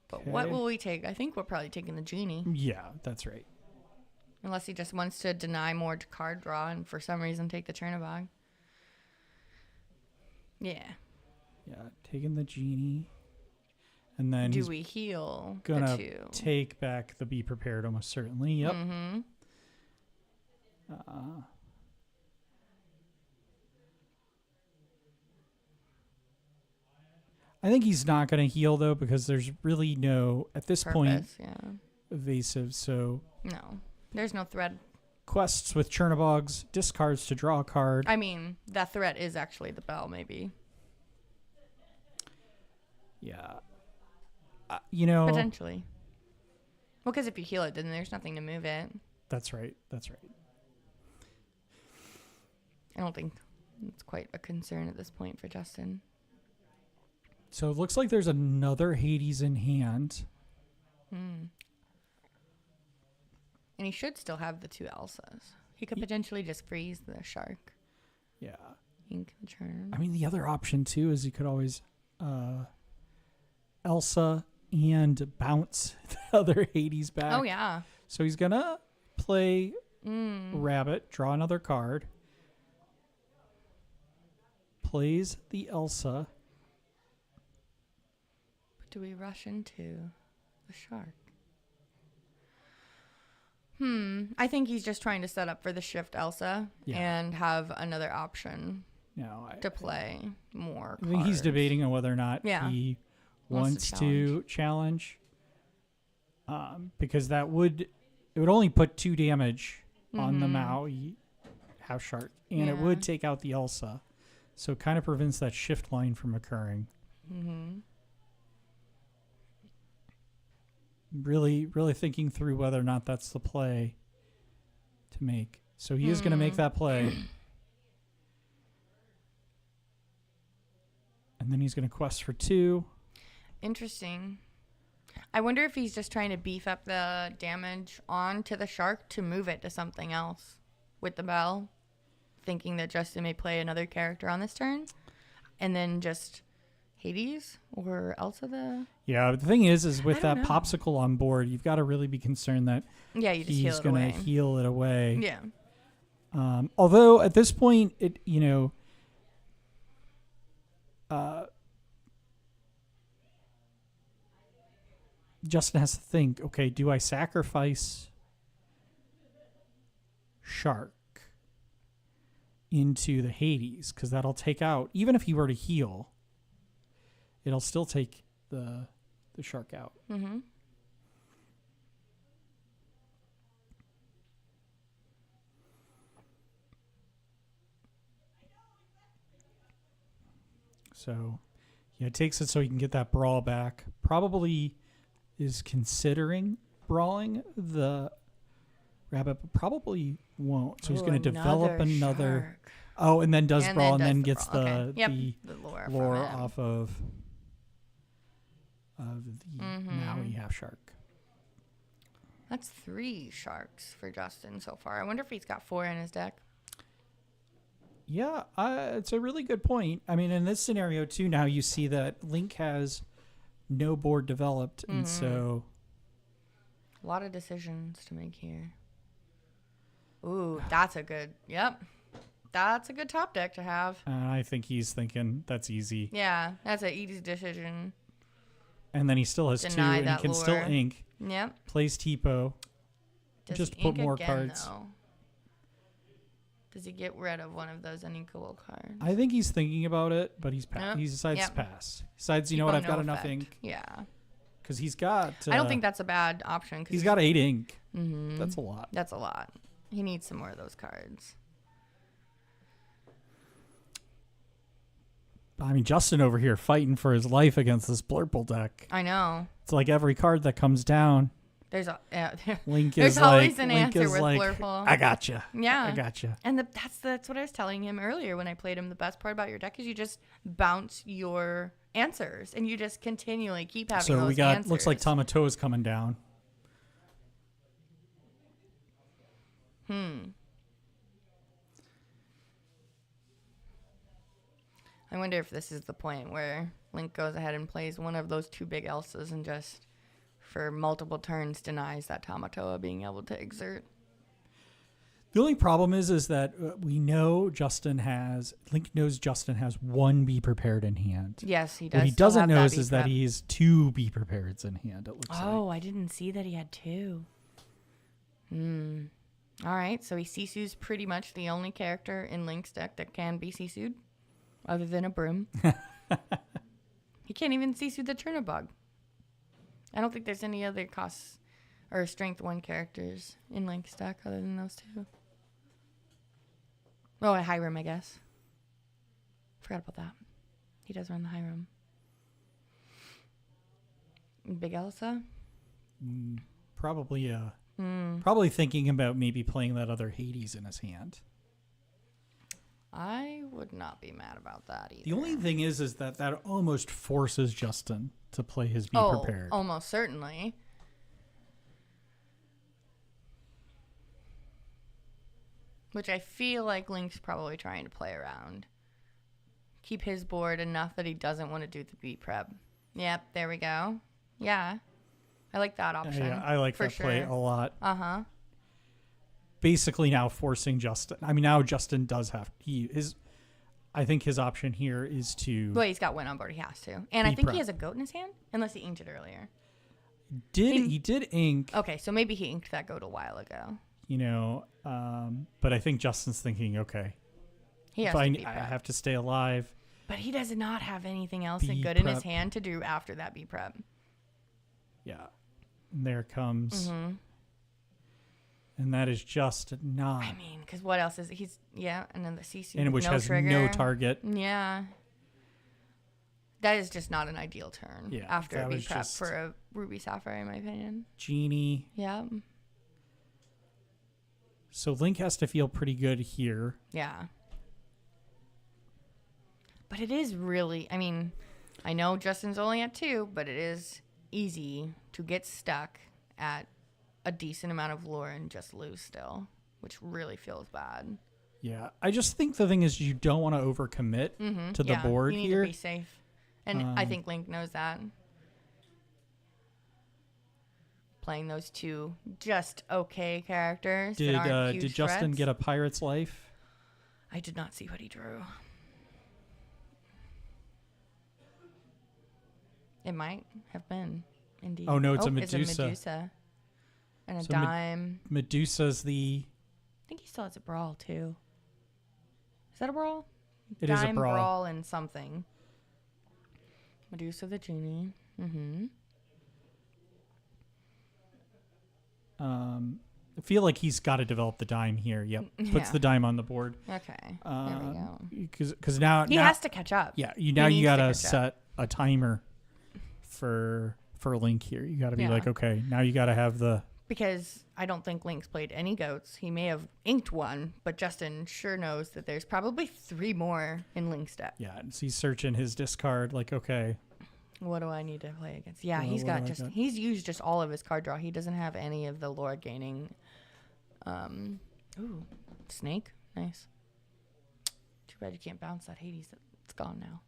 But what will we take? I think we're probably taking the Genie. Yeah, that's right. Unless he just wants to deny more to card draw and for some reason take the Chernobog. Yeah. Yeah, taking the Genie. And then Do he's we heal gonna the 2? take back the Be Prepared almost certainly. Yep. Mm-hmm. I think he's not going to heal, though, because there's really no, at this point, Yeah. evasive. So No. There's no threat. quests with Chernobogs, discards to draw a card. I mean, that threat is actually the bell, maybe. Yeah. Potentially. Well, because if you heal it, then there's nothing to move it. That's right. That's right. I don't think it's quite a concern at this point for Justin. So it looks like there's another Hades in hand. And he should still have the 2 Elsas. He could potentially just freeze the shark. Yeah. Ink the churn. I mean, the other option, too, is you could always Elsa and bounce the other Hades back. Oh, yeah. So he's going to play Rabbit, draw another card. plays the Elsa. But do we rush into the shark? I think he's just trying to set up for the shift Elsa and have another option to play more I think he's debating on whether or not he wants to challenge. Because it would only put 2 damage on the Maui house shark, and it would take out the Elsa. So it kind of prevents that shift line from occurring. Really, really thinking through whether or not that's the play to make. So he is going to make that play. And then he's going to quest for 2. Interesting. I wonder if he's just trying to beef up the damage onto the shark to move it to something else with the bell, thinking that Justin may play another character on this turn, and then just Hades or Elsa Yeah, but the thing is with that popsicle on board, you've got to really be concerned that you just he's going to heal it away. Yeah. Although at this point, Justin has to think, okay, do I sacrifice Shark into the Hades? Because that'll take out, even if he were to heal, it'll still take the Shark out. Mm-hmm. So, yeah, it takes it so he can get that brawl back. Probably is considering brawling the rabbit, but probably won't. So he's going to develop another. Shark. Oh, and then does brawl, and then gets the lore off of the Maui half shark. That's 3 sharks for Justin so far. I wonder if he's got 4 in his deck. Yeah, it's a really good point. I mean, in this scenario, too, now you see that Link has no board developed, and so... A lot of decisions to make here. Ooh, that's a good... Yep. That's a good top deck to have. I think he's thinking that's easy. Yeah, that's an easy decision. And then he still has 2, and he can still ink. Yep. Plays Tipo. Just put more cards. Though? Does he get rid of one of those uninkable cards? I think he's thinking about it, but he decides to pass. He decides, you know what, I've got enough ink. Yeah. Because he's got... I don't think that's a bad option. He's got 8 ink. Mm-hmm. That's a lot. That's a lot. He needs some more of those cards. I mean, Justin over here fighting for his life against this Blurple deck. I know. It's like every card that comes down. There's Link there's is always like, an Link answer is with like, Blurple. I gotcha. Yeah. I gotcha. And that's what I was telling him earlier when I played him. The best part about your deck is you just bounce your answers and you just continually keep having those answers. So we got, looks like Tamatoa is coming down. I wonder if this is the point where Link goes ahead and plays one of those 2 big Elsas and just, for multiple turns, denies that Tamatoa being able to exert. The only problem is that we know Link knows Justin has 1 Be Prepared in hand. Yes, he does. What he doesn't know is that he has 2 Be Prepareds in hand, it looks like. Oh, I didn't see that he had 2. All right, so he Sisu's pretty much the only character in Link's deck that can be Sisu'd, other than a broom. He can't even Sisu the Chernobog. I don't think there's any other costs or strength 1 characters in Link's deck other than those 2. Oh, a Hiram, I guess. Forgot about that. He does run the Hiram. Big Elsa? Probably, probably thinking about maybe playing that other Hades in his hand. I would not be mad about that either. The only thing is that almost forces Justin to play his Be Prepared. Almost certainly. Which I feel like Link's probably trying to play around. Keep his board enough that he doesn't want to do the Be Prep. Yep, there we go. Yeah. I like that option. Yeah, I like that play a lot. Uh-huh. Basically now forcing Justin. I mean, now Justin does have... I think his option here is to Well, he's got win on board. He has to. And I Be think prep. he has a goat in his hand, unless he inked it earlier. he did ink, Okay, so maybe he inked that goat a while ago. you know, but I think Justin's thinking, okay, He has if to I be prep. have to stay alive. But he does not have anything else Be good in his prep. hand to do after that be prep. Yeah. And there it comes. Mm-hmm. And that is just not. I mean, because what else is he's and then the CC and with which no has trigger. no target. Yeah, that is just not an ideal turn. Yeah, after that a be was prep just- for a ruby sapphire, in my opinion. Genie. Yeah, So Link has to feel pretty good here. yeah. But it is really. I mean, I know Justin's only at 2, but it is easy to get stuck at a decent amount of lore and just lose still, which really feels bad. Yeah. I just think the thing is you don't want to overcommit to the board you need here. to be safe, and I think Link knows that. Playing those two just okay characters. that aren't huge Did Justin threats. get a pirate's life? I did not see what he drew. It might have been, indeed. Oh, no, it's a It's a Medusa. Medusa. And a So dime. Medusa's the. I think he still has a brawl, too. Is that a brawl? It is a dime, brawl. brawl, and something. Medusa the genie. Mm-hmm. I feel like he's got to develop the dime here. Yep. Puts Yeah. the dime on the board. Okay. There we go. Because now He has to catch up. Yeah, He you needs to gotta catch up. set a timer for Link here. You gotta be Yeah. like, okay, now you gotta have the. Because I don't think Link's played any goats. He may have inked one, but Justin sure knows that there's probably 3 more in Link's deck. Yeah, and so he's searching his discard. Like, okay, What do I need to play against? Yeah, Well, he's what got do I just got? he's used just all of his card draw. He doesn't have any of the lore gaining. Ooh, snake, nice. Too bad you can't bounce that Hades. It's gone now.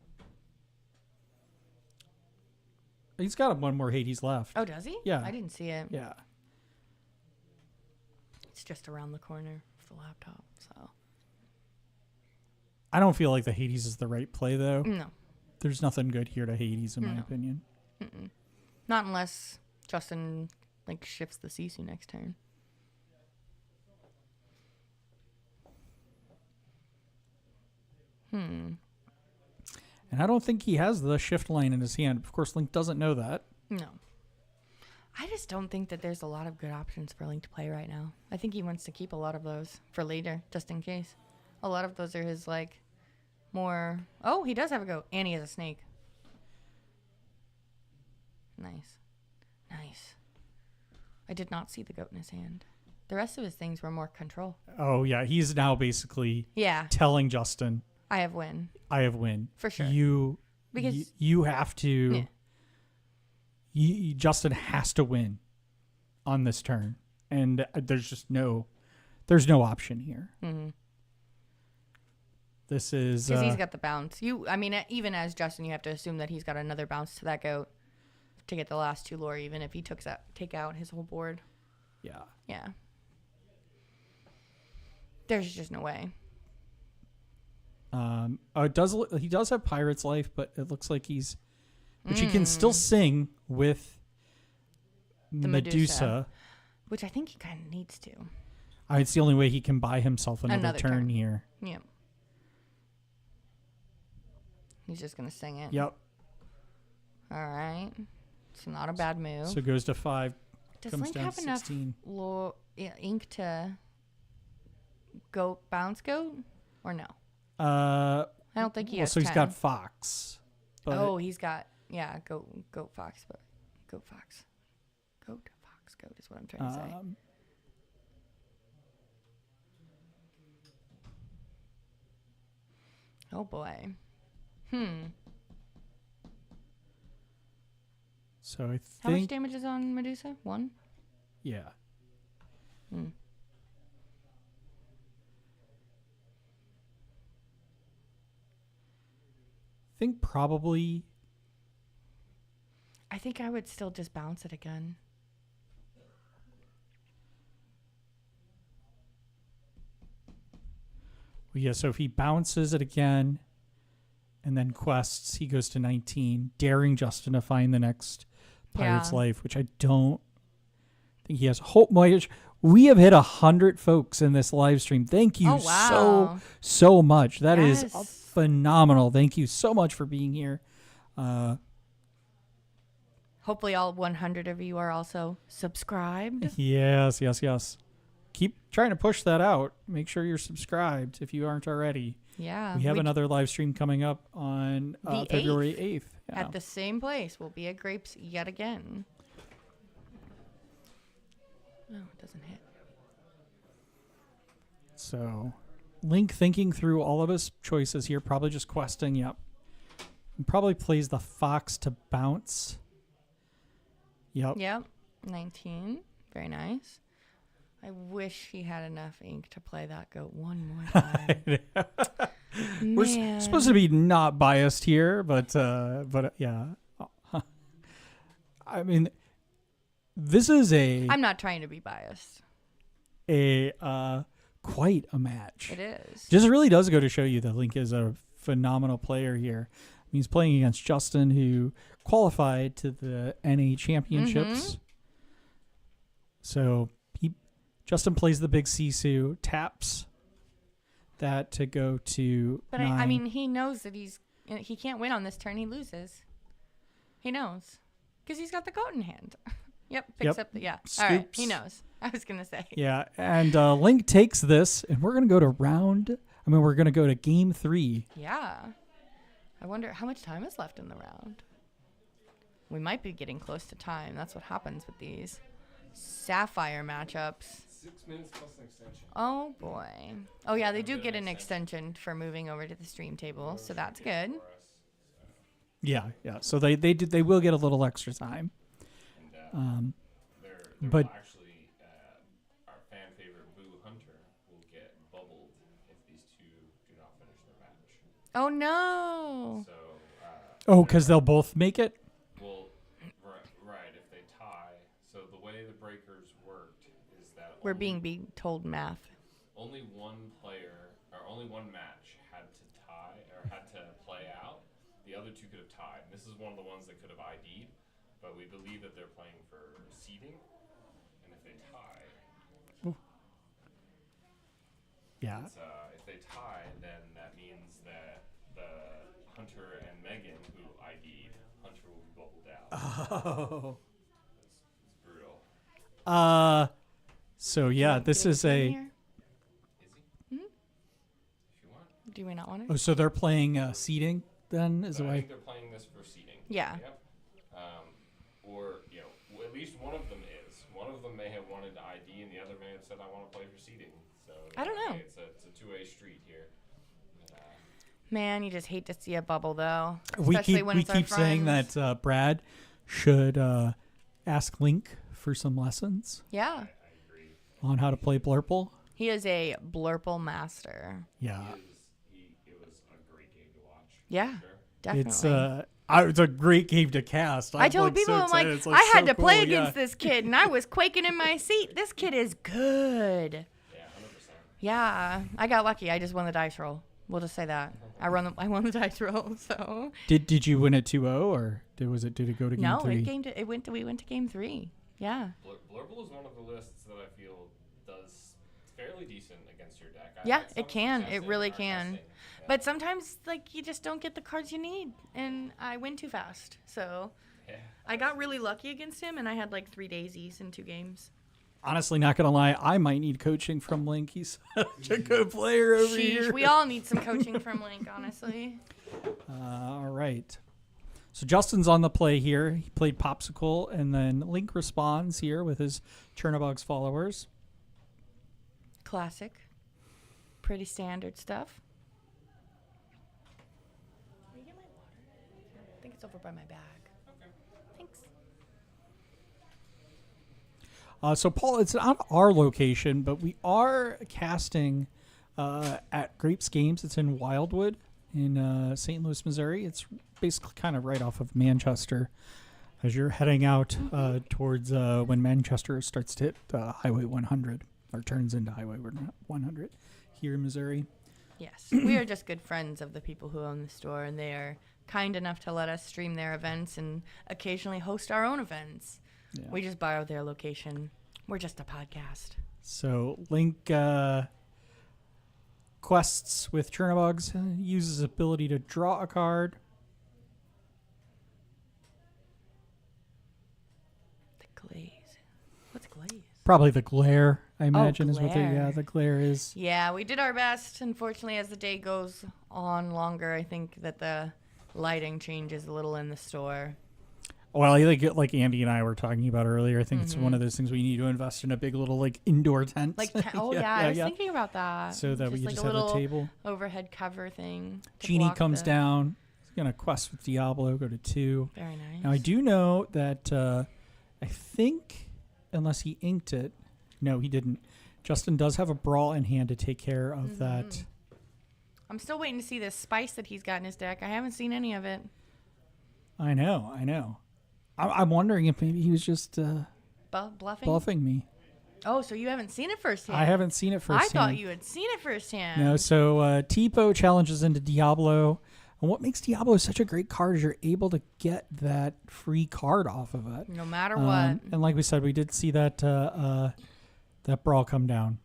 he's got one more Hades left. Oh, does he? Yeah. I didn't see it. Yeah, It's just around the corner of the laptop. So I don't feel like the Hades is the right play though. no, There's nothing good here to Hades in my No. opinion. not unless Justin like shifts the Sisu next turn. And I don't think he has the shift line in his hand. Of course, Link doesn't know that. No. I just don't think that there's a lot of good options for Link to play right now. I think he wants to keep a lot of those for later, just in case. A lot of those are his, like, more... Oh, he does have a goat, and he has a snake. Nice. Nice. I did not see the goat in his hand. The rest of his things were more control. Oh yeah, he's now basically Yeah, telling Justin, I have win. I have win. For sure. Because you have to. Yeah. Justin has to win on this turn, and there's just no option here. Mm-hmm. This is Because he's got the bounce. Even as Justin, you have to assume that he's got another bounce to that goat to get the last 2 lore, even if he take out his whole board. yeah. Yeah. There's just no way. He does have Pirate's Life, but it looks like but you can still sing with The Medusa. Which I think he kind of needs to. It's the only way he can buy himself another turn, turn. here. Yep. He's just going to sing it. Yep. All right. It's not a bad move. So it goes to 5. Does comes Link down have to enough 16. ink to bounce goat? Or no? I don't think he has So he's 10. got Fox. But Oh, he's got, goat fox, but goat fox. Goat is what I'm trying to say. Oh boy. So I How much think damage is on Medusa? 1? yeah. I think probably I think I would still just bounce it again. yeah, so if he bounces it again, And then quests, he goes to 19, daring Justin to find the next Pirate's Life, which I don't think he has hope. We have hit 100 folks in this live stream. Thank you so much. That is phenomenal. Thank you so much for being here. Hopefully all 100 of you are also subscribed. Yes. Keep trying to push that out. Make sure you're subscribed if you aren't already. Yeah. We have another live stream coming up on February 8th. Yeah. At the same place. We'll be at Grapes yet again. No, it doesn't hit. So, Link thinking through all of his choices here, probably just questing. Yep. And probably plays the fox to bounce. Yep. 19. Very nice. I wish he had enough ink to play that goat one more time. We're supposed to be not biased here, but yeah. I mean, this is I'm not trying to be biased. Quite a match. It is. Just really does go to show you that Link is a phenomenal player here. I mean, he's playing against Justin, who qualified to the NA championships. So Justin plays the big Sisu, taps that to go to. But 9. I mean, he knows that he can't win on this turn. He loses. He knows because he's got the goat in hand. Picks up the Scoops. All right, he knows. I was gonna say. Yeah, and Link takes this, and we're gonna go to we're gonna go to game 3. Yeah. I wonder how much time is left in the round. We might be getting close to time. That's what happens with these Sapphire matchups. 6 minutes plus an extension. Oh boy. Oh yeah, they do get an extension for moving over to the stream table, so that's good. Yeah. So they will get a little extra time. But actually, our fan favorite Boo Hunter will get bubbled if these two do not finish their match. Oh no. So. Because they'll both make it. Well, right. If they tie, so the way the breakers worked is that We're being told math. Only one player or only one match had to tie or had to play out. The other two could have tied. This is one of the ones that could have ID'd, but we believe that they're playing for seeding, and if they tie, if they tie, then that means that the Hunter and Megan who ID'd, Hunter will be bubbled out. Oh. It's brutal. So yeah, this is a. Is he? If you want. Do we not want to? Oh, so they're playing seeding then? Is the I way? think they're playing this for seeding. Yeah. Yep. Or at least one of them is. One of them may have wanted to ID, and the other may have said, "I want to play for seeding." So I don't know. It's a two-way street here. Man, you just hate to see a bubble though. We Especially keep when it's our saying friends. that Brad should ask Link for some lessons. Yeah. On how to play Blurple. He is a Blurple master. Yeah. It was a great game to watch. Yeah, Sure. definitely. It's a great game to cast. I told people, so I'm like, I had to play against this kid, and I was quaking in my seat. This kid is good. Yeah, 100%. Yeah, I got lucky. I just won the dice roll. We'll just say that. I won the dice roll. So. Did you win at 2-0 or did it go to game 3? No, we went to game 3. Yeah. Blurple is one of the lists that I feel does fairly decent against your deck. Yeah, it can. It really can. Yeah. But sometimes, you just don't get the cards you need, and I win too fast. So I got really lucky against him, and I had 3 daisies in 2 games. Honestly, not going to lie, I might need coaching from Link. He's such a good player over here. We all need some coaching from Link, honestly. All right. So Justin's on the play here. He played Popsicle, and then Link responds here with his Chernobog's followers. Classic. Pretty standard stuff. Can you get my water? I think it's over by my bag. Okay. Thanks. So Paul, it's not our location, but we are casting at Grape's Games. It's in Wildwood in St. Louis, Missouri. It's basically kind of right off of Manchester as you're heading out towards when Manchester starts to hit Highway 100 or turns into Highway 100 here in Missouri. Yes, we are just good friends of the people who own the store, and they are kind enough to let us stream their events and occasionally host our own events. Yeah. We just borrow their location. We're just a podcast. So Link quests with Chernobygs, uses ability to draw a card. The glaze. What's glaze? Probably the glare, I imagine, is what glare. the glare is. Yeah, we did our best. Unfortunately, as the day goes on longer, I think that the lighting changes a little in the store. Well, I think like Andy and I were talking about earlier, I think it's one of those things we need to invest in a big little like indoor tent. Like, I was thinking about that. So that we like just a have a little table. overhead cover thing. to Genie block comes the- down. He's going to quest with Diablo, go to 2. Very nice. Now, I do know that I think, unless he inked it, no, he didn't. Justin does have a brawl in hand to take care of that. I'm still waiting to see this spice that he's got in his deck. I haven't seen any of it. I know. I'm wondering if maybe he was just Bluffing? bluffing me. Oh, so you haven't seen it firsthand? I haven't seen it firsthand. I thought you had seen it firsthand. No, so Tipo challenges into Diablo. And what makes Diablo such a great card is you're able to get that free card off of it. No matter what. And like we said, we did see that that brawl come down.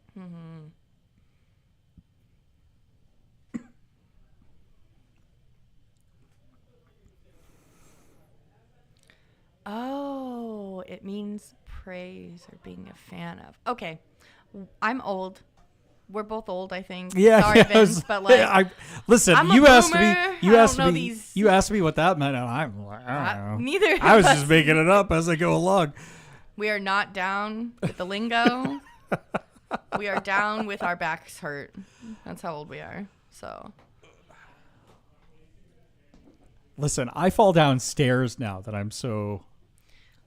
Oh, it means praise or being a fan of. Okay. I'm old. We're both old, I think. Yeah, Sorry, yeah, Vince, but like, listen, I'm a you asked boomer. me. You I asked don't know me. these- You asked me what that meant, and I'm like, I don't know. neither I was of just us. making it up as I go along. We are not down with the lingo. We are down with our backs hurt. That's how old we are. So Listen, I fall downstairs now that I'm so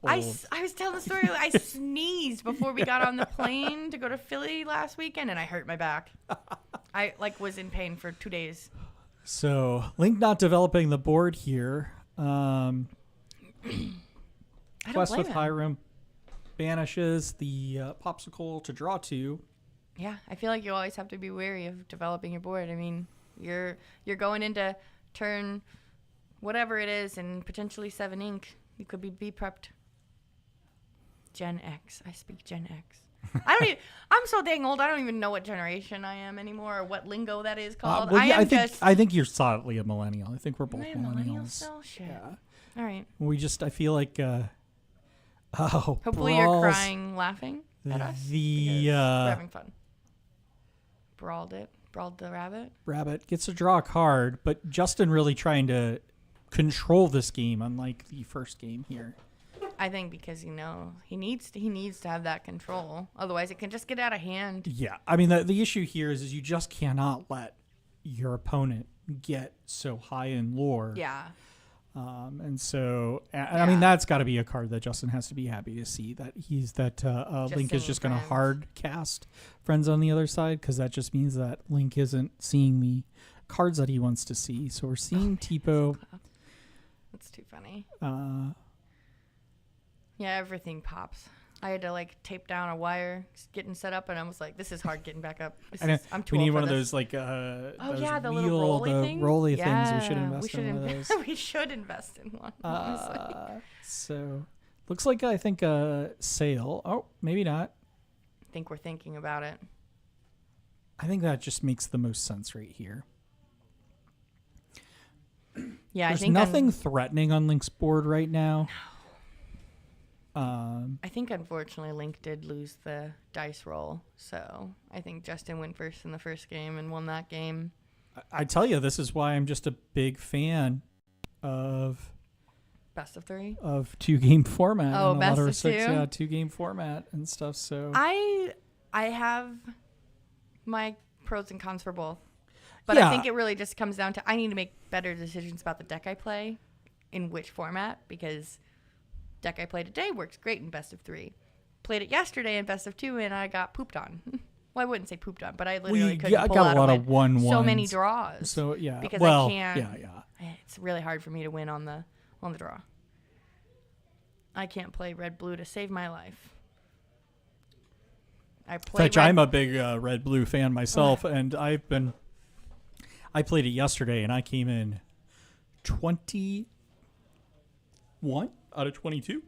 old. I was telling the story. I sneezed before we got on the plane to go to Philly last weekend, and I hurt my back. I was in pain for 2 days. So Link not developing the board here. I don't Quest blame with him. Hiram banishes the popsicle to draw 2. Yeah, I feel like you always have to be wary of developing your board. I mean, you're going into turn whatever it is and potentially 7 ink. You could be prepped. Gen X. I speak Gen X. I'm so dang old. I don't even know what generation I am anymore or what lingo that is called. I think you're solidly a millennial. I think we're both Am I a millennial millennials. still? Shit. Yeah. All right. I feel like Hopefully you're brawls. crying laughing at us. The, because we're having fun. Brawled the rabbit. Rabbit gets to draw a card, but Justin really trying to control this game, unlike the first game here. I think because he needs to have that control. Otherwise, it can just get out of hand. Yeah, I mean the issue here is you just cannot let your opponent get so high in lore. Yeah. And so, I mean, that's got to be a card that Justin has to be happy to see, that Link is seeing just going to friends. hard cast friends on the other side, because that just means that Link isn't seeing the cards that he wants to see. So we're seeing Tipo. That's too funny. Yeah, everything pops. I had to tape down a wire getting set up, and I was like, "This is hard getting back up. I'm too we need old for one of this." those Oh those yeah, the wheel, little rolly the thing. rolly Yeah, things. We should invest in one of those. We should invest in one. honestly. So looks like I think sale. Oh, maybe not. I think we're thinking about it. I think that just makes the most sense right here. Yeah, There's I think nothing threatening on Link's board right now. I think unfortunately Link did lose the dice roll, so I think Justin went first in the first game and won that game. I tell you, this is why I'm just a big fan of Best of 3. 2-game format. Oh, and a best lot of respects, 2? yeah, 2-game format and stuff. So I have my pros and cons for both. But Yeah. I think it really just comes down to I need to make better decisions about the deck I play in which format, because deck I play today works great in best of 3. Played it yesterday in best of 2 and I got pooped on. Well, I wouldn't say pooped on, but I literally couldn't pull got out a lot win. of 1-1s. So many draws. So yeah, because well, I can't. yeah. It's really hard for me to win on the draw. I can't play red blue to save my life. I play. In fact, I'm a big red blue fan myself, and I've been I played it yesterday, and I came in 21 out of 22.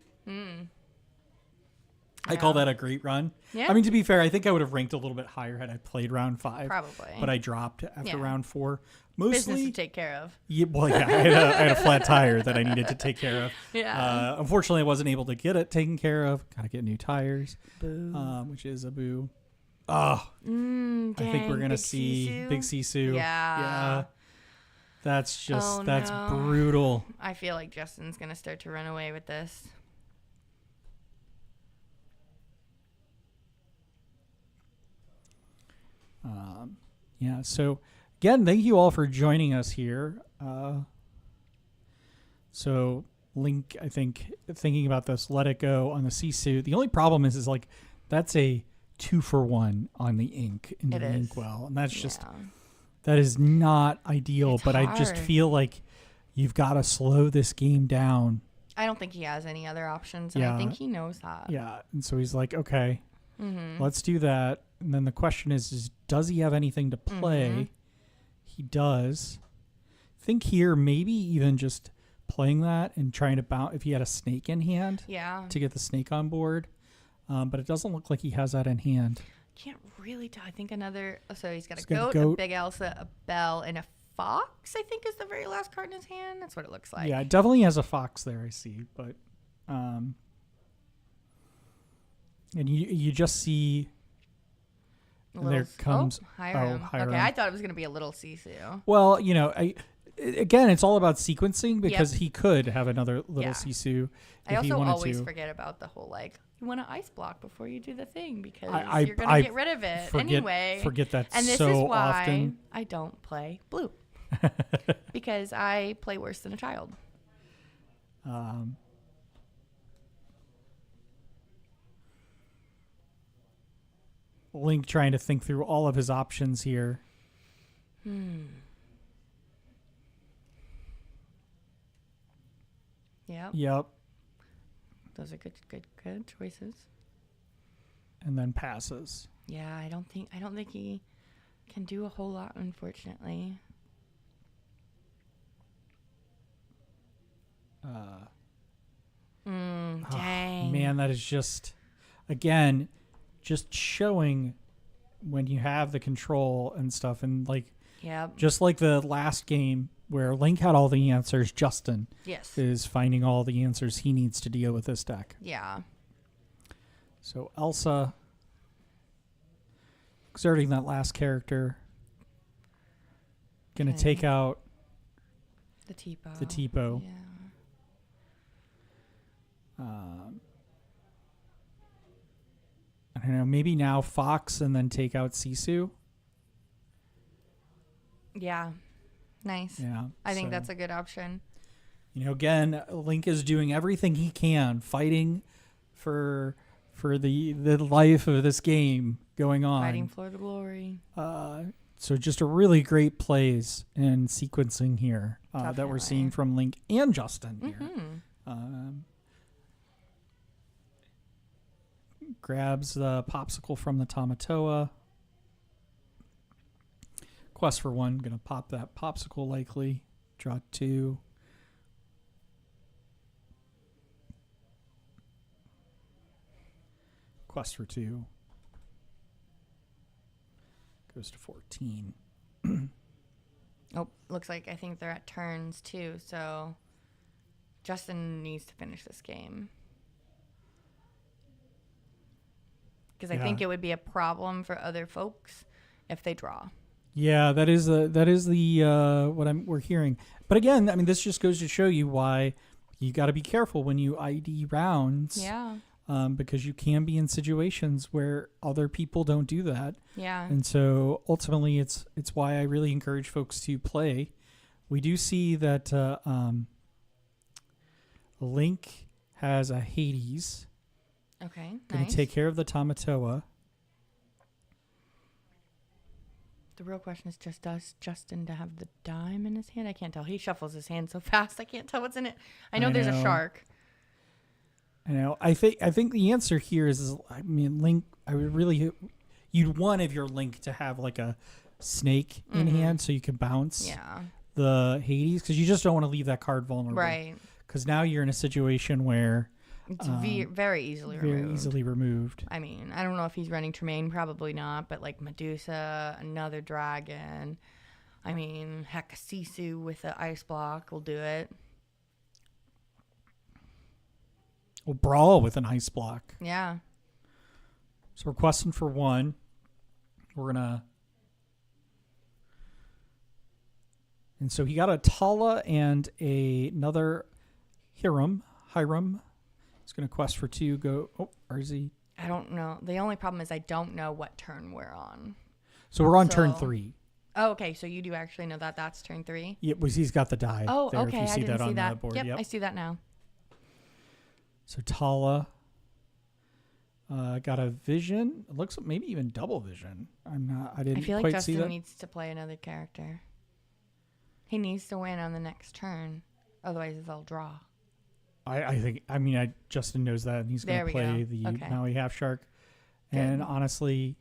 I call that a great run. Yeah. I mean, to be fair, I think I would have ranked a little bit higher had I played round 5. Probably. But I dropped after Yeah. round 4. Business Mostly, to take care of. yeah, well, yeah, I had a flat tire that I needed to take care of. Yeah. Unfortunately, I wasn't able to get it taken care of. Got to get new tires, Boo. which is a boo. Oh, I think we're Dang, gonna Big see Sisu? Big Sisu. Yeah. That's just Oh, that's no. brutal. I feel like Justin's going to start to run away with this. Yeah. So again, thank you all for joining us here. So Link, I think, thinking about this, let it go on the Sisu. The only problem is like that's a 2-for-1 on the ink in the It is. inkwell, and that's just Yeah. that is not ideal. It's but I just hard. feel like you've got to slow this game down. I don't think he has any other options, and Yeah. I think he knows that. Yeah, and so he's like, okay, Mm-hmm. let's do that. And then the question is does he have anything to play? Mm-hmm. He does. Think here, maybe even just playing that and trying to bounce if he had a snake in hand Yeah. to get the snake on board. But it doesn't look like he has that in hand. Can't really tell. I think another. So he's got He's a got a goat, a goat. big Elsa, a bell, and a fox. I think is the very last card in his hand. That's what it looks like. Yeah, it definitely has a fox there, I see. But and you just see A there little comes Hiram. Hiram. Okay, I thought it was gonna be a little Sisu. Well, again, it's all about sequencing because he could have another little Yeah. Sisu I if he also wanted always to. forget about the whole you want to ice block before you do the thing because I- you're gonna I get rid of it forget- anyway. forget that and this so is why often. I don't play blue because I play worse than a child. Link trying to think through all of his options here. Yeah, Yep. those are good choices. And then passes. Yeah, I don't think he can do a whole lot, unfortunately. Dang. Man, that is just, again, just showing when you have the control and stuff. And Yep. just like the last game where Link had all the answers, Justin Yes. is finding all the answers he needs to deal with this deck. Yeah. So Elsa exerting that last character. Gonna Okay. take out The Tipo. the Tipo. Yeah. I don't know, maybe now Fox and then take out Sisu. Yeah. Nice. Yeah. I think so, that's a good option. again, Link is doing everything he can, fighting for the life of this game going on. Fighting for the glory. So just a really great plays and sequencing here that we're seeing Definitely. from Link and Justin here. Mm-hmm. Grabs the popsicle from the Tamatoa. Quest for 1, gonna pop that popsicle likely. Draw 2. Quest for 2. Goes to 14. Oh, looks like I think they're at turns too. So Justin needs to finish this game. Because I think Yeah. it would be a problem for other folks if they draw. Yeah, that is the what we're hearing. But again, I mean, this just goes to show you why you got to be careful when you ID rounds. Yeah. Because you can be in situations where other people don't do that. Yeah. And so ultimately, it's why I really encourage folks to play. We do see that Link has a Hades. Okay. Going Nice. to take care of the Tamatoa. The real question is just does Justin to have the dime in his hand? I can't tell. He shuffles his hand so fast. I can't tell what's in it. I know there's a know. shark. I know. I think the answer here is I mean, Link. I would really. You'd want if your Link to have like a snake in hand so you can bounce Yeah. the Hades, because you just don't want to leave that card vulnerable. Right. Because now you're in a situation where It's very easily removed. I mean, I don't know if he's running Tremaine, probably not, but like Medusa, another dragon. I mean, heck, Sisu with the ice block will do it. Well, Brawl with an ice block. Yeah. So we're questing for 1. We're gonna. And so he got a Tala and another Hiram. He's going to quest for 2. Go. Oh, or is he? I don't know. The only problem is I don't know what turn we're on. So we're on turn 3. Oh, okay. So you do actually know that that's turn 3? Yeah, he's got the die. Oh, there, okay. If you see I didn't that see on that. the board. Yep, I see that now. So Tala got a vision. It looks like maybe even double vision. I didn't I feel like quite see Justin that. needs to play another character. He needs to win on the next turn. Otherwise, they'll draw. I think. Justin knows that, and he's going There to we play go. the Okay. Maui Half Shark. Good. And honestly,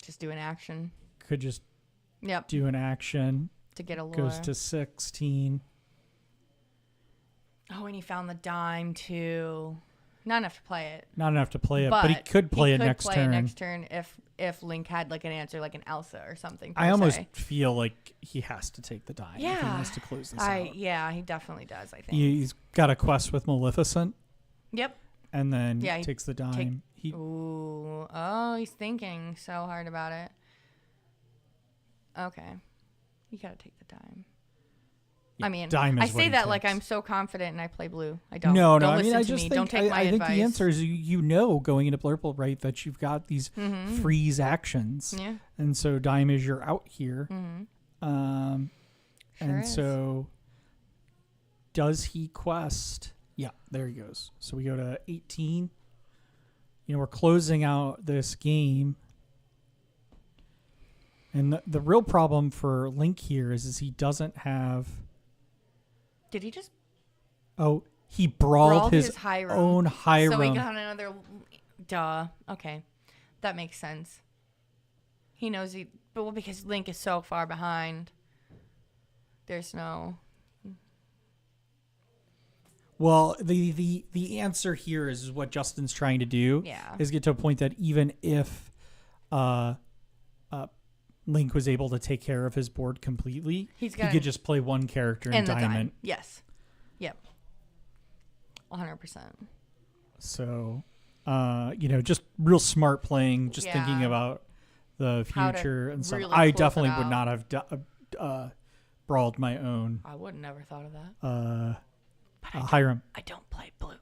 Just do an action. could just Yep. do an action. To get a lure. Goes to 16. Oh, and he found the dime too. Not enough to play it. Not enough to play it, but he could play it next turn. Next turn if Link had like an answer, like an Elsa or something. I almost feel like he has to take the die. Yeah. If he has to close this out. Yeah, he definitely does. I think. He's got a quest with Maleficent. Yep. And then Yeah, takes the dime. He's thinking so hard about it. Okay, you gotta take the dime. Yeah, I mean, dime I is what say he that like takes. I'm so confident and I play blue. I don't. No. Don't I listen mean, I to just me. think Don't take my I think advice. the answer is you know going into Blurple, right, that you've got these freeze actions. Yeah. And so dime is your out here. Sure and is. so does he quest? Yeah, there he goes. So we go to 18. We're closing out this game. And the real problem for Link here is he doesn't have... Did he just Oh, he brawled his Hiram. own Hiram. So he got another. Duh. Okay, that makes sense. He knows but because Link is so far behind. There's no. Well, the answer here is what Justin's trying to do. Yeah. Is get to a point that even if Link was able to take care of his board completely, he could just play one character in Diamond. Yes. Yep. 100%. So, just real smart playing, just thinking Yeah. about the How to future and stuff. really I close it definitely would out. not have brawled my own I would never thought of that. Hiram. I don't play blue.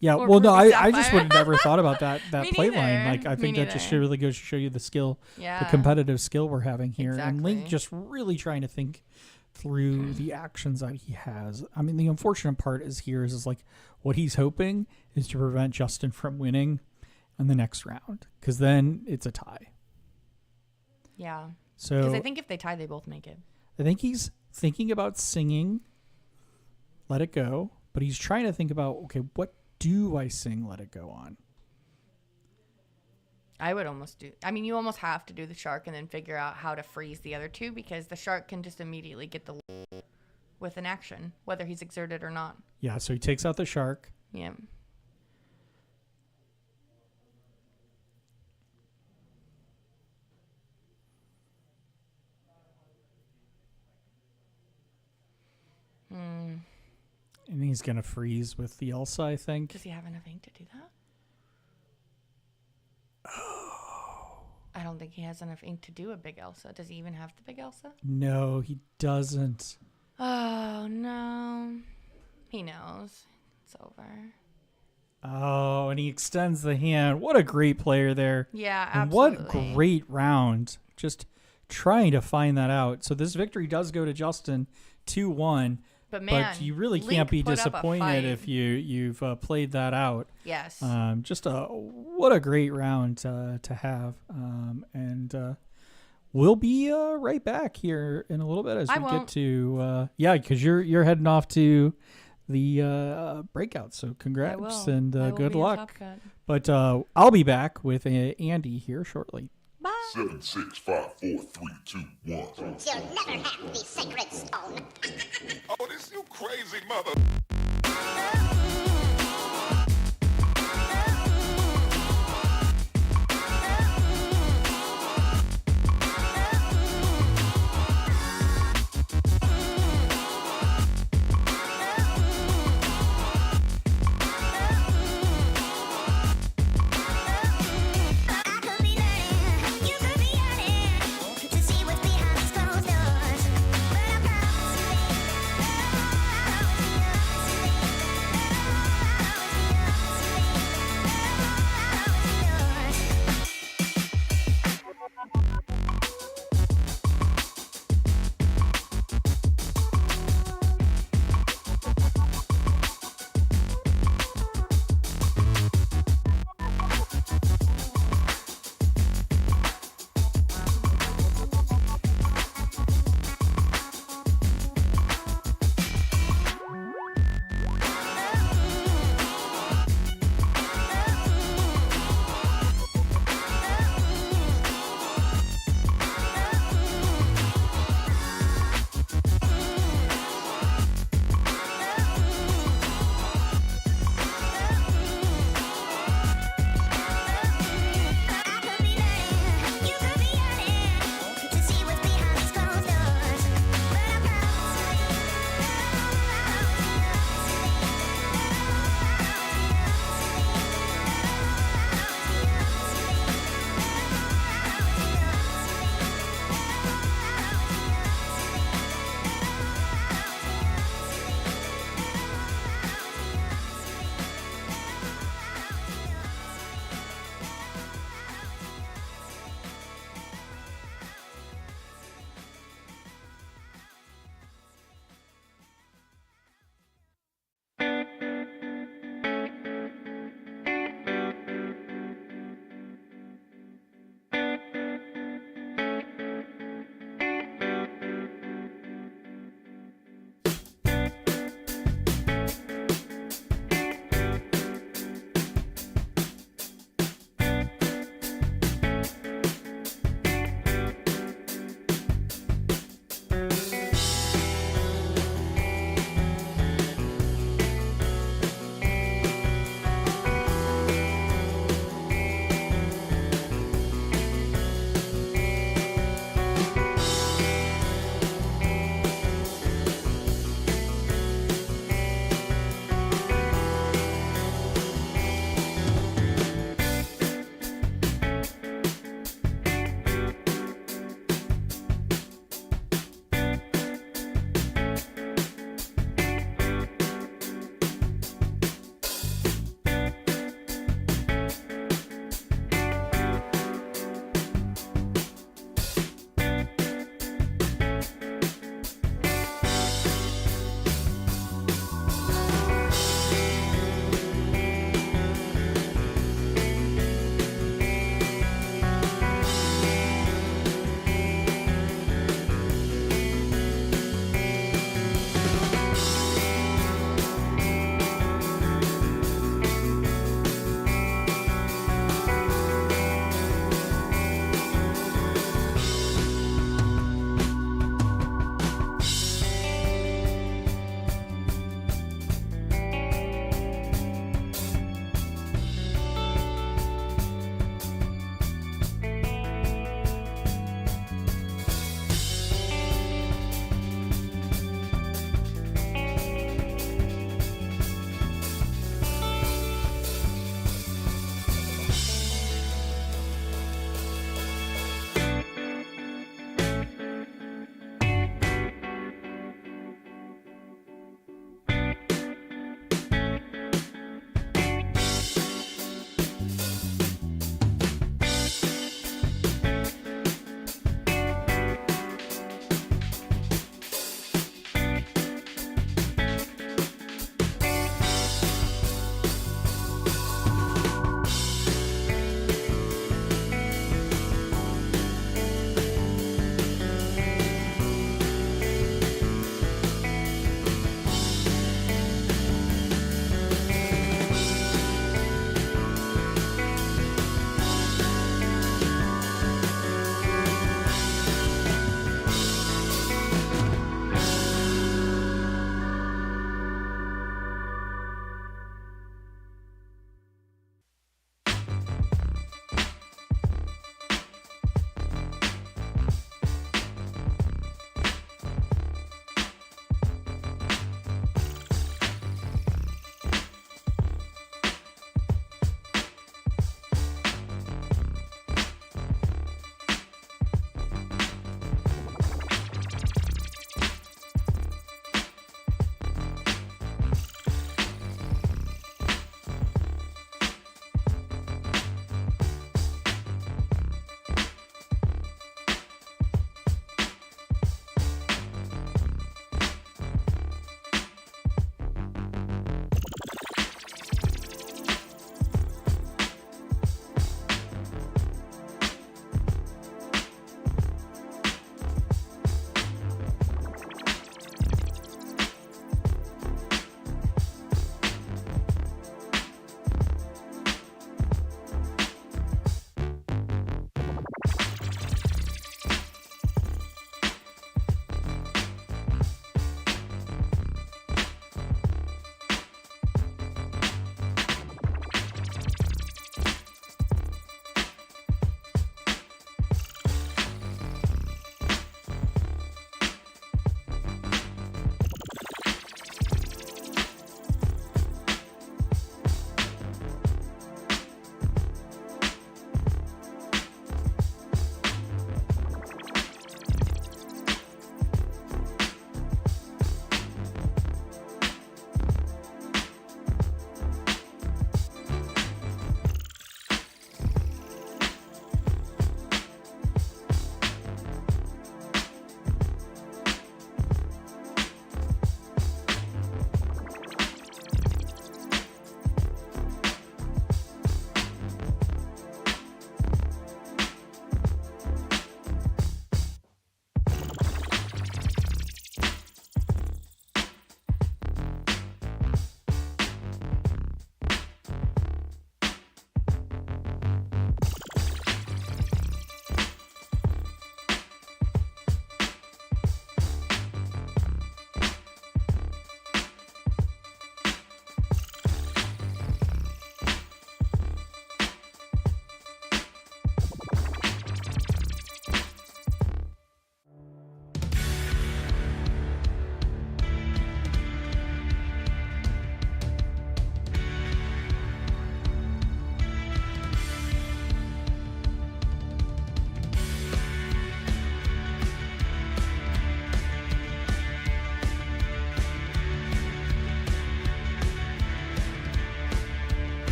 Yeah, Or well, no, Ruby I just Sapphire. would have never thought about that Me play line. neither. Like, I think Me that just neither. really goes to show you the skill, Yeah. the competitive skill we're having here. And Link Exactly. just really trying to think through the actions that he has. I mean, the unfortunate part is like what he's hoping is to prevent Justin from winning in the next round, because then it's a tie. Yeah. So Because I think if they tie, they both make it. I think he's thinking about singing Let It Go, but he's trying to think about, okay, what do I sing Let It Go on? I would almost do. I mean, you almost have to do the shark and then figure out how to freeze the other two, because the shark can just immediately get the with an action, whether he's exerted or not. Yeah, so he takes out the shark. Yeah. And he's going to freeze with the Elsa, I think. Does he have enough ink to do that? I don't think he has enough ink to do a big Elsa. Does he even have the big Elsa? No, he doesn't. Oh, no. He knows. It's over. Oh, and he extends the hand. What a great player there. Yeah, and absolutely. what great round. Just trying to find that out. So this victory does go to Justin 2-1. But man, you really Link can't be put up a disappointed fight. if you've played that out. Yes. Just what a great round to have. And we'll be right back here in a little bit as we get to because you're heading off to the breakout. So congrats and good luck. But I'll be back with Andy here shortly. Bye. 7, 6, 5, 4, 3, 2, 1. You'll never have the sacred stone. Oh, this you crazy mother.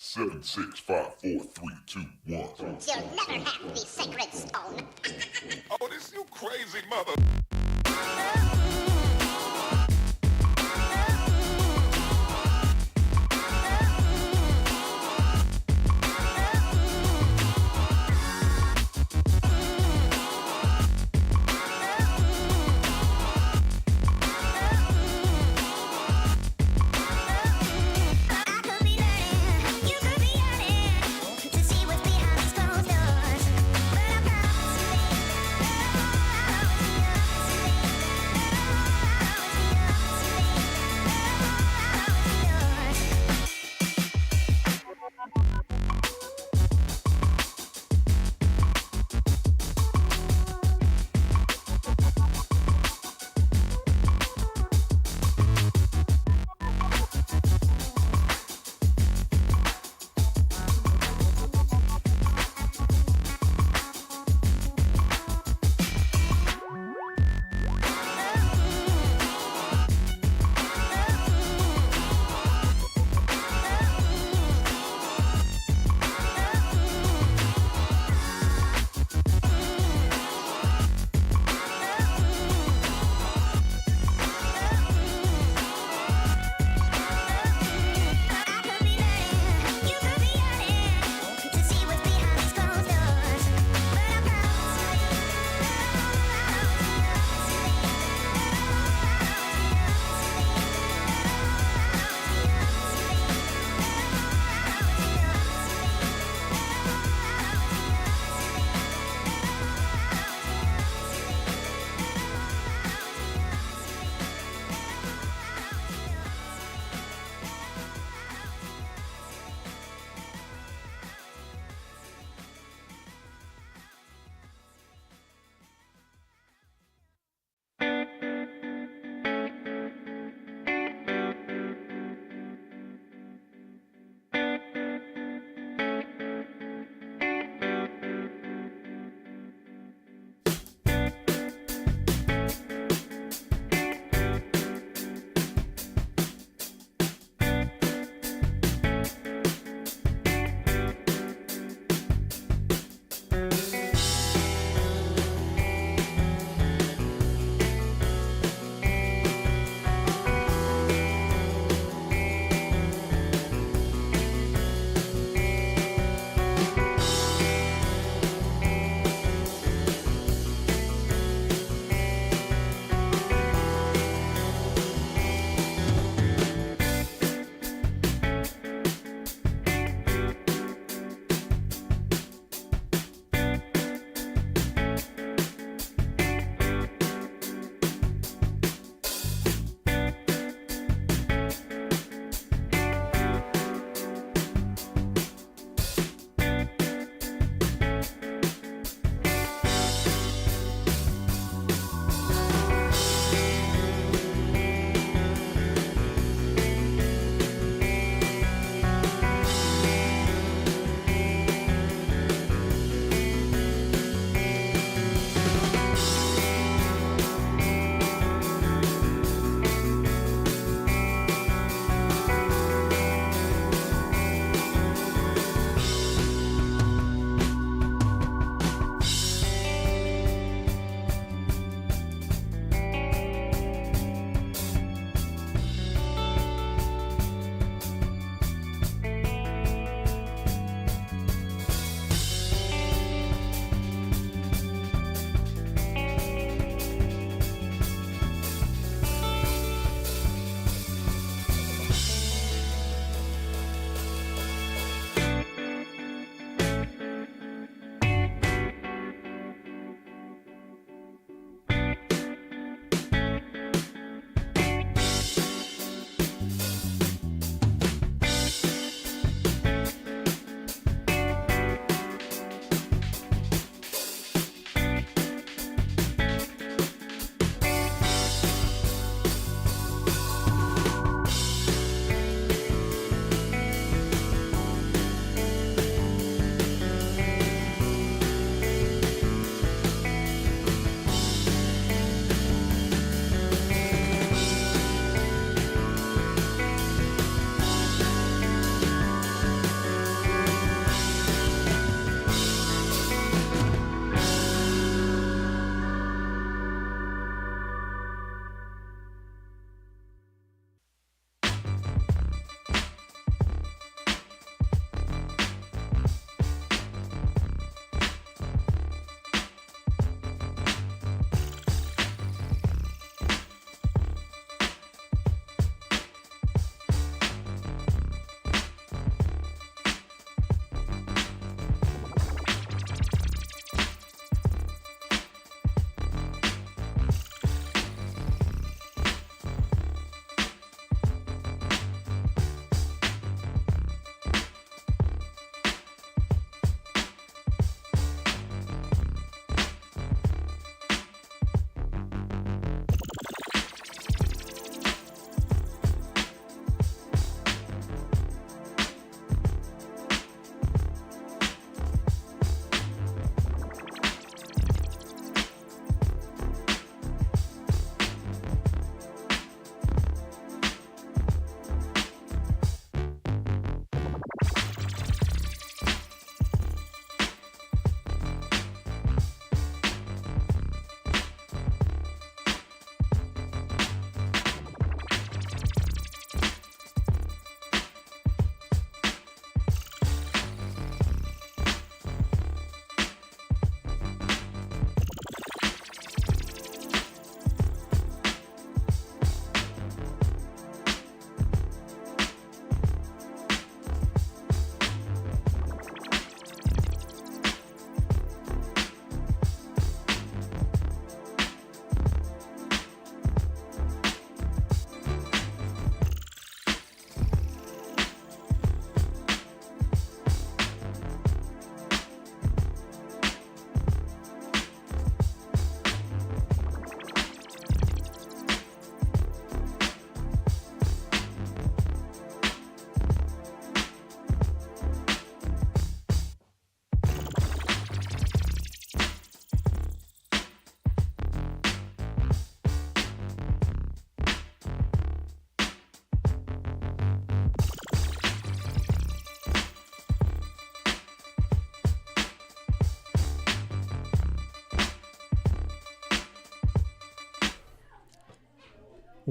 7, 6, 5, 4, 3, 2, 1. You'll never have the sacred stone. Oh, this you crazy mother.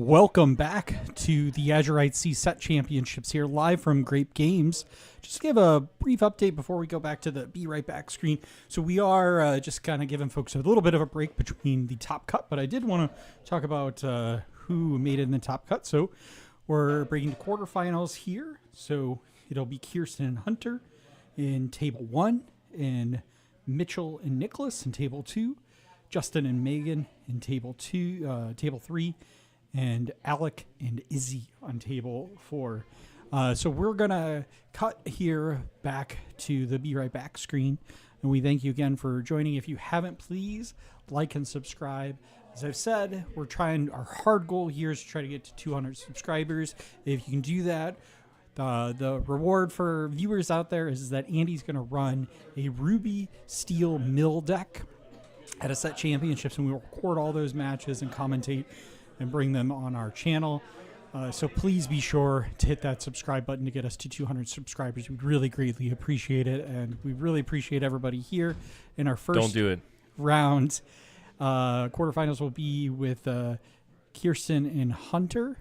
Welcome back to the Azurite Set Championships here, live from Grape Games. Just to give a brief update before we go back to the Be Right Back screen. So we are just kind of giving folks a little bit of a break between the top cut, but I did want to talk about who made it in the top cut. So we're breaking to quarterfinals here. So it'll be Kirsten and Hunter in table 1, and Mitchell and Nicholas in table 2, Justin and Megan in table 3, and Alec and Izzy on table 4. So we're going to cut here back to the Be Right Back screen. And we thank you again for joining. If you haven't, please like and subscribe. As I've said, our hard goal here is to try to get to 200 subscribers. If you can do that, the reward for viewers out there is that Andy's going to run a Ruby Steel Mill deck at a set championships, and we will record all those matches and commentate and bring them on our channel. So please be sure to hit that subscribe button to get us to 200 subscribers. We'd really greatly appreciate it, and we really appreciate everybody here in our first Don't do it. round. Quarterfinals will be with Kirsten and Hunter,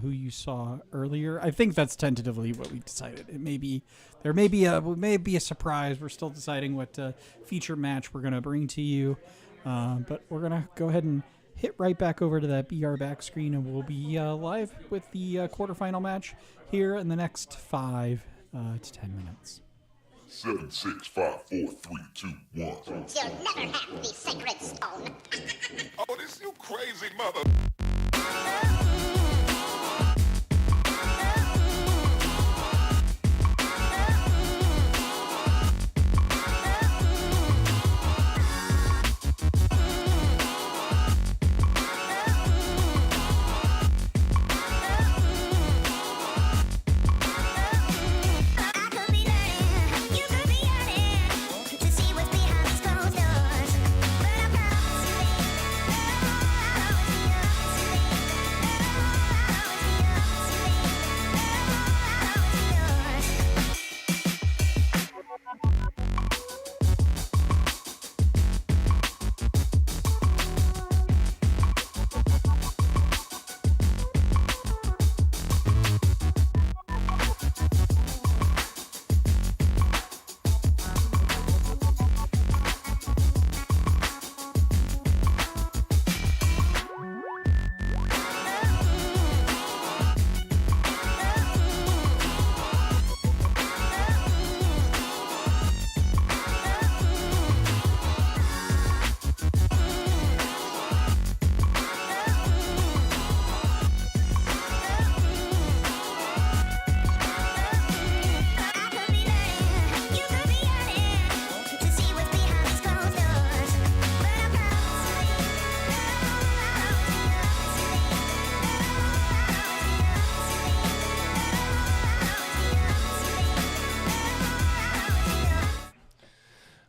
who you saw earlier. I think that's tentatively what we decided. There may be a surprise. We're still deciding what feature match we're going to bring to you, but we're going to go ahead and hit right back over to that BR back screen, and we'll be live with the quarterfinal match here in the next 5 to 10 minutes. 7, 6, 5, 4, 3, 2, 1. You'll never have the sacred stone. Oh, this you crazy mother.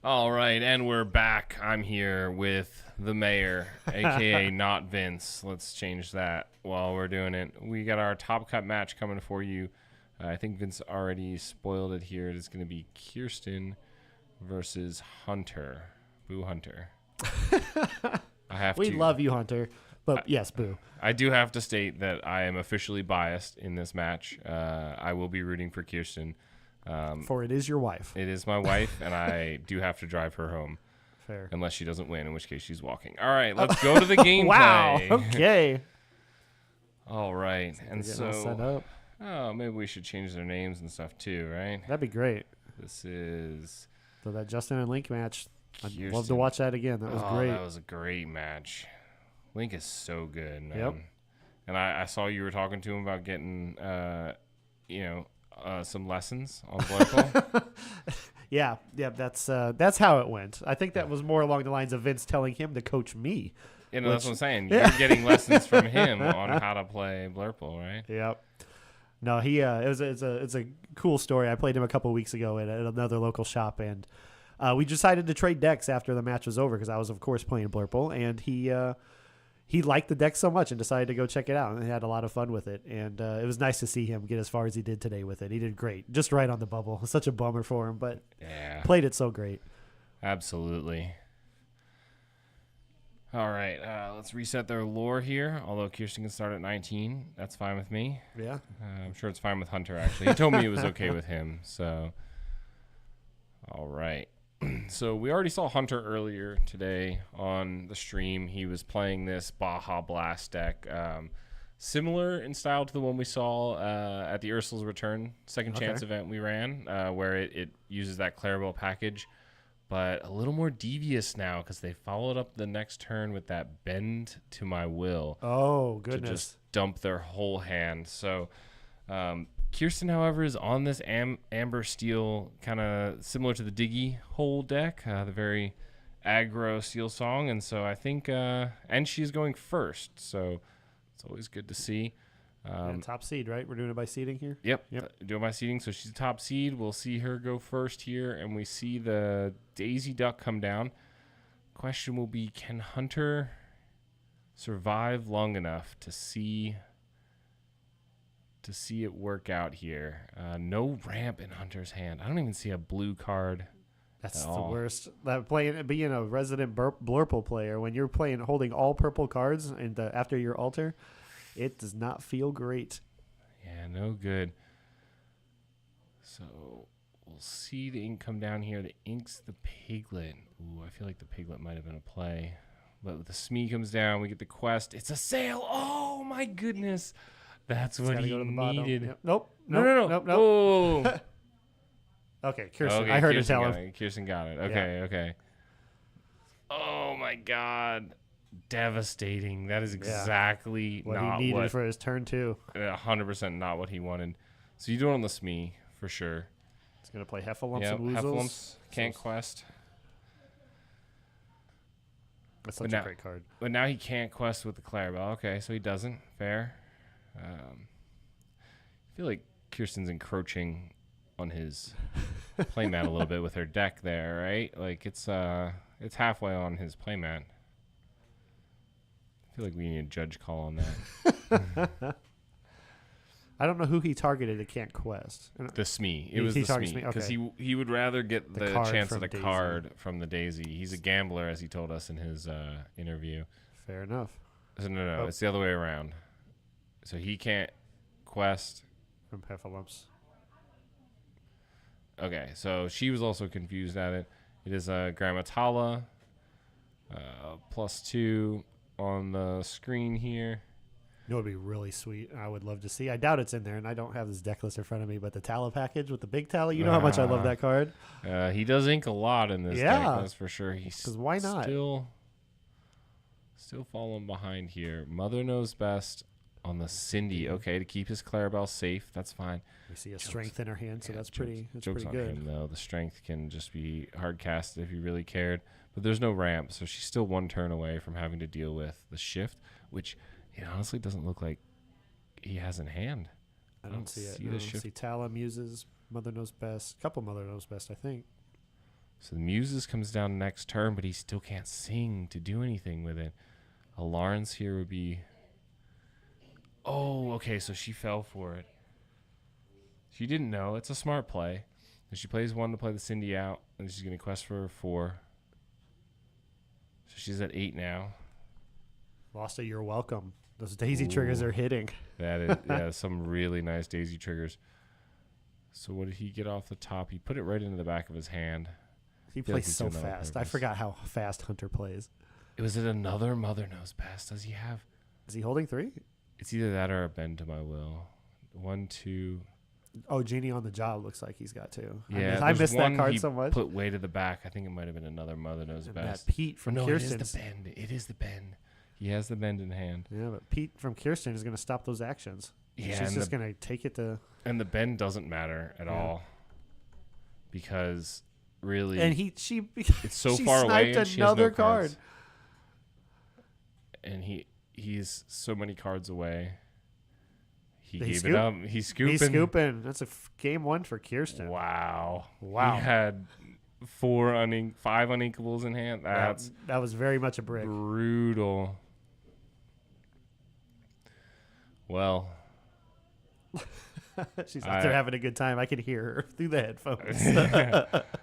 All right, and we're back. I'm here with the mayor, a.k.a. not Vince. Let's change that while we're doing it. We got our top cut match coming for you. I think Vince already spoiled it here. It is going to be Kirsten versus Hunter. Boo Hunter. We love you, Hunter. But yes, boo. I do have to state that I am officially biased in this match. I will be rooting for Kirsten. For it is your wife. It is my wife, and I do have to drive her home. Fair. Unless she doesn't win, in which case she's walking. All right, let's go to the gameplay. Wow. Okay. All right. And Getting all set so, up. maybe we should change their names and stuff too, right? That'd be great. This is So that Justin and Link match, I'd love to Kirsten. watch that again. That was great. That was a great match. Link is so good, man. Yep. And I saw you were talking to him about getting, some lessons on Blurple. Yeah, that's how it went. I think that was more along the lines of Vince telling him to coach me. That's what I'm saying. You're getting lessons from him on how to play Blurple, right? Yep. No, it's a cool story. I played him a couple weeks ago at another local shop, and we decided to trade decks after the match was over because I was, of course, playing Blurple, and he liked the deck so much and decided to go check it out, and he had a lot of fun with it. And it was nice to see him get as far as he did today with it. He did great, just right on the bubble. Such a bummer for him, but yeah, played it so great. Absolutely. All right, let's reset their lore here. Although Kirsten can start at 19, that's fine with me. Yeah. I'm sure it's fine with Hunter, actually. He told me it was okay with him, so. All right. So we already saw Hunter earlier today on the stream. He was playing this Baja Blast deck, similar in style to the one we saw at the Ursula's Return second chance event we ran, where it uses that Clarabelle package. But a little more devious now because they followed up the next turn with that Bend to My Will. Oh, goodness. To just dump their whole hand. So Kirsten, however, is on this Amber Steel, kind of similar to the Diggy Hole deck, the very aggro Steel Song. And so I think, and she's going first. So it's always good to see. Top seed, right? We're doing it by seeding here? Yep. Doing by seeding. So she's a top seed. We'll see her go first here, and we see the Daisy Duck come down. Question will be, can Hunter survive long enough to see it work out here? No ramp in Hunter's hand. I don't even see a blue card. That's the worst. That being a resident Blurple player, when you're holding all purple cards and after your altar, it does not feel great. Yeah, no good. So we'll see the ink come down here. The ink's the Piglet. Ooh, I feel like the Piglet might have been a play. But the Smee comes down. We get the quest. It's a sail. Oh, my goodness. That's what he needed. Yep. Nope. No. Oh. Okay, Kirsten. I heard Kirsten her tell him. Kirsten got it. Okay. Oh, my God. Devastating. That is exactly what not he needed for his turn 2. 100% not what he wanted. So you do it on the Smee for sure. He's going to play Heffalumps and Woozles. Heffalumps, can't quest. That's such a great card. But now he can't quest with the Clarabelle. Okay, so he doesn't. Fair. I feel like Kirsten's encroaching on his playmat a little bit with her deck there, right? Like it's halfway on his playmat. I feel like we need a judge call on that. I don't know who he targeted at Can't Quest. The Smee. It was the Smee. Because he would rather get the chance at a card from the Daisy. He's a gambler, as he told us in his interview. Fair enough. So no. It's the other way around. So he can't quest. From Heffalumps. Okay, so she was also confused at it. It is a Grammatala. +2 on the screen here. You know what would be really sweet? I would love to see. I doubt it's in there, and I don't have this deck list in front of me, but the Tala package with the big Tala, you know how much I love that card. He does ink a lot in this deck, that's for sure. Because why not? Still falling behind here. Mother Knows Best on the Cindy. Okay, to keep his Clarabelle safe, that's fine. We see a strength in her hand, so that's pretty good. Jokes on him, though. The strength can just be hard casted if he really cared. But there's no ramp, so she's still one turn away from having to deal with the shift, which it honestly doesn't look like he has in hand. I don't see it. I see Tala, Muses, Mother Knows Best. A couple Mother Knows Best, I think. So the Muses comes down next turn, but he still can't sing to do anything with it. A Lawrence here would be... Oh, okay, so she fell for it. She didn't know. It's a smart play. And she plays 1 to play the Cindy out, and she's going to quest for 4. So she's at 8 now. Losta, you're welcome. Those Daisy triggers are hitting. That is, some really nice Daisy triggers. So what did he get off the top? He put it right into the back of his hand. He plays so fast. I forgot how fast Hunter plays. Was it another Mother Knows Best? Does he have? Is he holding 3? It's either that or a Bend to My Will. 1, 2. Oh, Genie on the Job looks like he's got 2. Yeah, I missed that card so much. Put way to the back. I think it might have been another Mother Knows Best. That Pete from Kirsten. It is the Bend. It is the Bend. He has the Bend in hand. Yeah, but Pete from Kirsten is going to stop those actions. Yeah, she's just going to take it to... And the Bend doesn't matter at all. Because really... And it's so far away and she has no card. Cards. And he's so many cards away. He gave it up. He's scooping. That's a game 1 for Kirsten. Wow. He had 5 uninkables in hand. That was very much a brick. Brutal. Well, She's out there having a good time. I can hear her through the headphones.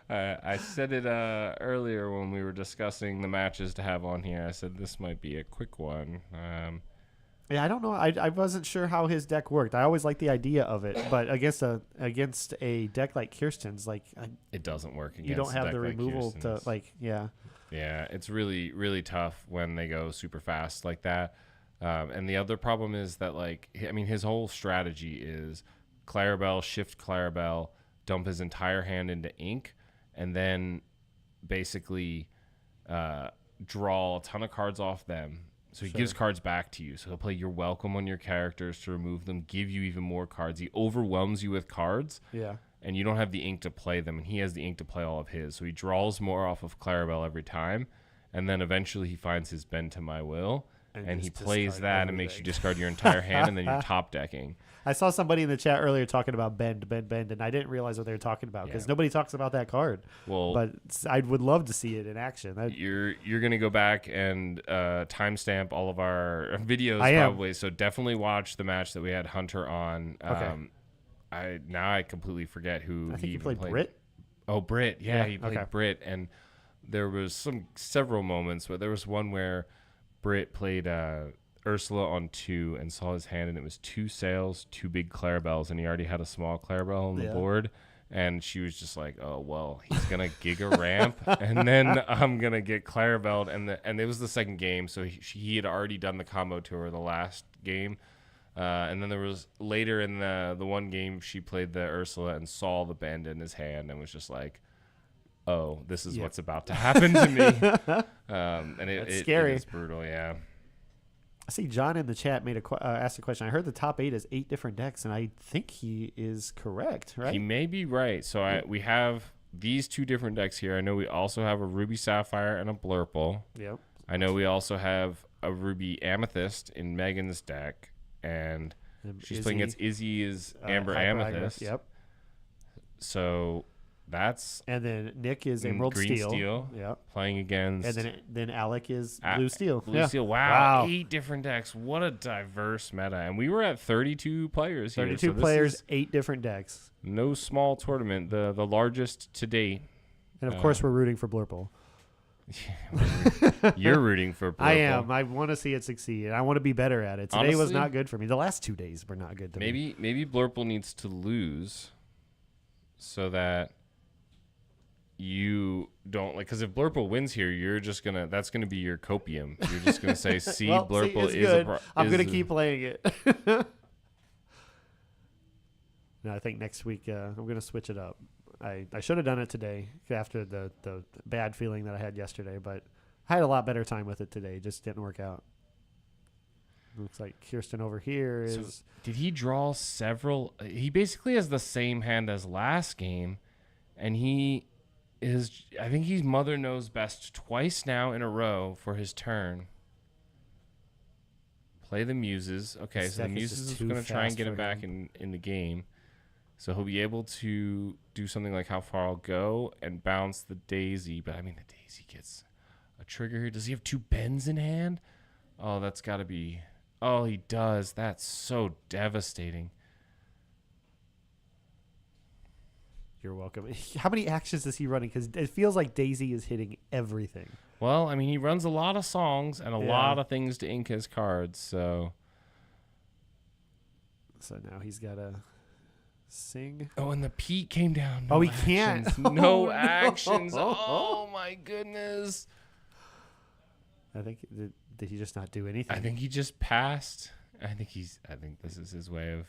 I said it earlier when we were discussing the matches to have on here. I said this might be a quick one. Yeah, I don't know. I wasn't sure how his deck worked. I always like the idea of it, but against a deck like Kirsten's, like it doesn't work. You don't have the removal to Yeah, it's really really tough when they go super fast like that. And the other problem is that his whole strategy is Clarabelle, shift Clarabelle, dump his entire hand into ink, and then basically draw a ton of cards off them. So he gives cards back to you. So he'll play You're Welcome on your characters to remove them, give you even more cards. He overwhelms you with cards. Yeah. And you don't have the ink to play them, and he has the ink to play all of his. So he draws more off of Clarabelle every time, and then eventually he finds his Bend to My Will, and he plays that and makes you discard your entire hand, and then you're top decking. I saw somebody in the chat earlier talking about bend, and I didn't realize what they were talking about because nobody talks about that card. Well, but I would love to see it in action. You're gonna go back and timestamp all of our videos probably. So definitely watch the match that we had Hunter on. Okay. I completely forget who I think he played. Britt. Oh, Britt. Yeah, he played Britt, and there was several moments, but there was one where Britt played Ursula on 2 and saw his hand, and it was 2 sails, 2 big Clarabelles, and he already had a small Clarabelle on the board, and she was just like, oh, well, he's going to Giga Ramp, and then I'm going to get Clarabelle, and it was the second game, so he had already done the combo to her the last game, and then there was later in the one game, she played the Ursula and saw the bend in his hand and was just like, oh, this is what's about to happen to me. And it's scary. It's brutal, yeah. I see John in the chat asked a question. I heard the top 8 is 8 different decks, and I think he is correct, right? He may be right. So we have these 2 different decks here. I know we also have a Ruby Sapphire and a Blurple. Yep. I know we also have a Ruby Amethyst in Megan's deck, and she's playing against Izzy's Amber Amethyst. Yep. So that's and then Nick is Emerald Green Steel. Yep. Playing against and then Alec is Blue Steel. Blue Steel. Wow. 8 different decks. What a diverse meta. And we were at 32 players here. 32 players, 8 different decks. No small tournament. The largest to date. And of course we're rooting for Blurple. You're rooting for Blurple. I am. I want to see it succeed. I want to be better at it. Today was not good for me. The last 2 days were not good to me. Maybe Blurple needs to lose so that you don't because if Blurple wins here, you're just that's gonna be your copium. You're just gonna say, "See, Blurple is good. I'm gonna keep playing it." No, I think next week I'm gonna switch it up. I should have done it today after the bad feeling that I had yesterday, but I had a lot better time with it today. It just didn't work out. Looks like Kirsten over here is. So did he draw several? He basically has the same hand as last game, and I think he's Mother Knows Best twice now in a row for his turn. Play the Muses. Okay, so the Muses is going to try and get him back in the game. So he'll be able to do something like How Far I'll Go and bounce the Daisy. But, I mean, the Daisy gets a trigger here. Does he have 2 bends in hand? Oh, that's got to be... Oh, he does. That's so devastating. You're welcome. How many actions is he running? Because it feels like Daisy is hitting everything. Well, I mean, he runs a lot of songs and a lot of things to ink his cards, so... So now he's got to sing. Oh, and the Pete came down. No he can't. No actions. Oh, my goodness. I think... Did he just not do anything? I think he just passed. I think this is his way of...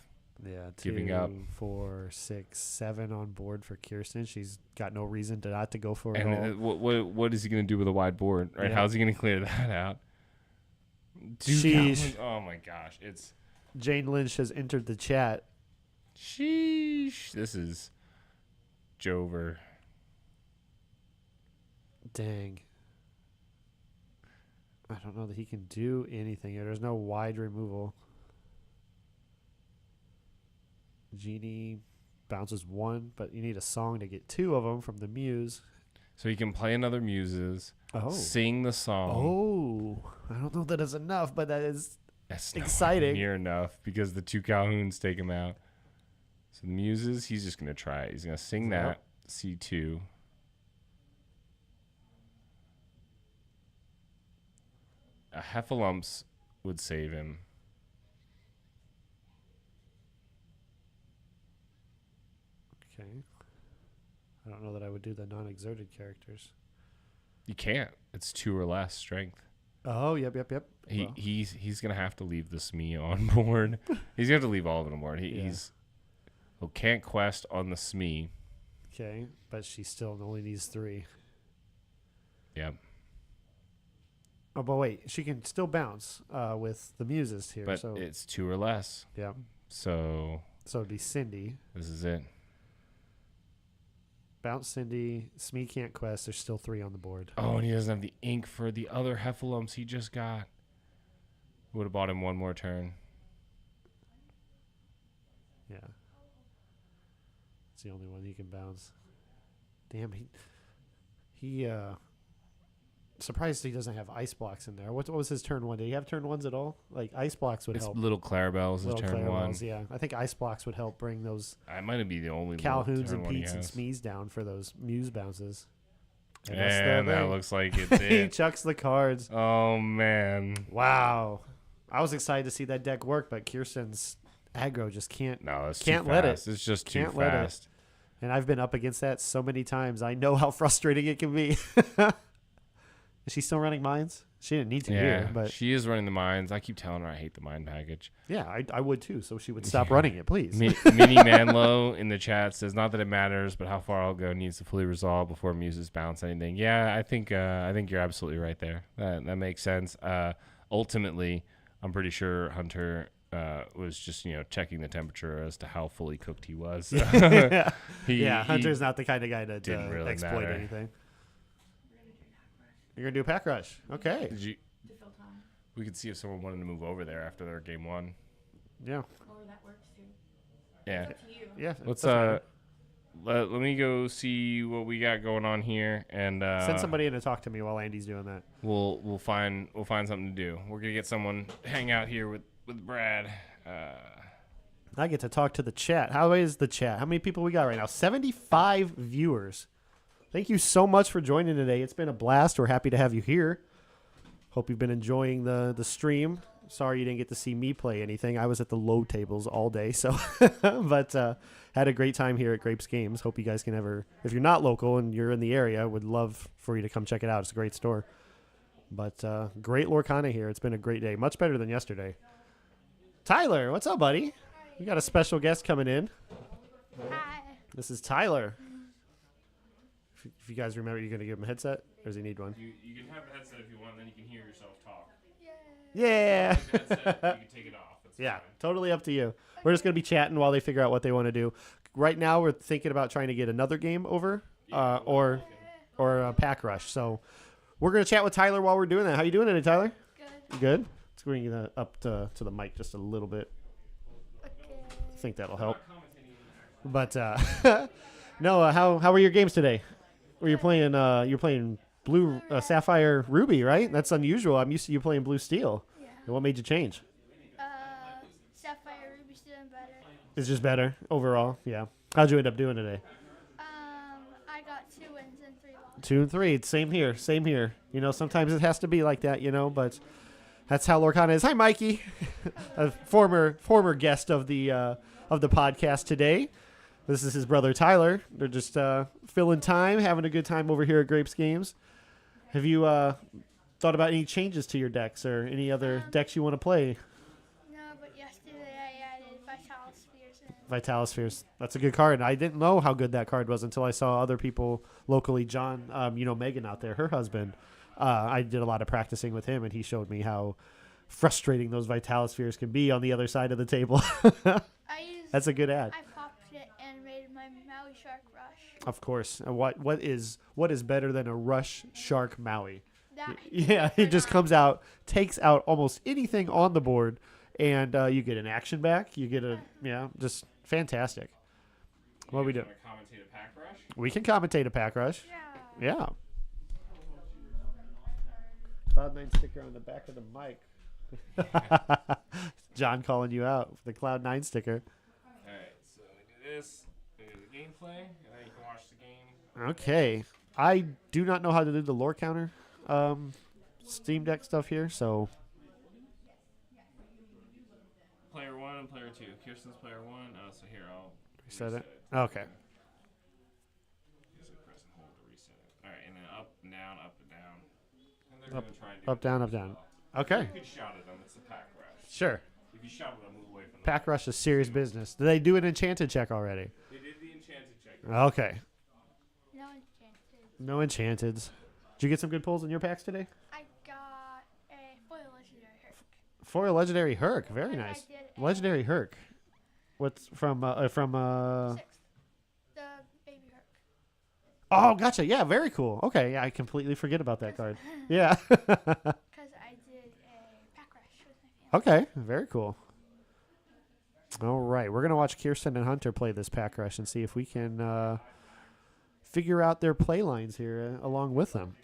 giving up. 2, 4, 6, 7 on board for Kirsten. She's got no reason to not to go for it. And what is he going to do with a wide board? Right? Yeah. How's he going to clear that out? Oh my gosh! It's Jane Lynch has entered the chat. Sheesh! This is Jover. Dang. I don't know that he can do anything. There's no wide removal. Genie bounces 1, but you need a song to get 2 of them from the Muse. So he can play another Muses, sing the song. Oh, I don't know that is enough, but that's exciting. Near enough because the 2 Calhouns take him out. So the muses, he's just going to try it. He's going to sing that C2. A Heffalumps would save him. Okay. I don't know that I would do the non-exerted characters. You can't. It's 2 or less strength. Oh, yep. He's gonna have to leave the Smee on board. He's gonna have to leave all of it on board. He's can't quest on the Smee. Okay, but she still only needs 3. Yep. Oh, but wait, she can still bounce with the muses here. But so it's 2 or less. yeah, So so it'd be Cindy. this is it. Bounce Cindy. Smee can't quest. There's still 3 on the board. Oh, and he doesn't have the ink for the other Heffalumps he just got. Would have bought him 1 more turn. Yeah. It's the only one he can bounce. Damn, he surprised he doesn't have ice blocks in there. What was his turn 1? Did he have turn 1s at all? Like ice blocks would It's help. little Clarabelle's Little turn 1. Clarabelle's, yeah. I think ice blocks would help bring those I might be the only Calhouns turn and one he Pete's and has. Smees down for those muse bounces. that's the And that thing. looks like it's He it. chucks the cards. Oh man. Wow. I was excited to see that deck work, but Kirsten's aggro just can't. No, it's Can't too let it. fast. It's just too Can't let it. fast. And I've been up against that so many times. I know how frustrating it can be. Is she still running mines? She didn't need to Yeah, here, but she is running the mines. I keep telling her I hate the mine package. yeah, I would too. So she would stop running it, please. Mini Manlow in the chat says, "Not that it matters, but how far I'll go needs to fully resolve before muses bounce anything." Yeah, I think you're absolutely right there. That makes sense. Ultimately, I'm pretty sure Hunter was just checking the temperature as to how fully cooked he was. Yeah, Hunter's not the kind of guy to didn't really exploit matter. anything. You're gonna do a pack rush, okay? Did you? We could see if someone wanted to move over there after their game 1. Yeah, Or that works too. Yeah. yeah. Let's that's fine. let me go see what we got going on here, and Send somebody in to talk to me while Andy's doing that. we'll find something to do. We're gonna get someone to hang out here with Brad. I get to talk to the chat. How is the chat? How many people we got right now? 75 viewers. Thank you so much for joining today. It's been a blast. We're happy to have you here. Hope you've been enjoying the stream. Sorry you didn't get to see me play anything. I was at the low tables all day, so but had a great time here at Grape's Games. Hope you guys can if you're not local and you're in the area, would love for you to come check it out. It's a great store. But great Lorcana here. It's been a great day. Much better than yesterday. Tyler, what's up, buddy? We got a special guest coming in. Hi. This is Tyler. If you guys remember, you're going to give him a headset? Or does he need one? You can have a headset if you want, then you can hear yourself talk. Yeah. You can take it off. That's Yeah, fine. totally up to you. We're just going to be chatting while they figure out what they want to do. Right now, we're thinking about trying to get another game over or a pack rush. So we're going to chat with Tyler while we're doing that. How you doing today, Tyler? Good. Good? Let's bring you up to the mic just a little bit. Okay. I think that'll help. But no, how were your games today? Were you playing? You're playing blue sapphire ruby, right? That's unusual. I'm used to you playing blue steel. Yeah. And what made you change? Sapphire Ruby's doing better. It's just better overall. Yeah. How'd you end up doing today? I got 2 wins and 3 losses. 2 and 3. Same here. Same here. Sometimes it has to be like that, but that's how Lorcana is. Hi, Mikey, a former guest of the podcast today. This is his brother Tyler. They're just filling time, having a good time over here at Grape's Games. Have you thought about any changes to your decks or any other decks you want to play? No, but yesterday I added Vitalospheres in. Vitalospheres. That's a good card. I didn't know how good that card was until I saw other people locally. John, Megan out there, her husband. I did a lot of practicing with him, and he showed me how frustrating those Vitalospheres can be on the other side of the table. That's a good ad. I popped it and made my Maui Shark Rush. Of course. And what is better than a Rush Shark Maui? That Yeah, it just comes out, takes out almost anything on the board, and you get an action back. You get just fantastic. What are we doing? Commentate a pack rush? We can commentate a pack rush. Yeah. Yeah. Cloud9 sticker on the back of the mic. John calling you out for the Cloud9 sticker. All right, so we do this is gameplay, and then you can watch the game. Okay. I do not know how to do the lore counter Steam Deck stuff here, so. Player 1 and player 2. Kirsten's player 1. So here, I'll Reset it? Okay. Just press and hold to reset it. All right, and then up and down, up and down. And they're Up, going to try and do up, down, up, down. Okay. You could shout at them. It's a pack rush. Sure. If you shout at them, move away from them. Pack Rush is serious business. Did they do an enchanted check already? They did the enchanted check. Okay. No enchanted. No enchanteds. Did you get some good pulls in your packs today? I got a foil legendary Herc. Foil legendary Herc. Very And I nice. did a- Legendary Herc. What's from Sixth. The baby Herc. Oh, gotcha. Yeah, very cool. Okay, yeah, I completely forget about that card. Yeah. Because I did a pack rush with my family. Okay, very cool. All right, we're going to watch Kirsten and Hunter play this pack rush and see if we can figure out their play lines here along with them.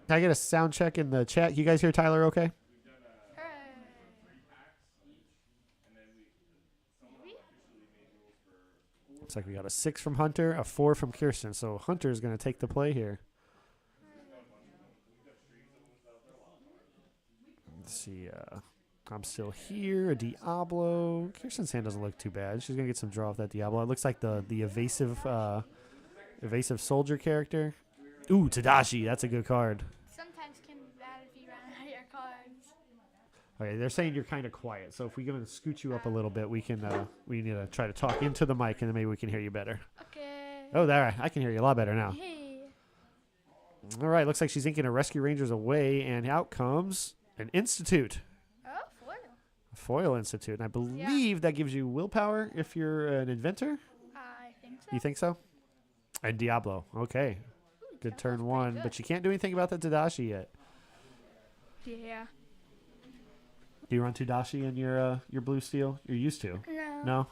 Can I get a sound check in the chat? You guys hear Tyler okay? Looks like we got a 6 from Hunter, a 4 from Kirsten. So Hunter is going to take the play here. Let's see. I'm still here. A Diablo. Kirsten's hand doesn't look too bad. She's going to get some draw off that Diablo. It looks like the evasive soldier character. Ooh, Tadashi. That's a good card. Sometimes can be bad if you run out of your cards. Okay, they're saying you're kind of quiet. So if we can scoot you up a little bit, we need to try to talk into the mic, and then maybe we can hear you better. Okay. Oh, there. I can hear you a lot better now. Hey. All right, looks like she's inking a Rescue Rangers away, and out comes an Institute. Oh, foil. A Foil Institute. And I believe that gives you willpower if you're an inventor. I think so. You think so? And Diablo. Okay. Good turn one. But you can't do anything about the Tadashi yet. Yeah. Do you run Tadashi in your blue steel? You're used to. No. No?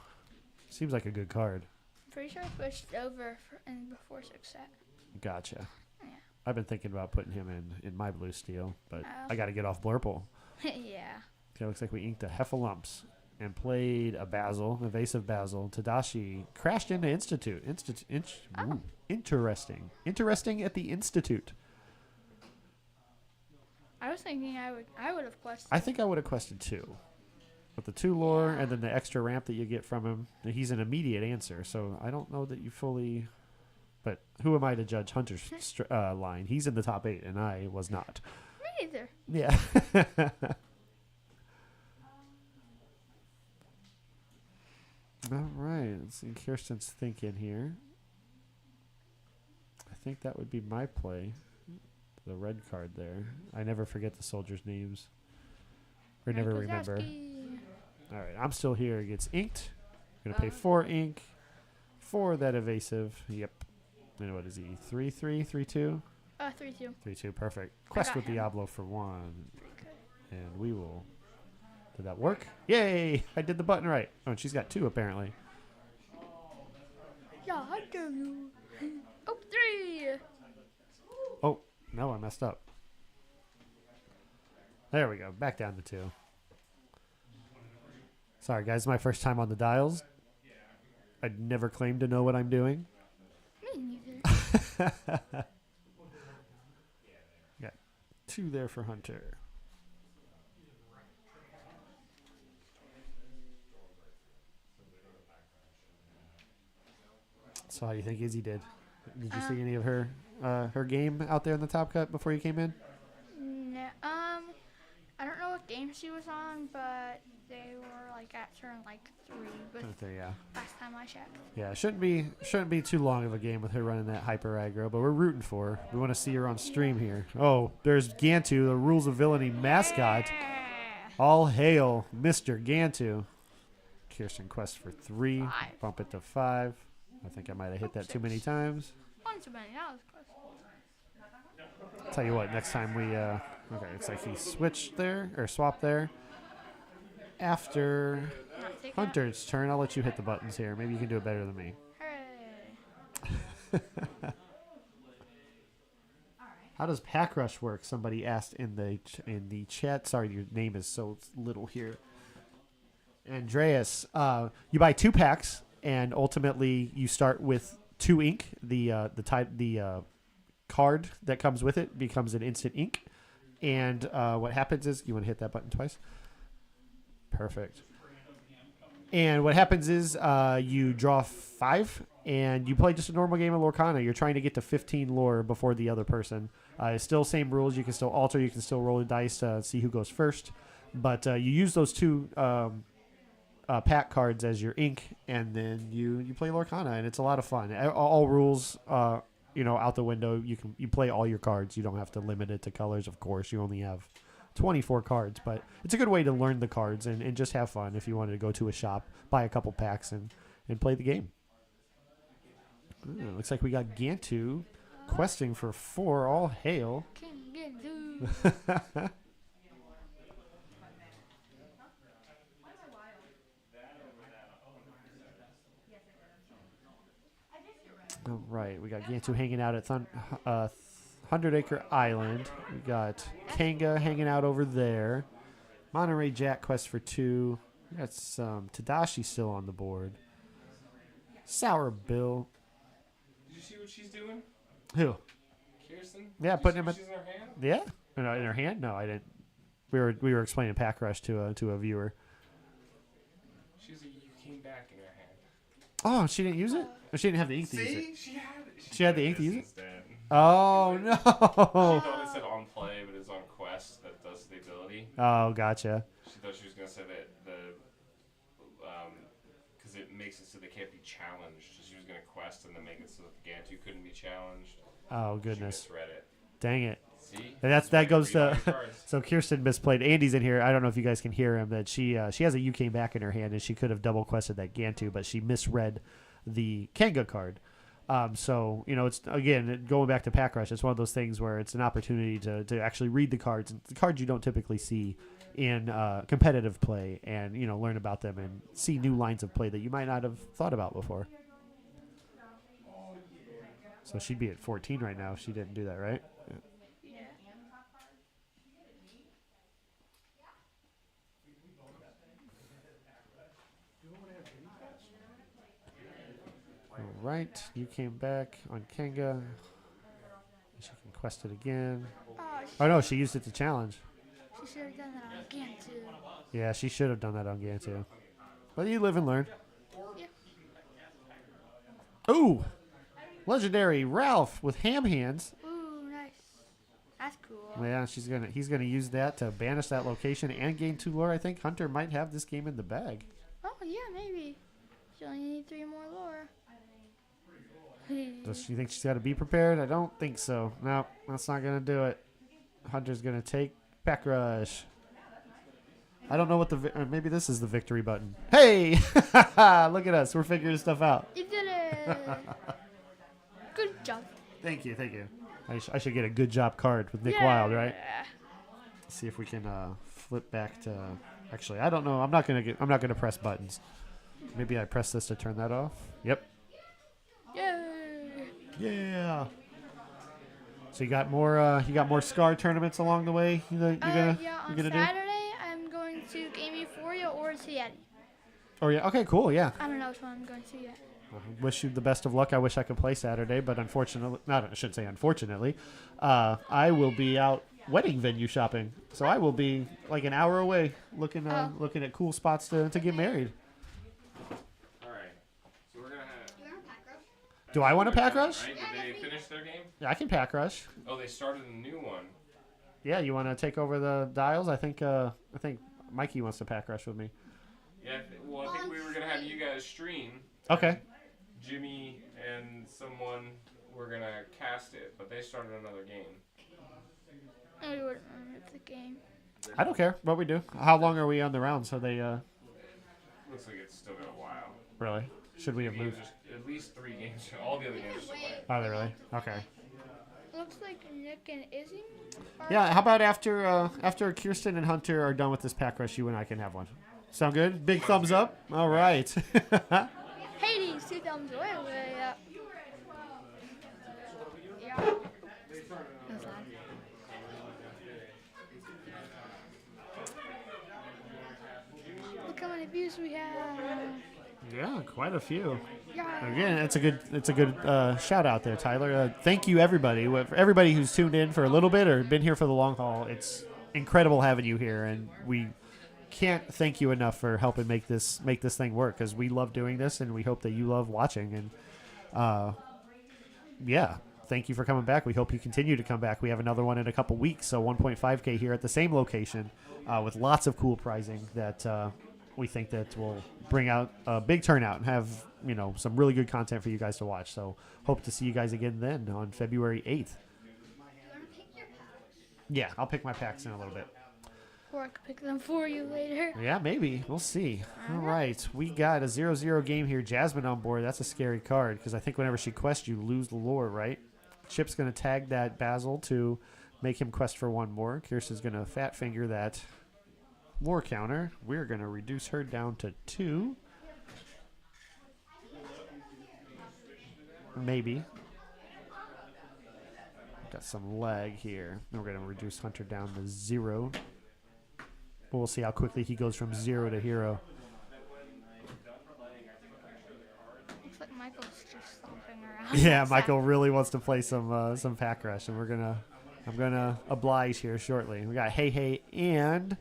Seems like a good card. I'm pretty sure I pushed over in before 6 set. Gotcha. Yeah. I've been thinking about putting him in my blue steel, but Oh. I got to get off Blurple. Yeah. Okay, looks like we inked a Heffalumps and played a Basil, evasive Basil. Tadashi crashed into Institute. Ooh, interesting. Interesting at the Institute. I was thinking I would have quested. I think I would have quested 2. With the 2 lore and then the extra ramp that you get from him, he's an immediate answer. So I don't know that you fully. But who am I to judge Hunter's line? He's in the top 8, and I was not. Me neither. Yeah. All right. Let's see. Kirsten's thinking here. I think that would be my play. The red card there. I never forget the soldiers' names. Or never remember. All right. I'm still here. It gets inked. Going to pay 4 ink for that evasive. Yep. And what is he? 3-3, 3-2? 3-2. 3-2. Perfect. Quest with Diablo for 1. And we will. Did that work? Yay! I did the button right. Oh, and she's got 2 apparently. Yeah, I do you. Oh, 3. Oh, no, I messed up. There we go. Back down to 2. Sorry, guys. My first time on the dials. I'd never claimed to know what I'm doing. Me neither. Got 2 there for Hunter. So how do you think Izzy did? Did you see any of her game out there in the top cut before you came in? No, I don't know what game she was on, but they were like at turn like 3. But Right there, yeah. last time I checked. Yeah, shouldn't be too long of a game with her running that hyper aggro, but we're rooting for her. We want to see her on stream here. Oh, there's Gantu, the Rules of Villainy mascot. All hail, Mr. Gantu. Kirsten quest for 3. 5. Bump it to 5. I think I might have hit that too many times. One too many. That was close. Tell you what, next time we okay, looks like he switched there or swapped there. After Hunter's turn, I'll let you hit the buttons here. Maybe you can do it better than me. Hooray. How does Pack Rush work? Somebody asked in the chat. Sorry, your name is so little here. Andreas, you buy 2 packs, and ultimately you start with 2 ink. The card that comes with it becomes an instant ink. And what happens is, you want to hit that button twice? Perfect. And what happens is you draw 5, and you play just a normal game of Lorcana. You're trying to get to 15 lore before the other person. It's still same rules. You can still alter. You can still roll the dice to see who goes first. But you use those 2 pack cards as your ink, and then you play Lorcana, and it's a lot of fun. All rules, out the window. You play all your cards. You don't have to limit it to colors. Of course, you only have 24 cards, but it's a good way to learn the cards and just have fun if you wanted to go to a shop, buy a couple packs, and play the game. Looks like we got Gantu questing for 4. All hail. King Gantu. All right, we got Gantu hanging out at 100 Acre Island. We got Kanga hanging out over there. Monterey Jack quest for 2. We got some Tadashi still on the board. Sour Bill. Did you see what she's doing? Who? Kirsten? Yeah, putting him in her hand? Yeah, in her hand. No, I didn't. We were explaining Pack Rush to a viewer. You came back in her hand. Oh, she didn't use it? Or she didn't have the ink to use it? She had the ink to use it? Instead. Oh, no. She thought it said on play, but it's on quest that does the ability. Oh, gotcha. She thought she was going to say that because it makes it so they can't be challenged. So she was going to quest and then make it so that the Gantu couldn't be challenged. Oh, goodness. She misread it. Dang it. See? That goes to so Kirsten misplayed. Andy's in here. I don't know if you guys can hear him. That she has a "You Came Back" in her hand, and she could have double quested that Gantu, but she misread the Kanga card. So it's again going back to Pack Rush. It's one of those things where it's an opportunity to actually read the cards, and the cards you don't typically see in competitive play, and learn about them and see new lines of play that you might not have thought about before. So she'd be at 14 right now if she didn't do that, right? All right, you came back on Kanga. She can quest it again. Oh no, she used it to challenge. She should have done that on Gantu. Yeah, she should have done that on Gantu. But you live and learn. Yeah. Ooh, legendary Ralph with ham hands. Ooh, nice. That's cool. Yeah, he's gonna use that to banish that location and gain 2 lore. I think Hunter might have this game in the bag. Oh yeah, maybe. She only need 3 more lore. Does she think she's got to be prepared? I don't think so. No, that's not going to do it. Hunter's going to take Pack Rush. I don't know what maybe this is the victory button. Hey! Look at us. We're figuring stuff out. You did it. Good job. Thank you. I should get a good job card with Nick Wilde, right? Let's see if we can flip back to... Actually, I don't know. I'm not gonna press buttons. Maybe I press this to turn that off. Yep. Yeah. So you got more SCAR tournaments along the way. On Saturday I'm going to Game Euphoria or to Yeti. Oh yeah. Okay. Cool. Yeah. I don't know which one I'm going to yet. Wish you the best of luck. I wish I could play Saturday, but unfortunately, I shouldn't say unfortunately, I will be out wedding venue shopping, so I will be like an hour away looking at cool spots to get married. Do I want to Pack Rush? Right? Did they finish their game? Yeah, I can Pack Rush. Oh, they started a new one. Yeah, you want to take over the dials? I think Mikey wants to Pack Rush with me. Yeah, I think we were gonna have you guys stream. Okay. Jimmy and someone were gonna cast it, but they started another game. I wouldn't remember the game. I don't care what we do. How long are we on the round? So they. Looks like it's still got a while. Really? Should we have moved? At least 3 games. All the other games are still playing. Are they really? Okay. Looks like Nick and Izzy. Yeah. How about after Kirsten and Hunter are done with this Pack Rush, you and I can have one. Sound good? Big thumbs up. All right. Hades, 2 thumbs away. Yeah. Look how many many views we have. Yeah, quite a few. Yeah. Again, it's a good shout out there, Tyler. Thank you, everybody. For everybody who's tuned in for a little bit or been here for the long haul. It's incredible having you here, and we can't thank you enough for helping make this thing work, because we love doing this, and we hope that you love watching. And yeah, thank you for coming back. We hope you continue to come back. We have another one in a couple weeks, so 1.5K here at the same location with lots of cool prizing that we think that will bring out a big turnout and have, you know, some really good content for you guys to watch. So hope to see you guys again then on February 8th. Yeah, I'll pick my packs in a little bit. Or I could pick them for you later. Yeah, maybe. We'll see. All right. We got a 0-0 game here. Jasmine on board. That's a scary card, because I think whenever she quests, you lose the lore, right? Chip's going to tag that Basil to make him quest for one more. Kirsten's going to fat finger that lore counter. We're going to reduce her down to 2. Maybe. Got some lag here. We're going to reduce Hunter down to 0. We'll see how quickly he goes from 0 to hero. Looks like Michael's just stomping around. Yeah, Michael really wants to play some pack rush, and I'm gonna oblige here shortly. We got Hey and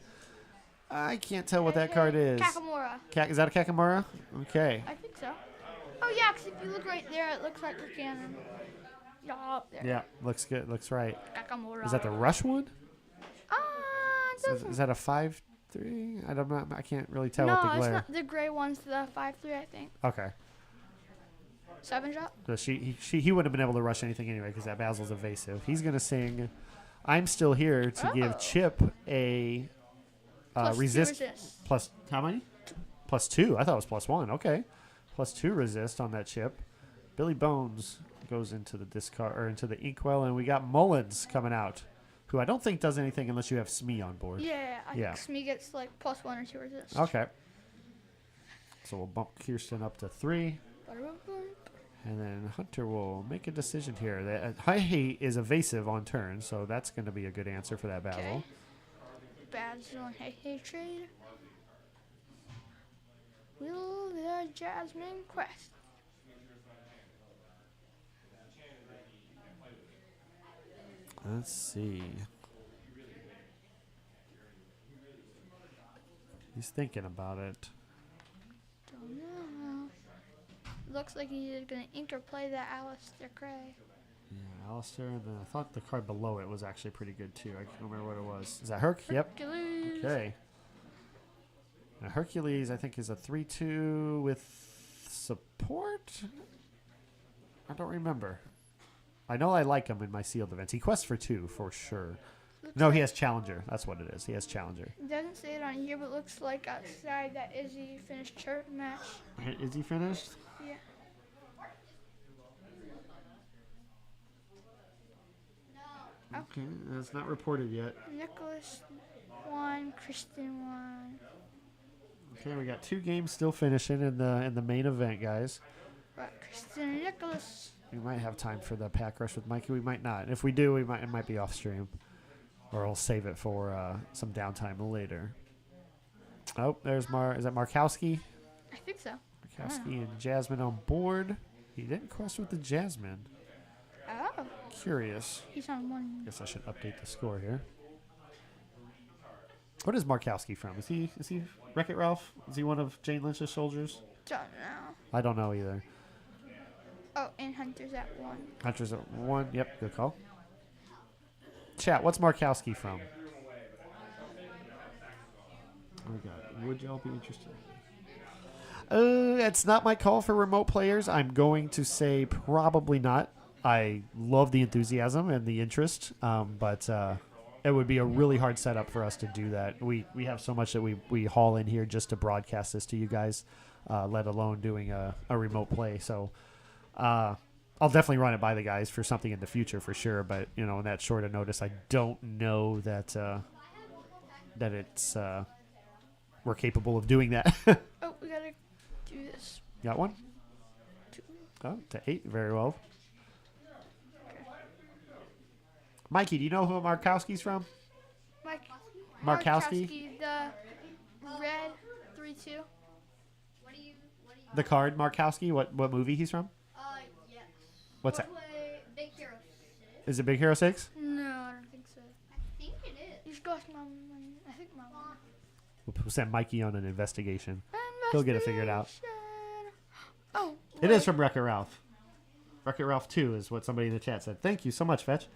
I can't tell what that card is. Kakamura. Is that a Kakamura? Okay. I think so. Oh yeah, because if you look right there, it looks like Lorcana. Yeah, up there. Yeah, looks good. Looks right. Kakamura. Is that the rush one? Is Is that a 5-3? I can't really tell no, with the glare. it's not. The gray one's the 5-3, I think. Okay. 7 drop. So he wouldn't have been able to rush anything anyway, because that Basil's evasive. He's gonna sing "I'm Still Here" to give Chip a resist. Plus how many? +2. I thought it was +1. Okay, +2 resist on that Chip. Billy Bones goes into the discard or into the inkwell, and we got Mullins coming out, who I don't think does anything unless you have Smee on board. Yeah, I think Smee gets like +1 or 2 resist. Okay. So we'll bump Kirsten up to 3. And then Hunter will make a decision here. That High is evasive on turn, so that's going to be a good answer for that Basil. Okay. Basil and Hey trade. Will the Jasmine quest? Let's see. He's thinking about it. Don't know. Looks like he's going to interplay that Alistair Gray. Yeah, Alistair, and then I thought the card below it was actually pretty good too. I can't remember what it was. Is that Herc? Yep. Hercules. Okay. Now Hercules, I think, is a 3/2 with support? I don't remember. I know I like him in my sealed events. He quests for 2 for sure. No, he has Challenger. That's what it is. He has Challenger. It doesn't say it on here, but looks like outside that Izzy finished her match. Is he finished? Yeah. Okay, that's not reported yet. Nicholas 1, Kristen 1. Okay, we got 2 games still finishing in the main event, guys. Right, Kristen and Nicholas. We might have time for the pack rush with Mikey. We might not. If we do, it might be off stream, or we'll save it for some downtime later. Oh, there's is that Markowski? I think so. Markowski and Jasmine on board. He didn't quest with the Jasmine. Oh. Curious. He's on 1. Guess I should update the score here. What is Markowski from? Is he Wreck-It Ralph? Is he one of Jane Lynch's soldiers? Don't know. I don't know either. Oh, and Hunter's at 1. Hunter's at 1. Yep, good call. Chat, what's Markowski from? Oh my God. Would y'all be interested? It's not my call for remote players. I'm going to say probably not. I love the enthusiasm and the interest, but it would be a really hard setup for us to do that. We have so much that we haul in here just to broadcast this to you guys, let alone doing a remote play. So I'll definitely run it by the guys for something in the future for sure. But in that short of notice, I don't know that it's we're capable of doing that. Oh, we gotta do this. Got one? 2. Oh, to 8. Very well. Mikey, do you know who Markowski's from? Mike. Markowski? The red 3 42. The card, Markowski. What movie he's from? Yes. What's that? Big Hero 6. Is it Big Hero 6? No, I don't think so. I think it is. He's got I think my mom. We'll send Mikey on an investigation. He'll get it figured out. Oh. It is from Wreck-It Ralph. Wreck-It Ralph 2 is what somebody in the chat said. Thank you so much, Fetch.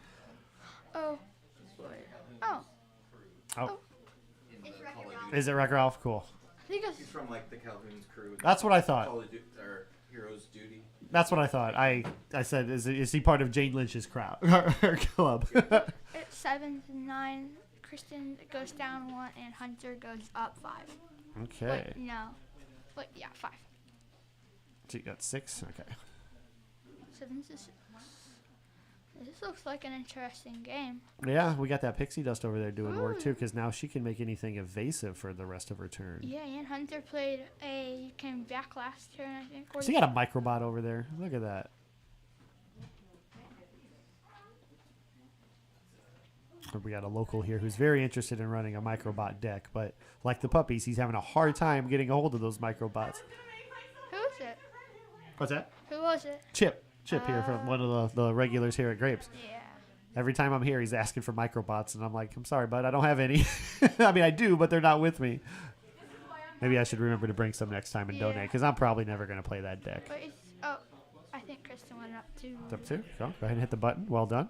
Oh. Oh. Oh. Is it Wreck-It Ralph? Cool. I think He's from like the Calhoun's crew. That's what I thought. Or Heroes Duty. That's what I thought. I said, is he part of Jane Lynch's crowd or club? It's 7 to 9. Kristen goes down 1 and Hunter goes up 5. Okay. Wait, no. Wait, yeah, 5. So you got 6? Okay. 7 to 6. This looks like an interesting game. Yeah, we got that pixie dust over there doing work too, because now she can make anything evasive for the rest of her turn. Yeah, and Hunter came back last turn, I think. So you got a microbot over there. Look at that. We got a local here who's very interested in running a microbot deck, but like the puppies, he's having a hard time getting a hold of those microbots. Who is it? What's that? Who was it? Chip here from one of the regulars here at Grapes. Yeah. Every time I'm here, he's asking for microbots, and I'm like, I'm sorry, bud, I don't have any. I mean, I do, but they're not with me. Maybe I should remember to bring some next time and donate, because I'm probably never going to play that deck. But I think Kristen went up 2. It's up 2. Go ahead and hit the button. Well done.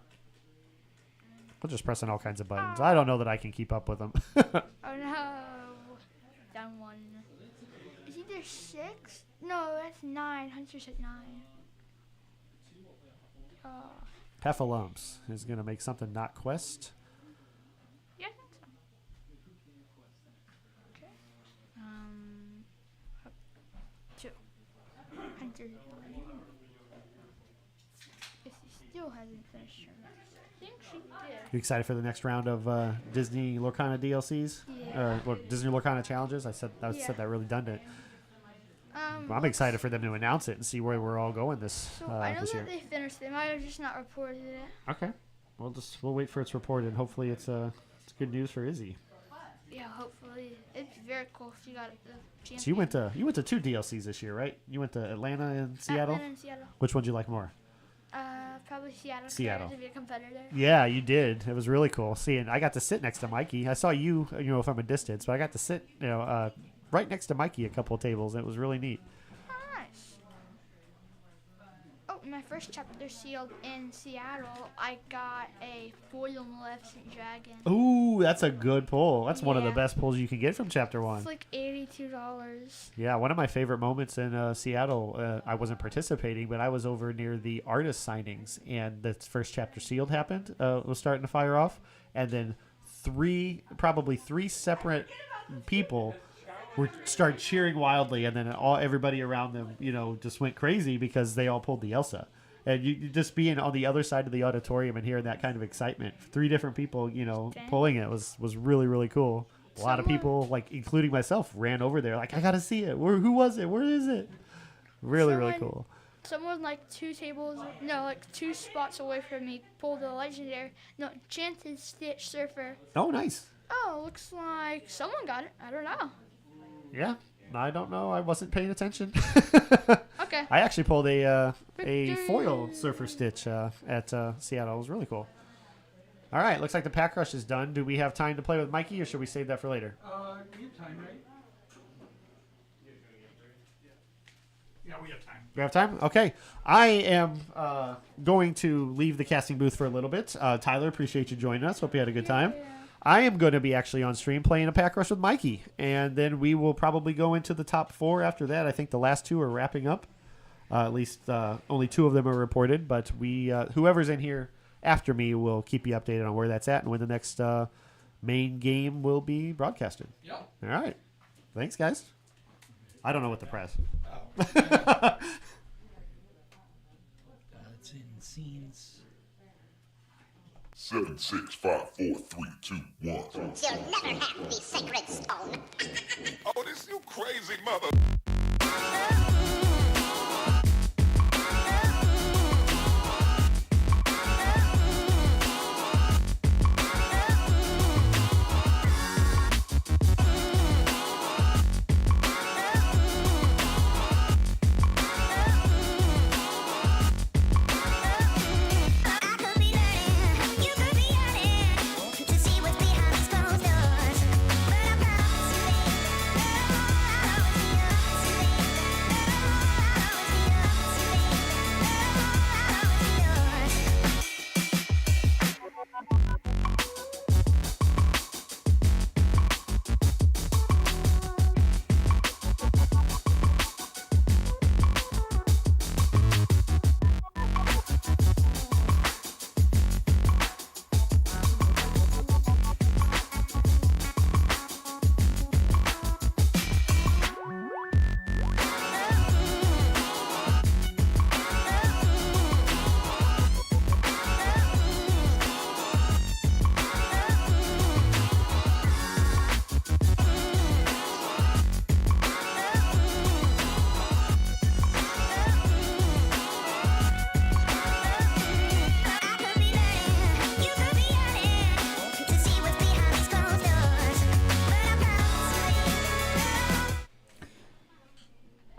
We're just pressing all kinds of buttons. I don't know that I can keep up with them. Oh no. Down 1. Is he there 6? No, that's 9. Hunter's at 9. Oh. Heffalumps is going to make something not quest. Yeah, I think so. Okay. 2. Hunter. If he still hasn't finished her match. I think she did. You excited for the next round of Disney Lorcana DLCs? Yeah. Or Disney Lorcana challenges? I said that redundant. I'm excited for them to announce it and see where we're all going this I know this that year. they finished. They might have just not reported it. Okay. We'll wait for its report, and hopefully it's good news for Izzy. Yeah, hopefully. It's very cool if you got the champion. So you went to 2 DLCs this year, right? You went to Atlanta and Seattle? Atlanta and Seattle. Which one do you like more? Probably Seattle. Seattle. To be a competitor. Yeah, you did. It was really cool. And I got to sit next to Mikey. I saw you, from a distance, but I got to sit, right next to Mikey a couple of tables. And it was really neat. Oh, nice. Oh, my first chapter sealed in Seattle, I got a foil Maleficent Dragon. Ooh, that's a good pull. That's one of the Yeah. best pulls you can get from Chapter 1. It's like $82. Yeah, one of my favorite moments in Seattle, I wasn't participating, but I was over near the artist signings, and the first chapter sealed happened, was starting to fire off, and then probably three separate people started cheering wildly, and then everybody around them, just went crazy because they all pulled the Elsa. And you just being on the other side of the auditorium and hearing that kind of excitement, 3 different people, pulling it was really, really cool. A lot of people, including myself, ran over there like, I got to see it. Who was it? Where is it? Really, really cool. Someone 2 spots away from me pulled a legendary, Enchanted Surfer. Oh, nice. Oh, looks like someone got it. I don't know. Yeah, I don't know. I wasn't paying attention. Okay. I actually pulled a foil Surfer Stitch at Seattle. It was really cool. All right, looks like the pack rush is done. Do we have time to play with Mikey, or should we save that for later? We have time, right? Yeah, we have time. We have time? Okay. I am going to leave the casting booth for a little bit. Tyler, appreciate you joining us. Hope you had a good time. I am going to be actually on stream playing a pack rush with Mikey, and then we will probably go into the top 4 after that. I think the last 2 are wrapping up. At least only 2 of them are reported, but whoever's in here after me will keep you updated on where that's at and when the next main game will be broadcasted. Yep. All right. Thanks, guys. I don't know what to press. It's in scenes. 7, 6, 5, 4, 3, 2, 1. You'll never have the sacred stone. Oh, this you crazy mother.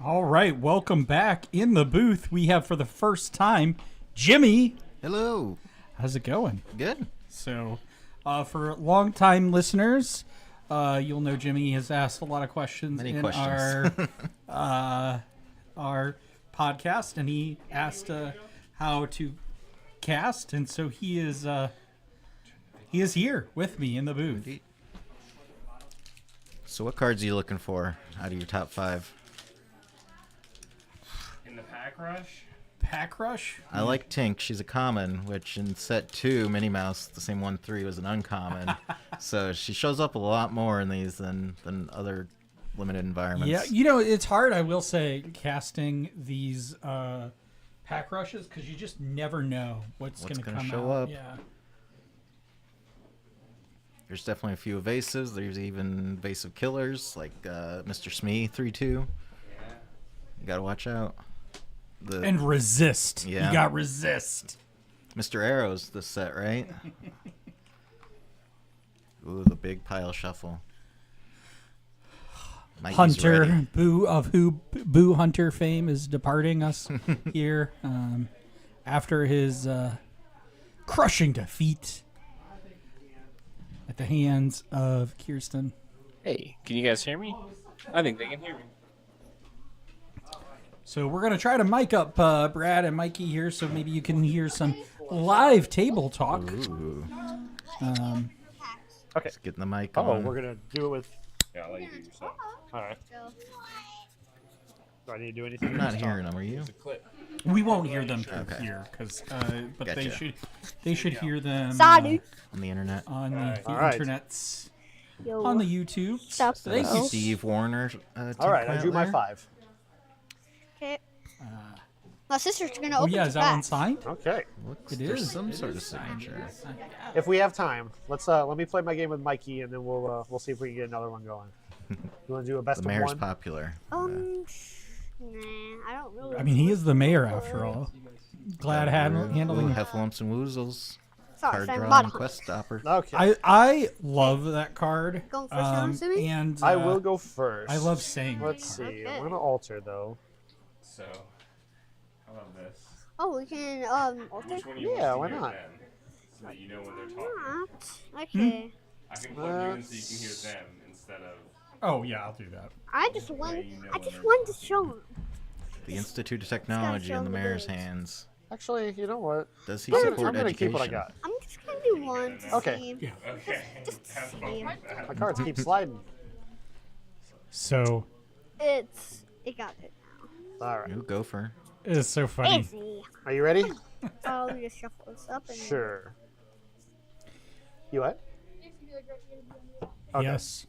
All right, welcome back. In the booth, we have for the first time Jimmy. Hello. How's it going? Good. So, for long-time listeners, you'll know Jimmy has asked a lot of questions Many in questions. our podcast, and he asked how to cast, and so he is here with me in the booth. Indeed. So what cards are you looking for out of your top 5? In the pack rush? Pack Rush? I like Tink. She's a common, which in set 2, Minnie Mouse, the same 1/3, was an uncommon. So she shows up a lot more in these than other limited environments. Yeah, you know, it's hard, I will say, casting these Pack Rushes, because you just never know what's going to come show out. up. Yeah. There's definitely a few evasives. There's even evasive killers, like Mr. Smee 3/2. You gotta watch out. And resist. Yeah. You got resist. Mr. Arrows this set, right? Ooh, the big pile shuffle. Mikey's Hunter, ready. Boo Hunter fame is departing us here after his crushing defeat at the hands of Kirsten. Hey, can you guys hear me? I think they can hear me. So we're going to try to mic up Brad and Mikey here so maybe you can hear some live table talk. Ooh. Okay. Let's get the mic Oh, on. we're going to do it with... Yeah, I'll let you do it yourself. All right. Do I need to do anything? I'm not hearing them, are you? We won't hear them through Okay. here, but Gotcha. they should hear them On the internet. on the All right. internets, Yo. on the YouTube. Stop. Thank you. Steve Warner. All right, I drew my 5. Okay. My sister's gonna Oh open yeah, the is that one back. signed? Okay. Looks It there's is. some It sort of is signed. signature. If we have time, let me play my game with Mikey, and then we'll see if we can get another one going. You want to do a best The of mayor's one? popular. Nah, I don't really. I mean, he is the mayor after all. Glad handling. Heffalumps and Woozles. Sorry, Card sorry, draw bottom. and quest stopper. Okay. I love that card. Going first, I'm assuming? And I will go first. I love saying that Let's card. see. I'm gonna alter though. So, how about this? Oh, we can alter. Which one do you Yeah, want why to hear not? them, so that you know when they're talking? Okay. I can plug you in so you can hear them instead of. Oh yeah, I'll do that. I just wanted to show him. The Institute of Technology in the mayor's hands. Actually, you know what? Does he I'm support gonna education? keep what I got. I'm just gonna do one to Okay. see. Okay. Just to see. My cards keep sliding. So It got it All right. Ooh, gopher. it's so now. funny. Easy. Are you ready? I'll just shuffle this up and Sure. You what? Okay. Yes.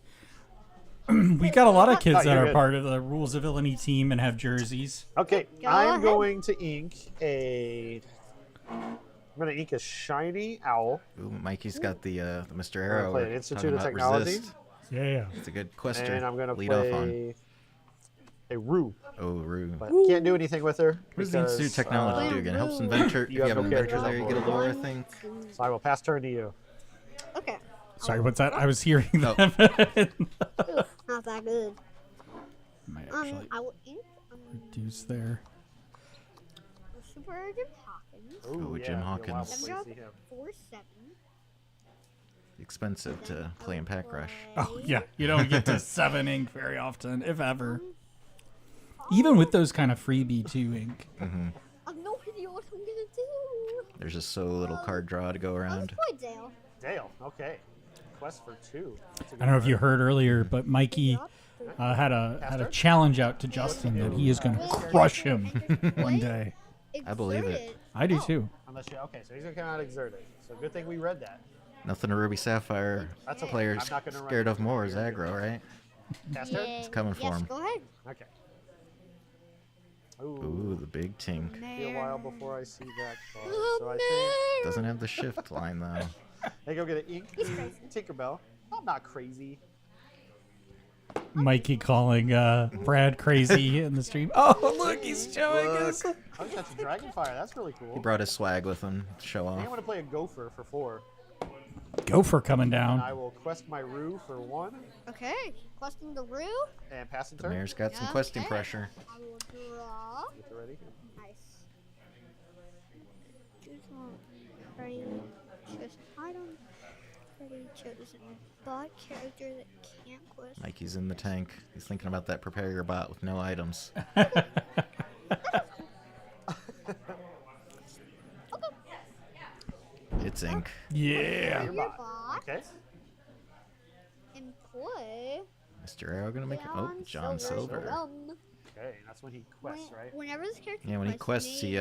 We got a lot of kids Oh, that you're are good. part of the Rules of Villainy team and have jerseys. Okay. Go I'm ahead. going to ink a. I'm gonna ink a shiny owl. Ooh, Mikey's got the Mr. I'm Arrow. gonna play an We're Institute talking of about Technology. resist. Yeah. It's a good quester. And I'm gonna Lead off on. play a Rue. Oh, Rue. But can't do anything with her. What does the Institute of Technology do again? Helps inventor. If you have an inventor there, you get a lore, I think. So I will pass turn to you. Okay. Sorry, what's that? I was hearing Oh. them. Ooh, not that good. Might actually I will ink reduce there. Super Jim Hawkins. Ooh, Jim Hawkins. Seven drop, 4/7. Expensive to play in Pack Rush. Oh yeah, you don't get to 7 ink very often, if ever. Even with those kind of freebie 2 ink. Mm-hmm. I have no idea what I'm gonna do. There's just so little card draw to go around. Let's play Dale. Dale. Okay. Quest for 2. That's a I good don't know if card. you heard earlier, but Mikey had a challenge out to Justin that he is going to crush him one day. I believe it. I do too. Unless you, okay, so he's gonna come out exerted. So good thing we read that. Nothing a Ruby Sapphire That's okay. player's I'm not gonna run scared it. of more is aggro, right? Pass turn? It's coming for Yes, him. go ahead. Okay. Ooh, the big tink. Be a while before I see that card. Oh, So I think Doesn't have the shift line though. they go get an ink. He's crazy. Tinkerbell. I'm not crazy. Mikey calling Brad crazy in the stream. Oh, look, he's showing us. Oh, that's a Dragonfire. That's really cool. He brought his swag with him to show I off. want to play a Gopher for 4. Gopher coming And down. I will quest my Rue for 1 Okay. Questing the Rue. and pass and The turn. mayor's got some Yeah, questing okay. pressure. I will already chosen item. Already chosen bot character that can't quest. Mikey's in the tank. He's thinking about that prepare your bot with no items. It's ink. Yeah. Your bot. Okay. And play. Mr. Arrow gonna make it. Oh, John Silver. Okay, that's when he quests, right? Whenever this character Yeah, when he quests, he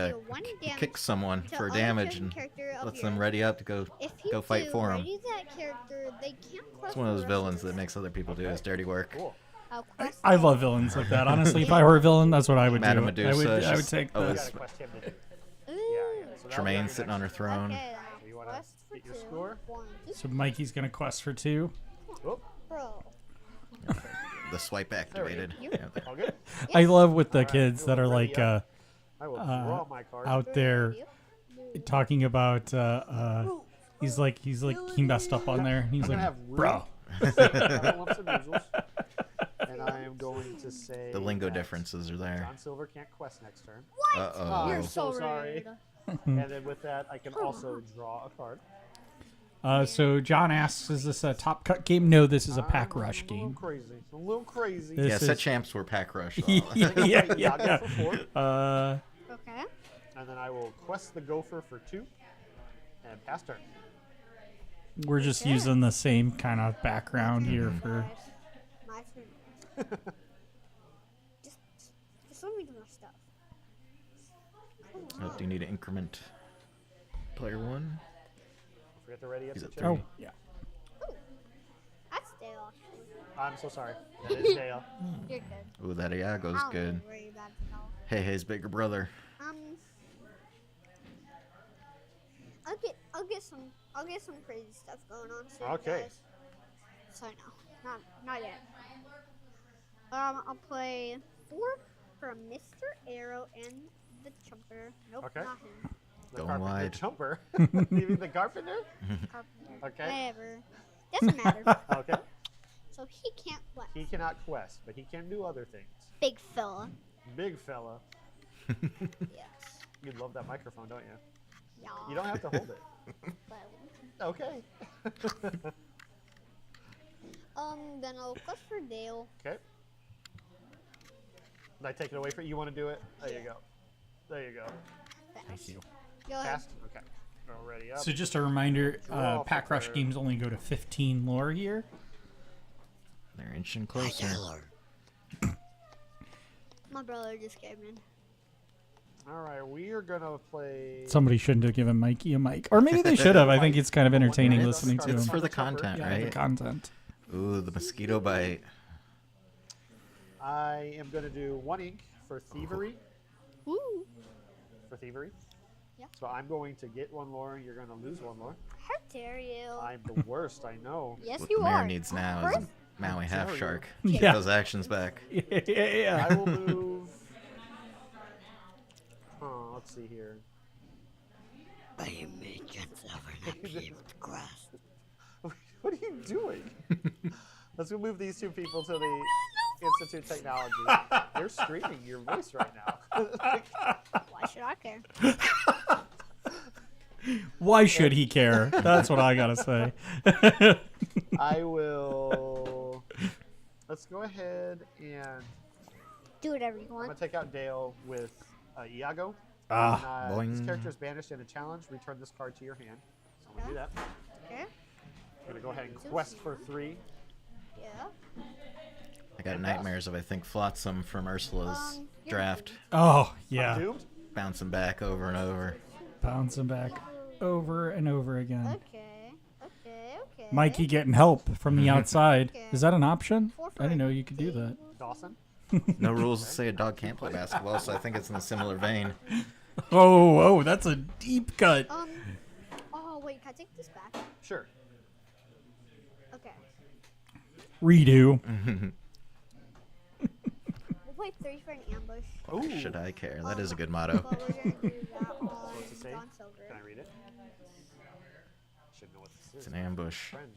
kicks someone to for other damage chosen and character of lets them yours. ready up to go If you go fight do for him. ready that character, they can't quest It's one of for those the rest villains of the that makes other people do his dirty work. Cool. I'll quest I them. love villains like that. Honestly, if I were a villain, that's what I would Madame do. Medusa, I would she's take the. always- Gotta quest him to do. Ooh. Yeah. So that'll be Tremaine your sitting next on her throne. Okay, then So you I'll wanna quest for get your 2. score? 1, 2, So Mikey's gonna quest for 2. Oh, bro. The swipe activated. You- Yeah, there. all good? I love with the Alright, kids that are ready like up. I will draw my card. out there talking about. He's like he messed up on there. He's I'm gonna like, have bro. lumps and noozles. And I am going to say The lingo that differences are there. John Silver can't quest next turn. Uh-oh. You're I'm so sorry. rude. And then with that, I can also draw a card. So John asks, "Is this a top cut game?" No, this is a pack I'm rush a little game. crazy. A little crazy. This Yeah, set is- champs were pack rush. yeah. Yaga for 4. Okay. And then I will quest the gopher for 2. And pass turn. We're just using the same kind of background here for. My turn. just let me do my stuff. Oh, do you need to increment player 1? Don't forget to ready up He's the at check. Oh yeah. That's Dale, actually. I'm so sorry. That is Dale. You're good. Ooh, that Iago's I don't good. worry about it at all. Hey, his bigger brother. I'll get some crazy stuff going on soon. Okay. Guys. So no, not yet. I'll play 4 for Mr. Arrow and the Chumper. Nope, Okay. not him. The Going carpenter wide. Chumper. You mean the carpenter? Carpenter. Okay. Whatever. Doesn't matter. Okay. So he can't quest. He cannot quest, but he can do other things. Big fella. Big fella. Yes. You love that microphone, don't you? Yeah. You don't have to hold it. But, Okay. then I'll quest for Dale. Okay. Did I take it away for you? You want to do it? There you go. There you go. Thank you. Go ahead. Passed? Okay. Already up. So just a reminder, Draw pack for rush third. games only go to 15 lore here. They're inching closer. My brother just came in. All right, we are gonna play. Somebody shouldn't have given Mikey a mic, or maybe they should have. I think it's kind of entertaining It's- listening to It's him. for the content, Yeah, right? the content. Ooh, the mosquito bite. I am gonna do 1 ink for thievery. Ooh. For thievery. Yeah. So I'm going to get 1 lore. You're gonna lose 1 lore. How dare you? I'm the worst. I know. Yes, What you the mayor are. needs now is a Maui half Sorry. shark. Yeah. Get those actions back. Yeah. I will move. Let's see here. What are you doing? Let's go move these 2 people to the Institute Technology. You're streaming your voice right now. Why should I care? Why should he care? That's what I gotta say. I will. Let's go ahead and Do whatever you I'm want. gonna take out Dale with Iago. Ah, And, this boing. character is banished in a challenge. Return this card to your hand. So I'm gonna do that. Okay. I'm gonna go ahead and quest for 3. Yeah. I got nightmares of, I think, Flotsam from Ursula's you're draft. Oh yeah, Doomed. Bouncing back over and over. bouncing back over and over again. Okay. Okay. Mikey getting help from the outside. Okay. Is that an option? 4 I didn't know you could do that. Dawson. No rules say a dog can't play basketball, so I think it's in a similar vein. Oh, that's a deep cut. Oh wait, can I take this back? Sure. Okay. Redo. We'll play 3 for an ambush. Ooh. Should I care? That is a good motto. But we're gonna do that on What's it say? John Silver. Can I read it? Should know what this It's is. an ambush. Friend.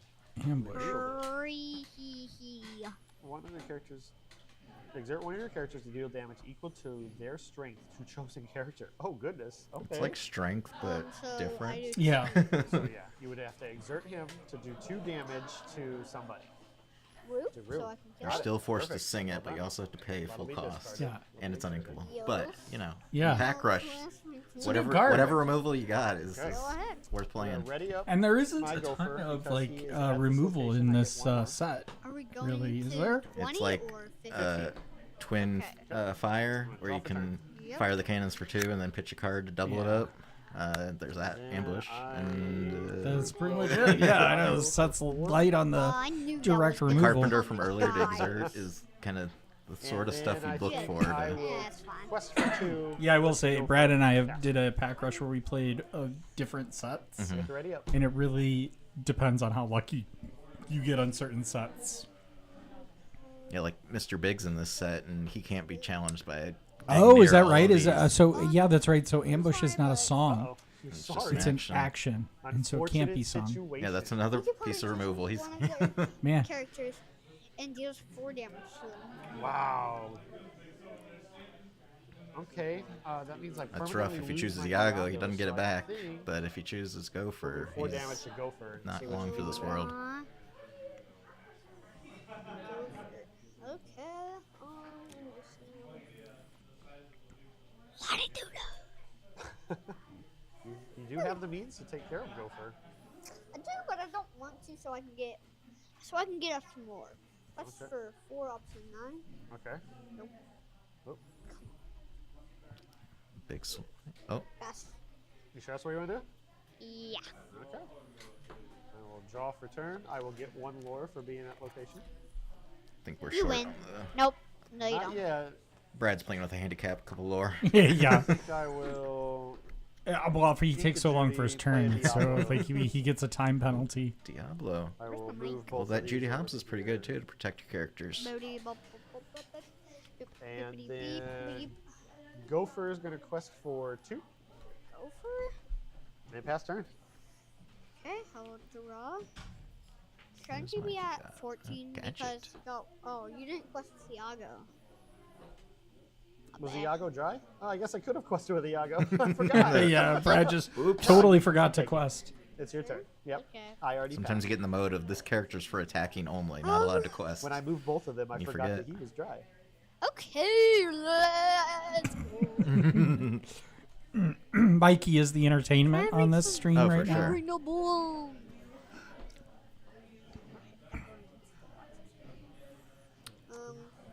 Ambush. Free. One of the characters Exert one of your characters to deal damage equal to their strength to chosen character. Oh goodness. Okay. It's like strength, but so different. I do Yeah. So yeah, you would have to exert him to do 2 damage to somebody. Whoop, To Rue. so I can You're kill it. still forced to Perfect. sing it, Well but you done. also have to pay full That'll be cost. discarded. Yeah. And it's uninkable. Yo. But, you know, Yeah. pack rush. a Whatever good card. whatever removal you got is, Okay. is Go ahead. worth Yeah, playing. ready up. And there isn't My a ton gopher, of because like he is at this removal location, in I get this one more. set. Are we going Really, is to there? 20 It's like or 50? twin Okay. fire, where you Draw for turn. can Yep. fire the cannons for 2 and then pitch a card to double it Yeah. up. There's that And ambush. And That's pretty much it. Yeah, I know. This set's light on Well, the I knew that direct was the removal. Carpenter from earlier to Guys. exert is kind of the sort of And stuff then you'd I look think for. I To, will Yeah, it's fine. quest for 2. Yeah, I will say, Go Brad for and I it. did a pack rush where we played different sets, Mhm. Get ready up. and it really depends on how lucky you get on certain sets. yeah, like Mr. Biggs in this set, and he can't be challenged by a Oh, is near that all right? of Is these. so? Yeah, that's right. So ambush is not a song; Uh-oh. You're It's just sorry. it's an Action. action, and so it can't be Unfortunate song. situation. Yeah, that's another You can piece of probably removal. He's choose one of your Man. characters and deals 4 damage to them. Wow. Okay, that means like That's rough. If he chooses Iago, he doesn't get it back. But if he chooses Gopher, 4 he's damage to Gopher. not See what long you for this do. world. Okay. Let it do that. You do have the means to take care of Gopher. I do, but I don't want to, so I can get us some more. That's Okay. for 4 option 9. Okay. Nope. Oh, Big. Oh, That's you sure that's what you want to do? yeah. Okay. I will draw for turn. I will get 1 lore for being at location. I think we're You short. win. On the... Nope. No, you Not don't. yet. Brad's playing with a handicap, couple lore. Yeah. I think I will. Well, if he takes so long for his Judy, play turn, so Diablo. like he gets a time penalty. Diablo. I will Where's my move mic? both. Well, that of Judy these Hobbs over is pretty good too to protect your characters. Bodie, bop, bop, bop, bop, bop. And Beep, beep, then beep, beep. Gopher is going to quest for 2 Go for. and pass turn. Okay, I will draw. Trying Where's to be my at 14 gadget? because oh, you didn't quest Iago. Was bad. Iago dry? Oh, I guess I could have quested with Iago. I forgot. Yeah, Brad just totally forgot to quest. It's your turn. Yep. Okay. I already Sometimes passed. you get in the mode of this character's for attacking only, not allowed to quest. When I moved both of them, I You forgot forget. that he was dry. Okay, let's go. Mikey is the entertainment Can I on read this some- stream Oh, for right now. sure. Reasonable.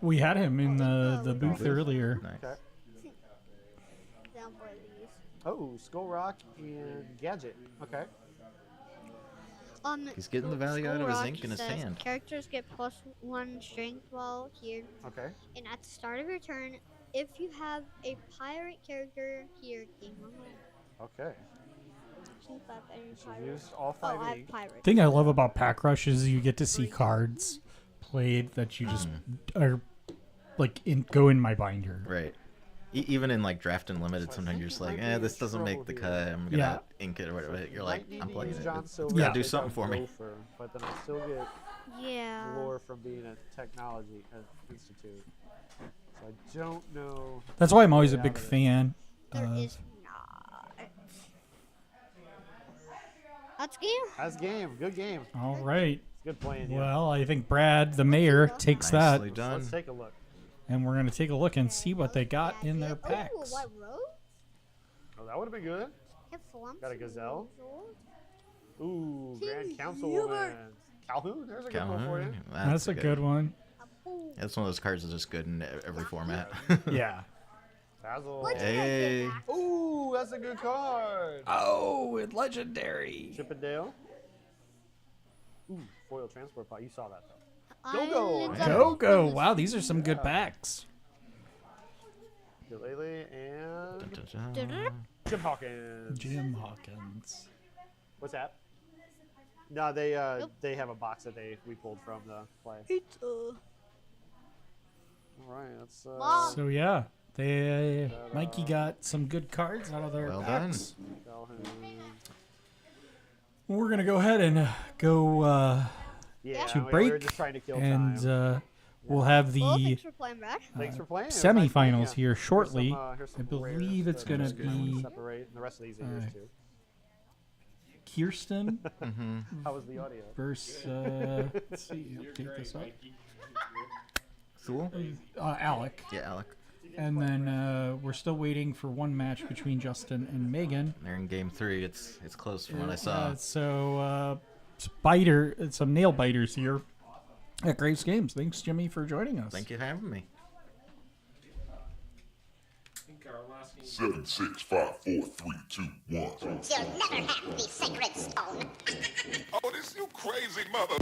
We had him in the booth earlier. Nice. Okay. Down for these. Oh, Skull Rock and Gadget. Okay. He's getting the value out of his Skull ink in his Rock says, hand. Characters get +1 strength while here, Okay. and at the start of your turn, if you have a pirate character here, game on. Okay. Since I have any So pirate. use all 5 Oh, I have ink. pirate. Thing I love about pack rush is you get to see cards played that you just are like go in my binder. Right. Even in like draft and limited, sometimes you're just like, this doesn't make the cut. I'm gonna Yeah. ink it or whatever. You're like, Might need I'm to playing use it. John It's Silver gotta to do take something out for me. Gopher, but then I still get Yeah. lore from being a technology institute. So I don't know. That's why I'm always a way big out of it. fan. There of- is not. That's game. That's game. Good game. All right. It's good playing. Yeah. Well, I think Brad, the mayor, takes Nicely that, done. Let's take a look. and we're gonna take a look and see what they got in their Ooh, packs. white rose? Oh, that would have been good. Have flumps Got a and gazelle? rolls. Ooh, Grand King Councilwoman. Calhoun. There's a good one for you. Calhoun. That's a good one. Ooh. That's one of those cards that's just good in every format. Yeah. Basil. What did I get Hey. back? Ooh, that's a good card. Oh, it's legendary. Chippendale. Ooh, foil transport pod. You saw that though. I Go-Go. ended up Go. with Wow, these are some good packs. Ukulele and Da-da-da. Jim Hawkins. Jim Hawkins. What's that? No, they have a box that we pulled from the play. Pizza. All right, that's Mom. So yeah, they Mikey got some good cards out of their Well packs. Calhoun. We're gonna go ahead and go Yeah, to we were break, just trying to kill and time. we'll have Well, the thanks for playing, Brad. Thanks for playing. It was nice playing semifinals you. here Here's shortly. here's I some rares believe it's that going to I'm gonna be separate, and the rest of these are yours too. Kirsten How was the audio? versus, let's see, update this up. Thule? Alec. Yeah, Alec. And then we're still waiting for one match between Justin and Megan. They're in game 3. It's close from what I saw. So some nail biters here at Grape's Games. Thanks, Jimmy, for joining us. Thank you for having me. 7, 6, 5, 4, 3, 2, 1. You'll never have the sacred stone. Oh, this you crazy mother.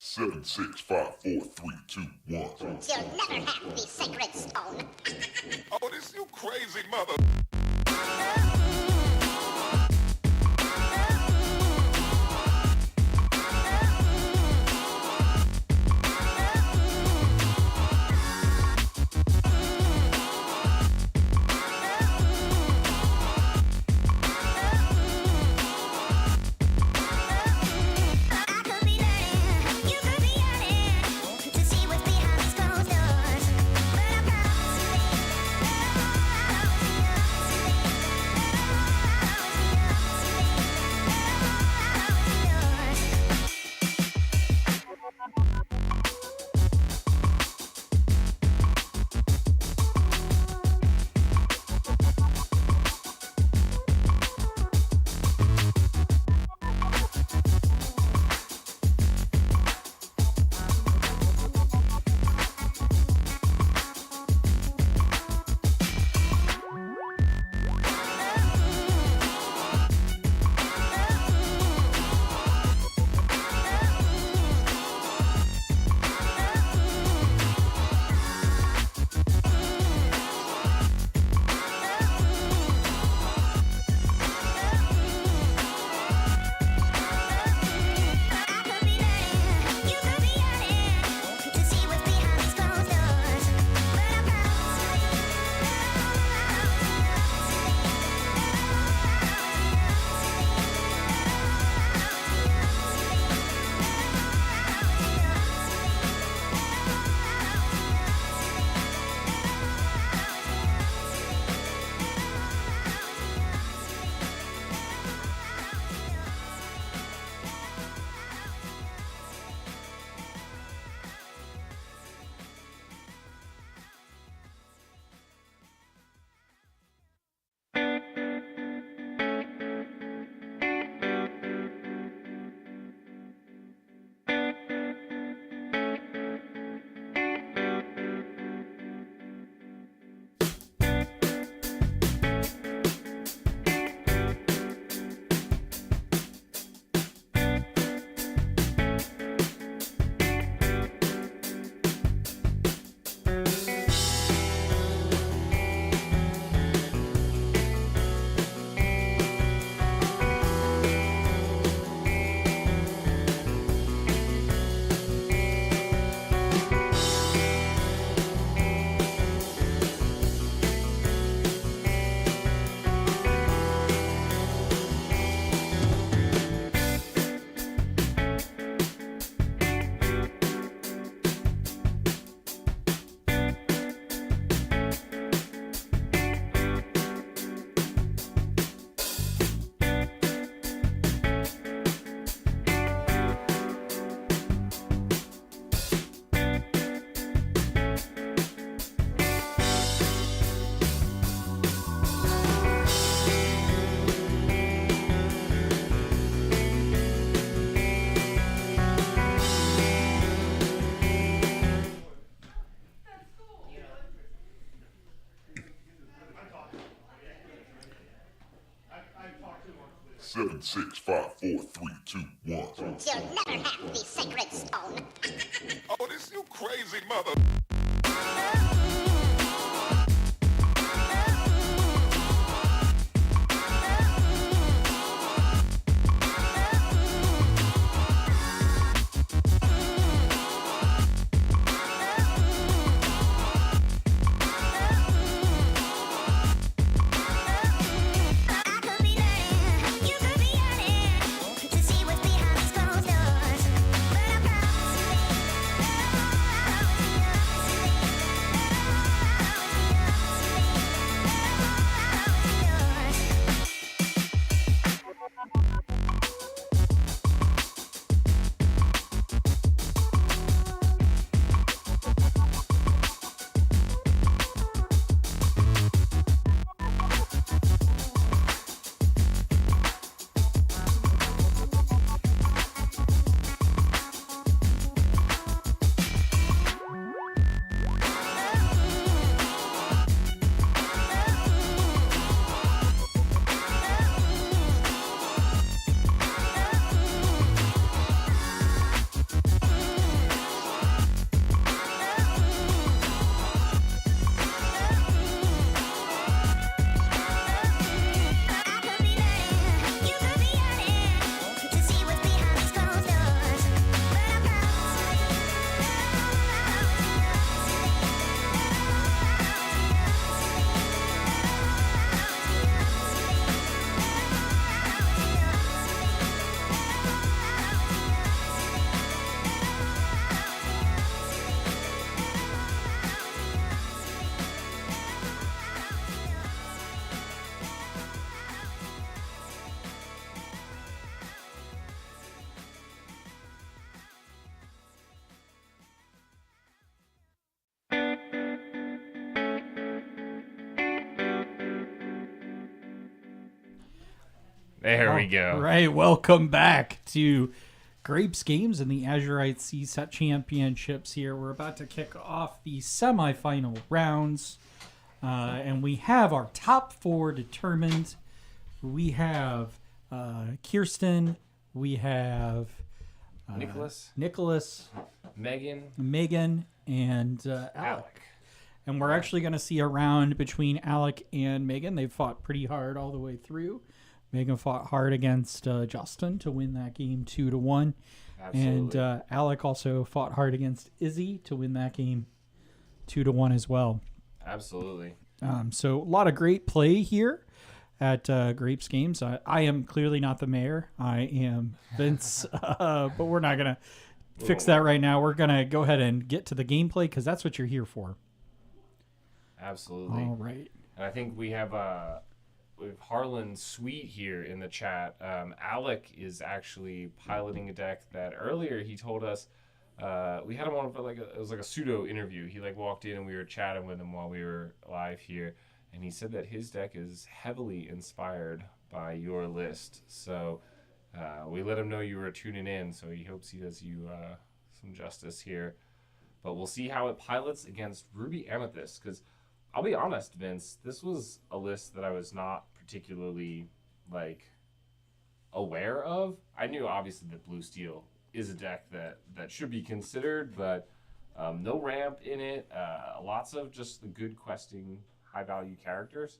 7, 6, 5, 4, 3, 2, 1. You'll never have the sacred stone. Oh, this you crazy mother. Seven, 6, 5, 4, 3, 2, 1. You'll never have the sacred stone. Oh, this you crazy mother. You'll There we go. Right, welcome back to Grape's Games and the Azurite Set Championships here. We're about to kick off the semifinal rounds, and we have our top 4 determined. We have Kirsten, we have Nicholas, Megan, and Alec. And we're actually going to see a round between Alec and Megan. They've fought pretty hard all the way through. Megan fought hard against Justin to win that game 2-1. Absolutely. And Alec also fought hard against Izzy to win that game 2-1 as well. Absolutely. So a lot of great play here at Grape's Games. I am clearly not the mayor. I am Vince, but we're not going to fix that right now. We're going to go ahead and get to the gameplay because that's what you're here for. Absolutely. All right. And I think we have Harlan Sweet here in the chat. Alec is actually piloting a deck that earlier he told us we had him on for it was like a pseudo interview. He walked in and we were chatting with him while we were live here, and he said that his deck is heavily inspired by your list. So we let him know you were tuning in, so he hopes he does you some justice here. But we'll see how it pilots against Ruby Amethyst, because I'll be honest, Vince, this was a list that I was not particularly aware of. I knew obviously that Blue Steel is a deck that should be considered, but no ramp in it. Lots of just the good questing, high value characters,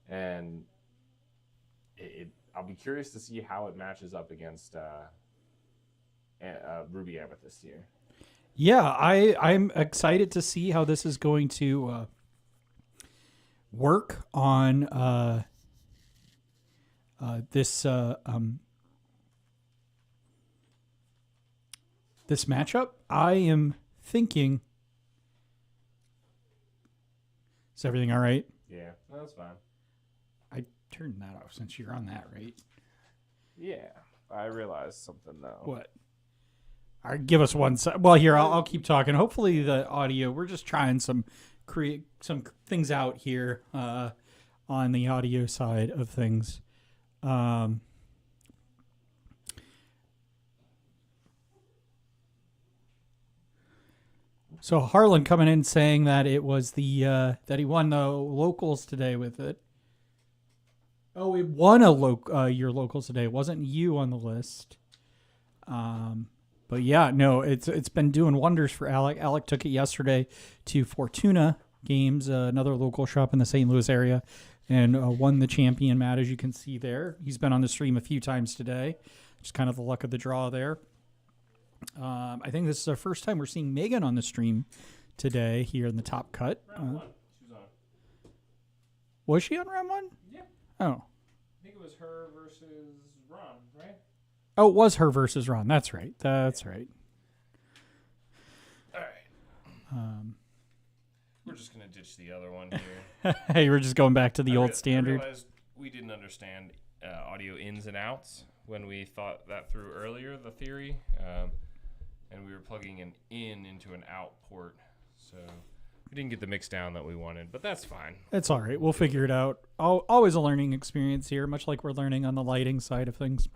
and I'll be curious to see how it matches up against Ruby Amethyst here. Yeah, I'm excited to see how this is going to work on this this matchup. I am thinking. Is everything all right? Yeah, that's fine. I turned that off since you're on that, right? Yeah, I realized something though. What? All right, give us one sec. Well, here I'll keep talking. Hopefully the audio. We're just trying create some things out here on the audio side of things. So Harlan coming in saying that it was that he won the locals today with it. Oh, he won your locals today. It wasn't you on the list. But yeah, no, it's been doing wonders for Alec. Alec took it yesterday to Fortuna Games, another local shop in the St. Louis area, and won the champion mat, as you can see there. He's been on the stream a few times today. Just kind of the luck of the draw there. I think this is our first time we're seeing Megan on the stream today here in the top cut. Round 1. She was on. Was she on round 1? Yeah. Oh. I think it was her versus Ron, right? Oh, it was her versus Ron. That's right. That's right. All right. We're just going to ditch the other one here. Hey, we're just going back to the old standard. I realized we didn't understand audio ins and outs when we thought that through earlier, the theory. And we were plugging an in into an out port. So we didn't get the mix down that we wanted, but that's fine. It's all right. We'll figure it out. Always a learning experience here, much like we're learning on the lighting side of things.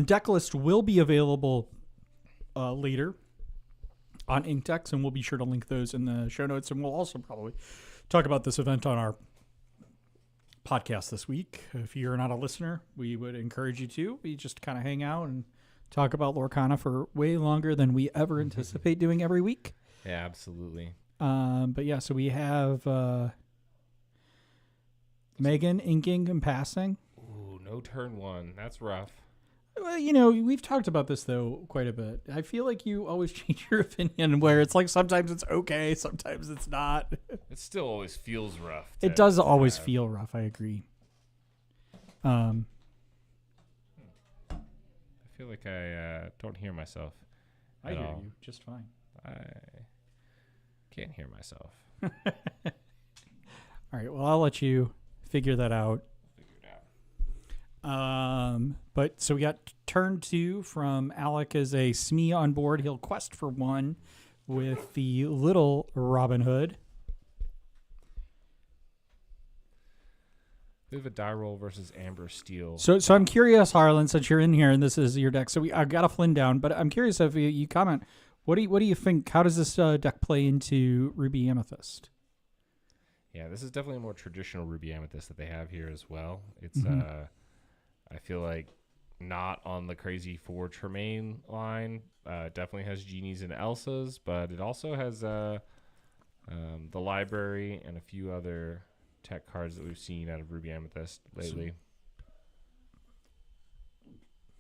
Deck list will be available later on Inkdex, and we'll be sure to link those in the show notes. And we'll also probably talk about this event on our podcast this week. If you're not a listener, we would encourage you to. We just kind of hang out and talk about Lorcana for way longer than we ever anticipate doing every week. Yeah, absolutely. But yeah, so we have Megan inking and passing. Ooh, no turn 1. That's rough. Well, you know, we've talked about this, though, quite a bit. I feel like you always change your opinion where it's like sometimes it's okay, sometimes it's not. It still always feels rough. It does always feel rough. I agree. I feel like I don't hear myself. I hear you just fine. I can't hear myself. All right. Well, I'll let you figure that out. But so we got turn 2 from Alec as a SME on board. He'll quest for 1 with the little Robin Hood. We have a die roll versus Amber Steel. So I'm curious, Harlan, since you're in here and this is your deck. So I've got a Flynn down, but I'm curious if you comment. What do you think? How does this deck play into Ruby Amethyst? Yeah, this is definitely a more traditional Ruby Amethyst that they have here as well. It's I feel like not on the crazy 4 Tremaine line. Definitely has Genies and Elsas, but it also has the library and a few other tech cards that we've seen out of Ruby Amethyst lately.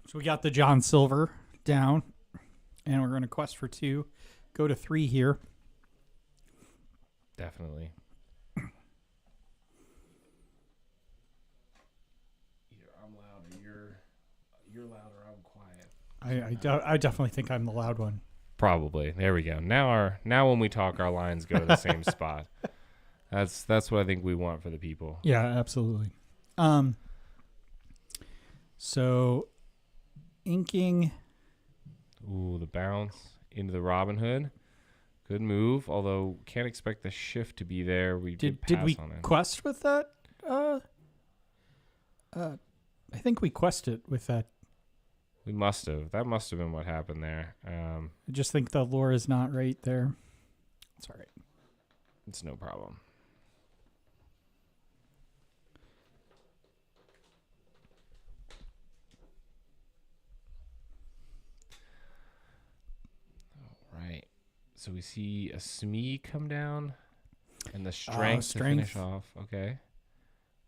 So we got the John Silver down, and we're going to quest for 2, go to 3 here. Definitely. Either I'm loud or you're loud or I'm quiet. I definitely think I'm the loud one. Probably. There we go. Now when we talk, our lines go to the same spot. That's what I think we want for the people. Yeah, absolutely. So inking. Ooh, the bounce into the Robin Hood. Good move, although can't expect the shift to be there. We did pass we on it. quest with that? I think we quested with that. We must have. That must have been what happened there. I just think the lore is not right there. It's all right. It's no problem. All right. So we see a Smee come down and the strength to finish off. Okay.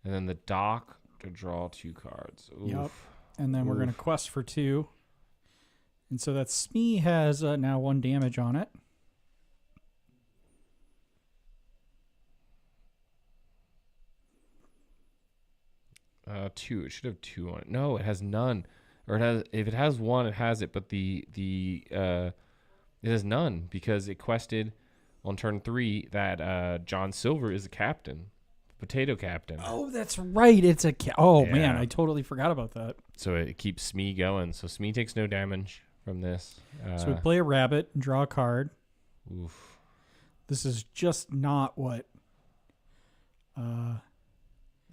And then the dock to draw 2 cards. Oof. Yep. And then we're going to quest for 2. And so that Smee has now 1 damage on it. 2. It should have 2 on it. No, it has none. Or it has. If it has 1, it has it. But it has none because it quested on turn 3 that John Silver is a captain, potato captain. Oh, that's right. It's a man, I totally forgot about that. So it keeps Smee going. So Smee takes no damage from this. So we play a rabbit and draw a card. Oof. This is just not what.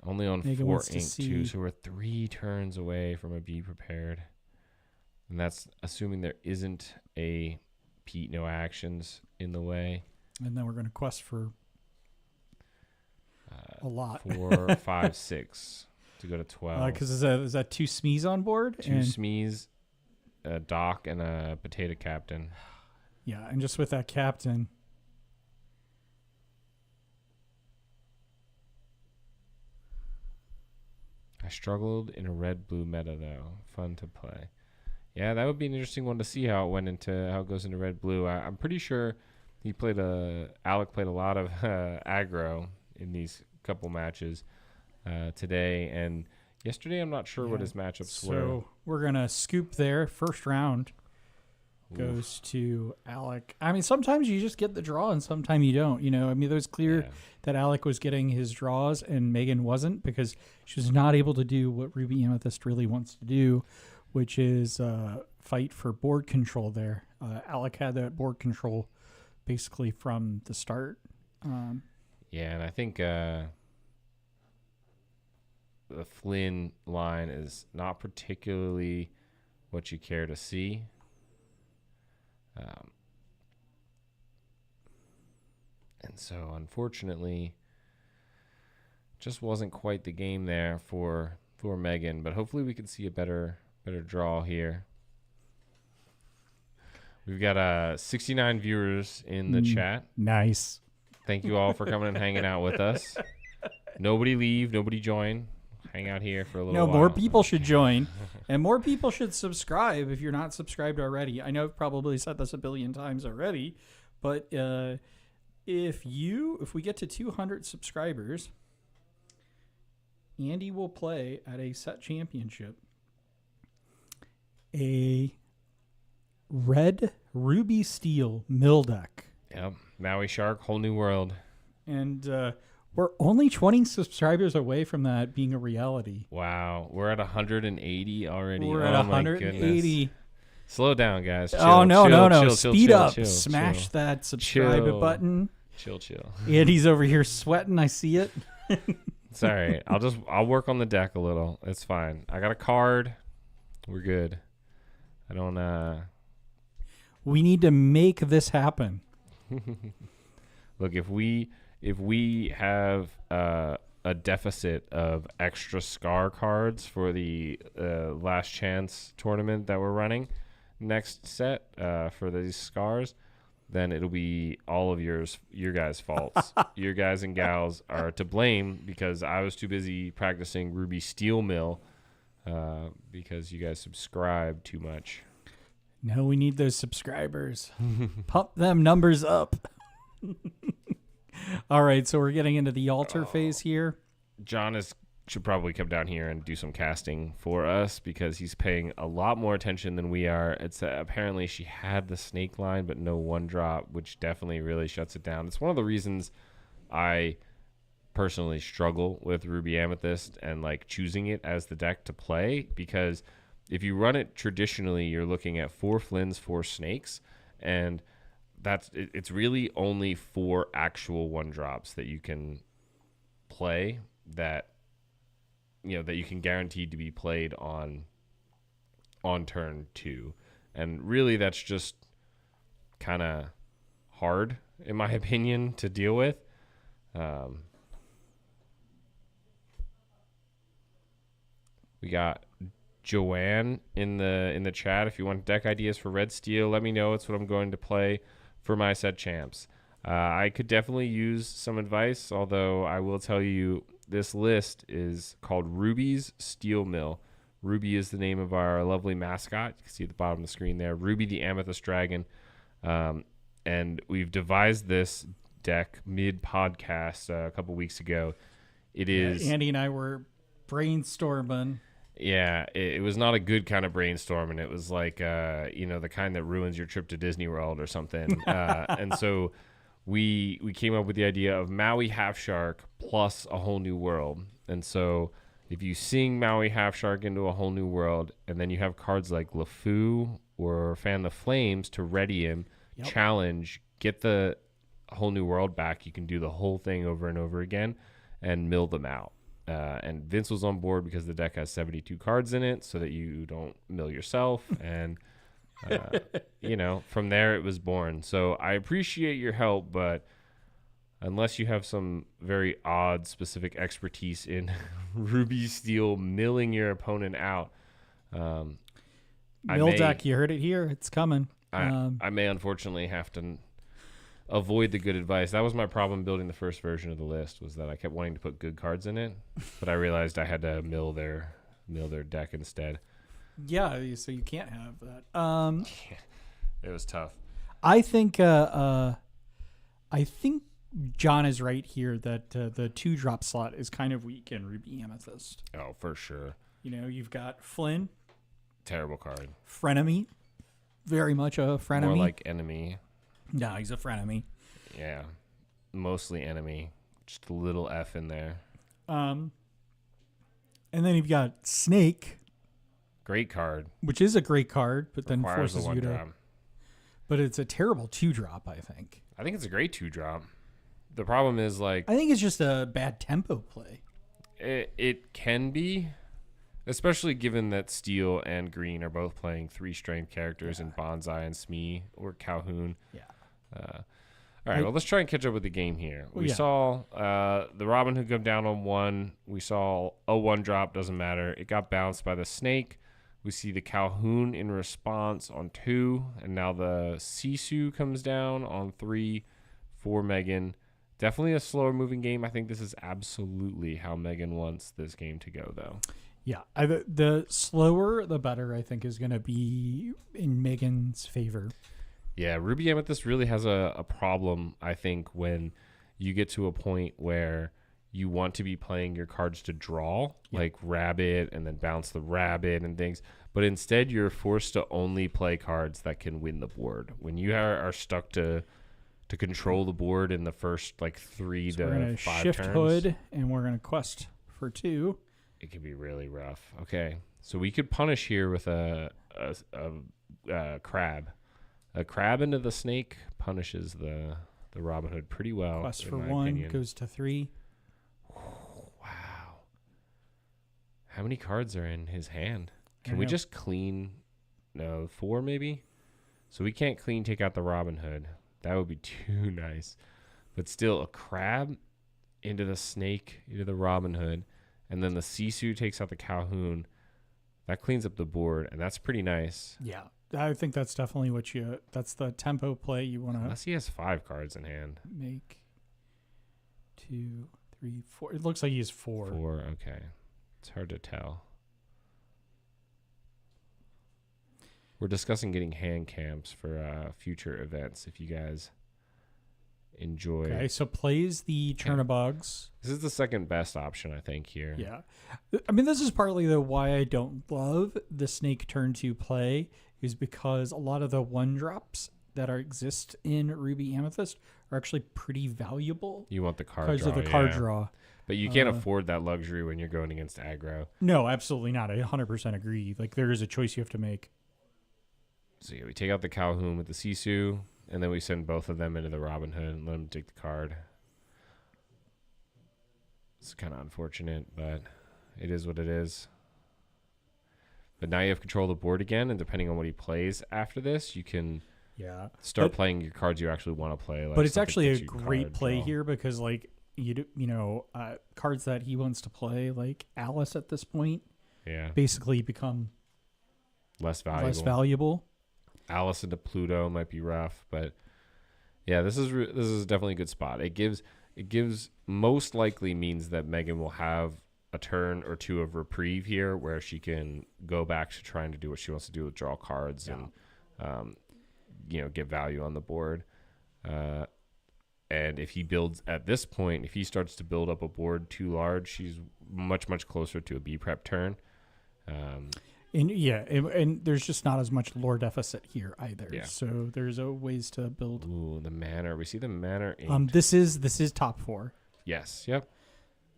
Only on Megan 4 wants to ink see. too, so we're 3 turns away from a Be Prepared, and that's assuming there isn't a Pete no actions in the way. And then we're going to quest for a lot. 4, 5, 6 to go to 12. Because is that 2 Smees on board? 2 Smees, a Doc, and a Potato Captain. Yeah, and just with that captain. I struggled in a red-blue meta, though. Fun to play. Yeah, that would be an interesting one to see how it goes into red-blue. I'm pretty sure Alec played a lot of aggro in these couple matches today, and yesterday I'm not sure what his matchups were. So we're going to scoop there. First round goes to Alec. I mean, sometimes you just get the draw and sometimes you don't. You know, I mean, it was clear that Alec was getting his draws and Megan wasn't because she was not able to do what Ruby Amethyst really wants to do, which is fight for board control there. Alec had that board control basically from the start. Yeah, and I think the Flynn line is not particularly what you care to see. And so, unfortunately, just wasn't quite the game there for Megan. But hopefully, we can see a better draw here. We've got 69 viewers in the chat. Nice. Thank you all for coming and hanging out with us. Nobody leave. Nobody join. Hang out here for a little while. No, more people should join. And more people should subscribe if you're not subscribed already. I know I've probably said this a billion times already, but if we get to 200 subscribers, Andy will play at a set championship a red ruby steel mill deck. Yep, Maui Shark, whole new world. And we're only 20 subscribers away from that being a reality. Wow, we're at 180 already. We're at 180. Slow down, guys. Chill, oh, no, chill, no. Chill, Speed chill, up. chill, Smash chill. that subscribe button. Chill. Andy's over here sweating. I see it. It's all right. I'll work on the deck a little. It's fine. I got a card. We're good. I don't We need to make this happen. Look, if we have a deficit of extra SCAR cards for the last chance tournament that we're running next set for these SCARs, then it'll be all of your guys' faults. Your guys and gals are to blame because I was too busy practicing Ruby Steel Mill because you guys subscribe too much. No, we need those subscribers. Pump them numbers up. All right, so we're getting into the altar phase here. John should probably come down here and do some casting for us because he's paying a lot more attention than we are. It's apparently she had the snake line but no 1-drop, which definitely really shuts it down. It's one of the reasons I personally struggle with Ruby Amethyst and like choosing it as the deck to play, because if you run it traditionally, you're looking at 4 Flins, 4 snakes, and it's really only 4 actual 1-drops that you can play that you can guarantee to be played on turn 2. And really that's just kind of hard, in my opinion, to deal with. We got Joanne in the chat. If you want deck ideas for Red Steel, let me know. It's what I'm going to play for my set champs. I could definitely use some advice, although I will tell you this list is called Ruby's Steel Mill. Ruby is the name of our lovely mascot. You can see at the bottom of the screen there, Ruby the Amethyst Dragon. And we've devised this deck mid-podcast a couple weeks ago. It is... Andy and I were brainstorming. Yeah, it was not a good kind of brainstorming. It was like, the kind that ruins your trip to Disney World or something. And so we came up with the idea of Maui Half Shark plus a whole new world. And so if you sing Maui Half Shark into a whole new world, and then you have cards like LeFou or Fan the Flames to ready him, challenge, get the whole new world back, you can do the whole thing over and over again and mill them out. And Vince was on board because the deck has 72 cards in it so that you don't mill yourself. And, from there it was born. So I appreciate your help, but unless you have some very odd specific expertise in Ruby Steel milling your opponent out, Mill deck, you heard it here. It's coming. I may unfortunately have to avoid the good advice. That was my problem building the first version of the list, was that I kept wanting to put good cards in it, but I realized I had to mill their deck instead. Yeah, so you can't have that. It was tough. I think John is right here that the 2-drop slot is kind of weak in Ruby Amethyst. Oh, for sure. You've got Flynn. Terrible card. Frenemy. Very much a frenemy. More like enemy. No, he's a frenemy. Yeah. Mostly enemy. Just a little F in there. And then you've got Snake. Great card. Which is a great card, but then Requires forces a you to... 1-drop. But it's a terrible 2-drop, I think. I think it's a great 2-drop. The problem is, I think it's just a bad tempo play. It can be, especially given that Steel and Green are both playing 3 strength characters in Bonsai and Smee or Calhoun. Yeah. All right, well, let's try and catch up with the game here. We saw the Robin Hood come down on 1. We saw a 1-drop, doesn't matter. It got bounced by the Snake. We see the Calhoun in response on 2, and now the Sisu comes down on 3 for Megan. Definitely a slower moving game. I think this is absolutely how Megan wants this game to go, though. Yeah, the slower, the better, I think, is going to be in Megan's favor. Yeah, Ruby Amethyst really has a problem, I think, when you get to a point where you want to be playing your cards to draw, like Rabbit and then bounce the Rabbit and things. But instead, you're forced to only play cards that can win the board. When you are stuck to control the board in the first 3 to 5 turns. We're going to shift Hood, and we're going to quest for 2. It can be really rough. Okay, so we could punish here with a crab. A crab into the Snake punishes the Robin Hood pretty well. Quest for 1 goes to 3. Wow. How many cards are in his hand? I Can we know. just clean? No, 4 maybe. So we can't clean take out the Robin Hood. That would be too nice. But still, a crab into the snake, into the Robin Hood, and then the Sisu takes out the Calhoun. That cleans up the board, and that's pretty nice. Yeah, I think that's definitely that's the tempo play you want to Unless he has 5 cards in hand. make. 2, 3, 4. It looks like he has 4. 4, okay. It's hard to tell. We're discussing getting hand camps for future events if you guys enjoy. Okay, so plays the Chernobygs. This is the second best option, I think, here. Yeah. I mean, this is partly though why I don't love the Snake turn 2 play is because a lot of the 1-drops that exist in Ruby Amethyst are actually pretty valuable. You want the card because draw. of the card yeah. draw. But you can't afford that luxury when you're going against aggro. No, absolutely not. I 100% agree. Like, there is a choice you have to make. So yeah, we take out the Calhoun with the Sisu, and then we send both of them into the Robin Hood and let them take the card. It's kind of unfortunate, but it is what it is. But now you have control of the board again, and depending on what he plays after this, you can start playing your cards you actually want to play. Like but it's stuff that actually a gets you great card play draw. here because, like, cards that he wants to play, like Alice at this point, basically become less valuable. Alice into Pluto might be rough, but yeah, this is definitely a good spot. It gives most likely means that Megan will have a turn or two of reprieve here where she can go back to trying to do what she wants to do with draw cards and get value on the board. And if he builds at this point, if he starts to build up a board too large, she's much closer to a B prep turn. And there's just not as much lore deficit here either. Yeah. So there's ways to build. Ooh, the manor. We see the manor inked. This is top 4. Yes. Yep.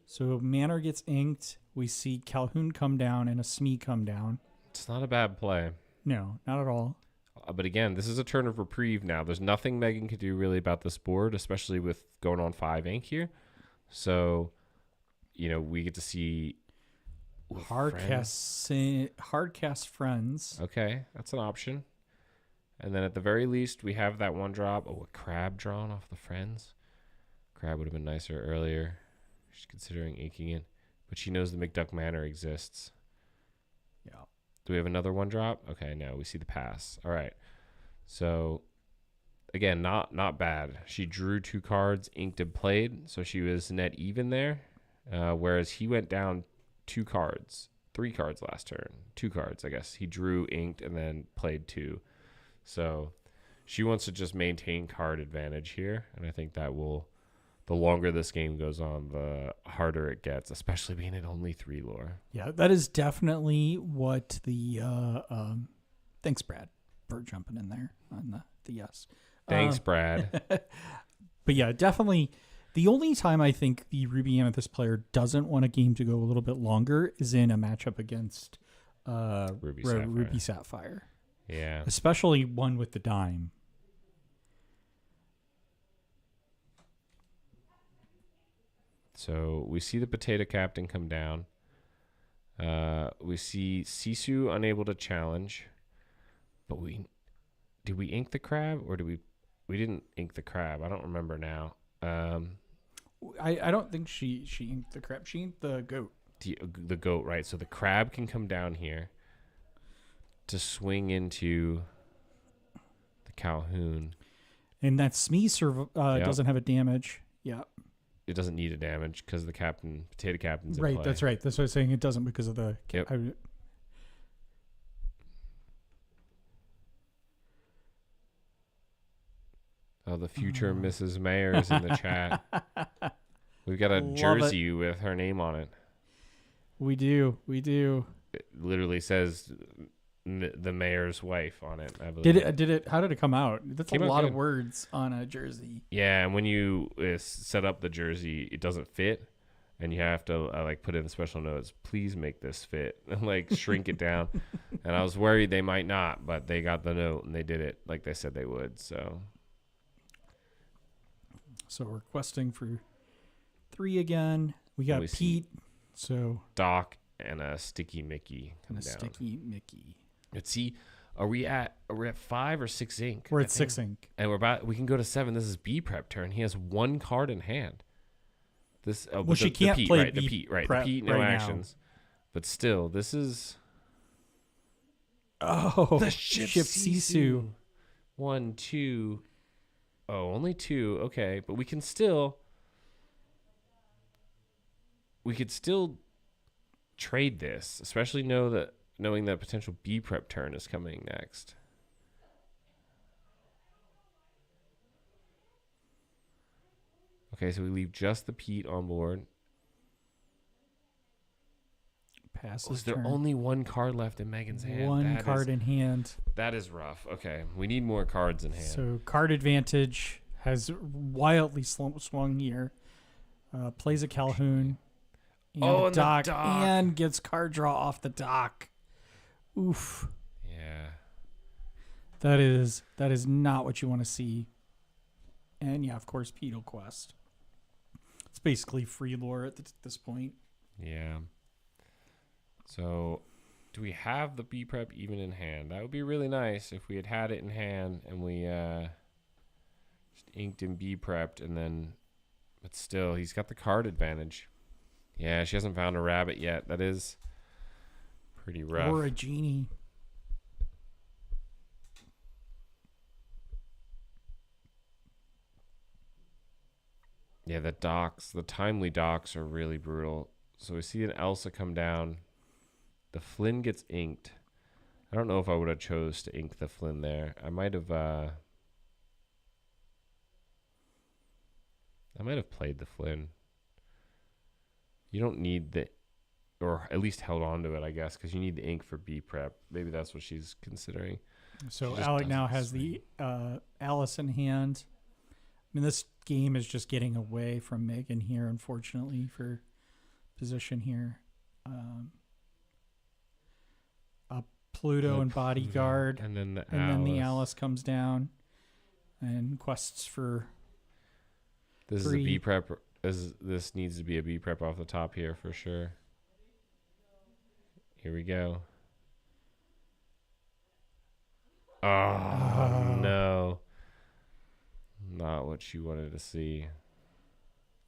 So manor gets inked. We see Calhoun come down and a Smee come down. It's not a bad play. No, not at all. But again, this is a turn of reprieve now. There's nothing Megan can do really about this board, especially with going on 5 ink here. So, we get to see Hardcast friends. Okay, that's an option. And then at the very least, we have that 1-drop. Oh, a crab drawn off the friends. Crab would have been nicer earlier. She's considering inking it, but she knows the McDuck Manor exists. Yeah. Do we have another 1-drop? Okay, no, we see the pass. All right. So, again, not bad. She drew 2 cards, inked and played, so she was net even there. Whereas he went down 3 cards last turn. 2 cards, I guess. He drew, inked, and then played 2. So she wants to just maintain card advantage here, and I think that will, the longer this game goes on, the harder it gets, especially being at only 3 lore. Yeah, that is definitely what the thanks, Brad, for jumping in there on the yes. Thanks, Brad. But yeah, definitely. The only time I think the Ruby Amethyst player doesn't want a game to go a little bit longer is in a matchup against Ruby Sapphire. Yeah. Especially one with the dime. So we see the Potato Captain come down. We see Sisu unable to challenge. But did we ink the crab or we didn't ink the crab? I don't remember now. I don't think she inked the crab. She inked the goat. The goat, right? So the crab can come down here to swing into the Calhoun. And that Smee doesn't have a damage. Yeah. It doesn't need a damage because the Potato Captain's in right. play. That's right. That's what I was saying. It doesn't because of the. Yep. Oh, the future Mrs. Mayor is in the chat. We've got a jersey with her name on it. We do. It literally says the mayor's wife on it, I believe. Did it? How did it come out? That's a lot of words on a jersey. Yeah, and when you set up the jersey, it doesn't fit, and you have to put in the special notes. Please make this fit, and shrink it down. And I was worried they might not, but they got the note and they did it like they said they would. So requesting for 3 again. We got Pete. So Doc and a Sticky Mickey come And a down. Sticky Mickey. Let's see. Are we at 5 or 6 ink? We're I at 6 think. ink. And we can go to 7. This is B prep turn. He has 1 card in hand. This Well, she can't the Pete, play right, the B Pete, right? prep The Pete, no right now. actions. But still, this is Oh, the ship Sisu. 1, 2. Oh, only 2. Okay, but we could still trade this, especially knowing that potential B prep turn is coming next. Okay, so we leave just the Pete on board. Passes Is there turn. only 1 card left in Megan's hand? One card in hand. That is rough. Okay, we need more cards in hand. So card advantage has wildly swung here. Plays a Calhoun. And Oh, a and the dock, dock. and gets card draw off the dock. Oof. Yeah. That is not what you want to see. And yeah, of course, Pedal Quest. It's basically free lore at this point. Yeah. So, do we have the B prep even in hand? That would be really nice if we had it in hand and we just inked and B prepped, and then, but still, he's got the card advantage. Yeah, she hasn't found a rabbit yet. That is pretty rough. Or a genie. Yeah, the timely docks are really brutal. So we see an Elsa come down. The Flynn gets inked. I don't know if I would have chose to ink the Flynn there. I might have played the Flynn. You don't need or at least held on to it, I guess, because you need the ink for B prep. Maybe that's what she's considering. So She just Alec now doesn't has the Alice in hand. I mean, this game is just getting away from Megan here, unfortunately, for position here. Pluto and Bodyguard. And then the then the Alice. Alice comes down and quests for This three. is a B prep. This needs to be a B prep off the top here for sure. Here we go. Oh, no. Not what you wanted to see.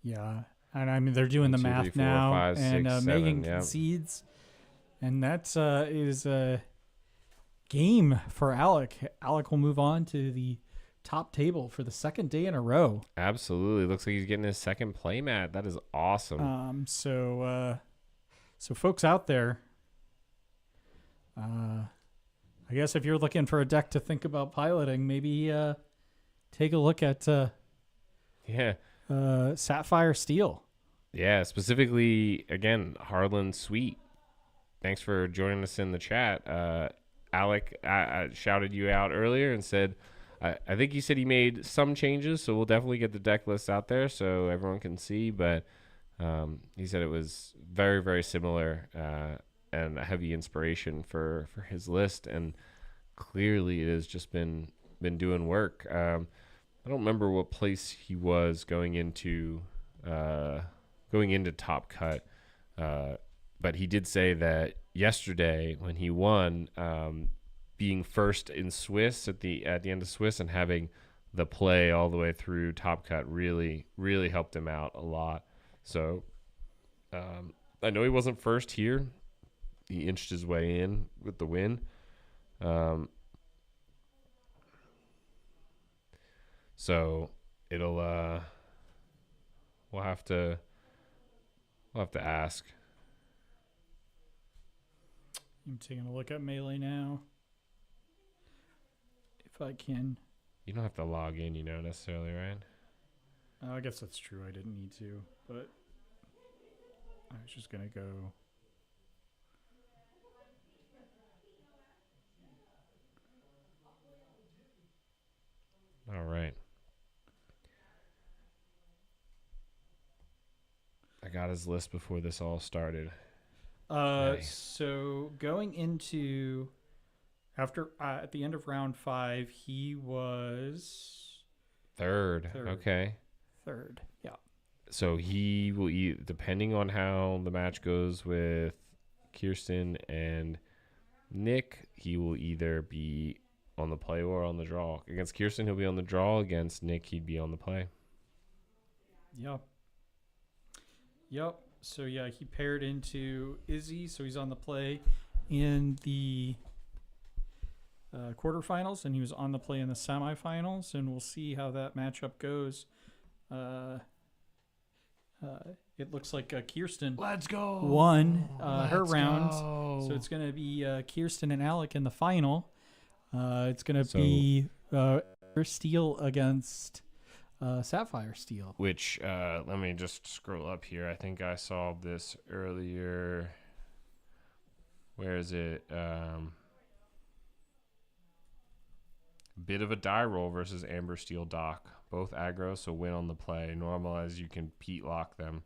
Yeah. And I mean, they're doing the 1, 2, math 3, 4, now. 5, and 6, Megan 7, yep. concedes. And that is a game for Alec. Alec will move on to the top table for the second day in a row. Absolutely. Looks like he's getting his second playmat. That is awesome. So folks out there, I guess if you're looking for a deck to think about piloting, maybe take a look at Sapphire Steel. Yeah, specifically, again, Harlan Sweet. Thanks for joining us in the chat. Alec I shouted you out earlier and said, I think he said he made some changes, so we'll definitely get the deck list out there so everyone can see. But he said it was very, very similar and a heavy inspiration for his list. And clearly it has just been doing work. I don't remember what place he was going into Top Cut, but he did say that yesterday when he won, being first in Swiss at the end of Swiss and having the play all the way through Top Cut really, really helped him out a lot. So I know he wasn't first here. He inched his way in with the win. So it'll we'll have to ask. I'm taking a look at Melee now. If I can. You don't have to log in, necessarily, right? I guess that's true. I didn't need to, but I was just going to go. All right. I got his list before this all started. So going into after at the end of round 5, he was Third. Okay. Third. Yeah. So he will depending on how the match goes with Kirsten and Nick, he will either be on the play or on the draw. Against Kirsten, he'll be on the draw. Against Nick, he'd be on the play. Yep. So, yeah, he paired into Izzy, so he's on the play in the quarterfinals, and he was on the play in the semifinals, and we'll see how that matchup goes. It looks like Kirsten won her round, so it's going to be Kirsten and Alec in the final. It's going to be Steel against Sapphire Steel. Which, let me just scroll up here. I think I saw this earlier. Where is it? Bit of a die roll versus Amber Steel Doc. Both aggro, so win on the play. Normal as you can Pete lock them.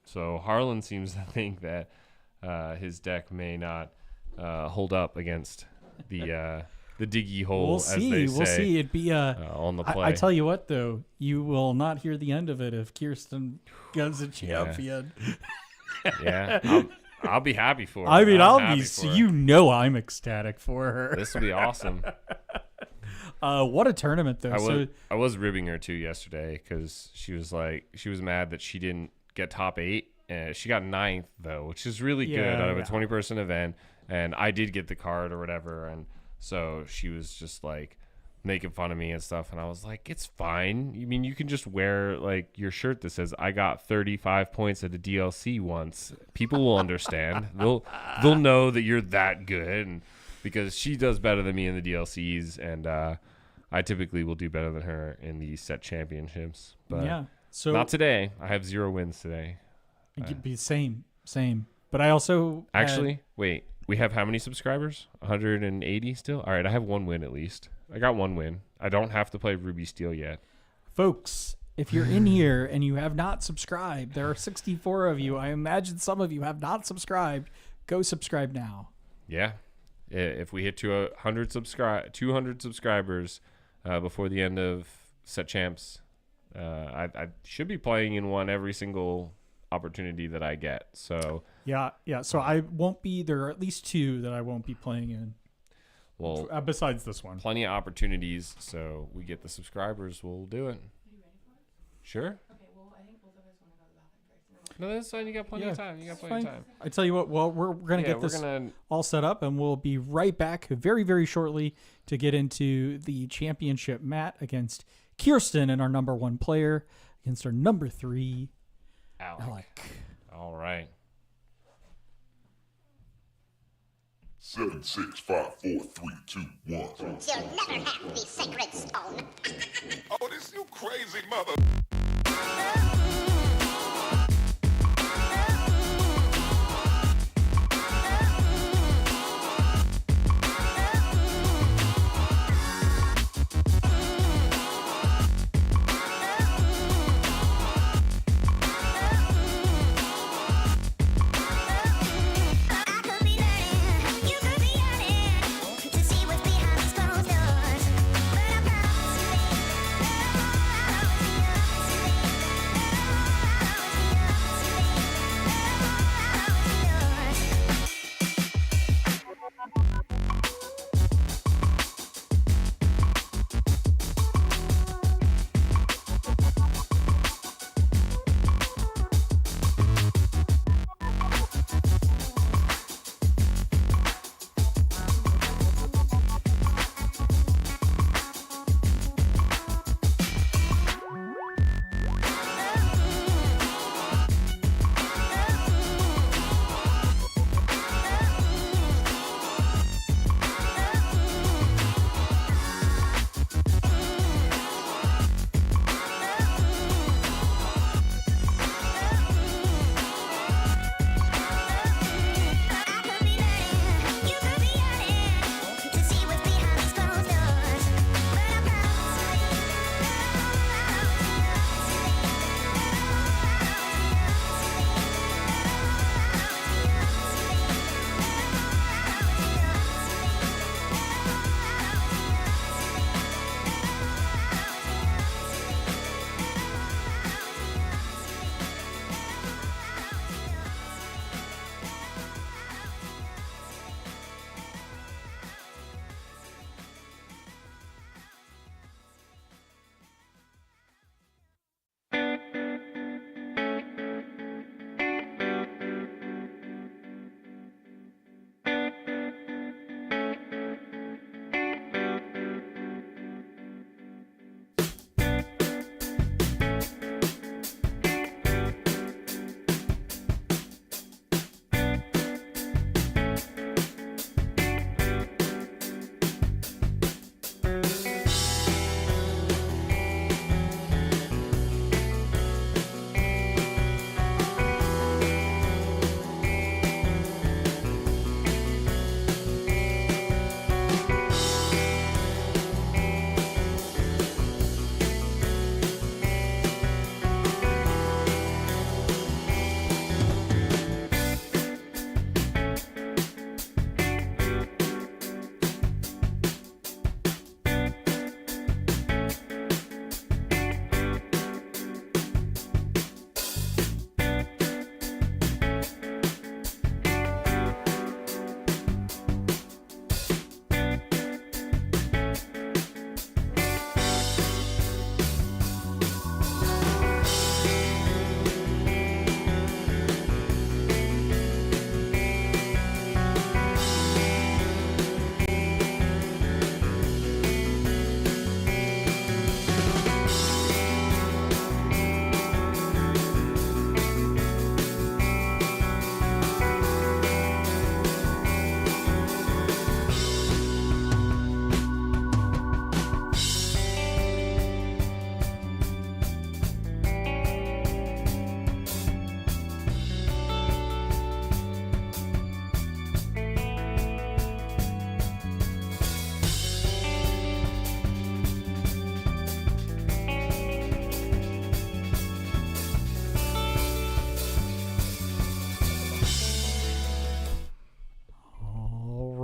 So Harlan seems to think that his deck may not hold up against the diggy hole, We'll see. as they say. We'll see. It'd be on the play. I tell you what, though, you will not hear the end of it if Kirsten goes a champion. Yeah, I'll be happy for her. I mean, I'm I'm ecstatic for her. This will be awesome. What a tournament, though. I was ribbing her too yesterday because she was mad that she didn't get top 8. She got 9th though, which is really good out of a 20-person event. And I did get the card or whatever, and so she was just like making fun of me and stuff. And I was like, it's fine. I mean, you can just wear like your shirt that says I got 35 points at a DLC once. People will understand. They'll know that you're that good, and because she does better than me in the DLCs, and I typically will do better than her in the set championships. But so not today. I have 0 wins today. It'd be same. But I also wait. We have how many subscribers? 180 still? All right, I have 1 win at least. I got 1 win. I don't have to play Ruby Steel yet. Folks, if you're in here and you have not subscribed, there are 64 of you. I imagine some of you have not subscribed. Go subscribe now. Yeah. If we hit 200 subscribers before the end of Set Champs, I should be playing in one every single opportunity that I get. So yeah. So I won't be there. Are at least 2 that I won't be playing in. Well, besides this one, plenty of opportunities. So we get the subscribers. We'll do it. Sure. Okay. Well, I think both of us want to go to the bathroom first. No, that's fine. You got plenty of time. Of time. I tell you what. Well, we're gonna get this all set up, and we'll be right back very, very shortly to get into the championship mat against Kirsten and our number 1 player against our number 3. Alec. All right. 7, 6, 5, 4, 3, 2, 1. You'll never have the sacred stone. Oh, this you crazy mother.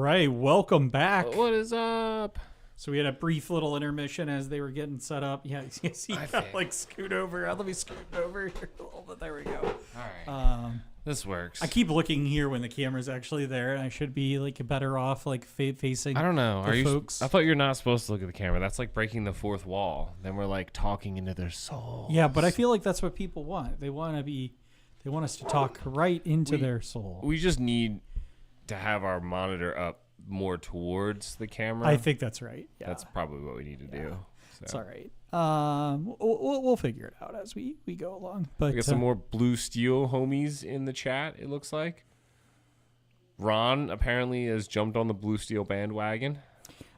right, welcome back. What is up? So we had a brief little intermission as they were getting set up. Yeah, you see, like scoot over. Let me scoot over here a little bit. There we go. All right. This works. I keep looking here when the camera's actually there, and I should be like better off like facing. I don't know. Are you folks? I thought you're not supposed to look at the camera. That's like breaking the fourth wall. Then we're like talking into their soul. Yeah, but I feel like that's what people want. They want us to talk right into their soul. We just need to have our monitor up more towards the camera. I think that's right. Yeah. That's probably what we need to do. So. It's all right. We'll figure it out as we go along. But we got some more Blue Steel homies in the chat, it looks like. Ron apparently has jumped on the Blue Steel bandwagon.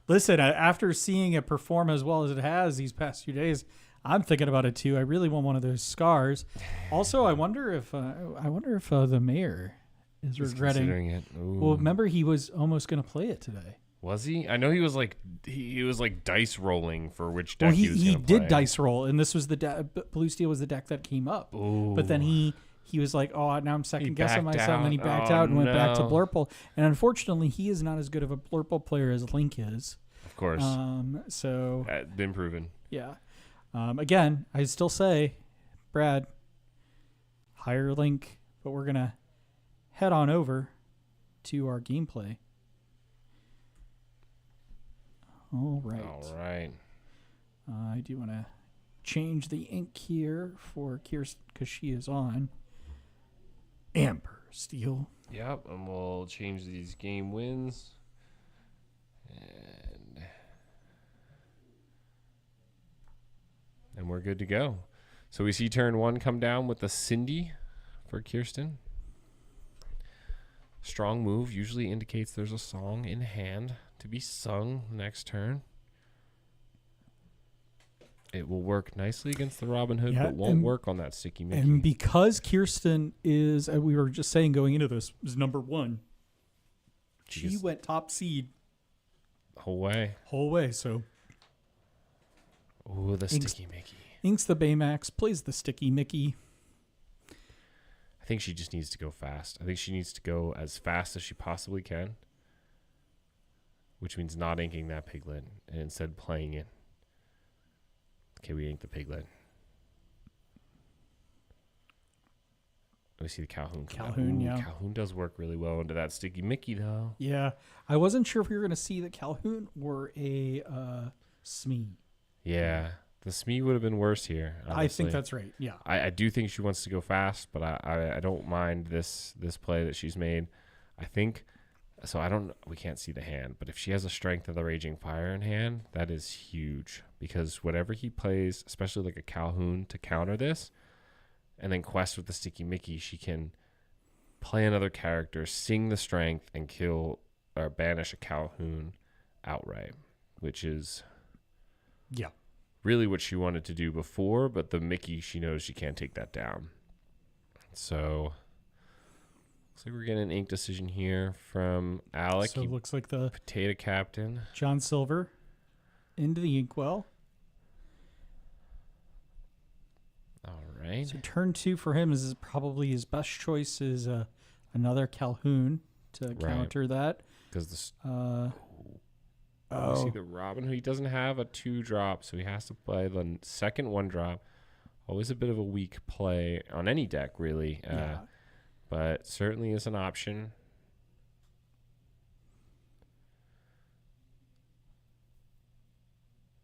Listen, after seeing it perform as well as it has these past few days, I'm thinking about it too. I really want one of those scars. Also, I wonder if the mayor is regretting it. Well, remember he was almost going to play it today. Was he? I know he was like dice rolling for which deck he was he going to play. did dice roll, and this was the Blue Steel was the deck that came up. Ooh. But then he was like, oh, now I'm second guessing myself, and then he backed out. out and went back to Blurple. And unfortunately, he is not as good of a Blurple player as Link is. Of course. So been proven. Yeah. Again, I still say, Brad, hire Link, but we're gonna head on over to our gameplay. All right. I do want to change the ink here for Kirsten because she is on Amber Steel. Yep, and we'll change these game wins. And we're good to go. So we see turn 1 come down with the Cindy for Kirsten. Strong move usually indicates there's a song in hand to be sung next turn. It will work nicely against the Robin Hood, but won't work on that Sticky Mickey. And because Kirsten is, we were just saying going into this, is number 1. She went top seed. Whole way. So. Oh, the Sticky Mickey. Inks the Baymax, plays the Sticky Mickey. I think she just needs to go fast. I think she needs to go as fast as she possibly can, which means not inking that Piglet and instead playing it. Okay, we ink the Piglet. We see the Calhoun. Yeah. Calhoun does work really well into that Sticky Mickey, though. Yeah. I wasn't sure if we were going to see the Calhoun or a Smee. Yeah. The Smee would have been worse here. Honestly. I think that's right. Yeah. I do think she wants to go fast, but I don't mind this play that she's made. I think so. We can't see the hand, but if she has a Strength of the Raging Fire in hand, that is huge because whatever he plays, especially like a Calhoun to counter this, and then quest with the Sticky Mickey, she can play another character, sing the Strength, and kill or banish a Calhoun outright, which is really what she wanted to do before, but the Mickey, she knows she can't take that down. So looks like we're getting an ink decision here from Alec. So it looks like the Potato Captain. John Silver into the inkwell. All right. So turn 2 for him is probably his best choice is another Calhoun to counter that. Because you see the Robin Hood. He doesn't have a 2-drop, so he has to play the second 1-drop. Always a bit of a weak play on any deck, really. But certainly is an option.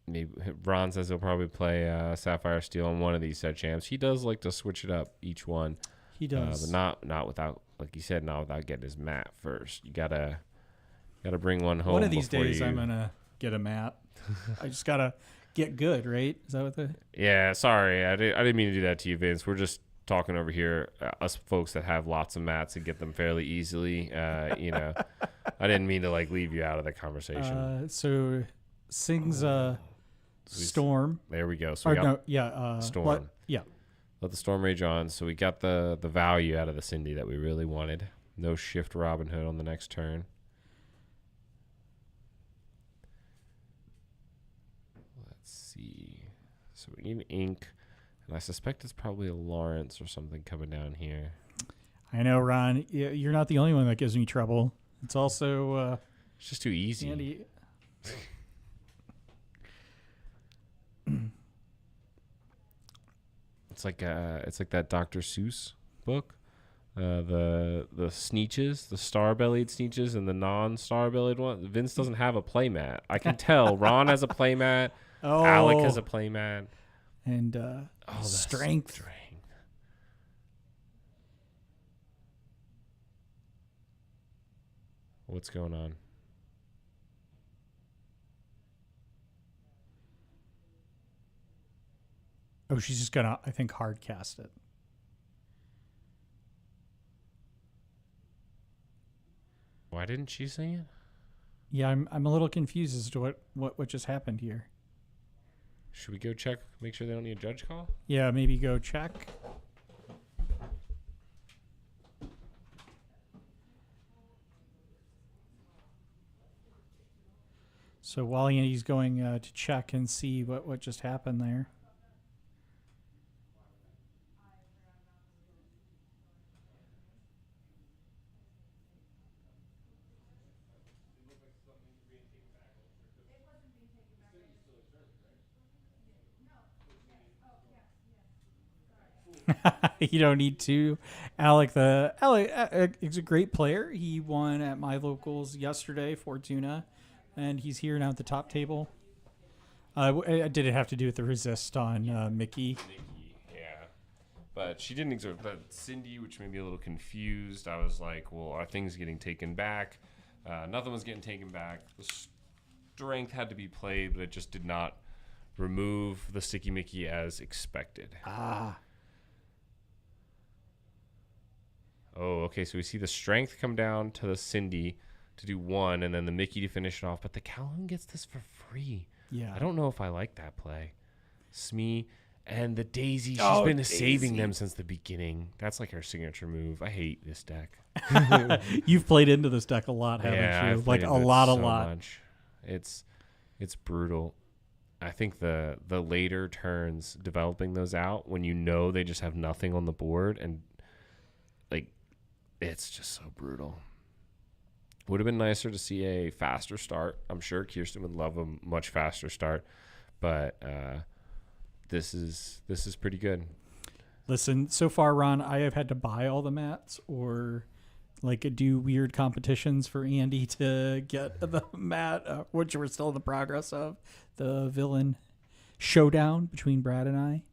Maybe Ron says he'll probably play Sapphire Steel on one of these set champs. He does like to switch it up each one. He does. But not without, like you said, not without getting his mat first. You gotta bring one home. One of these days I'm gonna get a mat. I just gotta get good, right? Is that what the? Yeah, sorry, I didn't mean to do that to you, Vince. We're just talking over here, us folks that have lots of mats and get them fairly easily. I didn't mean to like leave you out of the conversation. So sings Storm. There we go. So we got Storm. Let the Storm rage on. So we got the value out of the Cindy that we really wanted. No shift Robin Hood on the next turn. Let's see. So we need ink. And I suspect it's probably a Lawrence or something coming down here. I know, Ron. You're not the only one that gives me trouble. It's also It's just too easy. Andy. It's like that Dr. Seuss book, the Sneeches, the star-bellied Sneeches, and the non-star-bellied one. Vince doesn't have a playmat. I can tell. Ron has a playmat. Oh. Alec has a playmat. And strength. What's going on? Oh, she's just gonna, I think, hard cast it. Why didn't she sing it? Yeah, I'm a little confused as to what just happened here. Should we go check, make sure they don't need a judge call? Yeah, maybe go check. So while Andy's going to check and see what just happened there. You don't need to. Alec is a great player. He won at my locals yesterday, Fortuna, and he's here now at the top table. Did it have to do with the resist on Mickey? Yeah. But she didn't exert. But Cindy, which made me a little confused. I was like, well, are things getting taken back? Nothing was getting taken back. The strength had to be played, but it just did not remove the Sticky Mickey as expected. Oh, okay. So we see the strength come down to the Cindy to do 1, and then the Mickey to finish it off. But the Calhoun gets this for free. Yeah. I don't know if I like that play. Smee and the Daisy. She's been saving them since the beginning. That's like her signature move. I hate this deck. You've played into this deck a lot, haven't you? I've Like played a into it lot. Much. It's brutal. I think the later turns, developing those out when you know they just have nothing on the board, and like it's just so brutal. Would have been nicer to see a faster start. I'm sure Kirsten would love a much faster start, but this is pretty good. Listen, so far, Ron, I have had to buy all the mats or like do weird competitions for Andy to get the mat, which we're still in the progress of. The villain showdown between Brad and I.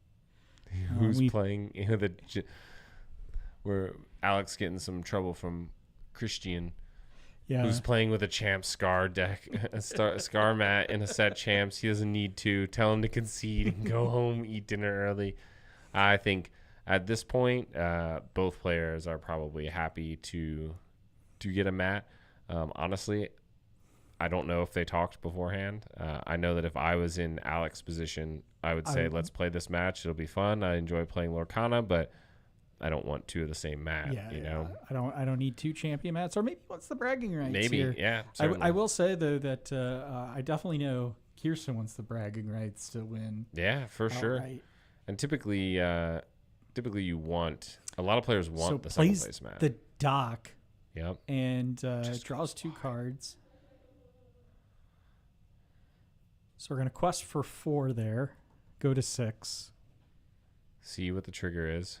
Who's playing? Where Alex getting some trouble from Christian. Yeah. Who's playing with a champ Scar deck, a Scar mat in a set champs. He doesn't need to. Tell him to concede and go home, eat dinner early. I think at this point, both players are probably happy to get a mat. Honestly, I don't know if they talked beforehand. I know that if I was in Alex's position, I would say, let's play this match. It'll be fun. I enjoy playing Lorcana, but I don't want 2 of the same mat. You know, I don't need 2 champion mats, or maybe what's the bragging rights? Maybe, here? yeah. I will say though that I definitely know Kirsten wants the bragging rights to win. Yeah, for sure. And typically you want a lot of players want the second place mat. The dock. Yep. And draws 2 cards. So we're gonna quest for 4 there. Go to 6. See what the trigger is.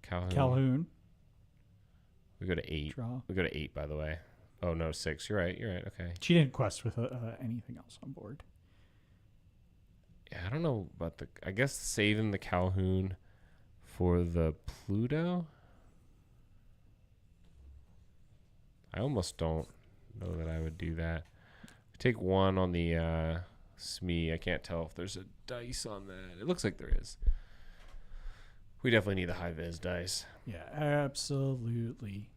Calhoun. We go to 8. Draw. We go to 8, by the way. Oh, no, 6. You're right. Okay. She didn't quest with anything else on board. Yeah, I don't know about I guess saving the Calhoun for the Pluto. I almost don't know that I would do that. Take 1 on the Smee. I can't tell if there's a dice on that. It looks like there is. We definitely need the high vis dice. Yeah, absolutely.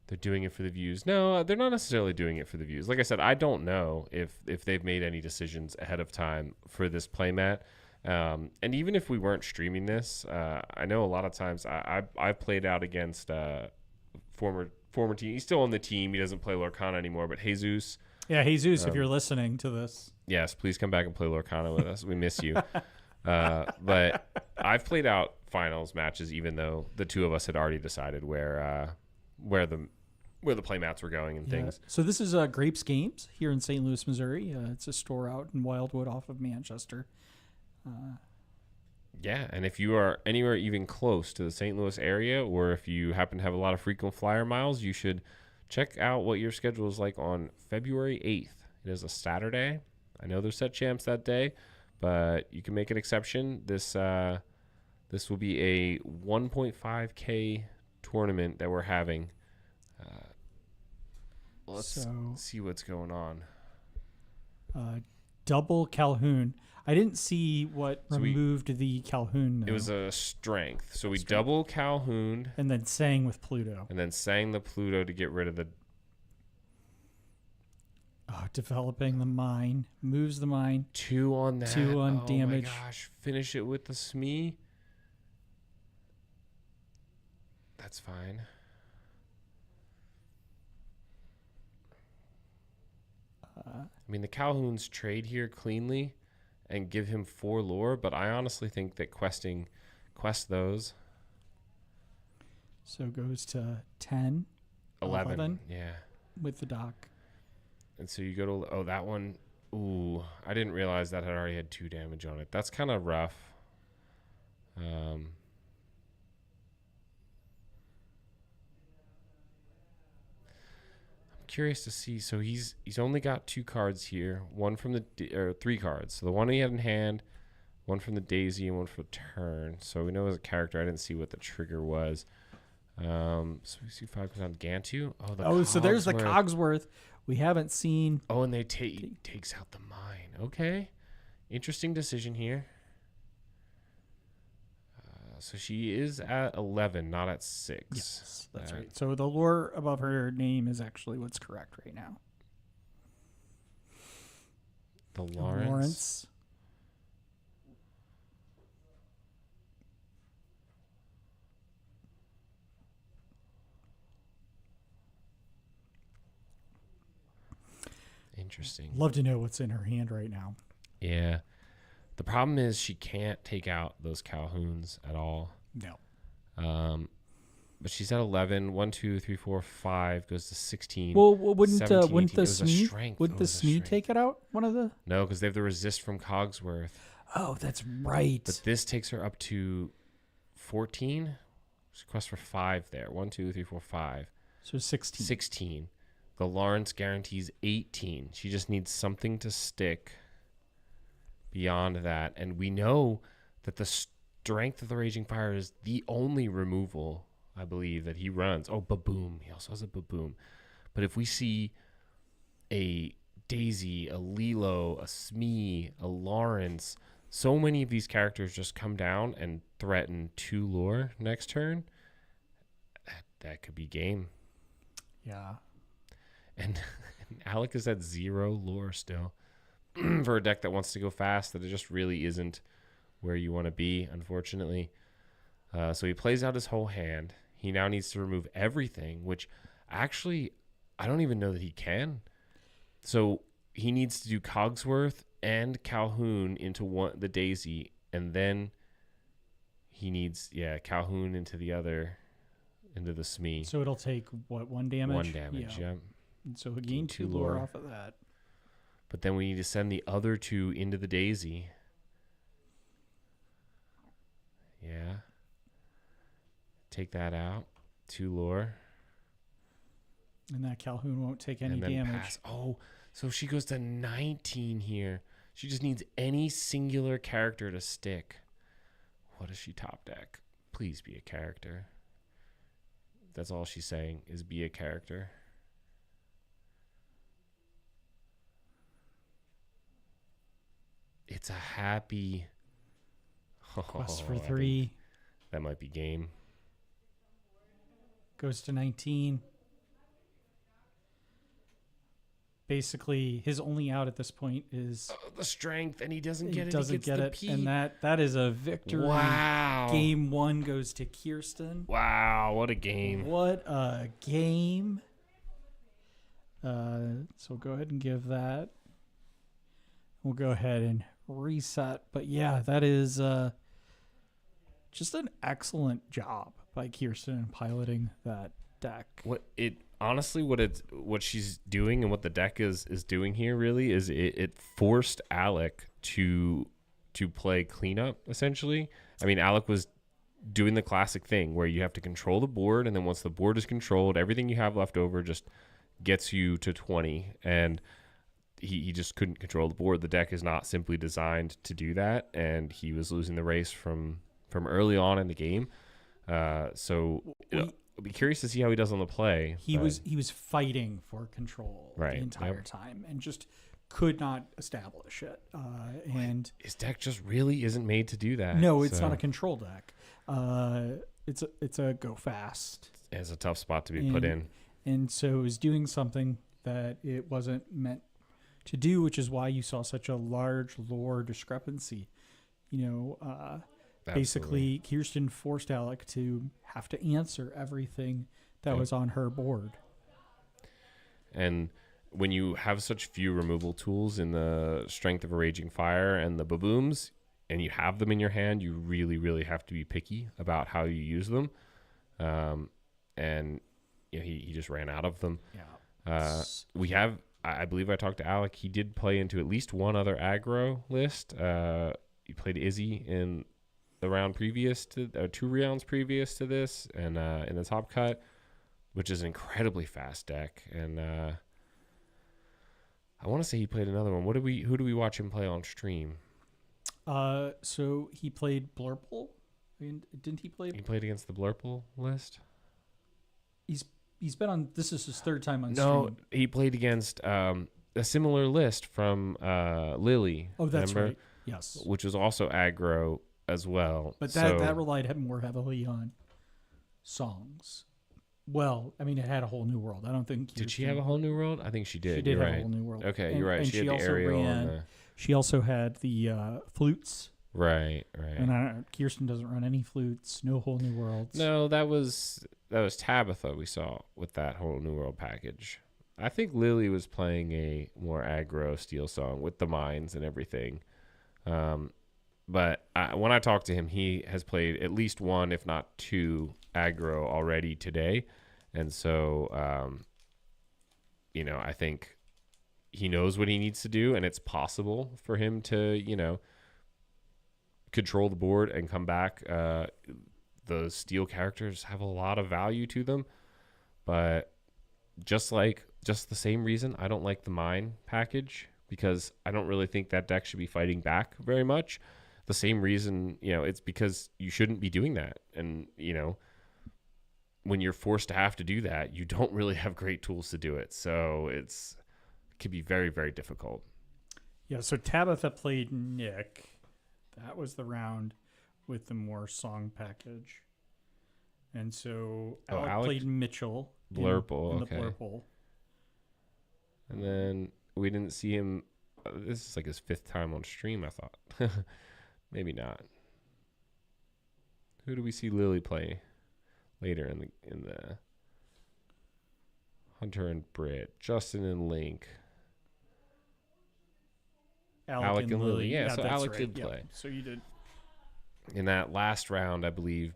They're doing it for the views. No, they're not necessarily doing it for the views. Like I said, I don't know if they've made any decisions ahead of time for this playmat. And even if we weren't streaming this, I know a lot of times I've played out against former team. He's still on the team. He doesn't play Lorcana anymore, but Jesus. Yeah, Jesus, if you're listening to this. Yes, please come back and play Lorcana with us. We miss you. But I've played out finals matches, even though the two of us had already decided where the playmats were going and things. So this is Grape's Games here in St. Louis, Missouri. It's a store out in Wildwood off of Manchester. Yeah, and if you are anywhere even close to the St. Louis area, or if you happen to have a lot of frequent flyer miles, you should check out what your schedule is like on February 8th. It is a Saturday. I know there's set champs that day, but you can make an exception. This will be a 1.5K tournament that we're having. Let's see what's going on. Double Calhoun. I didn't see what removed the Calhoun. It was a strength. So we double Calhoun. And then sang with Pluto. And then sang the Pluto to get rid of the... Developing the mine. Moves the mine. 2 on that. 2 on damage. Oh my gosh. Finish it with the Smee. That's fine. I mean, the Calhouns trade here cleanly and give him 4 lore, but I honestly think that quest those. So it goes to 10. 11. Yeah. With the dock. And so you go to, that one. Ooh, I didn't realize that had already had 2 damage on it. That's kind of rough. Curious to see. So he's only got 2 cards here. 1 from the 3 cards. So the one he had in hand, 1 from the Daisy, and 1 for turn. So we know as a character. I didn't see what the trigger was. So we see 5 comes on Gantu. So there's the Cogsworth. We haven't seen. Oh, and they takes out the mine. Okay, interesting decision here. So she is at 11, not at 6. Yes, that's right. So the lore above her name is actually what's correct right now. The Lawrence. Interesting. Love to know what's in her hand right now. Yeah. The problem is she can't take out those Calhouns at all. No. But she's at 11. 1, 2, 3, 4, 5 goes to 16. Well, wouldn't 17, the 18. Smee take it out? One of the No, because they have the resist from Cogsworth. Oh, that's right. But this takes her up to 14. She quests for 5 there. 1, 2, 3, 4, 5. So 16. 16. The Lawrence guarantees 18. She just needs something to stick beyond that. And we know that the strength of the Raging Fire is the only removal, I believe, that he runs. Oh, Baboom. He also has a Baboom. But if we see a Daisy, a Lilo, a Smee, a Lawrence, so many of these characters just come down and threaten 2 lore next turn. That could be game. Yeah. And Alec is at 0 lore still for a deck that wants to go fast, that it just really isn't where you want to be, unfortunately. So he plays out his whole hand. He now needs to remove everything, which actually I don't even know that he can. So he needs to do Cogsworth and Calhoun into the Daisy, and then he needs, Calhoun into the other, into the Smee. So it'll take, 1 damage? 1 damage, yeah. And so he'll gain 2 lore off of that. But then we need to send the other 2 into the Daisy. Yeah. Take that out. 2 lore. And that Calhoun won't take any damage. Pass. Oh, so she goes to 19 here. She just needs any singular character to stick. What does she top deck? Please be a character. That's all she's saying, is be a character. It's a happy quest for 3. That might be game. Goes to 19. Basically, his only out at this point is the strength, and he doesn't get it. He doesn't get it, Peep. and that is a victory. Wow. Game 1 goes to Kirsten. Wow, what a game! What a game! So go ahead and give that. We'll go ahead and reset. But yeah, that is just an excellent job by Kirsten in piloting that deck. What she's doing and what the deck is doing here really is it forced Alec to play cleanup essentially. I mean, Alec was doing the classic thing where you have to control the board, and then once the board is controlled, everything you have left over just gets you to 20, and he just couldn't control the board. The deck is not simply designed to do that, and he was losing the race from early on in the game. So I'll be curious to see how he does on the play. He was fighting for control the entire time and just could not establish it. And his deck just really isn't made to do that. No, it's not a control deck. It's a go fast. It's a tough spot to be put in. And so it was doing something that it wasn't meant to do, which is why you saw such a large lore discrepancy. Basically, Kirsten forced Alec to have to answer everything that was on her board. And when you have such few removal tools in the Strength of a Raging Fire and the Babooms, and you have them in your hand, you really, really have to be picky about how you use them. And he just ran out of them. Yeah. I believe I talked to Alec. He did play into at least one other aggro list. He played Izzy in the round previous to 2 rounds previous to this, and in the top cut, which is an incredibly fast deck. And I want to say he played another one. Who do we watch him play on stream? So he played Blurple. Didn't he play? He played against the Blurple list. He's been on. This is his 3rd time on stream. No, he played against a similar list from Lily. Oh, that's remember? right. Yes, which was also aggro as well. But that relied more heavily on songs. Well, I mean, it had a whole new world. I don't think. Did she have a whole new world? I think she did. She did you're have right. a whole new world. Okay, you're right. And she had the aerial. She also had the flutes. Right. And Kirsten doesn't run any flutes. No whole new worlds. No, that was Tabitha we saw with that whole new world package. I think Lily was playing a more aggro steel song with the mines and everything. But when I talked to him, he has played at least 1, if not 2, aggro already today. And so, I think he knows what he needs to do, and it's possible for him to, control the board and come back. The steel characters have a lot of value to them, but just the same reason I don't like the mine package, because I don't really think that deck should be fighting back very much. The same reason, it's because you shouldn't be doing that. And, when you're forced to have to do that, you don't really have great tools to do it. So it can be very, very difficult. Yeah, so Tabitha played Nick. That was the round with the more song package. And so Alec played Mitchell. Blurple, in okay. the Blurple. And then we didn't see him. This is like his 5th time on stream, I thought. Maybe not. Who do we see Lily play later in the Hunter and Britt, Justin and Link, Alec and Lily. Yeah, so Alec did play. So you did. In that last round, I believe,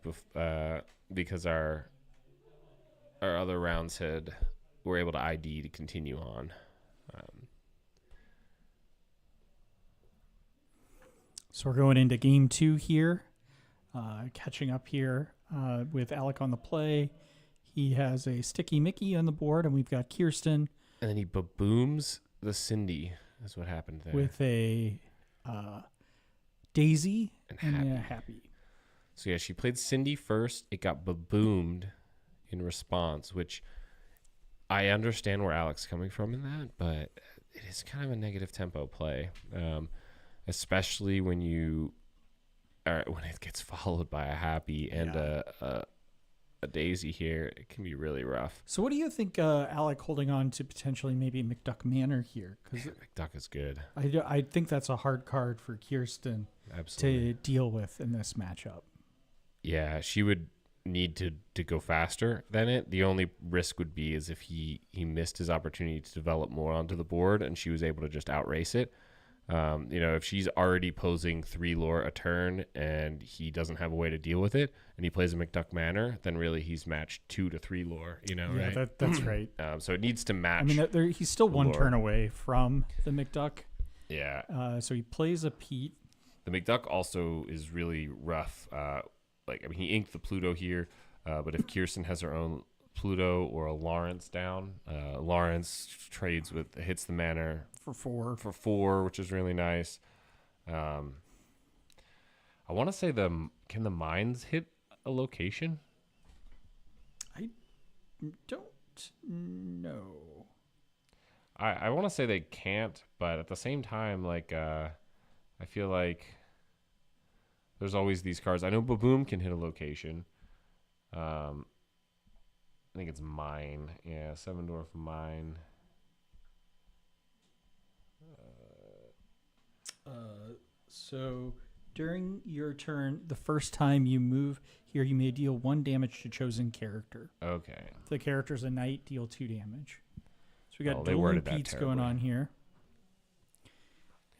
because our other rounds were able to ID to continue on. So we're going into game 2 here, catching up here with Alec on the play. He has a Sticky Mickey on the board, and we've got Kirsten. And then he babooms the Cindy, is what happened there. With a Daisy and a Happy. So yeah, she played Cindy first. It got baboomed in response, which I understand where Alec's coming from in that, but it is kind of a negative tempo play. Especially when it gets followed by a Happy and a Daisy here, it can be really rough. So what do you think Alec holding on to potentially maybe McDuck Manor here? Because McDuck is good. I think that's a hard card for Kirsten to deal with in this matchup. Yeah, she would need to go faster than it. The only risk would be is if he missed his opportunity to develop more onto the board and she was able to just outrace it. If she's already posing 3 lore a turn and he doesn't have a way to deal with it, and he plays a McDuck Manor, then really he's matched 2 to 3 lore. Yeah, right? that's right. So it needs to match. I mean, he's still one lore. turn away from the McDuck. Yeah. So he plays a Pete. The McDuck also is really rough. He inked the Pluto here, but if Kirsten has her own Pluto or a Lawrence down, Lawrence hits the Manor for 4, which is really nice. I want to say can the mines hit a location? I don't know. I want to say they can't, but at the same time, I feel like there's always these cards. I know Baboom can hit a location. I think it's Mine. Yeah, 7-dwarf Mine. So during your turn, the first time you move here, you may deal 1 damage to chosen character. Okay. If the character's a knight, deal 2 damage. So we got they dueling worded that Pete's going terribly. on here.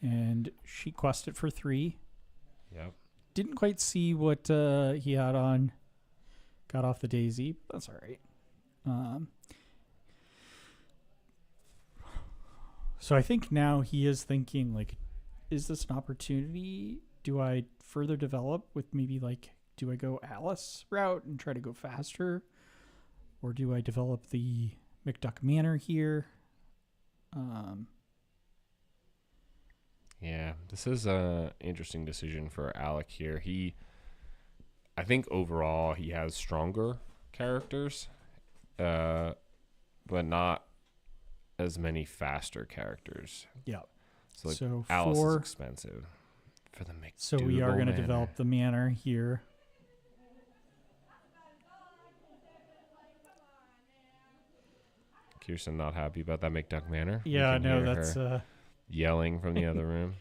And she quested for 3. Yep. Didn't quite see what he had on. Got off the daisy. That's all right. So I think now he is thinking, is this an opportunity? Do I further develop with maybe do I go Alice route and try to go faster? Or do I develop the McDuck Manor here? Yeah, this is a interesting decision for Alec here. I think overall he has stronger characters, but not as many faster characters. Yeah. So Alice is expensive for the McDougal So we are going to Manor. develop the manor here. Kirsten not happy about that McDuck Manor. We Yeah, can no, hear that's her yelling from the other room.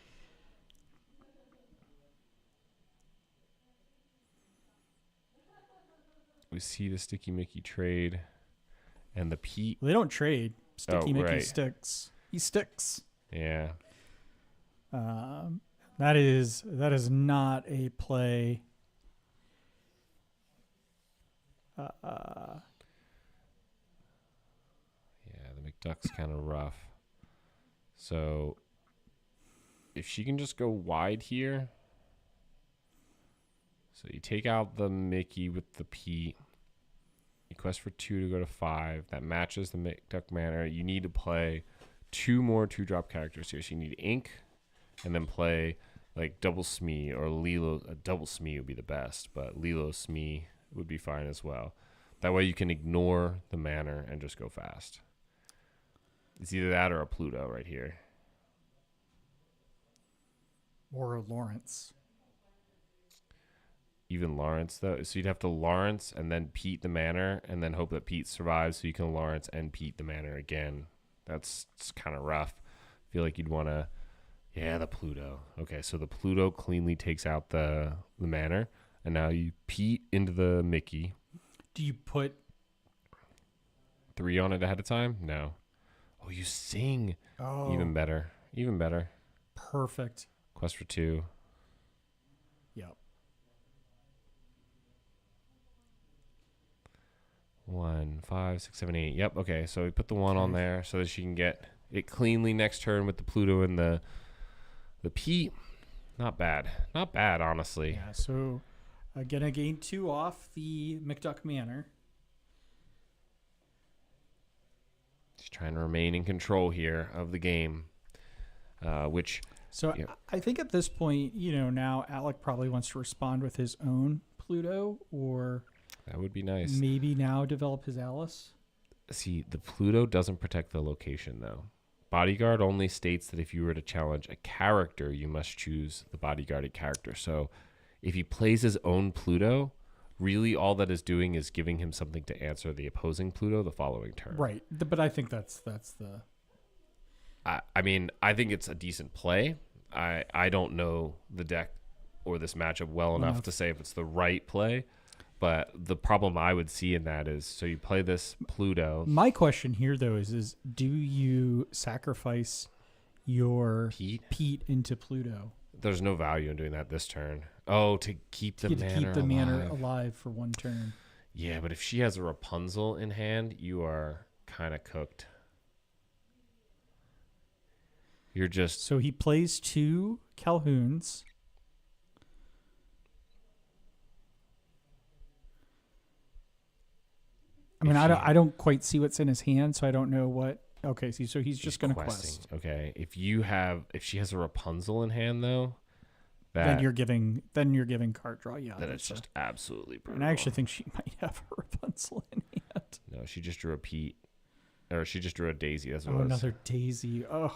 We see the Sticky Mickey trade and the Pete. Well, they don't trade. Sticky Mickey right. sticks. He sticks. Yeah. That is not a play. Yeah, the McDuck's kind of rough. So if she can just go wide here. So you take out the Mickey with the Pete. You quest for 2 to go to 5. That matches the McDuck Manor. You need to play 2 more 2-drop characters here. So you need Ink and then play Double Smee or Lilo. Double Smee would be the best, but Lilo Smee would be fine as well. That way you can ignore the Manor and just go fast. It's either that or a Pluto right here. Or Lawrence. Even Lawrence, though. So you'd have to Lawrence and then Pete the Manor and then hope that Pete survives so you can Lawrence and Pete the Manor again. That's kind of rough. I feel like you'd want to... Yeah, the Pluto. Okay, so the Pluto cleanly takes out the Manor. And now you Pete into the Mickey. Do you put 3 on it ahead of time? No. Oh, you sing. Oh. Even better. Even better. Perfect. Quest for 2. Yep. 1, 5, 6, 7, 8. Yep. Okay. So we put the 1 on there so that she can get it cleanly next turn with the Pluto and the Pete. Not bad. Not bad, honestly. Yeah. So gonna gain 2 off the McDuck Manor. She's trying to remain in control here of the game, which. So I think at this point, now Alec probably wants to respond with his own Pluto, or that would be nice. Maybe now develop his Alice. See, the Pluto doesn't protect the location, though. Bodyguard only states that if you were to challenge a character, you must choose the bodyguarded character. So if he plays his own Pluto, really all that is doing is giving him something to answer the opposing Pluto the following turn. Right. But I think that's the... I mean, I think it's a decent play. I don't know the deck or this matchup well enough to say if it's the right play. But the problem I would see in that is, so you play this Pluto. My question here, though, is do you sacrifice your Pete into Pluto. There's no value in doing that this turn. Oh, to keep the mana alive for one turn. Yeah, but if she has a Rapunzel in hand, you are kind of cooked. You're just... So he plays 2 Calhouns. I mean, I don't quite see what's in his hand, so I don't know what. Okay, so he's just going to quest. Okay, if she has a Rapunzel in hand though, then you're giving card draw. Yeah, then it's just absolutely brutal. And I actually think she might have a Rapunzel in hand. No, she just drew a Pete, or she just drew a Daisy. That's what it was. Another Daisy. Ugh.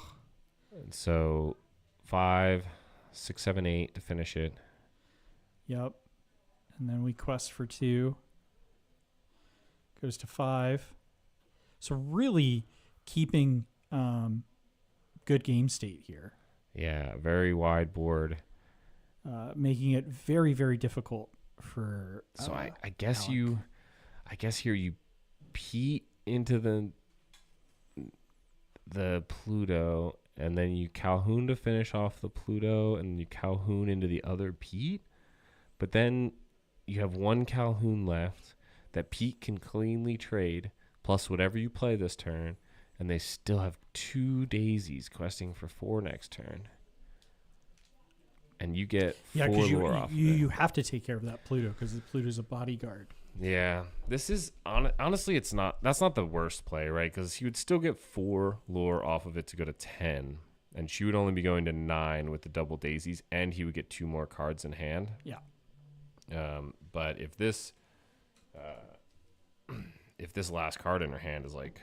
And so 5, 6, 7, 8 to finish it. Yep. And then we quest for 2. Goes to 5. So really keeping good game state here. Yeah, very wide board. Making it very, very difficult for So I guess Alec. I guess here you Pete into the Pluto, and then you Calhoun to finish off the Pluto, and you Calhoun into the other Pete. But then you have 1 Calhoun left that Pete can cleanly trade, plus whatever you play this turn, and they still have 2 Daisies questing for 4 next turn. And you get 4 lore off. You have to take care of that Pluto because the Pluto's a bodyguard. Yeah, this is honestly, it's not. That's not the worst play, right? Because he would still get 4 lore off of it to go to 10, and she would only be going to 9 with the double Daisies, and he would get 2 more cards in hand. Yeah. But if this last card in her hand is like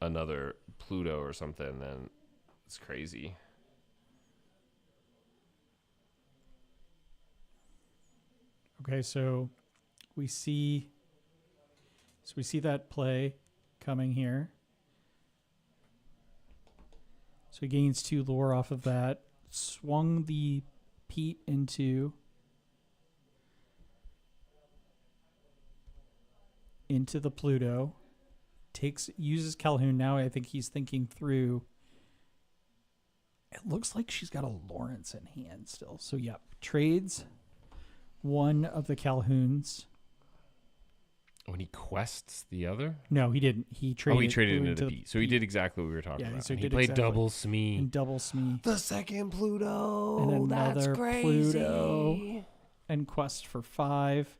another Pluto or something, then it's crazy. Okay, so we see that play coming here. So he gains 2 lore off of that. Swung the Pete into the Pluto. Uses Calhoun. Now I think he's thinking through. It looks like she's got a Lawrence in hand still. So yep, trades 1 of the Calhouns. When he quests the other? No, he didn't. He traded. Oh, he traded into the Pete. So he did exactly what we were talking about. So he played exactly. double Smee. And double Smee. The second Pluto. And another That's crazy. Pluto. And quest for 5.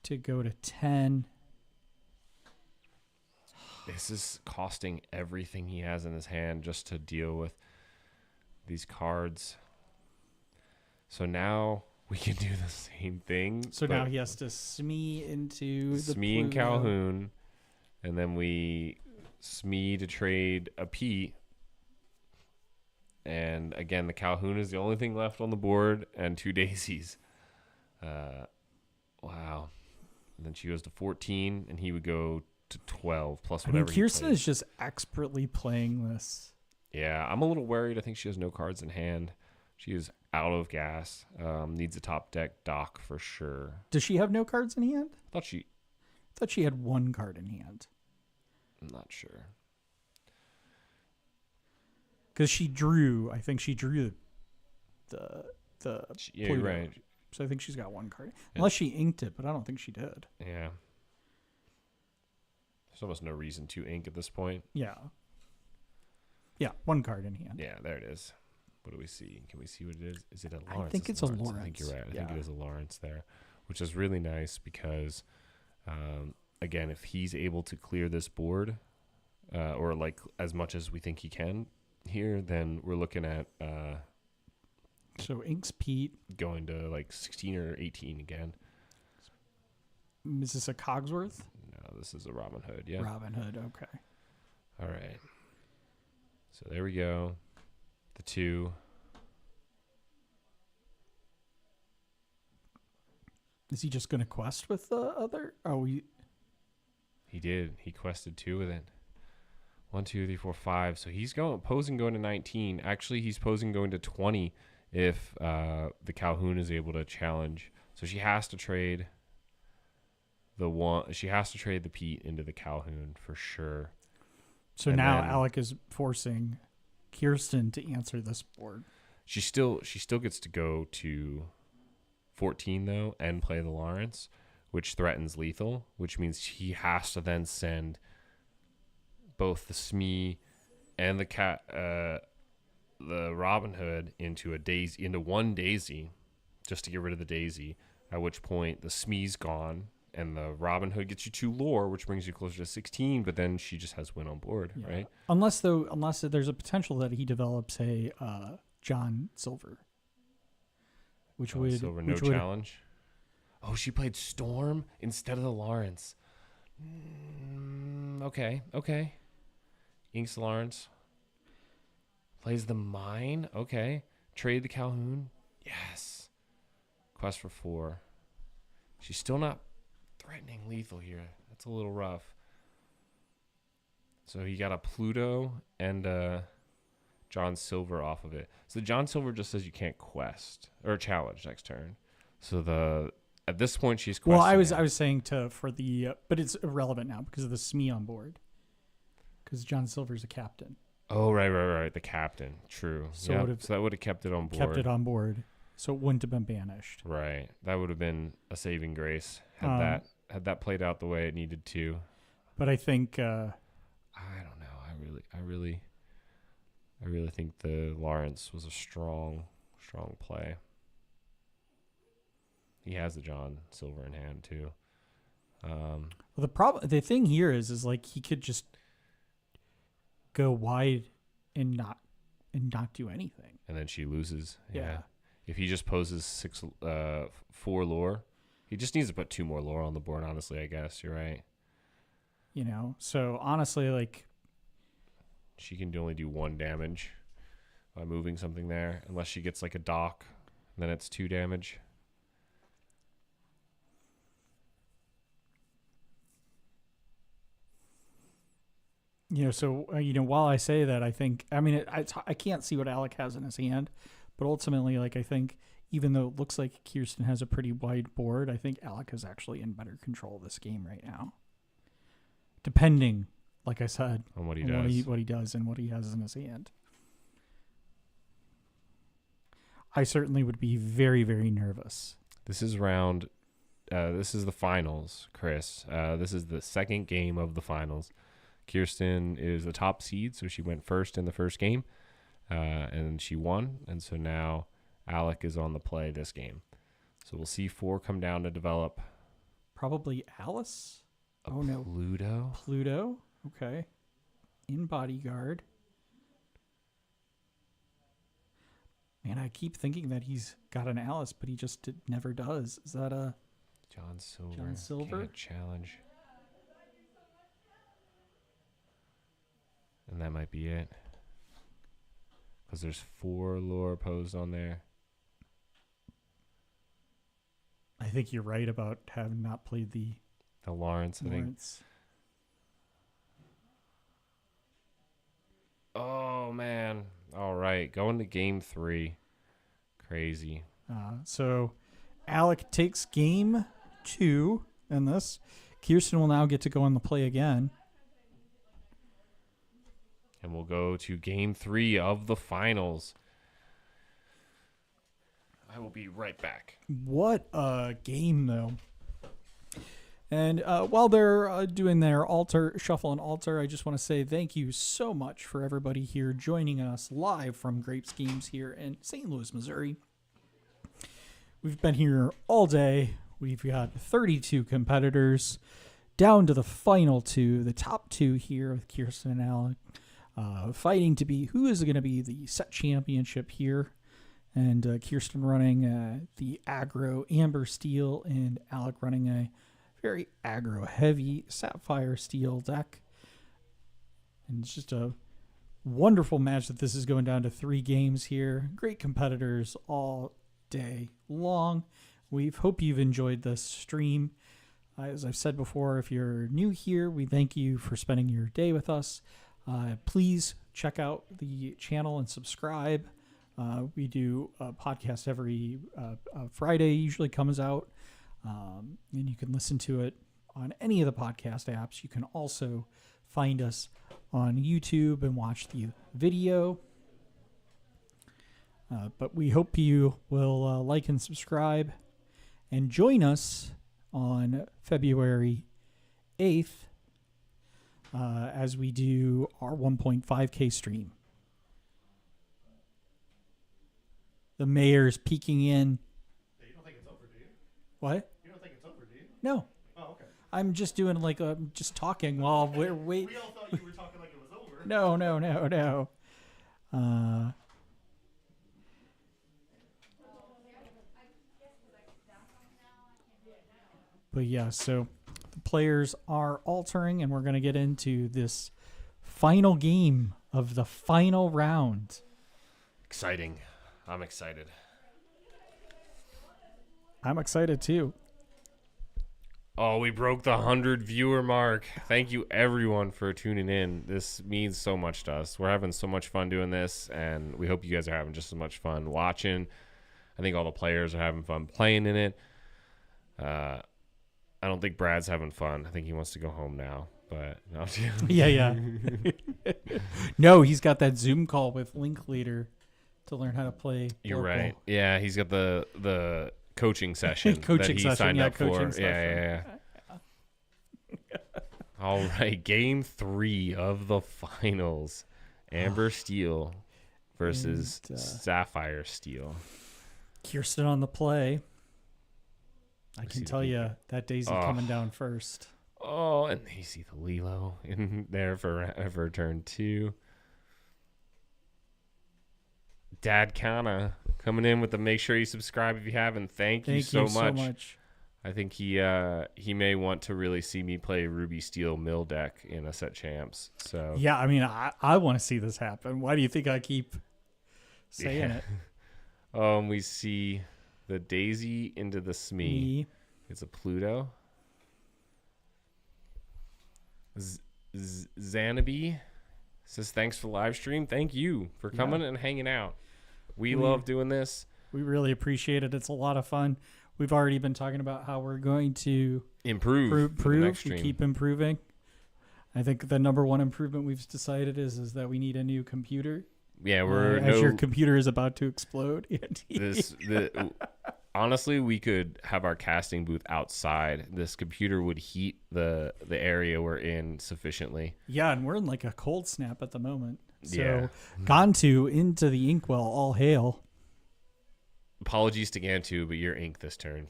To go to 10. This is costing everything he has in his hand just to deal with these cards. So now we can do the same thing. So now he has to Smee into the Smee and Pluto. Calhoun, and then we Smee to trade a Pete. And again, the Calhoun is the only thing left on the board, and 2 Daisies. Wow. And then she goes to 14, and he would go to 12 plus whatever. Kirsten is just expertly playing this. Yeah, I'm a little worried. I think she has no cards in hand. She is out of gas. Needs a top deck dock for sure. Does she have no cards in hand? I thought she had 1 card in hand. I'm not sure. Because I think she drew the yeah, Pluto. right. So I think she's got 1 card. Unless she inked it, but I don't think she did. Yeah. There's almost no reason to ink at this point. Yeah. Yeah, 1 card in hand. Yeah, there it is. What do we see? Can we see what it is? Is it a Lawrence? I think it's a Lawrence. I think you're right. I think it is a Lawrence there, which is really nice because, again, if he's able to clear this board, or like as much as we think he can here, then we're looking at so inks Pete going to like 16 or 18 again. Is this a Cogsworth? No, this is a Robin Hood. Yeah, Robin Hood. Okay. All right. So there we go. The 2. Is he just going to quest with the other? Oh, he did. He quested 2 with it. 1, 2, 3, 4, 5. So he's posing going to 19. Actually, he's posing going to 20 if the Calhoun is able to challenge. So she has to trade she has to trade the Pete into the Calhoun for sure. So And now then Alec is forcing Kirsten to answer this board. she still gets to go to 14 though and play the Lawrence, which threatens lethal, which means he has to then send both the Smee and the Robin Hood into one daisy, just to get rid of the daisy. At which point the Smee's gone and the Robin Hood gets you 2 lore, which brings you closer to 16. But then she just has win on board, right? Unless there's a potential that he develops a John Silver, which John would Silver, which no would- challenge. Oh, she played Storm instead of the Lawrence. Okay. Inks Lawrence. Plays the Mine. Okay. Trade the Calhoun. Yes. Quest for 4. She's still not threatening lethal here. That's a little rough. So he got a Pluto and John Silver off of it. So John Silver just says you can't quest or challenge next turn. So at this point she's questing. Well, I was saying but it's irrelevant now because of the Smee on board. Because John Silver's a captain. Oh, right. The captain. True. So So that would have kept it on board. Kept it on board, so it wouldn't have been banished. Right. That would have been a saving grace had that played out the way it needed to. But I think I don't know. I really think the Lawrence was a strong play. He has the John Silver in hand too. well, the thing here is like he could just go wide and not do anything. And then she loses. Yeah. If he just poses 4 lore, he just needs to put 2 more lore on the board. Honestly, I guess you're right. So honestly, like She can only do 1 damage by moving something there, unless she gets like a dock, then it's 2 damage. While I say that, I can't see what Alec has in his hand, but ultimately, like I think even though it looks like Kirsten has a pretty wide board, I think Alec is actually in better control of this game right now. Depending, like I said, On what he on does. what he does and what he has in his hand. I certainly would be very, very nervous. This is this is the finals, Chris. This is the second game of the finals. Kirsten is the top seed, so she went first in the first game, and she won. And so now Alec is on the play this game. So we'll see 4 come down to develop. Probably Alice? Pluto? Pluto? Okay. In Bodyguard. Man, I keep thinking that he's got an Alice, but he just never does. Is that a John Silver? John Silver? Can't challenge. And that might be it. Because there's 4 lore posed on there. I think you're right about having not played the Lawrence, I think. Oh, man. All right. Going to game 3. Crazy. So Alec takes game 2 in this. Kirsten will now get to go on the play again. And we'll go to game 3 of the finals. I will be right back. What a game, though. And while they're doing their shuffle and altar, I just want to say thank you so much for everybody here joining us live from Grape's Games here in St. Louis, Missouri. We've been here all day. We've got 32 competitors down to the final 2, the top 2 here with Kirsten and Alec, fighting to be who is going to be the set championship here. And Kirsten running the aggro Amber Steel and Alec running a very aggro heavy Sapphire Steel deck. And it's just a wonderful match that this is going down to 3 games here. Great competitors all day long. We hope you've enjoyed this stream. As I've said before, if you're new here, we thank you for spending your day with us. Please check out the channel and subscribe. We do a podcast every Friday, usually comes out, and you can listen to it on any of the podcast apps. You can also find us on YouTube and watch the video. But we hope you will like and subscribe and join us on February 8th as we do our 1.5K stream. The mayor's peeking in. You don't think it's over, do you? What? You don't think it's over, do you? No. Oh, okay. I'm just doing just talking while we're waiting. We all thought you were talking like it was over. No. But yeah, so the players are altering, and we're going to get into this final game of the final round. Exciting. I'm excited. I'm excited too. Oh, we broke the 100 viewer mark. Thank you everyone for tuning in. This means so much to us. We're having so much fun doing this, and we hope you guys are having just as much fun watching. I think all the players are having fun playing in it. I don't think Brad's having fun. I think he wants to go home now. But no. Yeah. No, he's got that Zoom call with Linklater to learn how to play. You're Lorcale. right. Yeah, he's got the coaching session that he signed up for. Yeah. All right, game 3 of the finals. Amber Steel versus Sapphire Steel. Kirsten on the play. I can tell you that Daisy coming down first. Oh, and you see the Lilo in there for turn 2. Dad Kana coming in with the make sure you subscribe if you haven't. Thank you so much. I think he may want to really see me play Ruby Steel Mill deck in a set champs. So yeah, I mean, I want to see this happen. Why do you think I keep saying it? We see the Daisy into the Smee. It's a Pluto. Xanabi says thanks for the live stream. Thank you for coming and hanging out. We love doing this. We really appreciate it. It's a lot of fun. We've already been talking about how we're going to improve. We keep improving. I think the number one improvement we've decided is that we need a new computer. Yeah, your computer is about to explode. Honestly, we could have our casting booth outside. This computer would heat the area we're in sufficiently. Yeah, and we're in like a cold snap at the moment. So Gantu into the inkwell, all hail. Apologies to Gantu, but you're ink this turn.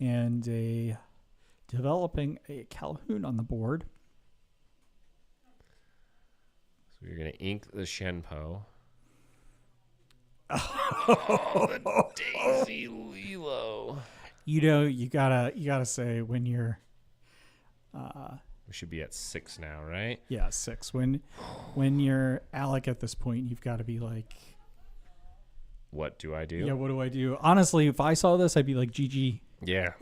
And developing a Calhoun on the board. So you're going to ink the Shenpo. Oh, the Daisy Lilo. You gotta say when you're we should be at 6 now, right? Yeah, 6. When you're Alec at this point, you've got to be like, what do I do? Yeah, what do I do? Honestly, if I saw this, I'd be like, GG. Yeah.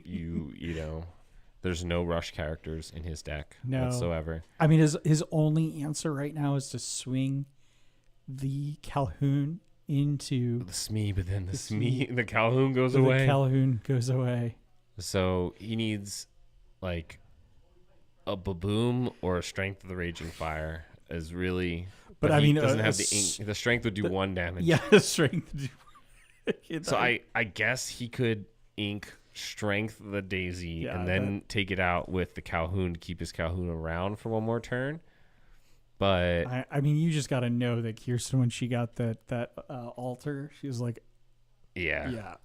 You know, there's no rush characters in his deck whatsoever. I mean, his only answer right now is to swing the Calhoun into the Smee, but then the Calhoun goes away. The Calhoun goes away. So he needs like a Baboom or a Strength of the Raging Fire is really. But I mean, doesn't have the ink. The strength would do 1 damage. Yeah, the strength. So I guess he could ink Strength the Daisy and then take it out with the Calhoun to keep his Calhoun around for 1 more turn. But I mean, you just got to know that Kirsten, when she got that altar, she was like, yeah,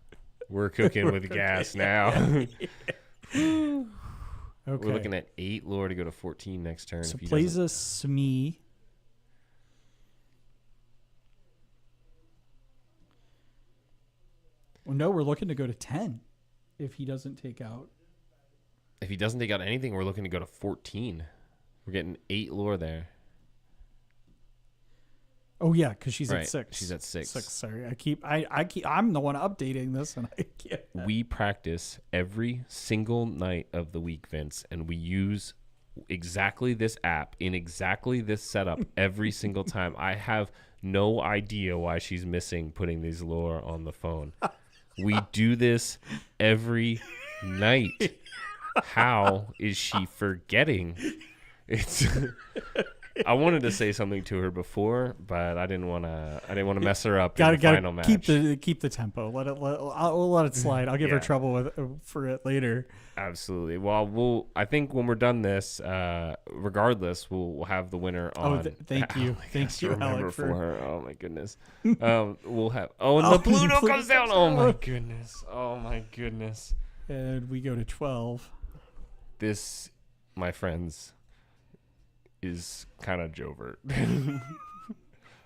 we're cooking with gas now. Okay. We're looking at 8 lore to go to 14 next turn. So if he plays a Smee. Well, no, we're looking to go to 10 if he doesn't take out. If he doesn't take out anything, we're looking to go to 14. We're getting 8 lore there. Oh yeah, because she's at 6. She's at 6. Sorry, I'm the one updating this, and I can't. We practice every single night of the week, Vince, and we use exactly this app in exactly this setup every single time. I have no idea why she's missing putting these lore on the phone. We do this every night. How is she forgetting? It's. I wanted to say something to her before, but I didn't want to mess her up in the final match. Keep the tempo. We'll let it slide. I'll give her trouble for it later. Absolutely. Well, I think when we're done this, regardless, we'll have the winner on. Thank you, Alec, for her. Oh my goodness. We'll have. Oh, and the Pluto comes down. Oh my goodness. Oh my goodness. And we go to 12. This, my friends, is kind of Jovert.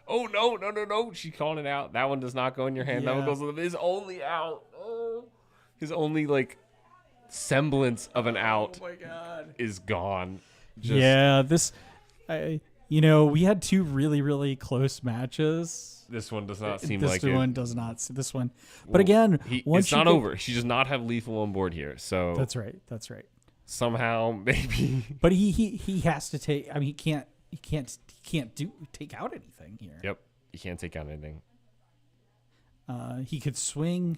Oh no! She's calling it out. That one does not go in your hand. Yeah. That one goes. His only out. Oh, his only like semblance of an out. Oh my god, is gone. We had two really, really close matches. This one does not seem this like one it. does not. This one, but again, it's not over. She does not have lethal on board here. So that's right. Somehow, maybe. But he has to take. I mean, he can't take out anything here. Yep, he can't take out anything. He could swing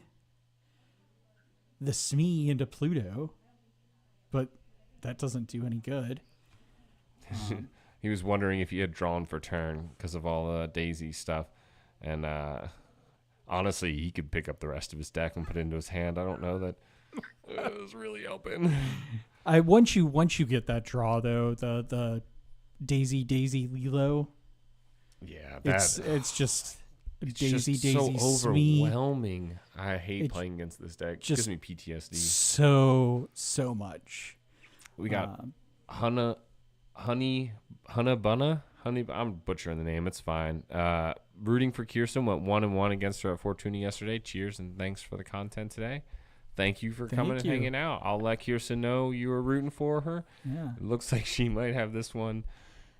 the Smee into Pluto, but that doesn't do any good. He was wondering if he had drawn for turn because of all the Daisy stuff, and honestly, he could pick up the rest of his deck and put it into his hand. I don't know that it was really helping. Once you get that draw though, the Daisy Lilo. Yeah, it's just Daisy so Smee. overwhelming. I hate playing against this deck. It gives me PTSD. So much. We got Honey Bunna. I'm butchering the name. It's fine. Rooting for Kirsten, went 1-1 against her at Fortuna yesterday. Cheers and thanks for the content today. Thank you for coming and hanging out. I'll let Kirsten know you were rooting for her. Yeah. It looks like she might have this one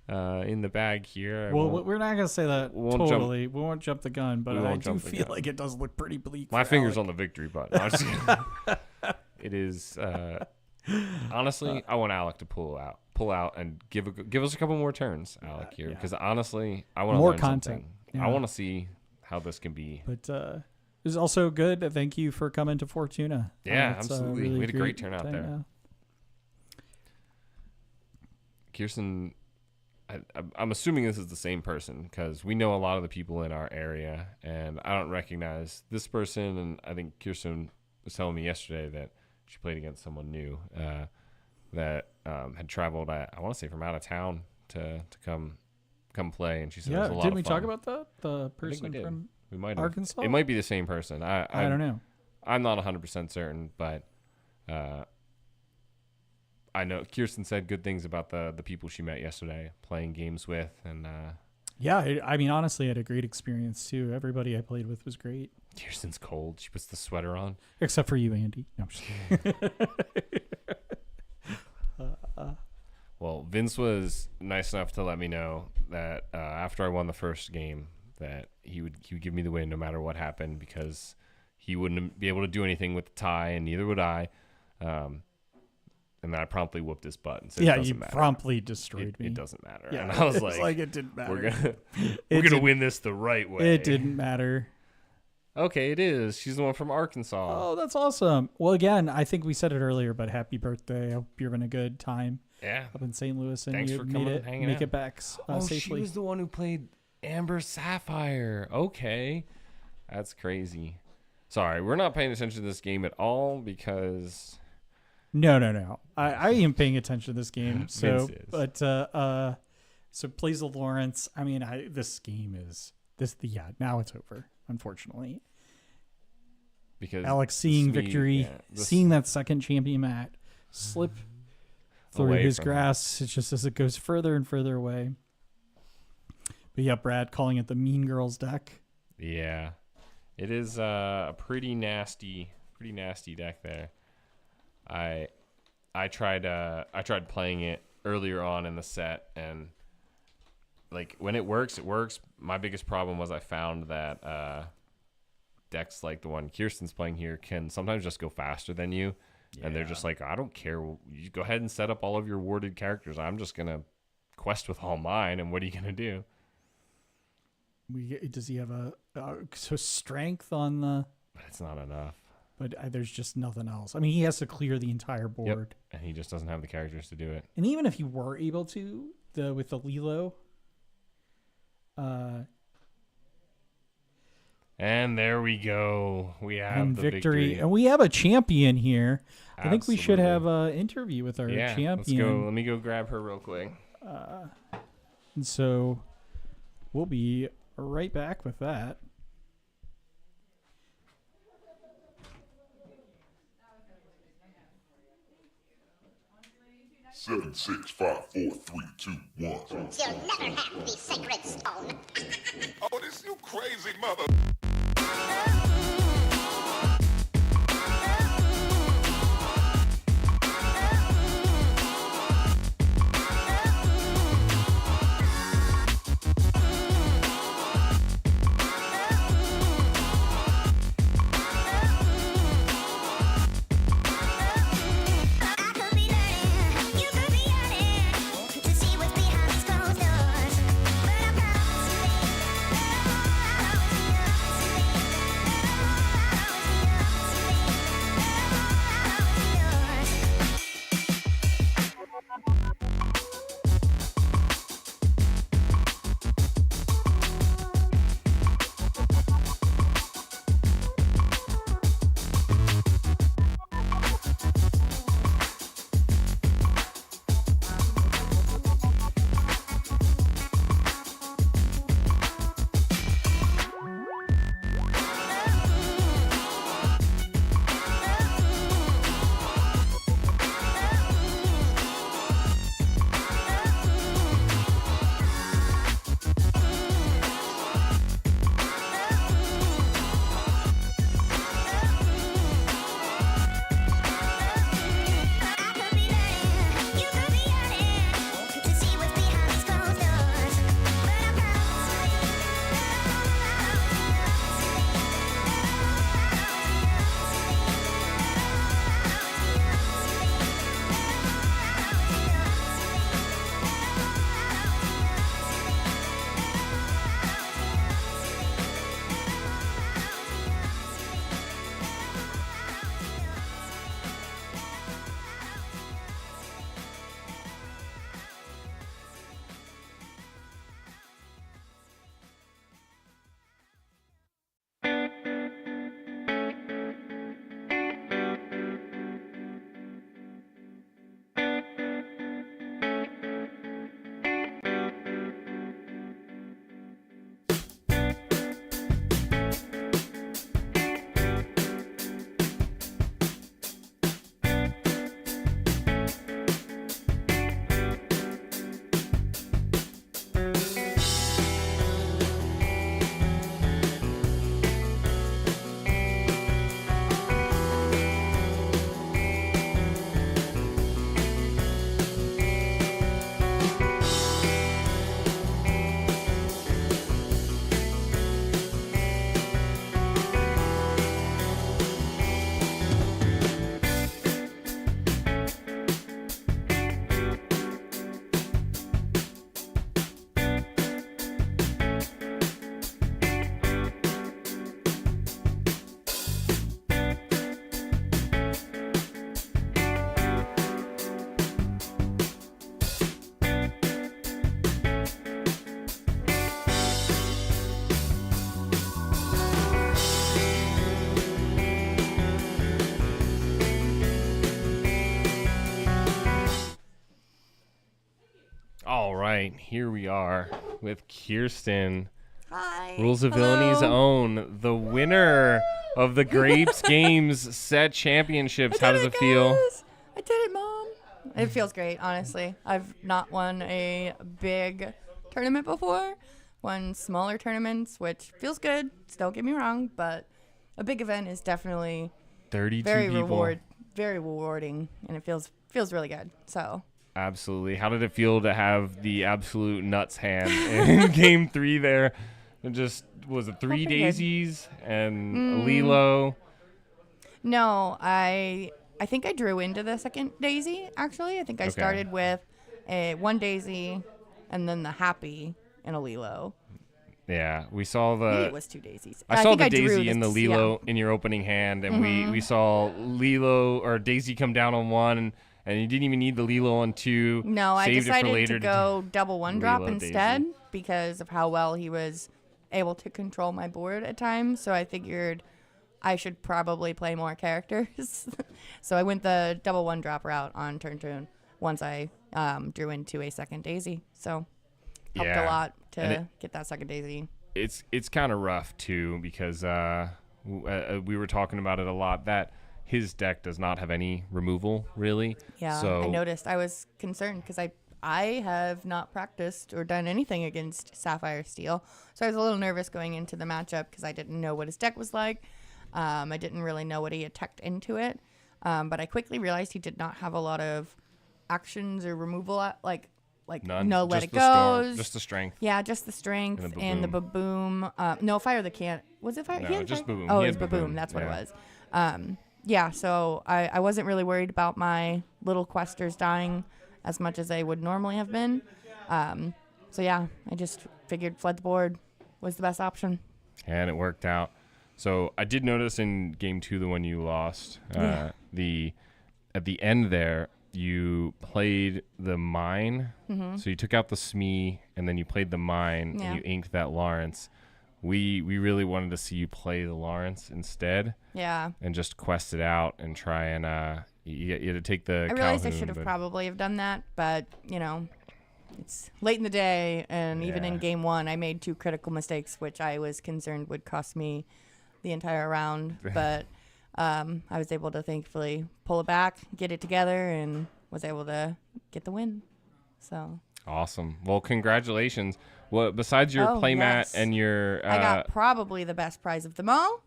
in the bag here. Well, we're not going to say that totally. We won't jump the gun, but I do feel like it does look pretty bleak. My finger's on the victory button. It is. Honestly, I want Alec to pull out and give us a couple more turns, Alec, here. Because honestly, I want more learn content. Yeah. I want to see how this can be. But it was also good. Thank you for coming to Fortuna. Yeah, absolutely. Really we had a great turnout there. Kirsten, I'm assuming this is the same person because we know a lot of the people in our area, and I don't recognize this person. And I think Kirsten was telling me yesterday that she played against someone new that had traveled, I want to say, from out of town to come play, and she said it was a lot of fun. Didn't we talk about that? The person from we might Arkansas? It might be the same person. I don't know. I'm not 100% certain, but I know Kirsten said good things about the people she met yesterday playing games with. And I mean, honestly, I had a great experience too. Everybody I played with was great. Kirsten's cold. She puts the sweater on. Except for you, Andy. No, I'm just kidding. Well, Vince was nice enough to let me know that after I won the first game that he would give me the win no matter what happened because he wouldn't be able to do anything with the tie and neither would I. And then I promptly whooped his butt and said, "Yeah, you promptly destroyed me. It doesn't matter." Yeah, and I was like, "It didn't matter. We're gonna win this the right way." It didn't matter. Okay, it is. She's the one from Arkansas. Oh, that's awesome. Well, again, I think we said it earlier, but happy birthday! I hope you're having a good time. Yeah, up in St. Louis, and thanks you for made coming it, and hanging make out. it back safely. She was the one who played Amber Sapphire. Okay, that's crazy. Sorry, we're not paying attention to this game at all because. No. I am paying attention to this game. So, but so plays the Lawrence. I mean, this game is this. Yeah, now it's over. Unfortunately, because Alex seeing victory, seeing that second champion mat slip through his grasp, it's just as it goes further and further away. But yeah, Brad calling it the Mean Girls deck. Yeah, it is a pretty nasty deck there. I tried playing it earlier on in the set, and like when it works, it works. My biggest problem was I found that decks like the one Kirsten's playing here can sometimes just go faster than you, and they're just like, I don't care. You go ahead and set up all of your warded characters. I'm just gonna quest with all mine, and what are you gonna do? Does he have so strength on the? But it's not enough. but there's just nothing else. I mean, he has to clear the entire board. And he just doesn't have the characters to do it. And even if you were able to, with the Lilo, and there we go. We have the victory. And we have a champion here. Absolutely. I think we should have an interview with our champion. Let's go. Let me go grab her real quick. And so we'll be right back with that. Seven, 6, 5, 4, 3, 2, 1. You'll never have the sacred stone. Oh, this you crazy mother. All right, here we are with Kirsten. Hi. Rules of Hello. Villaini's own, the winner of the Grapes Games Set Championships. How does it feel? I did it, Mom. It feels great, honestly. I've not won a big tournament before. Won smaller tournaments, which feels good. Don't get me wrong, but a big event is definitely 32 very people. very rewarding, and it feels really good. So. Absolutely. How did it feel to have the absolute nuts hand in Game 3 there? It just was it 3 daisies and a Lilo. No, I think I drew into the second daisy. Actually, I think I started with one daisy, and then the happy and a Lilo. Yeah, we saw the. Maybe it was 2 daisies. I saw think the I drew daisy in the this- Lilo in your opening hand, and we saw Lilo or daisy come down on 1, and you didn't even need the Lilo on 2. No, I Saved it for decided later to go double 1-drop Lilo instead daisy. because of how well he was able to control my board at times. So I figured I should probably play more characters. So I went the double 1-drop route on turn 2 once I drew into a second daisy. So helped a lot to get that second daisy. It's kind of rough too because we were talking about it a lot that his deck does not have any removal really. Yeah, so I noticed. I was concerned because I have not practiced or done anything against Sapphire Steel, so I was a little nervous going into the matchup because I didn't know what his deck was like. I didn't really know what he attacked into it, but I quickly realized he did not have a lot of actions or removal like none. no Just let it the storm, goes. just the strength. Yeah, just the strength and the baboom. No, fire the can't. Was it fire? No, he had just fire? baboom. Oh, He it was had baboom. baboom, That's what yeah. it was. Yeah, so I wasn't really worried about my little questers dying as much as they would normally have been. So yeah, I just figured flood the board was the best option. And it worked out. So I did notice in game 2, the one you lost, at the end there, you played the mine. Mhm. So you took out the Smee, and then you played the mine, Yeah. and you inked that Lawrence. We really wanted to see you play the Lawrence instead. Yeah. And just quest it out and try and you had to take the. I realized I Calhoun, should have but- probably have done that, but you know, it's late in the day, and even in Yeah. game 1, I made 2 critical mistakes, which I was concerned would cost me the entire round. But I was able to thankfully pull it back, get it together, and was able to get the win. So Awesome. Well, congratulations. Well, besides your Oh, playmat yes. and your. I got probably the best prize of them all.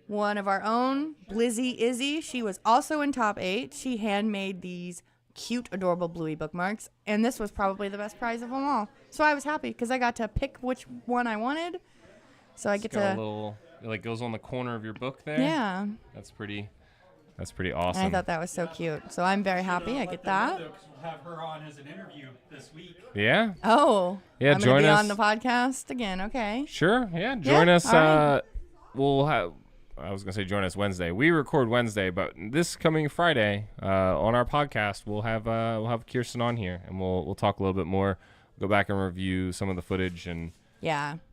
One of our own, Blizzy Izzy. She was also in top 8. She handmade these cute, adorable bluey bookmarks, and this was probably the best prize of them all. So I was happy because I got to pick which one I wanted. So I get Got a to. little, it like goes on the corner of your book there. Yeah. That's pretty And awesome. I thought that was so cute. So I'm very happy I get that. We'll have her on as an interview this week. Yeah. Oh. Yeah, I'm join gonna be us. on the podcast again. Okay. Sure. Yeah. Join us. all right. We'll have. I was gonna say join us Wednesday. We record Wednesday, but this coming Friday on our podcast, we'll have Kirsten on here, and we'll talk a little bit more. Go back and review some of the footage and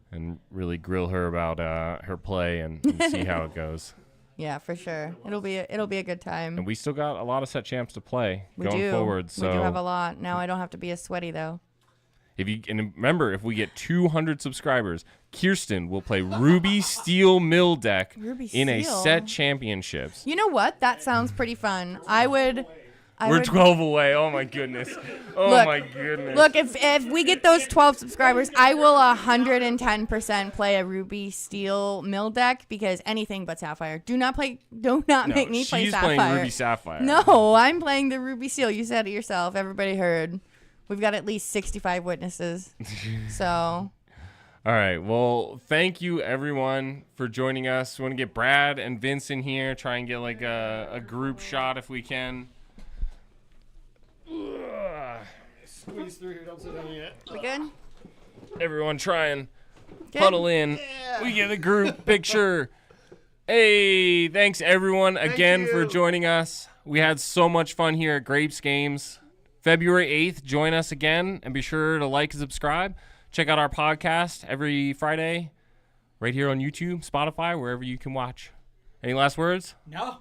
and really grill her about her play and see how it goes. Yeah, for sure. It'll be a good time. And we still got a lot of set champs to play We going do. forward. So we do have a lot. Now I don't have to be as sweaty though. and remember, if we get 200 subscribers, Kirsten will play Ruby Steel Mill deck Ruby in a Steel? set championships. You know what? That sounds pretty fun. We're 12 away. Oh my goodness. Oh Look, my goodness. Look, if we get those 12 subscribers, I will 110% play a Ruby Steel Mill deck because anything but Sapphire. Do not make me play she's Sapphire. playing Ruby Sapphire. No, I'm playing the Ruby Steel. You said it yourself. Everybody heard. We've got at least 65 witnesses. So. All right. Well, thank you everyone for joining us. We want to get Brad and Vince in here. Try and get like a group shot if we can. Squeeze through here. Don't sit down yet. We good? Everyone try and Good. huddle in. Yeah. We get a group picture. Hey, thanks everyone again for joining us. We had so much fun here at Grapes Games. February 8th, join us again, and be sure to like and subscribe. Check out our podcast every Friday right here on YouTube, Spotify, wherever you can watch. Any last words? No.